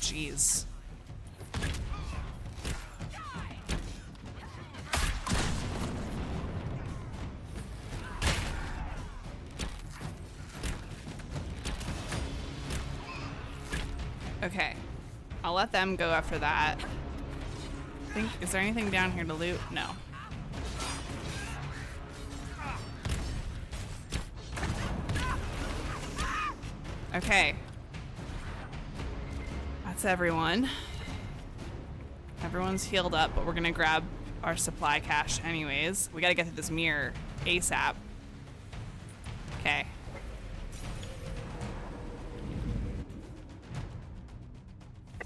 Speaker 1: Jeez. Okay. I'll let them go after that. Is there anything down here to loot? No. Okay. That's everyone. Everyone's healed up, but we're gonna grab our supply cache anyways. We gotta get to this mirror ASAP. Okay.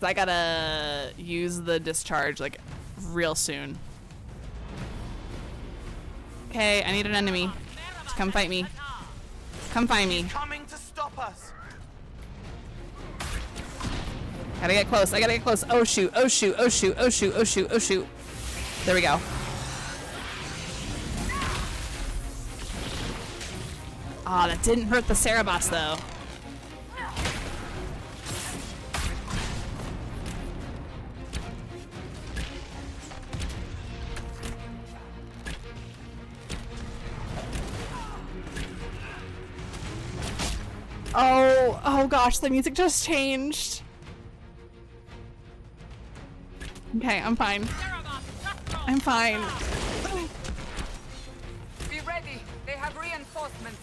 Speaker 1: So I gotta use the discharge like real soon. Okay, I need an enemy. Just come fight me. Come find me.
Speaker 5: He's coming to stop us.
Speaker 1: Gotta get close. I gotta get close. Oh shoot. Oh shoot. Oh shoot. Oh shoot. Oh shoot. Oh shoot. There we go. Ah, that didn't hurt the Cerebos though. Oh gosh, the music just changed. Okay, I'm fine. I'm fine.
Speaker 8: Be ready. They have reinforcements.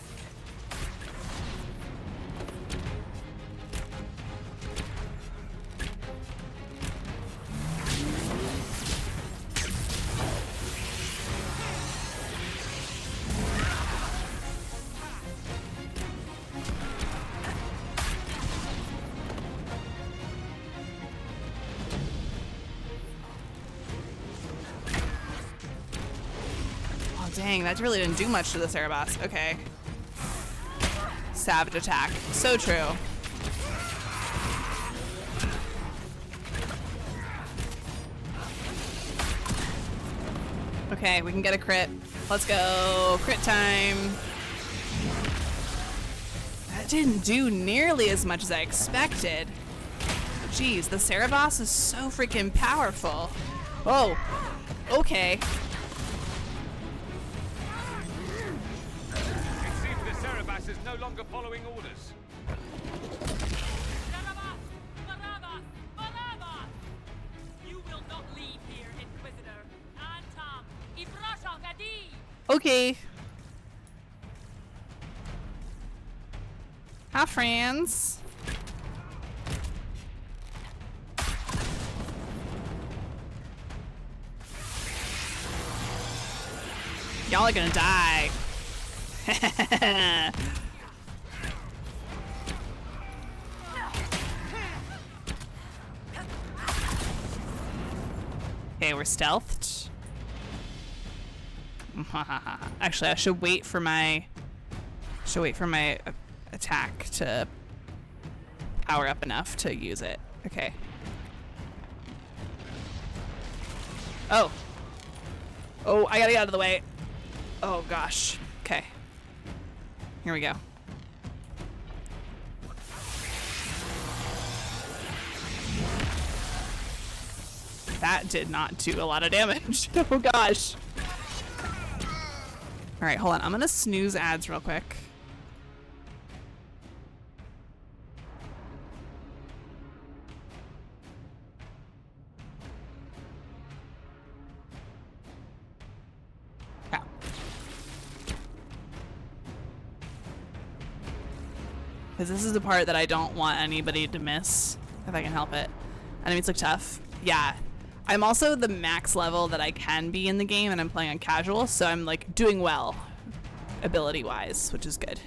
Speaker 1: Dang, that really didn't do much to the Cerebos. Okay. Savage attack. So true. Okay, we can get a crit. Let's go. Crit time. That didn't do nearly as much as I expected. Jeez, the Cerebos is so freaking powerful. Oh, okay.
Speaker 2: It seems the Cerebas is no longer following orders.
Speaker 7: You will not leave here, Inquisitor. Antam, Ibrasha Gadi.
Speaker 1: Okay. Hi, friends. Y'all are gonna die. Okay, we're stealthed. Actually, I should wait for my attack to power up enough to use it. Okay. Oh. Oh, I gotta get out of the way. Oh gosh. Okay. Here we go. That did not do a lot of damage. Oh gosh. Alright, hold on. I'm gonna snooze ads real quick. Because this is the part that I don't want anybody to miss, if I can help it. Enemies look tough. Yeah. I'm also the max level that I can be in the game, and I'm playing on casual, so I'm like doing well, ability-wise, which is good.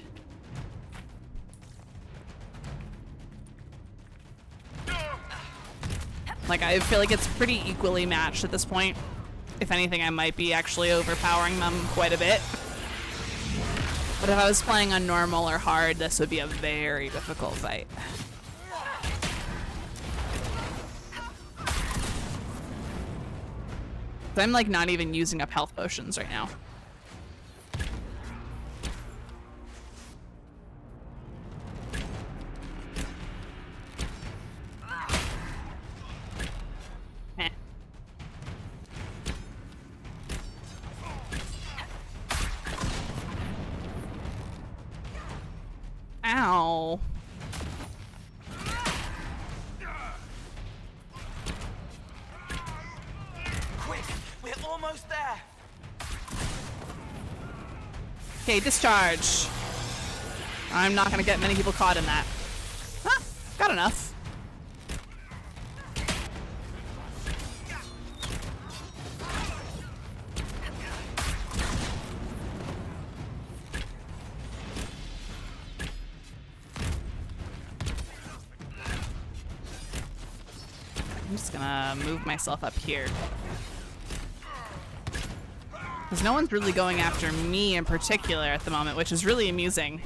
Speaker 1: Like, I feel like it's pretty equally matched at this point. If anything, I might be actually overpowering them quite a bit. But if I was playing on normal or hard, this would be a very difficult fight. I'm like not even using up health potions right now. Ow.
Speaker 14: Quick, we're almost there.
Speaker 1: Okay, discharge. I'm not gonna get many people caught in that. Ah, got enough. I'm just gonna move myself up here. Because no one's really going after me in particular at the moment, which is really amusing.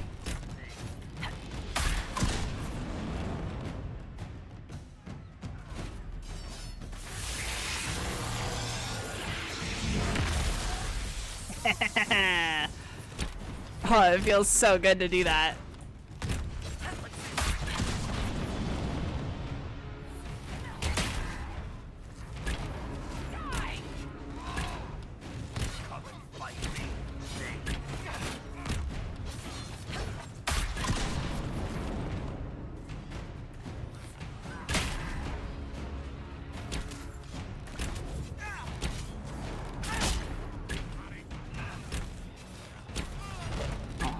Speaker 1: Oh, it feels so good to do that.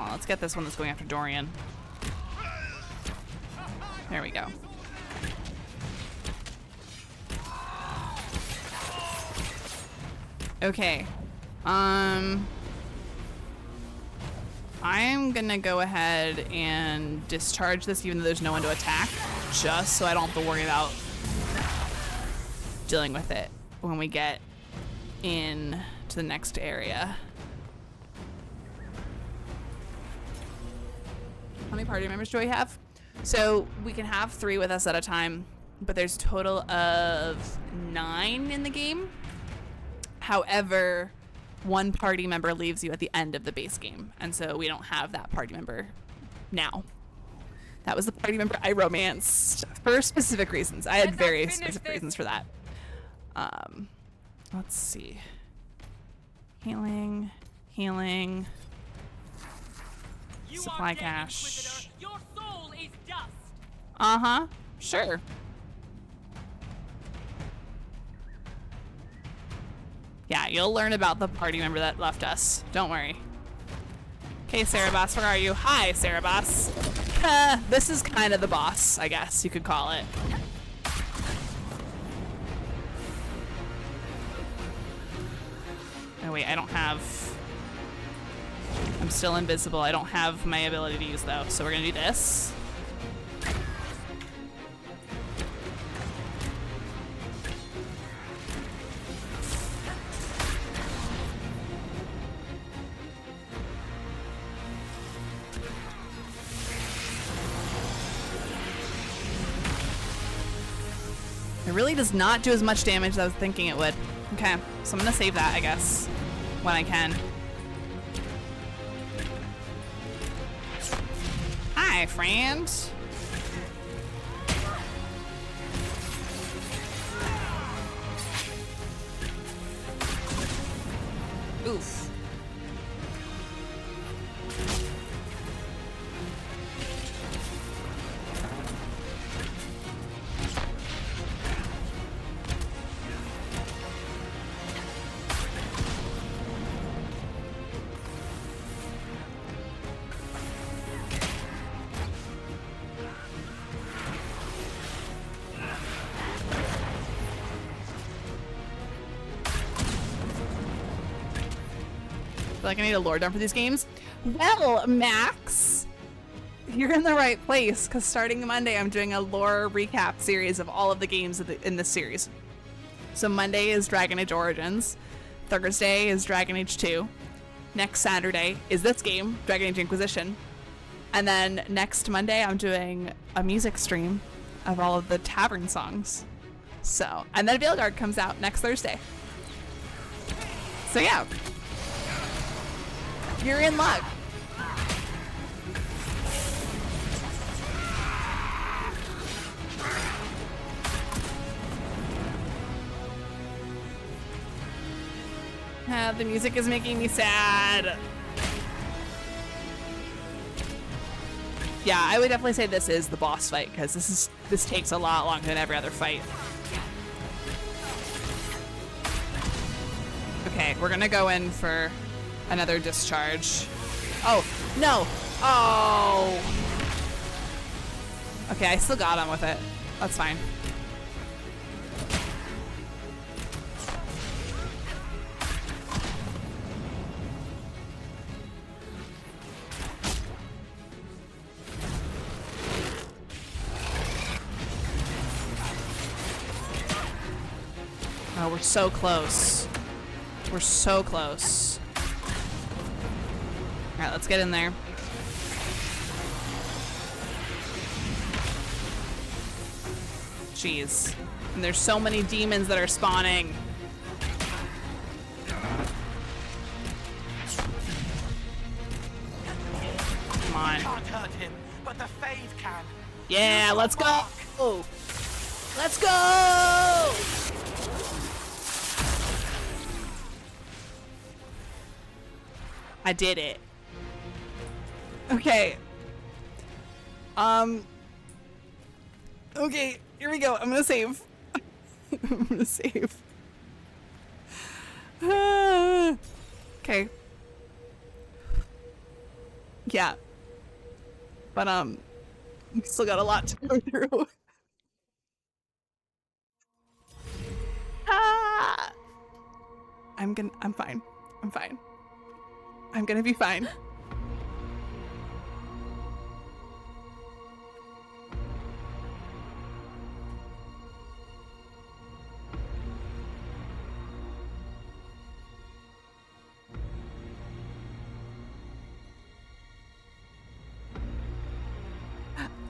Speaker 1: Let's get this one that's going after Dorian. There we go. Okay. I'm gonna go ahead and discharge this even though there's no one to attack, just so I don't have to worry about dealing with it when we get in to the next area. party members do we have? So we can have 3 with us at a time, but there's a total of 9 in the game. However, one party member leaves you at the end of the base game, and so we don't have that party member now. That was the party member I romanced for specific reasons. I had very specific reasons for that. Let's see. Healing. Supply cache.
Speaker 7: Your soul is dust.
Speaker 1: Uh-huh. Sure. Yeah, you'll learn about the party member that left us. Don't worry. Okay, Cerebos, where are you? Hi, Cerebos. This is kind of the boss, I guess you could call it. Oh wait, I don't have... I'm still invisible. I don't have my ability to use though, so we're gonna do this. It really does not do as much damage as I was thinking it would. Okay, so I'm gonna save that, I guess, when I can. Hi, friend. Oof. Like I need a lore dump for these games. Well, Max, you're in the right place because starting Monday, I'm doing a lore recap series of all of the games in this series. So Monday is Dragon Age Origins, Thursday is Dragon Age 2, next Saturday is this game, Dragon Age Inquisition, and then next Monday I'm doing a music stream of all of the tavern songs. So, and then Veilguard comes out next Thursday. So yeah. You're in luck. The music is making me sad. Yeah, I would definitely say this is the boss fight because this takes a lot longer than every other fight. Okay, we're gonna go in for another discharge. Oh, no. Oh. Okay, I still got him with it. That's fine. Oh, we're so close. We're so close. All right, let's get in there. Jeez. And there's so many demons that are spawning. Come on.
Speaker 14: Can't hurt him, but the Fade can.
Speaker 1: Yeah, let's go. Let's go. I did it. Okay. Okay, here we go. I'm gonna save. I'm gonna save. Okay. Yeah. But we still got a lot to go through. I'm fine. I'm fine. I'm gonna be fine.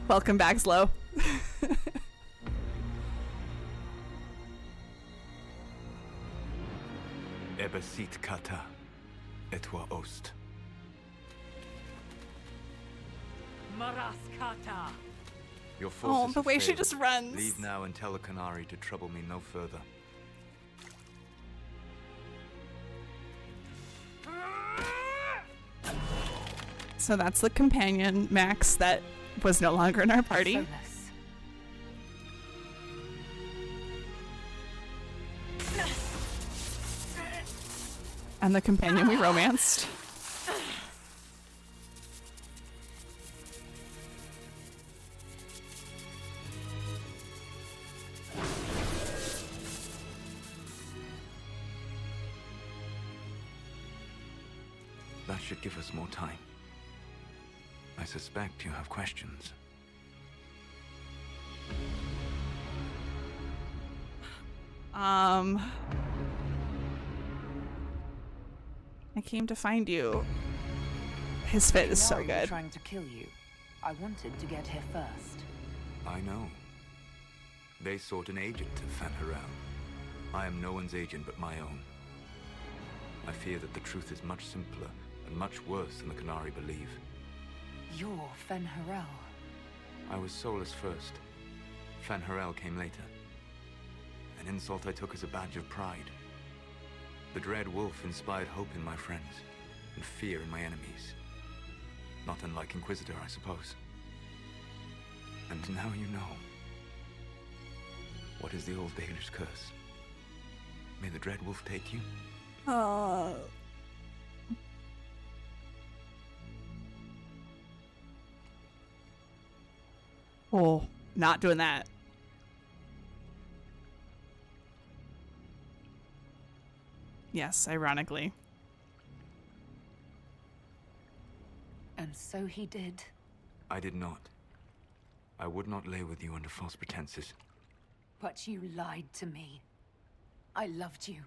Speaker 1: Welcome back, Slow.
Speaker 15: Ebesit kata, etwa ost.
Speaker 7: Maraskata.
Speaker 15: Your forces
Speaker 1: the
Speaker 15: have
Speaker 1: way she
Speaker 15: failed.
Speaker 1: just runs.
Speaker 15: Leave now and tell the Canary to trouble me no further.
Speaker 1: So that's the companion, Max, that was no longer in our party.
Speaker 3: Solus.
Speaker 1: And the companion we romanced.
Speaker 15: That should give us more time. I suspect you have questions.
Speaker 1: I came to find you. His fit is so good.
Speaker 3: Trying to kill you. I wanted to get here first.
Speaker 15: I know. They sought an agent to Fenharel. I am no one's agent but my own. I fear that the truth is much simpler and much worse than the Canary believe.
Speaker 3: You're Fenharel.
Speaker 15: I was Solus first. Fenharel came later. An insult I took as a badge of pride. The Dread Wolf inspired hope in my friends, and fear in my enemies. Not unlike Inquisitor, I suppose. And now you know. What is the old Dalish curse? May the Dread Wolf take you?
Speaker 1: Oh, not doing that. Yes, ironically.
Speaker 3: And so he did.
Speaker 15: I did not. I would not lay with you under false pretenses.
Speaker 3: But you lied to me. I loved you.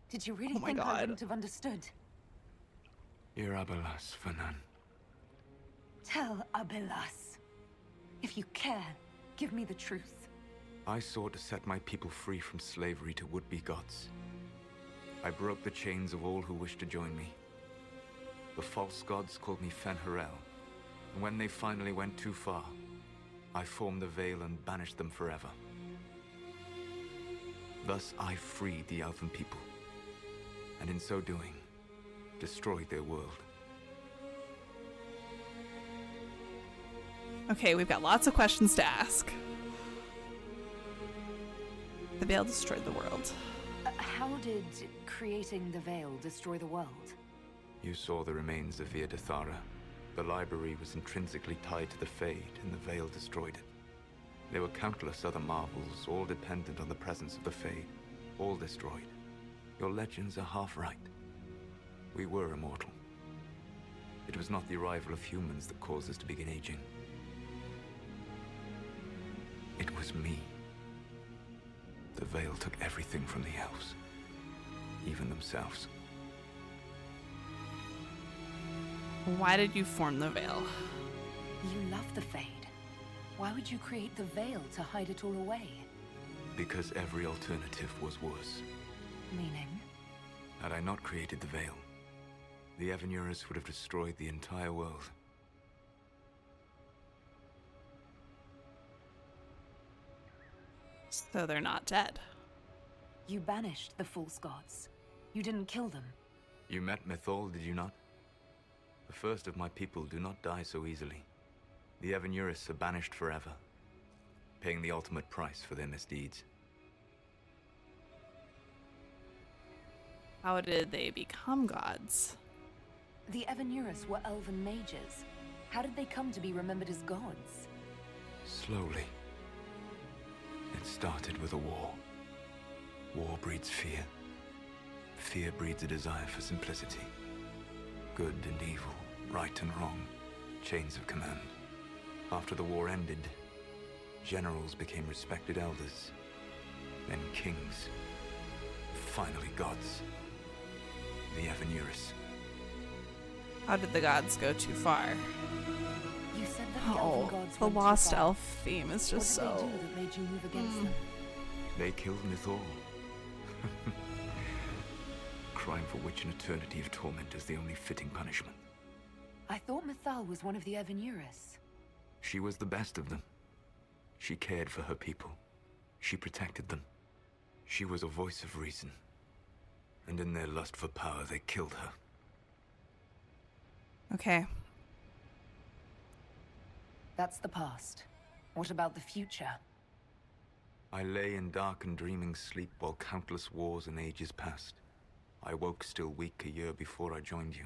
Speaker 3: Did you really
Speaker 1: Oh my
Speaker 3: think I
Speaker 1: God.
Speaker 3: wouldn't have understood?
Speaker 15: You're Abelas, Fanan.
Speaker 3: Tell Abelas. If you care, give me the truth.
Speaker 15: I sought to set my people free from slavery to would-be gods. I broke the chains of all who wished to join me. The false gods called me Fenharel, and when they finally went too far, I formed the Veil and banished them forever. Thus I freed the Elven people, and in so doing, destroyed their world.
Speaker 1: Okay, we've got lots of questions to ask. The Veil destroyed the world.
Speaker 3: How did creating the Veil destroy the world?
Speaker 15: You saw the remains of Via Dethara. The library was intrinsically tied to the Fade, and the Veil destroyed it. There were countless other marvels, all dependent on the presence of the Fade, all destroyed. Your legends are half right. We were immortal. It was not the arrival of humans that caused us to begin aging. It was me. The Veil took everything from the elves, even themselves.
Speaker 1: Why did you form the Veil?
Speaker 3: You love the Fade. Why would you create the Veil to hide it all away?
Speaker 15: Because every alternative was worse.
Speaker 3: Meaning?
Speaker 15: Had I not created the Veil, the Evanurus would have destroyed the entire world.
Speaker 1: So they're not dead.
Speaker 3: You banished the false gods. You didn't kill them.
Speaker 15: You met Mythol, did you not? The first of my people do not die so easily. The Evanurus are banished forever, paying the ultimate price for their misdeeds.
Speaker 1: How did they become gods?
Speaker 3: The Evanurus were elven mages. How did they come to be remembered as gods?
Speaker 15: Slowly. It started with a war. War breeds fear. Fear breeds a desire for simplicity. Good and evil, right and wrong, chains of command. After the war ended, generals became respected elders, then kings, finally gods. The Evanurus.
Speaker 1: How did the gods go too far?
Speaker 3: You said the
Speaker 1: Oh, the Lost Elf theme is just so...
Speaker 3: What did they do that made you move against them?
Speaker 15: They killed Mythal. Crime for which an eternity of torment is the only fitting punishment.
Speaker 3: I thought Mythal was one of the Evanuris.
Speaker 15: She was the best of them. She cared for her people. She protected them. She was a voice of reason. And in their lust for power, they killed her.
Speaker 1: Okay.
Speaker 3: That's the past. What about the future?
Speaker 15: I lay in dark and dreaming sleep while countless wars and ages passed. I woke still weak a year before I joined you.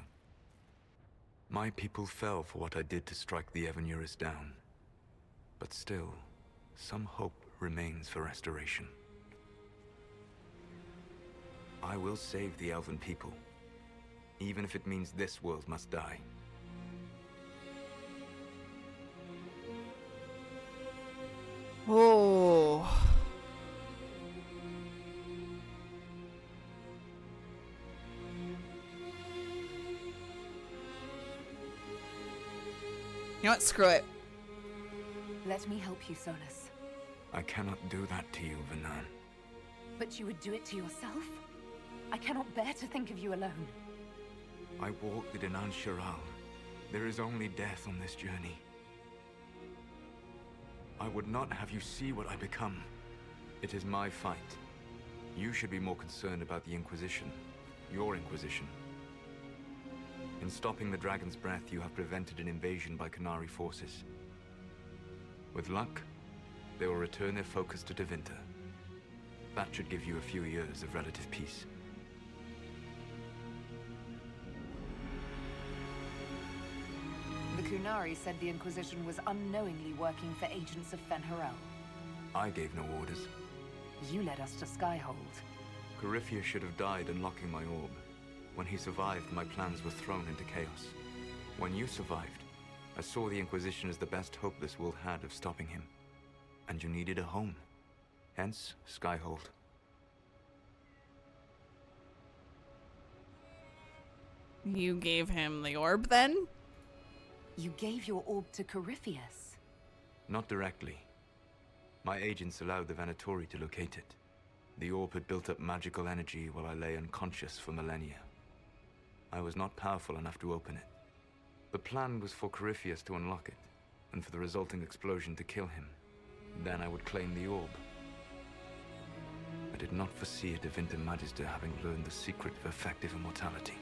Speaker 15: My people fell for what I did to strike the Evanuris down. But still, some hope remains for restoration. I will save the Elven people, even if it means this world must die.
Speaker 1: Oh. You know what? Screw it.
Speaker 3: Let me help you, Solas.
Speaker 15: I cannot do that to you, Vanan.
Speaker 3: But you would do it to yourself? I cannot bear to think of you alone.
Speaker 15: I walked the Dinan Shiral. There is only death on this journey. I would not have you see what I become. It is my fight. You should be more concerned about the Inquisition. Your Inquisition. In stopping the Dragon's Breath, you have prevented an invasion by Qunari forces. With luck, they will return their focus to Tevinter. That should give you a few years of relative peace.
Speaker 3: The Qunari said the Inquisition was unknowingly working for agents of Fen'Harel.
Speaker 15: I gave no orders.
Speaker 3: You led us to Skyhold.
Speaker 15: Corypheus should have died unlocking my orb. When he survived, my plans were thrown into chaos. When you survived, I saw the Inquisition as the best hope this world had of stopping him. And you needed a home. Hence, Skyhold.
Speaker 1: You gave him the orb, then?
Speaker 3: You gave your orb to Corypheus?
Speaker 15: Not directly. My agents allowed the Venatori to locate it. The orb had built up magical energy while I lay unconscious for millennia. I was not powerful enough to open it. The plan was for Corypheus to unlock it, and for the resulting explosion to kill him. Then I would claim the orb. I did not foresee a Tevinter Magister having learned the secret of effective immortality.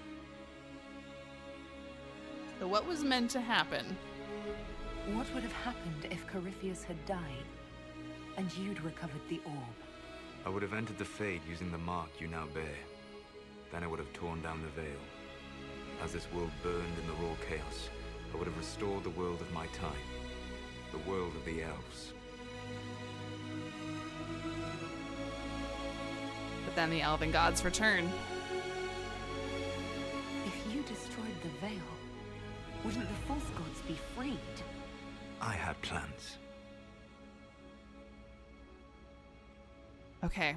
Speaker 1: So what was meant to happen?
Speaker 3: What would have happened if Corypheus had died, and you'd recovered the orb?
Speaker 15: I would have entered the Fade using the mark you now bear. Then I would have torn down the veil. As this world burned in the raw chaos, I would have restored the world of my time. The world of the elves.
Speaker 1: But then the elven gods return.
Speaker 3: If you destroyed the veil, wouldn't the false gods be freed?
Speaker 15: I had plans.
Speaker 1: Okay.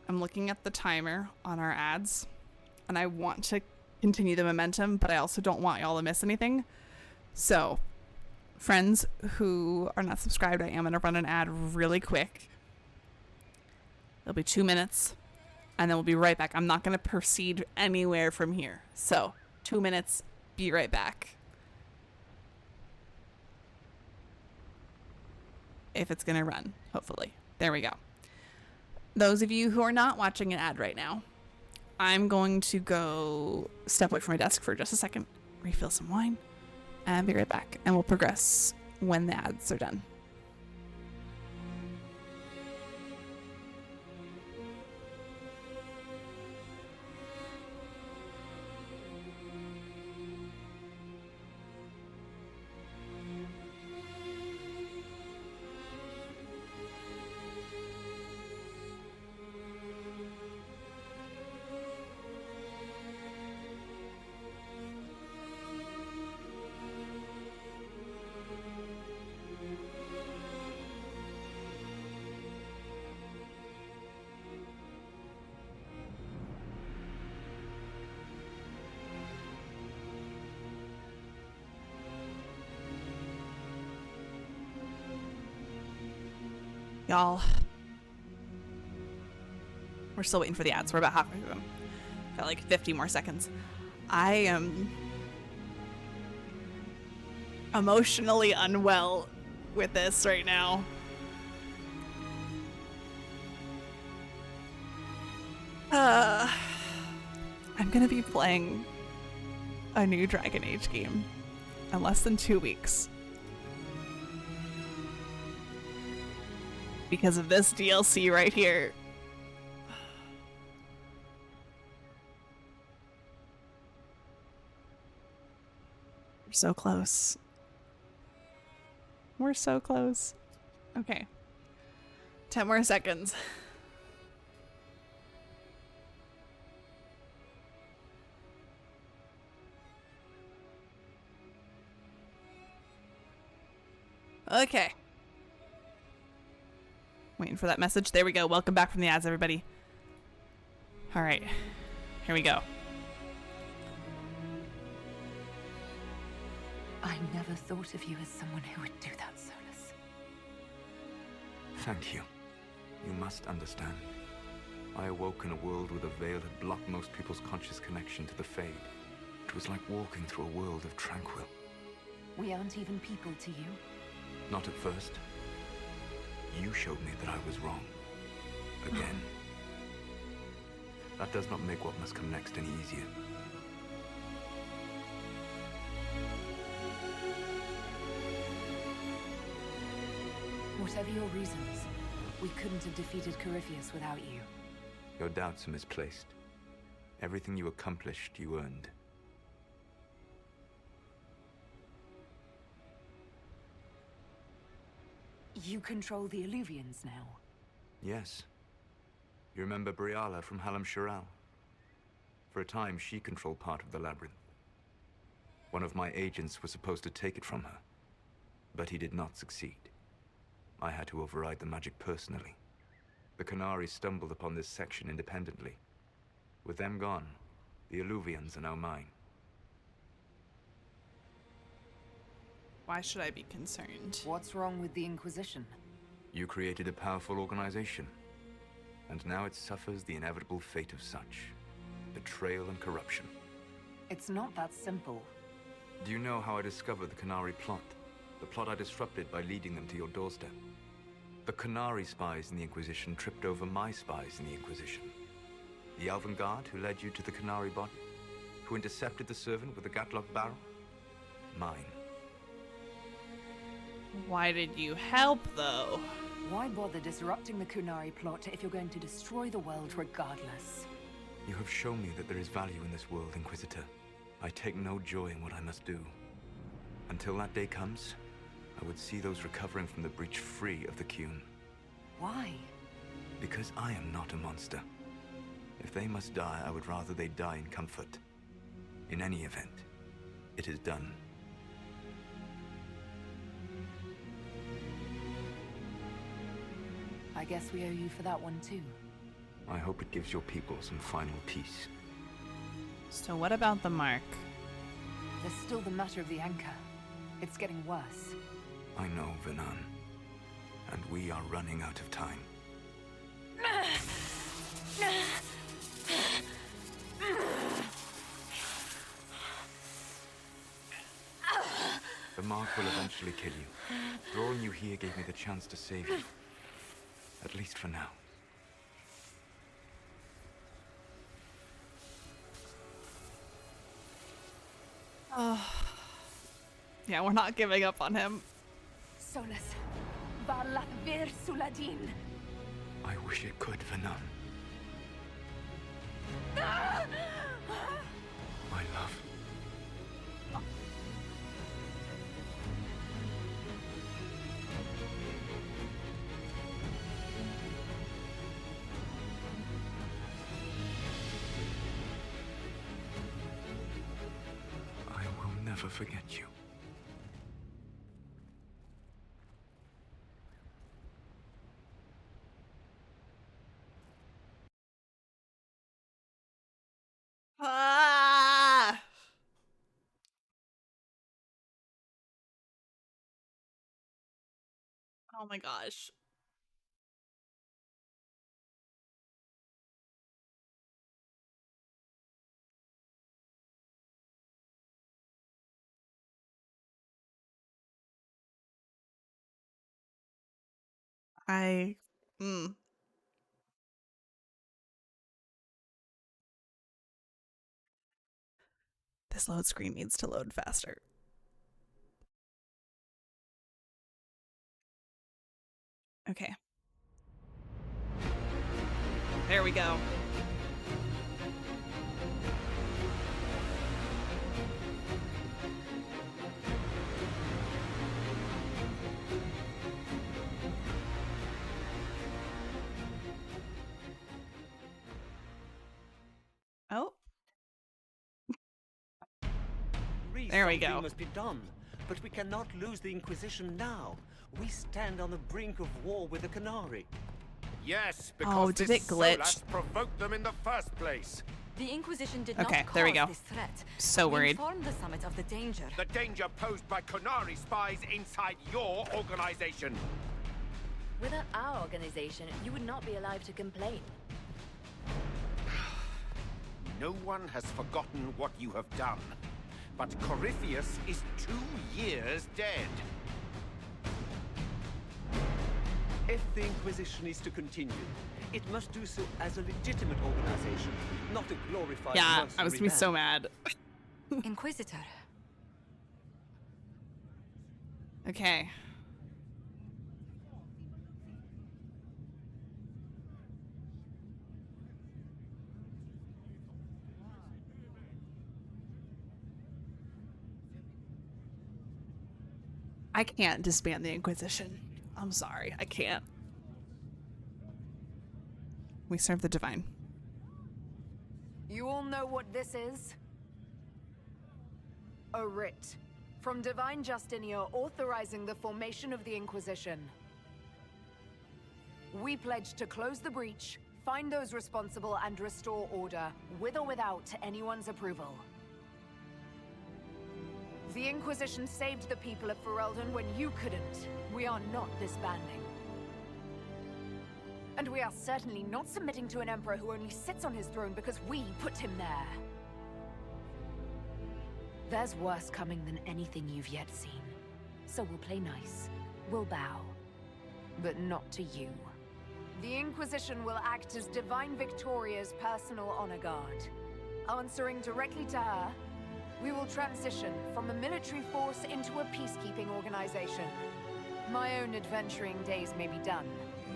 Speaker 1: I'm looking at the timer on our ads, and I want to continue the momentum, but I also don't want y'all to miss anything. So, friends who are not subscribed, I am going to run an ad really quick. It'll be 2 minutes, and then we'll be right back. I'm not going to proceed anywhere from here. So, 2 minutes, be right back. If it's going to run, hopefully. There we go. Those of you who are not watching an ad right now, I'm going to go step away from my desk for just a second, refill some wine, and be right back. And we'll progress when the ads are done. Y'all. We're still waiting for the ads. We're about halfway through them. Got like 50 more seconds. I am emotionally unwell with this right now. I'm gonna be playing a new Dragon Age game in less than 2 weeks. Because of this DLC right here. We're so close. We're so close. Okay. 10 more seconds. Okay. Waiting for that message. There we go. Welcome back from the ads, everybody. All right. Here we go.
Speaker 3: I never thought of you as someone who would do that, Solus.
Speaker 15: Thank you. You must understand. I awoke in a world where the veil had blocked most people's conscious connection to the Fade. It was like walking through a world of tranquil.
Speaker 3: We aren't even people to you.
Speaker 15: Not at first. You showed me that I was wrong. Again. That does not make what must come next any easier.
Speaker 3: Whatever your reasons, we couldn't have defeated Corypheus without you.
Speaker 15: Your doubts are misplaced. Everything you accomplished, you earned.
Speaker 3: You control the Illuvians now.
Speaker 15: Yes. You remember Briala from Hallam Shiral? For a time, she controlled part of the labyrinth. One of my agents was supposed to take it from her, but he did not succeed. I had to override the magic personally. The Qunari stumbled upon this section independently. With them gone, the Illuvians are now mine.
Speaker 1: Why should I be concerned?
Speaker 3: What's wrong with the Inquisition?
Speaker 15: You created a powerful organization, and now it suffers the inevitable fate of such. Betrayal and corruption.
Speaker 3: It's not that simple.
Speaker 15: Do you know how I discovered the Qunari plot? The plot I disrupted by leading them to your doorstep. The Qunari spies in the Inquisition tripped over my spies in the Inquisition. The Elven Guard who led you to the Qunari body? Who intercepted the servant with the Gatlock barrel? Mine.
Speaker 1: Why did you help, though?
Speaker 3: Why bother disrupting the Qunari plot if you're going to destroy the world regardless?
Speaker 15: You have shown me that there is value in this world, Inquisitor. I take no joy in what I must do. Until that day comes, I would see those recovering from the breach free of the Qun.
Speaker 3: Why?
Speaker 15: Because I am not a monster. If they must die, I would rather they die in comfort. In any event, it is done.
Speaker 3: I guess we owe you for that one too.
Speaker 15: I hope it gives your people some final peace.
Speaker 1: So what about the mark?
Speaker 3: There's still the matter of the anchor. It's getting worse.
Speaker 15: I know, Venan. And we are running out of time. The mark will eventually kill you. Drawing you here gave me the chance to save you. At least for now.
Speaker 1: Oh. Yeah, we're not giving up on him.
Speaker 17: Solus, Varlath Vir Suladin.
Speaker 15: I wish it could, Venan. My love. I will never forget you.
Speaker 1: Ah! Oh my gosh. This load screen needs to load faster. Okay. There we go. Oh. There we go.
Speaker 19: Something must be done, but we cannot lose the Inquisition now. We stand on the brink of war with the Canary.
Speaker 20: Yes, because
Speaker 1: did
Speaker 20: this
Speaker 1: it glitch?
Speaker 20: Solas provoked them in the first place.
Speaker 12: The Inquisition did
Speaker 1: Okay,
Speaker 12: not
Speaker 1: there we
Speaker 12: cause
Speaker 1: go.
Speaker 12: this threat.
Speaker 1: So
Speaker 12: We
Speaker 1: worried.
Speaker 12: informed the summit of the danger.
Speaker 20: The danger posed by Canary spies inside your organization.
Speaker 10: Without our organization, you would not be alive to complain.
Speaker 20: No one has forgotten what you have done. But Corypheus is 2 years dead.
Speaker 19: If the Inquisition is to continue, it must do so as a legitimate organization, not a glorified
Speaker 1: Yeah,
Speaker 19: mercenary
Speaker 1: I was gonna be so mad.
Speaker 12: Inquisitor.
Speaker 1: Okay. I can't disband the Inquisition. I'm sorry, I can't. We serve the divine.
Speaker 17: You all know what this is? A writ from Divine Justinia authorizing the formation of the Inquisition. We pledge to close the breach, find those responsible, and restore order, with or without anyone's approval. The Inquisition saved the people of Ferelden when you couldn't. We are not disbanding. And we are certainly not submitting to an emperor who only sits on his throne because we put him there. There's worse coming than anything you've yet seen. So we'll play nice. We'll bow. But not to you. The Inquisition will act as Divine Victoria's personal honor guard. Answering directly to her, we will transition from a military force into a peacekeeping organization. My own adventuring days may be done,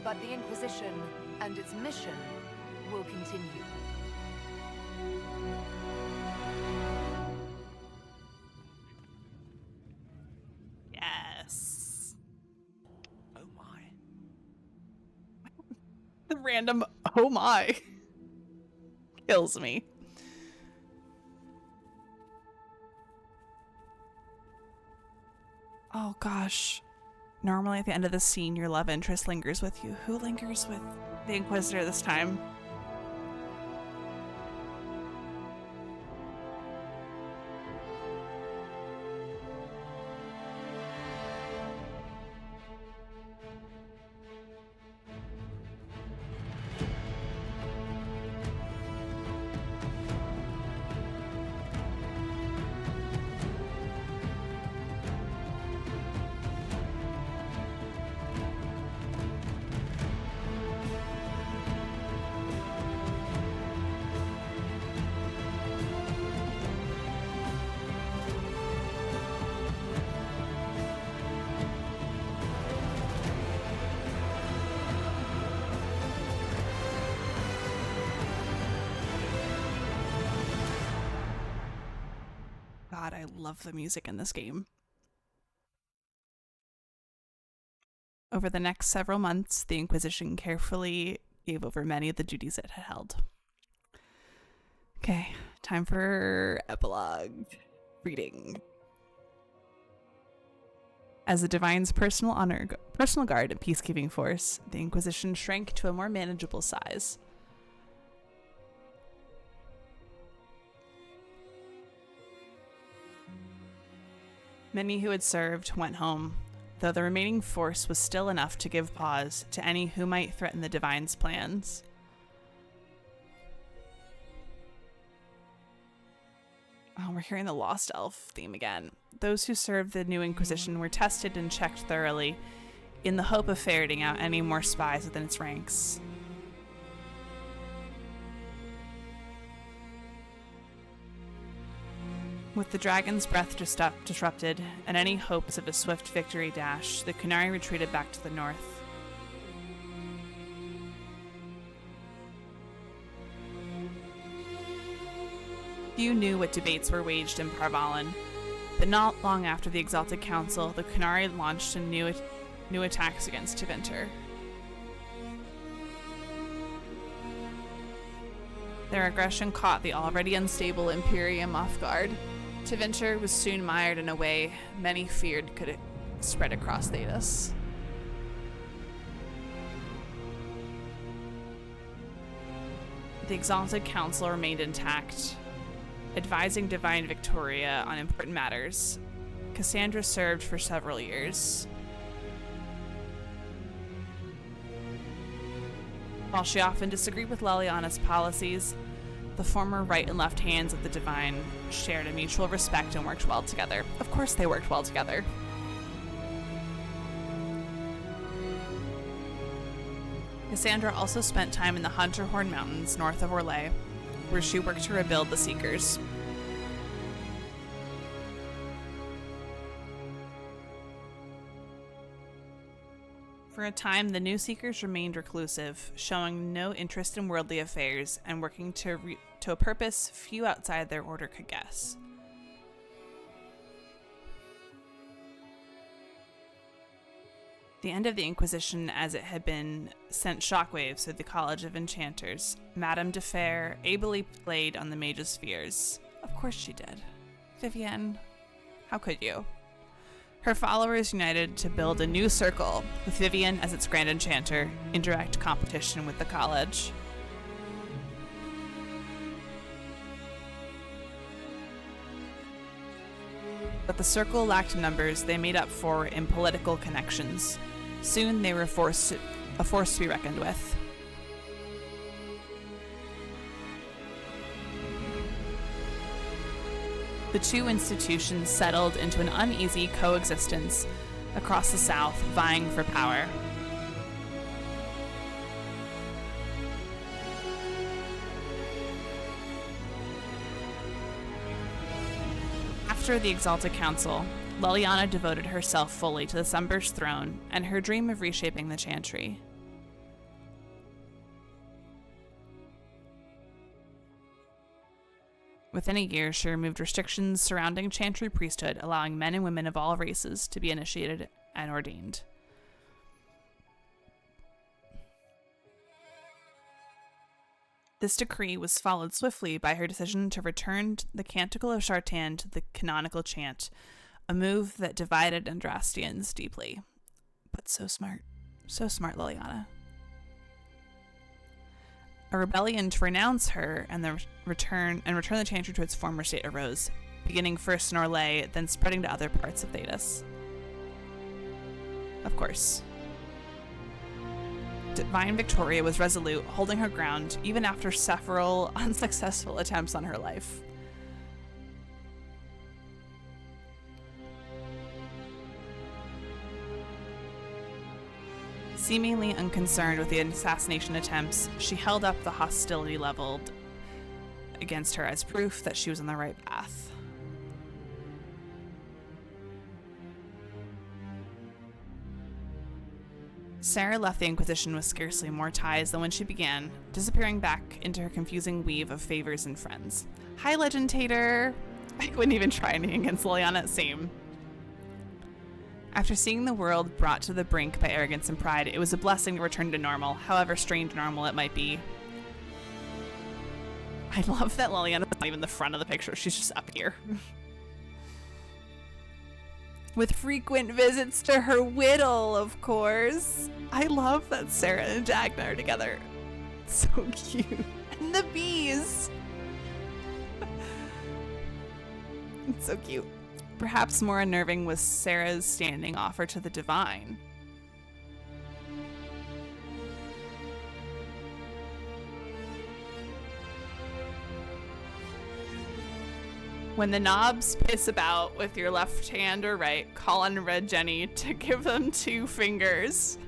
Speaker 17: but the Inquisition and its mission will continue.
Speaker 1: Yes.
Speaker 19: Oh my.
Speaker 1: The random oh my kills me. Oh gosh. Normally at the end of the scene, your love interest lingers with you. Who lingers with the Inquisitor this time? God, I love the music in this game. Over the next several months, the Inquisition carefully gave over many of the duties it had held. Okay, time for epilogue reading. As the Divine's personal guard and peacekeeping force, the Inquisition shrank to a more manageable size. Many who had served went home, though the remaining force was still enough to give pause to any who might threaten the Divine's plans. Oh, we're hearing the Lost Elf theme again. Those who served the new Inquisition were tested and checked thoroughly, in the hope of ferreting out any more spies within its ranks. With the dragon's breath disrupted and any hopes of a swift victory dashed, the Kunari retreated back to the north. Few knew what debates were waged in Parvalan, but not long after the Exalted Council, the Kunari launched a new attacks against Tevinter. Their aggression caught the already unstable Imperium off guard. Tevinter was soon mired in a way many feared could spread across Thedas. The Exalted Council remained intact, advising Divine Victoria on important matters. Cassandra served for several years. While she often disagreed with Leliana's policies, the former right and left hands of the Divine shared a mutual respect and worked well together. Of course they worked well together. Cassandra also spent time in the Hunterhorn Mountains north of Orlais, where she worked to rebuild the Seekers. For a time, the new Seekers remained reclusive, showing no interest in worldly affairs and working to a purpose few outside their order could guess. The end of the Inquisition as it had been sent shockwaves through the College of Enchanters. Madame de Fer ably played on the mage's fears. Of course she did. Vivienne, how could you? Her followers united to build a new circle, with Vivienne as its Grand Enchanter, in direct competition with the college. But the circle lacked numbers they made up for in political connections. Soon they were a force to be reckoned with. The two institutions settled into an uneasy coexistence across the South, vying for power. After the Exalted Council, Leliana devoted herself fully to the Sunburst throne and her dream of reshaping the Chantry. Within a year, she removed restrictions surrounding Chantry priesthood, allowing men and women of all races to be initiated and ordained. This decree was followed swiftly by her decision to return the Canticle of Chartan to the canonical chant, a move that divided Andrastians deeply. But so smart, Leliana. A rebellion to renounce her and return the Chantry to its former state arose, beginning first in Orlais, then spreading to other parts of Thedas. Of course. Divine Victoria was resolute, holding her ground even after several unsuccessful attempts on her life. Seemingly unconcerned with the assassination attempts, she held up the hostility leveled against her as proof that she was on the right path. Sarah left the Inquisition with scarcely more ties than when she began, disappearing back into her confusing weave of favors and friends. Hi, Legentator! I wouldn't even try anything against Leliana, same. After seeing the world brought to the brink by arrogance and pride, it was a blessing to return to normal, however strange normal it might be. I love that Leliana's not even the front of the picture, she's just up here. With frequent visits to her whittle, of course. I love that Sarah and Dagna are together. So cute. And the bees! It's so cute. Perhaps more unnerving was Sarah's standing offer to the Divine. When the knobs piss about with your left hand or right, call on Red Jenny to give them 2 fingers.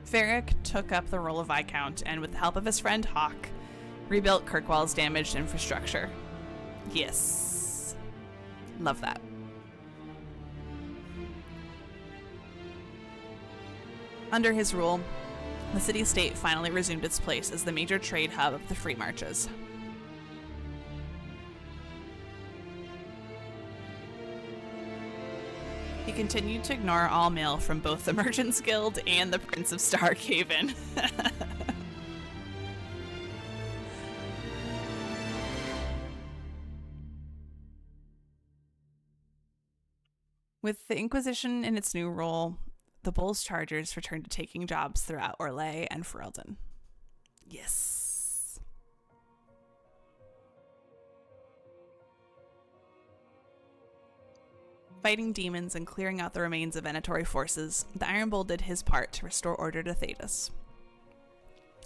Speaker 1: Varric took up the role of Viscount and, with the help of his friend Hawk, rebuilt Kirkwall's damaged infrastructure. Yes. Love that. Under his rule, the city-state finally resumed its place as the major trade hub of the Free Marches. He continued to ignore all mail from both the Merchants Guild and the Prince of Starkhaven. With the Inquisition in its new role, the Bull's Chargers returned to taking jobs throughout Orlais and Ferelden. Yes. Fighting demons and clearing out the remains of Venatori forces, the Iron Bull did his part to restore order to Thedas.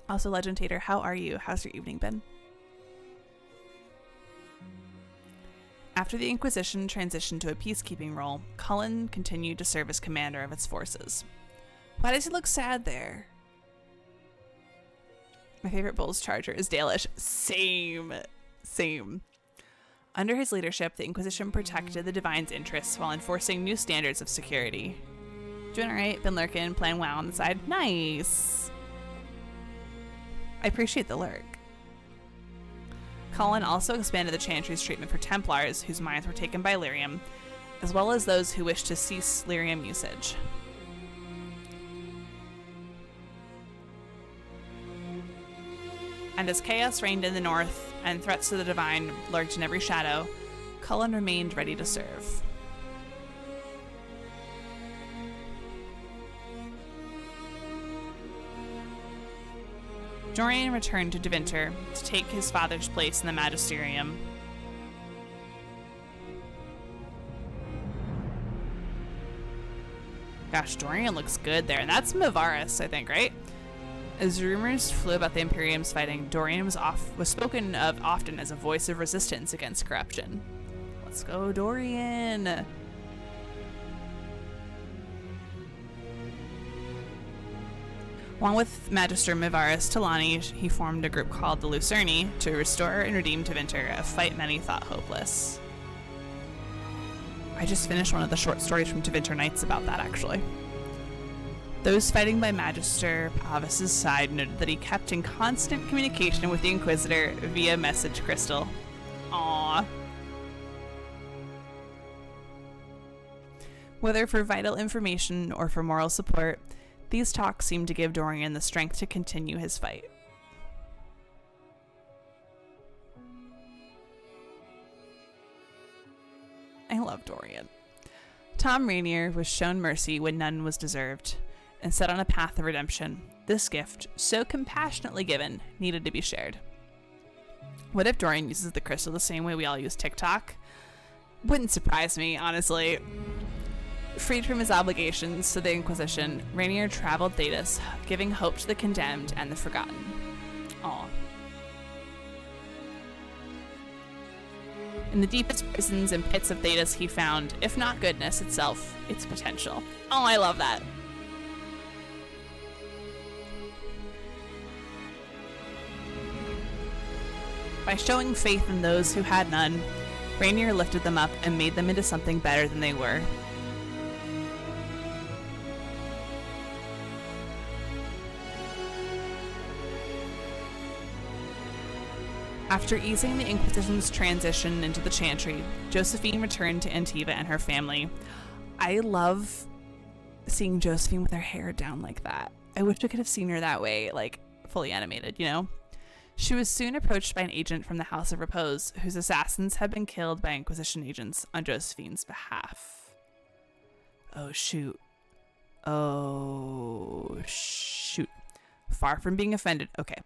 Speaker 1: Also, Legentator, how are you? How's your evening been? After the Inquisition transitioned to a peacekeeping role, Cullen continued to serve as commander of its forces. Why does he look sad there? My favorite Bull's Charger is Dalish. Same. Under his leadership, the Inquisition protected the Divine's interests while enforcing new standards of security. Doing alright, been lurking, playing WoW on the side. Nice! I appreciate the lurk. Cullen also expanded the Chantry's treatment for Templars whose minds were taken by lyrium, as well as those who wished to cease lyrium usage. And as chaos reigned in the north and threats to the Divine lurked in every shadow, Cullen remained ready to serve. Dorian returned to Deventer to take his father's place in the Magisterium. Gosh, Dorian looks good there, and that's Mivaris, I think, right? As rumors flew about the Imperium's fighting, Dorian was spoken of often as a voice of resistance against corruption. Let's go, Dorian! Along with Magister Mivaris Talani, he formed a group called the Lucerni to restore and redeem Deventer, a fight many thought hopeless. I just finished one of the short stories from Deventer Nights about that, actually. Those fighting by Magister Pavis's side noted that he kept in constant communication with the Inquisitor via message crystal. Aww. Whether for vital information or for moral support, these talks seemed to give Dorian the strength to continue his fight. I love Dorian. Tom Rainier was shown mercy when none was deserved, and set on a path of redemption. This gift, so compassionately given, needed to be shared. What if Dorian uses the crystal the same way we all use TikTok? Wouldn't surprise me, honestly. Freed from his obligations to the Inquisition, Rainier traveled Thedas, giving hope to the condemned and the forgotten. Aww. In the deepest prisons and pits of Thedas he found, if not goodness itself, its potential. Oh, I love that. By showing faith in those who had none, Rainier lifted them up and made them into something better than they were. After easing the Inquisition's transition into the Chantry, Josephine returned to Antiva and her family. I love seeing Josephine with her hair down like that. I wish I could have seen her that way, like, fully animated, you know? She was soon approached by an agent from the House of Repose, whose assassins had been killed by Inquisition agents on Josephine's behalf. Oh, shoot. Oh, shoot. Far from being offended. Okay.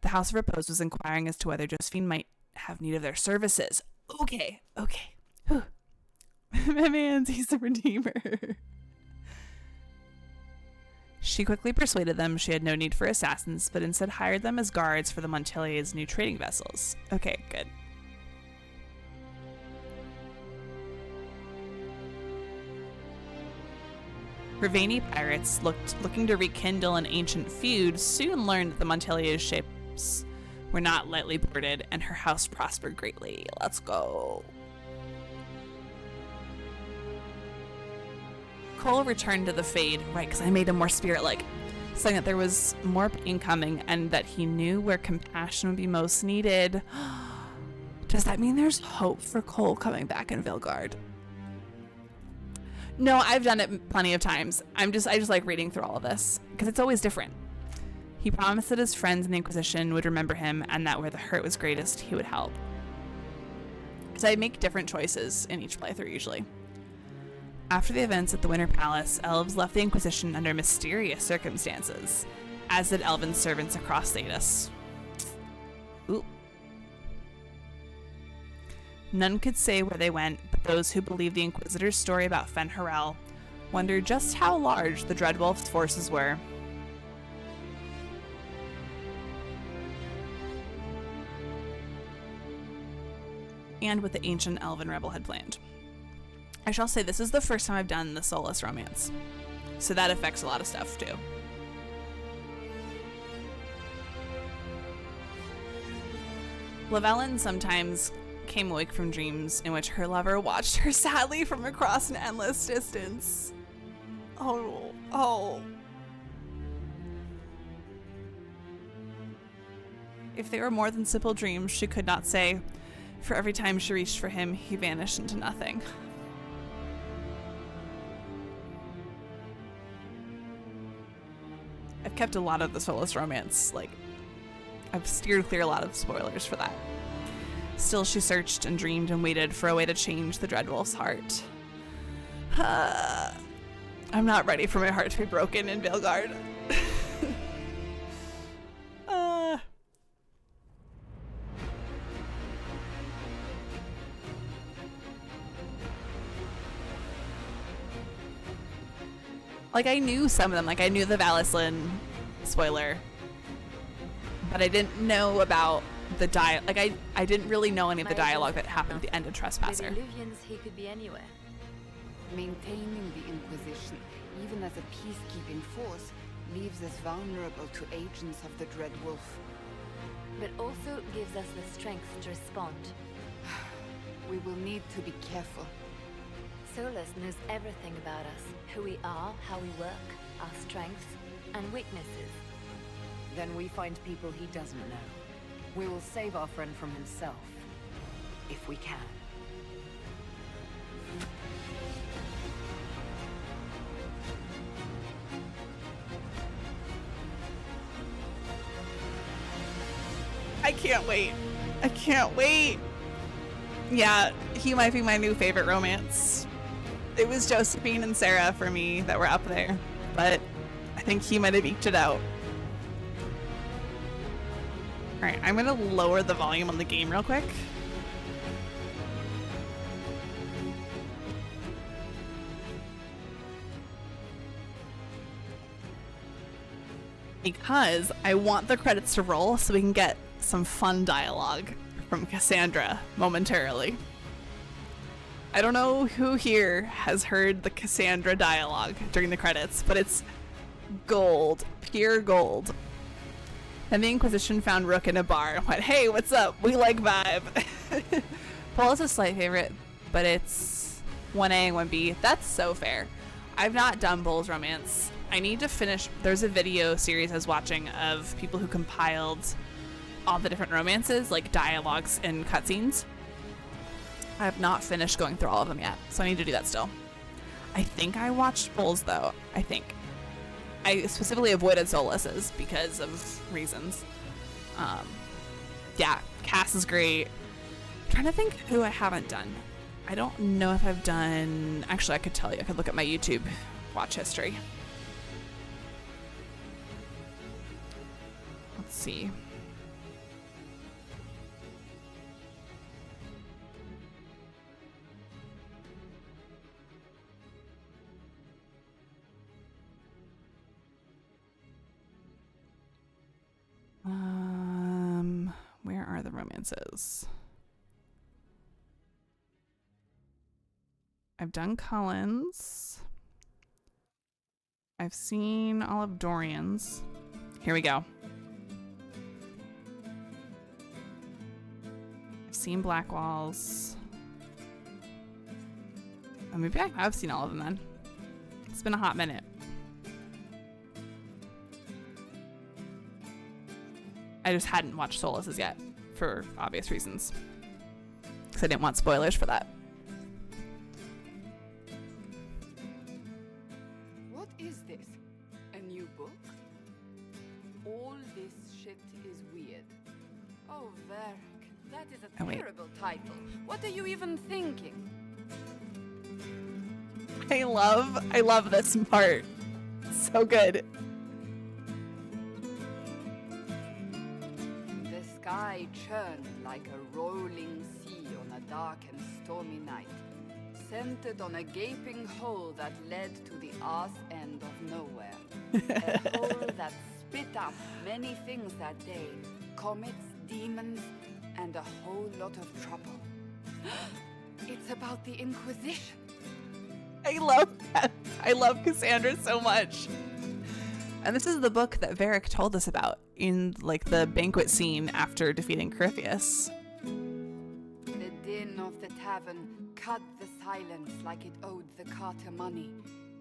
Speaker 1: The House of Repose was inquiring as to whether Josephine might have need of their services. Okay. Whew. My man's, he's the Redeemer. She quickly persuaded them she had no need for assassins, but instead hired them as guards for the Montelier's new trading vessels. Okay, good. Ravani pirates, looking to rekindle an ancient feud, soon learned that the Montelier's ships were not lightly boarded, and her house prospered greatly. Let's go. Cole returned to the Fade, right, because I made him more spirit-like, saying that there was more pain coming and that he knew where compassion would be most needed. Does that mean there's hope for Cole coming back in Vilgard? No, I've done it plenty of times. I just like reading through all of this because it's always different. He promised that his friends in the Inquisition would remember him and that where the hurt was greatest, he would help. Because I make different choices in each playthrough usually. After the events at the Winter Palace, elves left the Inquisition under mysterious circumstances, as did elven servants across Thedas. Ooh. None could say where they went, but those who believed the Inquisitor's story about Fen-Harel wondered just how large the Dreadwolf's forces were. And what the ancient elven rebel had planned. I shall say this is the first time I've done the Solas romance, so that affects a lot of stuff too. Llewellyn sometimes came awake from dreams in which her lover watched her sadly from across an endless distance. Oh. If they were more than simple dreams, she could not say, for every time she reached for him, he vanished into nothing. I've kept a lot of the Solas romance, I've steered clear a lot of spoilers for that. Still, she searched and dreamed and waited for a way to change the Dreadwolf's heart. I'm not ready for my heart to be broken in Vilgard. I knew some of them. I knew the Valislin spoiler. But I didn't know about the I didn't really know any of the dialogue that happened at the end of Trespasser.
Speaker 10: With the Illuvians, he could be anywhere.
Speaker 8: Maintaining the Inquisition, even as a peacekeeping force, leaves us vulnerable to agents of the Dreadwolf.
Speaker 10: But also gives us the strength to respond.
Speaker 8: We will need to be careful.
Speaker 10: Solas knows everything about us. Who we are, how we work, our strengths and weaknesses.
Speaker 16: Then we find people he doesn't know. We will save our friend from himself. If we can.
Speaker 1: I can't wait. I can't wait. Yeah, he might be my new favorite romance. It was Josephine and Sarah for me that were up there, but I think he might have eked it out. Alright, I'm gonna lower the volume on the game real quick. Because I want the credits to roll so we can get some fun dialogue from Cassandra momentarily. I don't know who here has heard the Cassandra dialogue during the credits, but it's gold, pure gold. And the Inquisition found Rook in a bar and went, hey, what's up? We like vibe. Paul is a slight favorite, but it's 1A and 1B. That's so fair. I've not done Bull's romance. I need to finish. There's a video series I was watching of people who compiled all the different romances, like dialogues and cutscenes. I have not finished going through all of them yet, so I need to do that still. I think I watched Bull's though. I think. I specifically avoided Solas's because of reasons. Yeah, Cass is great. I'm trying to think who I haven't done. I don't know if I've done... Actually, I could tell you. I could look at my YouTube watch history. Let's see. the romances. I've done Cullen's. I've seen all of Dorian's. Here we go. I've seen Blackwall's. Oh, maybe I have seen all of them then. It's been a hot minute. I just hadn't watched Solas's yet, for obvious reasons. Because I didn't want spoilers for that.
Speaker 8: What is this? A new book? All this shit is weird. Oh, Varric, that is a terrible title. What are you even thinking?
Speaker 1: I love this part. So good.
Speaker 8: The sky churned like a rolling sea on a dark and stormy night, centered on a gaping hole that led to the arse end of nowhere. A hole that spit up many things that day. Comets, demons, and a whole lot of trouble. It's about the Inquisition.
Speaker 1: I love that. I love Cassandra so much. And this is the book that Varric told us about in like the banquet scene after defeating Corypheus.
Speaker 8: The din of the tavern cut the silence like it owed the carter money.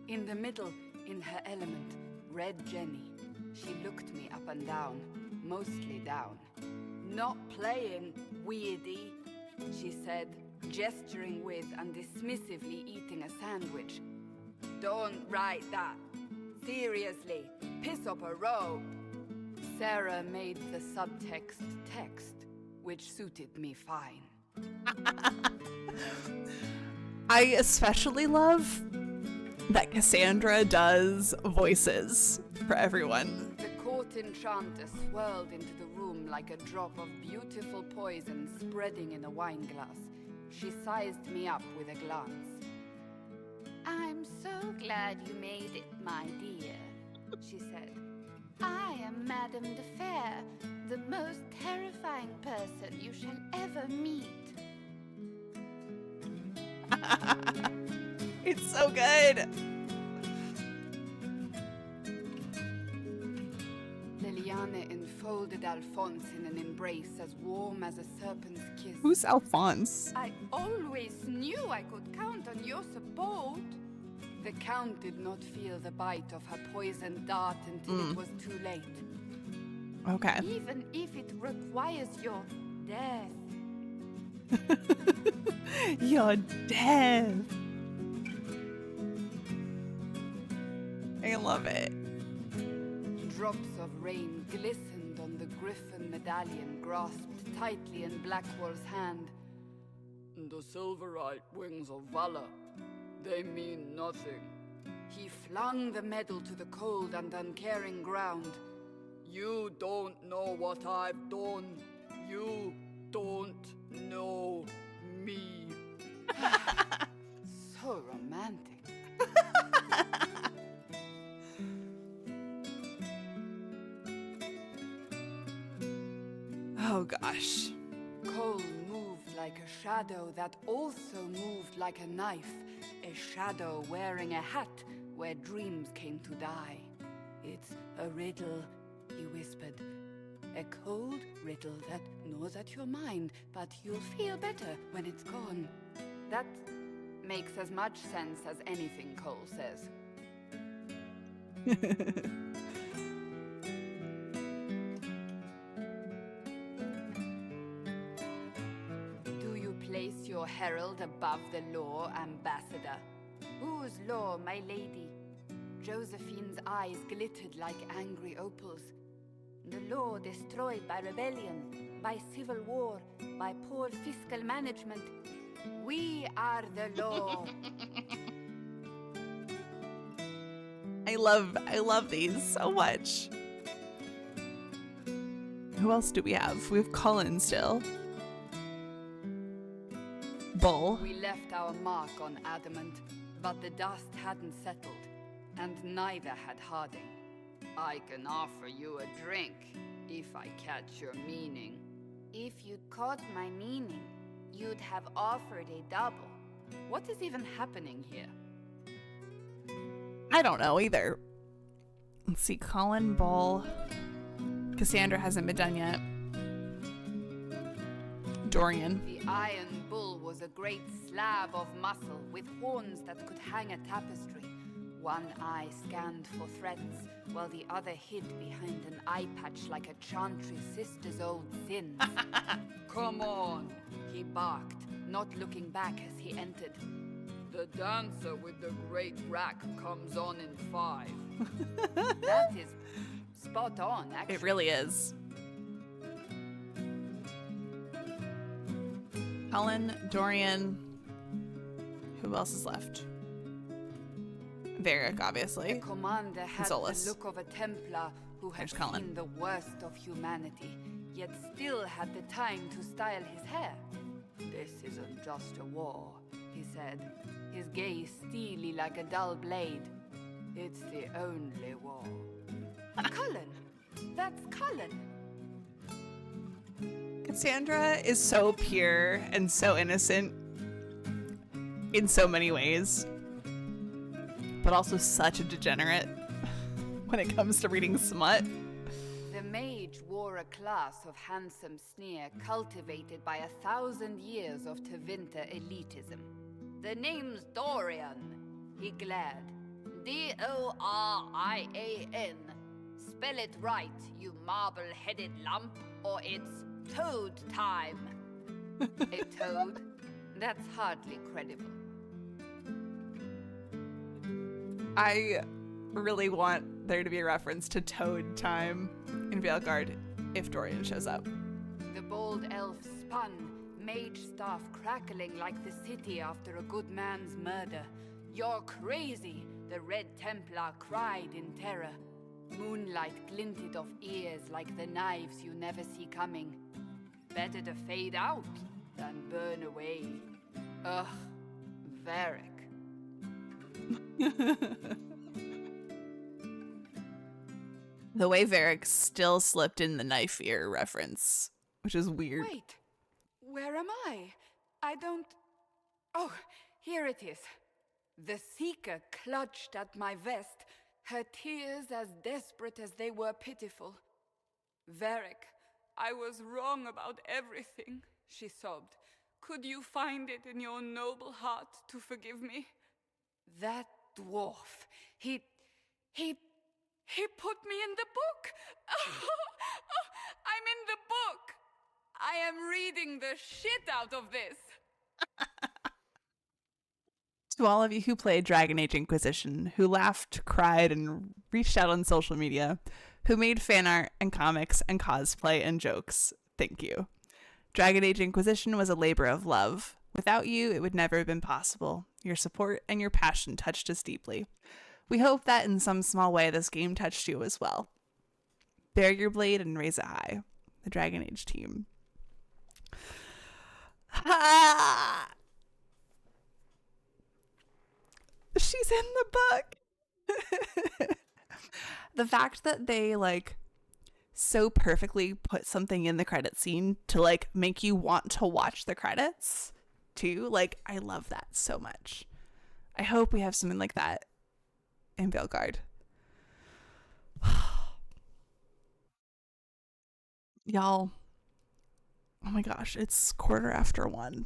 Speaker 8: In the middle, in her element, Red Jenny. She looked me up and down, mostly down. Not playing, weirdy, she said, gesturing with and dismissively eating a sandwich. Don't write that. Seriously, piss up a row. Sarah made the subtext text, which suited me fine.
Speaker 1: I especially love that Cassandra does voices for everyone.
Speaker 8: The court enchanter swirled into the room like a drop of beautiful poison spreading in a wineglass. She sized me up with a glance. I'm so glad you made it, my dear, she said. I am Madame de Fair, the most terrifying person you shall ever meet.
Speaker 1: It's so good.
Speaker 8: Liliane enfolded Alphonse in an embrace as warm as a serpent's kiss.
Speaker 1: Who's Alphonse?
Speaker 8: I always knew I could count on your support. The Count did not feel the bite of her poison dart until it was too late.
Speaker 1: Okay.
Speaker 8: Even if it requires your death.
Speaker 1: Your death. I love it.
Speaker 8: Drops of rain glistened on the griffin medallion grasped tightly in Blackwall's hand. The silverite wings of valor, they mean nothing. He flung the medal to the cold and uncaring ground. You don't know what I've done. You don't know me. So romantic.
Speaker 1: Oh gosh.
Speaker 8: Cole moved like a shadow that also moved like a knife. A shadow wearing a hat where dreams came to die. It's a riddle, he whispered. A cold riddle that gnaws at your mind, but you'll feel better when it's gone. That makes as much sense as anything Cole says. Do you place your herald above the law, Ambassador? Whose law, my lady? Josephine's eyes glittered like angry opals. The law destroyed by rebellion, by civil war, by poor fiscal management. We are the law.
Speaker 1: I love these so much. Who else do we have? We have Cullen still. Bull.
Speaker 8: We left our mark on Adamant, but the dust hadn't settled, and neither had Harding. I can offer you a drink, if I catch your meaning. If you'd caught my meaning, you'd have offered a double. What is even happening here?
Speaker 1: I don't know either. Let's see, Colin Ball. Cassandra hasn't been done yet. Dorian.
Speaker 8: The Iron Bull was a great slab of muscle with horns that could hang a tapestry. One eye scanned for threats, while the other hid behind an eye patch like a chantry sister's old sins. Come on, he barked, not looking back as he entered. The dancer with the great rack comes on in 5. That is spot on, actually.
Speaker 1: It really is. Colin, Dorian. Who else is left? Varric, obviously.
Speaker 8: The commander had
Speaker 1: Solus.
Speaker 8: the look of a Templar who had
Speaker 1: There's Colin.
Speaker 8: seen the worst of humanity, yet still had the time to style his hair. This isn't just a war, he said, his gaze steely like a dull blade. It's the only war. Cullen! That's Cullen!
Speaker 1: Cassandra is so pure and so innocent in so many ways, but also such a degenerate when it comes to reading smut.
Speaker 8: The mage wore a class of handsome sneer cultivated by 1,000 years of Tevinter elitism. The name's Dorian, he glared. D-O-R-I-A-N. Spell it right, you marble-headed lump, or it's toad time. A toad? That's hardly credible.
Speaker 1: I really want there to be a reference to Toad time in Veilguard if Dorian shows up.
Speaker 8: The bold elf spun, mage staff crackling like the city after a good man's murder. You're crazy, the Red Templar cried in terror. Moonlight glinted off ears like the knives you never see coming. Better to fade out than burn away. Ugh, Varric.
Speaker 1: The way Varric still slipped in the knife ear reference, which is weird.
Speaker 8: Wait, where am I? I don't... Oh, here it is. The Seeker clutched at my vest, her tears as desperate as they were pitiful. Varric, I was wrong about everything, she sobbed. Could you find it in your noble heart to forgive me? That dwarf, he put me in the book. I'm in the book. I am reading the shit out of this.
Speaker 1: To all of you who played Dragon Age Inquisition, who laughed, cried, and reached out on social media, who made fan art and comics and cosplay and jokes, thank you. Dragon Age Inquisition was a labor of love. Without you, it would never have been possible. Your support and your passion touched us deeply. We hope that in some small way this game touched you as well. Bear your blade and raise it high. The Dragon Age team. Ha! She's in the book. The fact that they so perfectly put something in the credit scene to make you want to watch the credits too, I love that so much. I hope we have something like that in Veilguard. Y'all, oh my gosh, it's 1:15.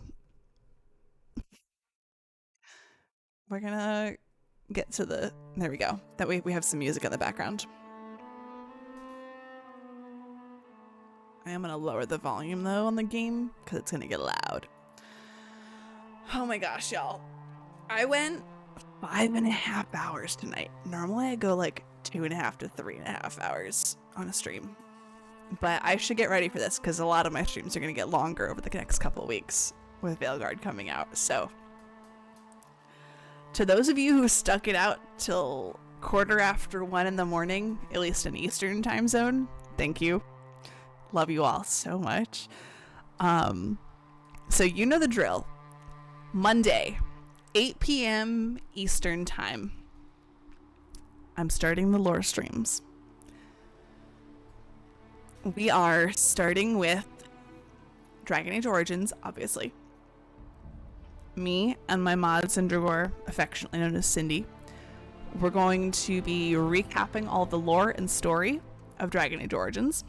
Speaker 1: We're gonna get to there we go. That way we have some music in the background. I am gonna lower the volume though on the game because it's gonna get loud. Oh my gosh, y'all. I went 5.5 hours tonight. Normally I go 2.5 to 3.5 hours on a stream. But I should get ready for this because a lot of my streams are gonna get longer over the next couple of weeks with Veilguard coming out. So to those of you who stuck it out till 1:15 in the morning, at least in Eastern time zone, thank you. Love you all so much. So you know the drill. Monday, 8 p.m. Eastern time. I'm starting the lore streams. We are starting with Dragon Age Origins, obviously. Me and my mod Cindergore, affectionately known as Cindy, we're going to be recapping all the lore and story of Dragon Age Origins.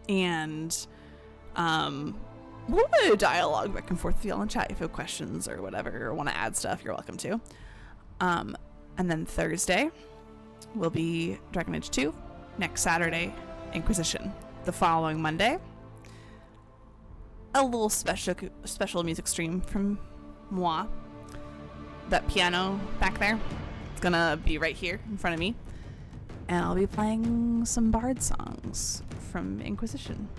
Speaker 1: And we'll do a dialogue back and forth with y'all in chat if you have questions or whatever, or want to add stuff, you're welcome to. And then Thursday will be Dragon Age 2. Next Saturday, Inquisition. The following Monday, a little special music stream from moi. That piano back there, it's gonna be right here in front of me, and I'll be playing some bard songs from Inquisition.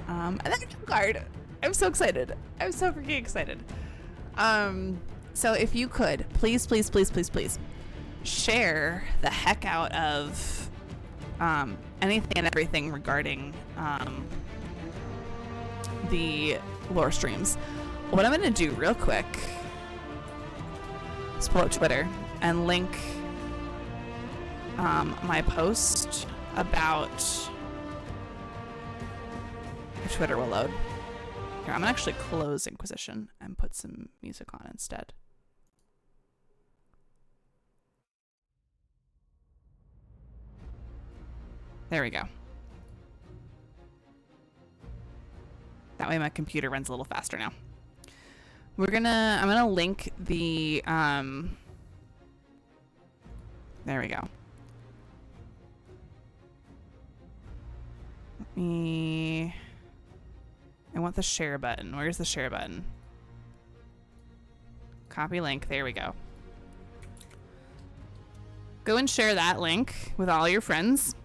Speaker 1: And then Guard. I'm so excited. I'm so freaking excited. So if you could, please share the heck out of anything and everything regarding the lore streams. What I'm gonna do real quick is pull up Twitter and link my post about if Twitter will load. Here, I'm gonna actually close Inquisition and put some music on instead. There we go. That way my computer runs a little faster now. I'm gonna link the, there we go. I want the share button. Where's the share button? Copy link. There we go. Go and share that link with all your friends.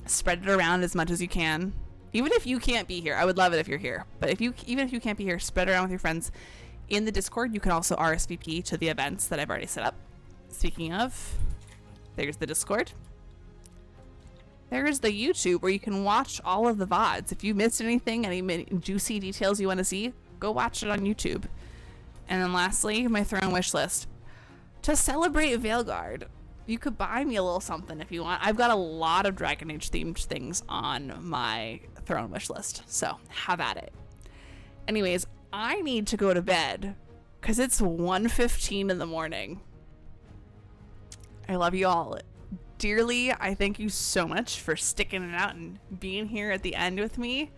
Speaker 1: Spread it around as much as you can. Even if you can't be here, I would love it if you're here. But even if you can't be here, spread it around with your friends. In the Discord, you can also RSVP to the events that I've already set up. Speaking of, there's the Discord. There's the YouTube where you can watch all of the VODs. If you missed anything, any juicy details you want to see, go watch it on YouTube. And then lastly, my Throne wish list. To celebrate Veilguard, you could buy me a little something if you want. I've got a lot of Dragon Age themed things on my Throne wish list, so have at it. Anyways, I need to go to bed because it's 1:15 in the morning. I love you all dearly. I thank you so much for sticking it out and being here at the end with me.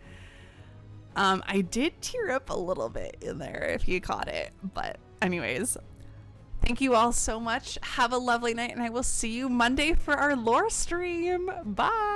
Speaker 1: I did tear up a little bit in there if you caught it, but anyways, thank you all so much. Have a lovely night, and I will see you Monday for our lore stream. Bye.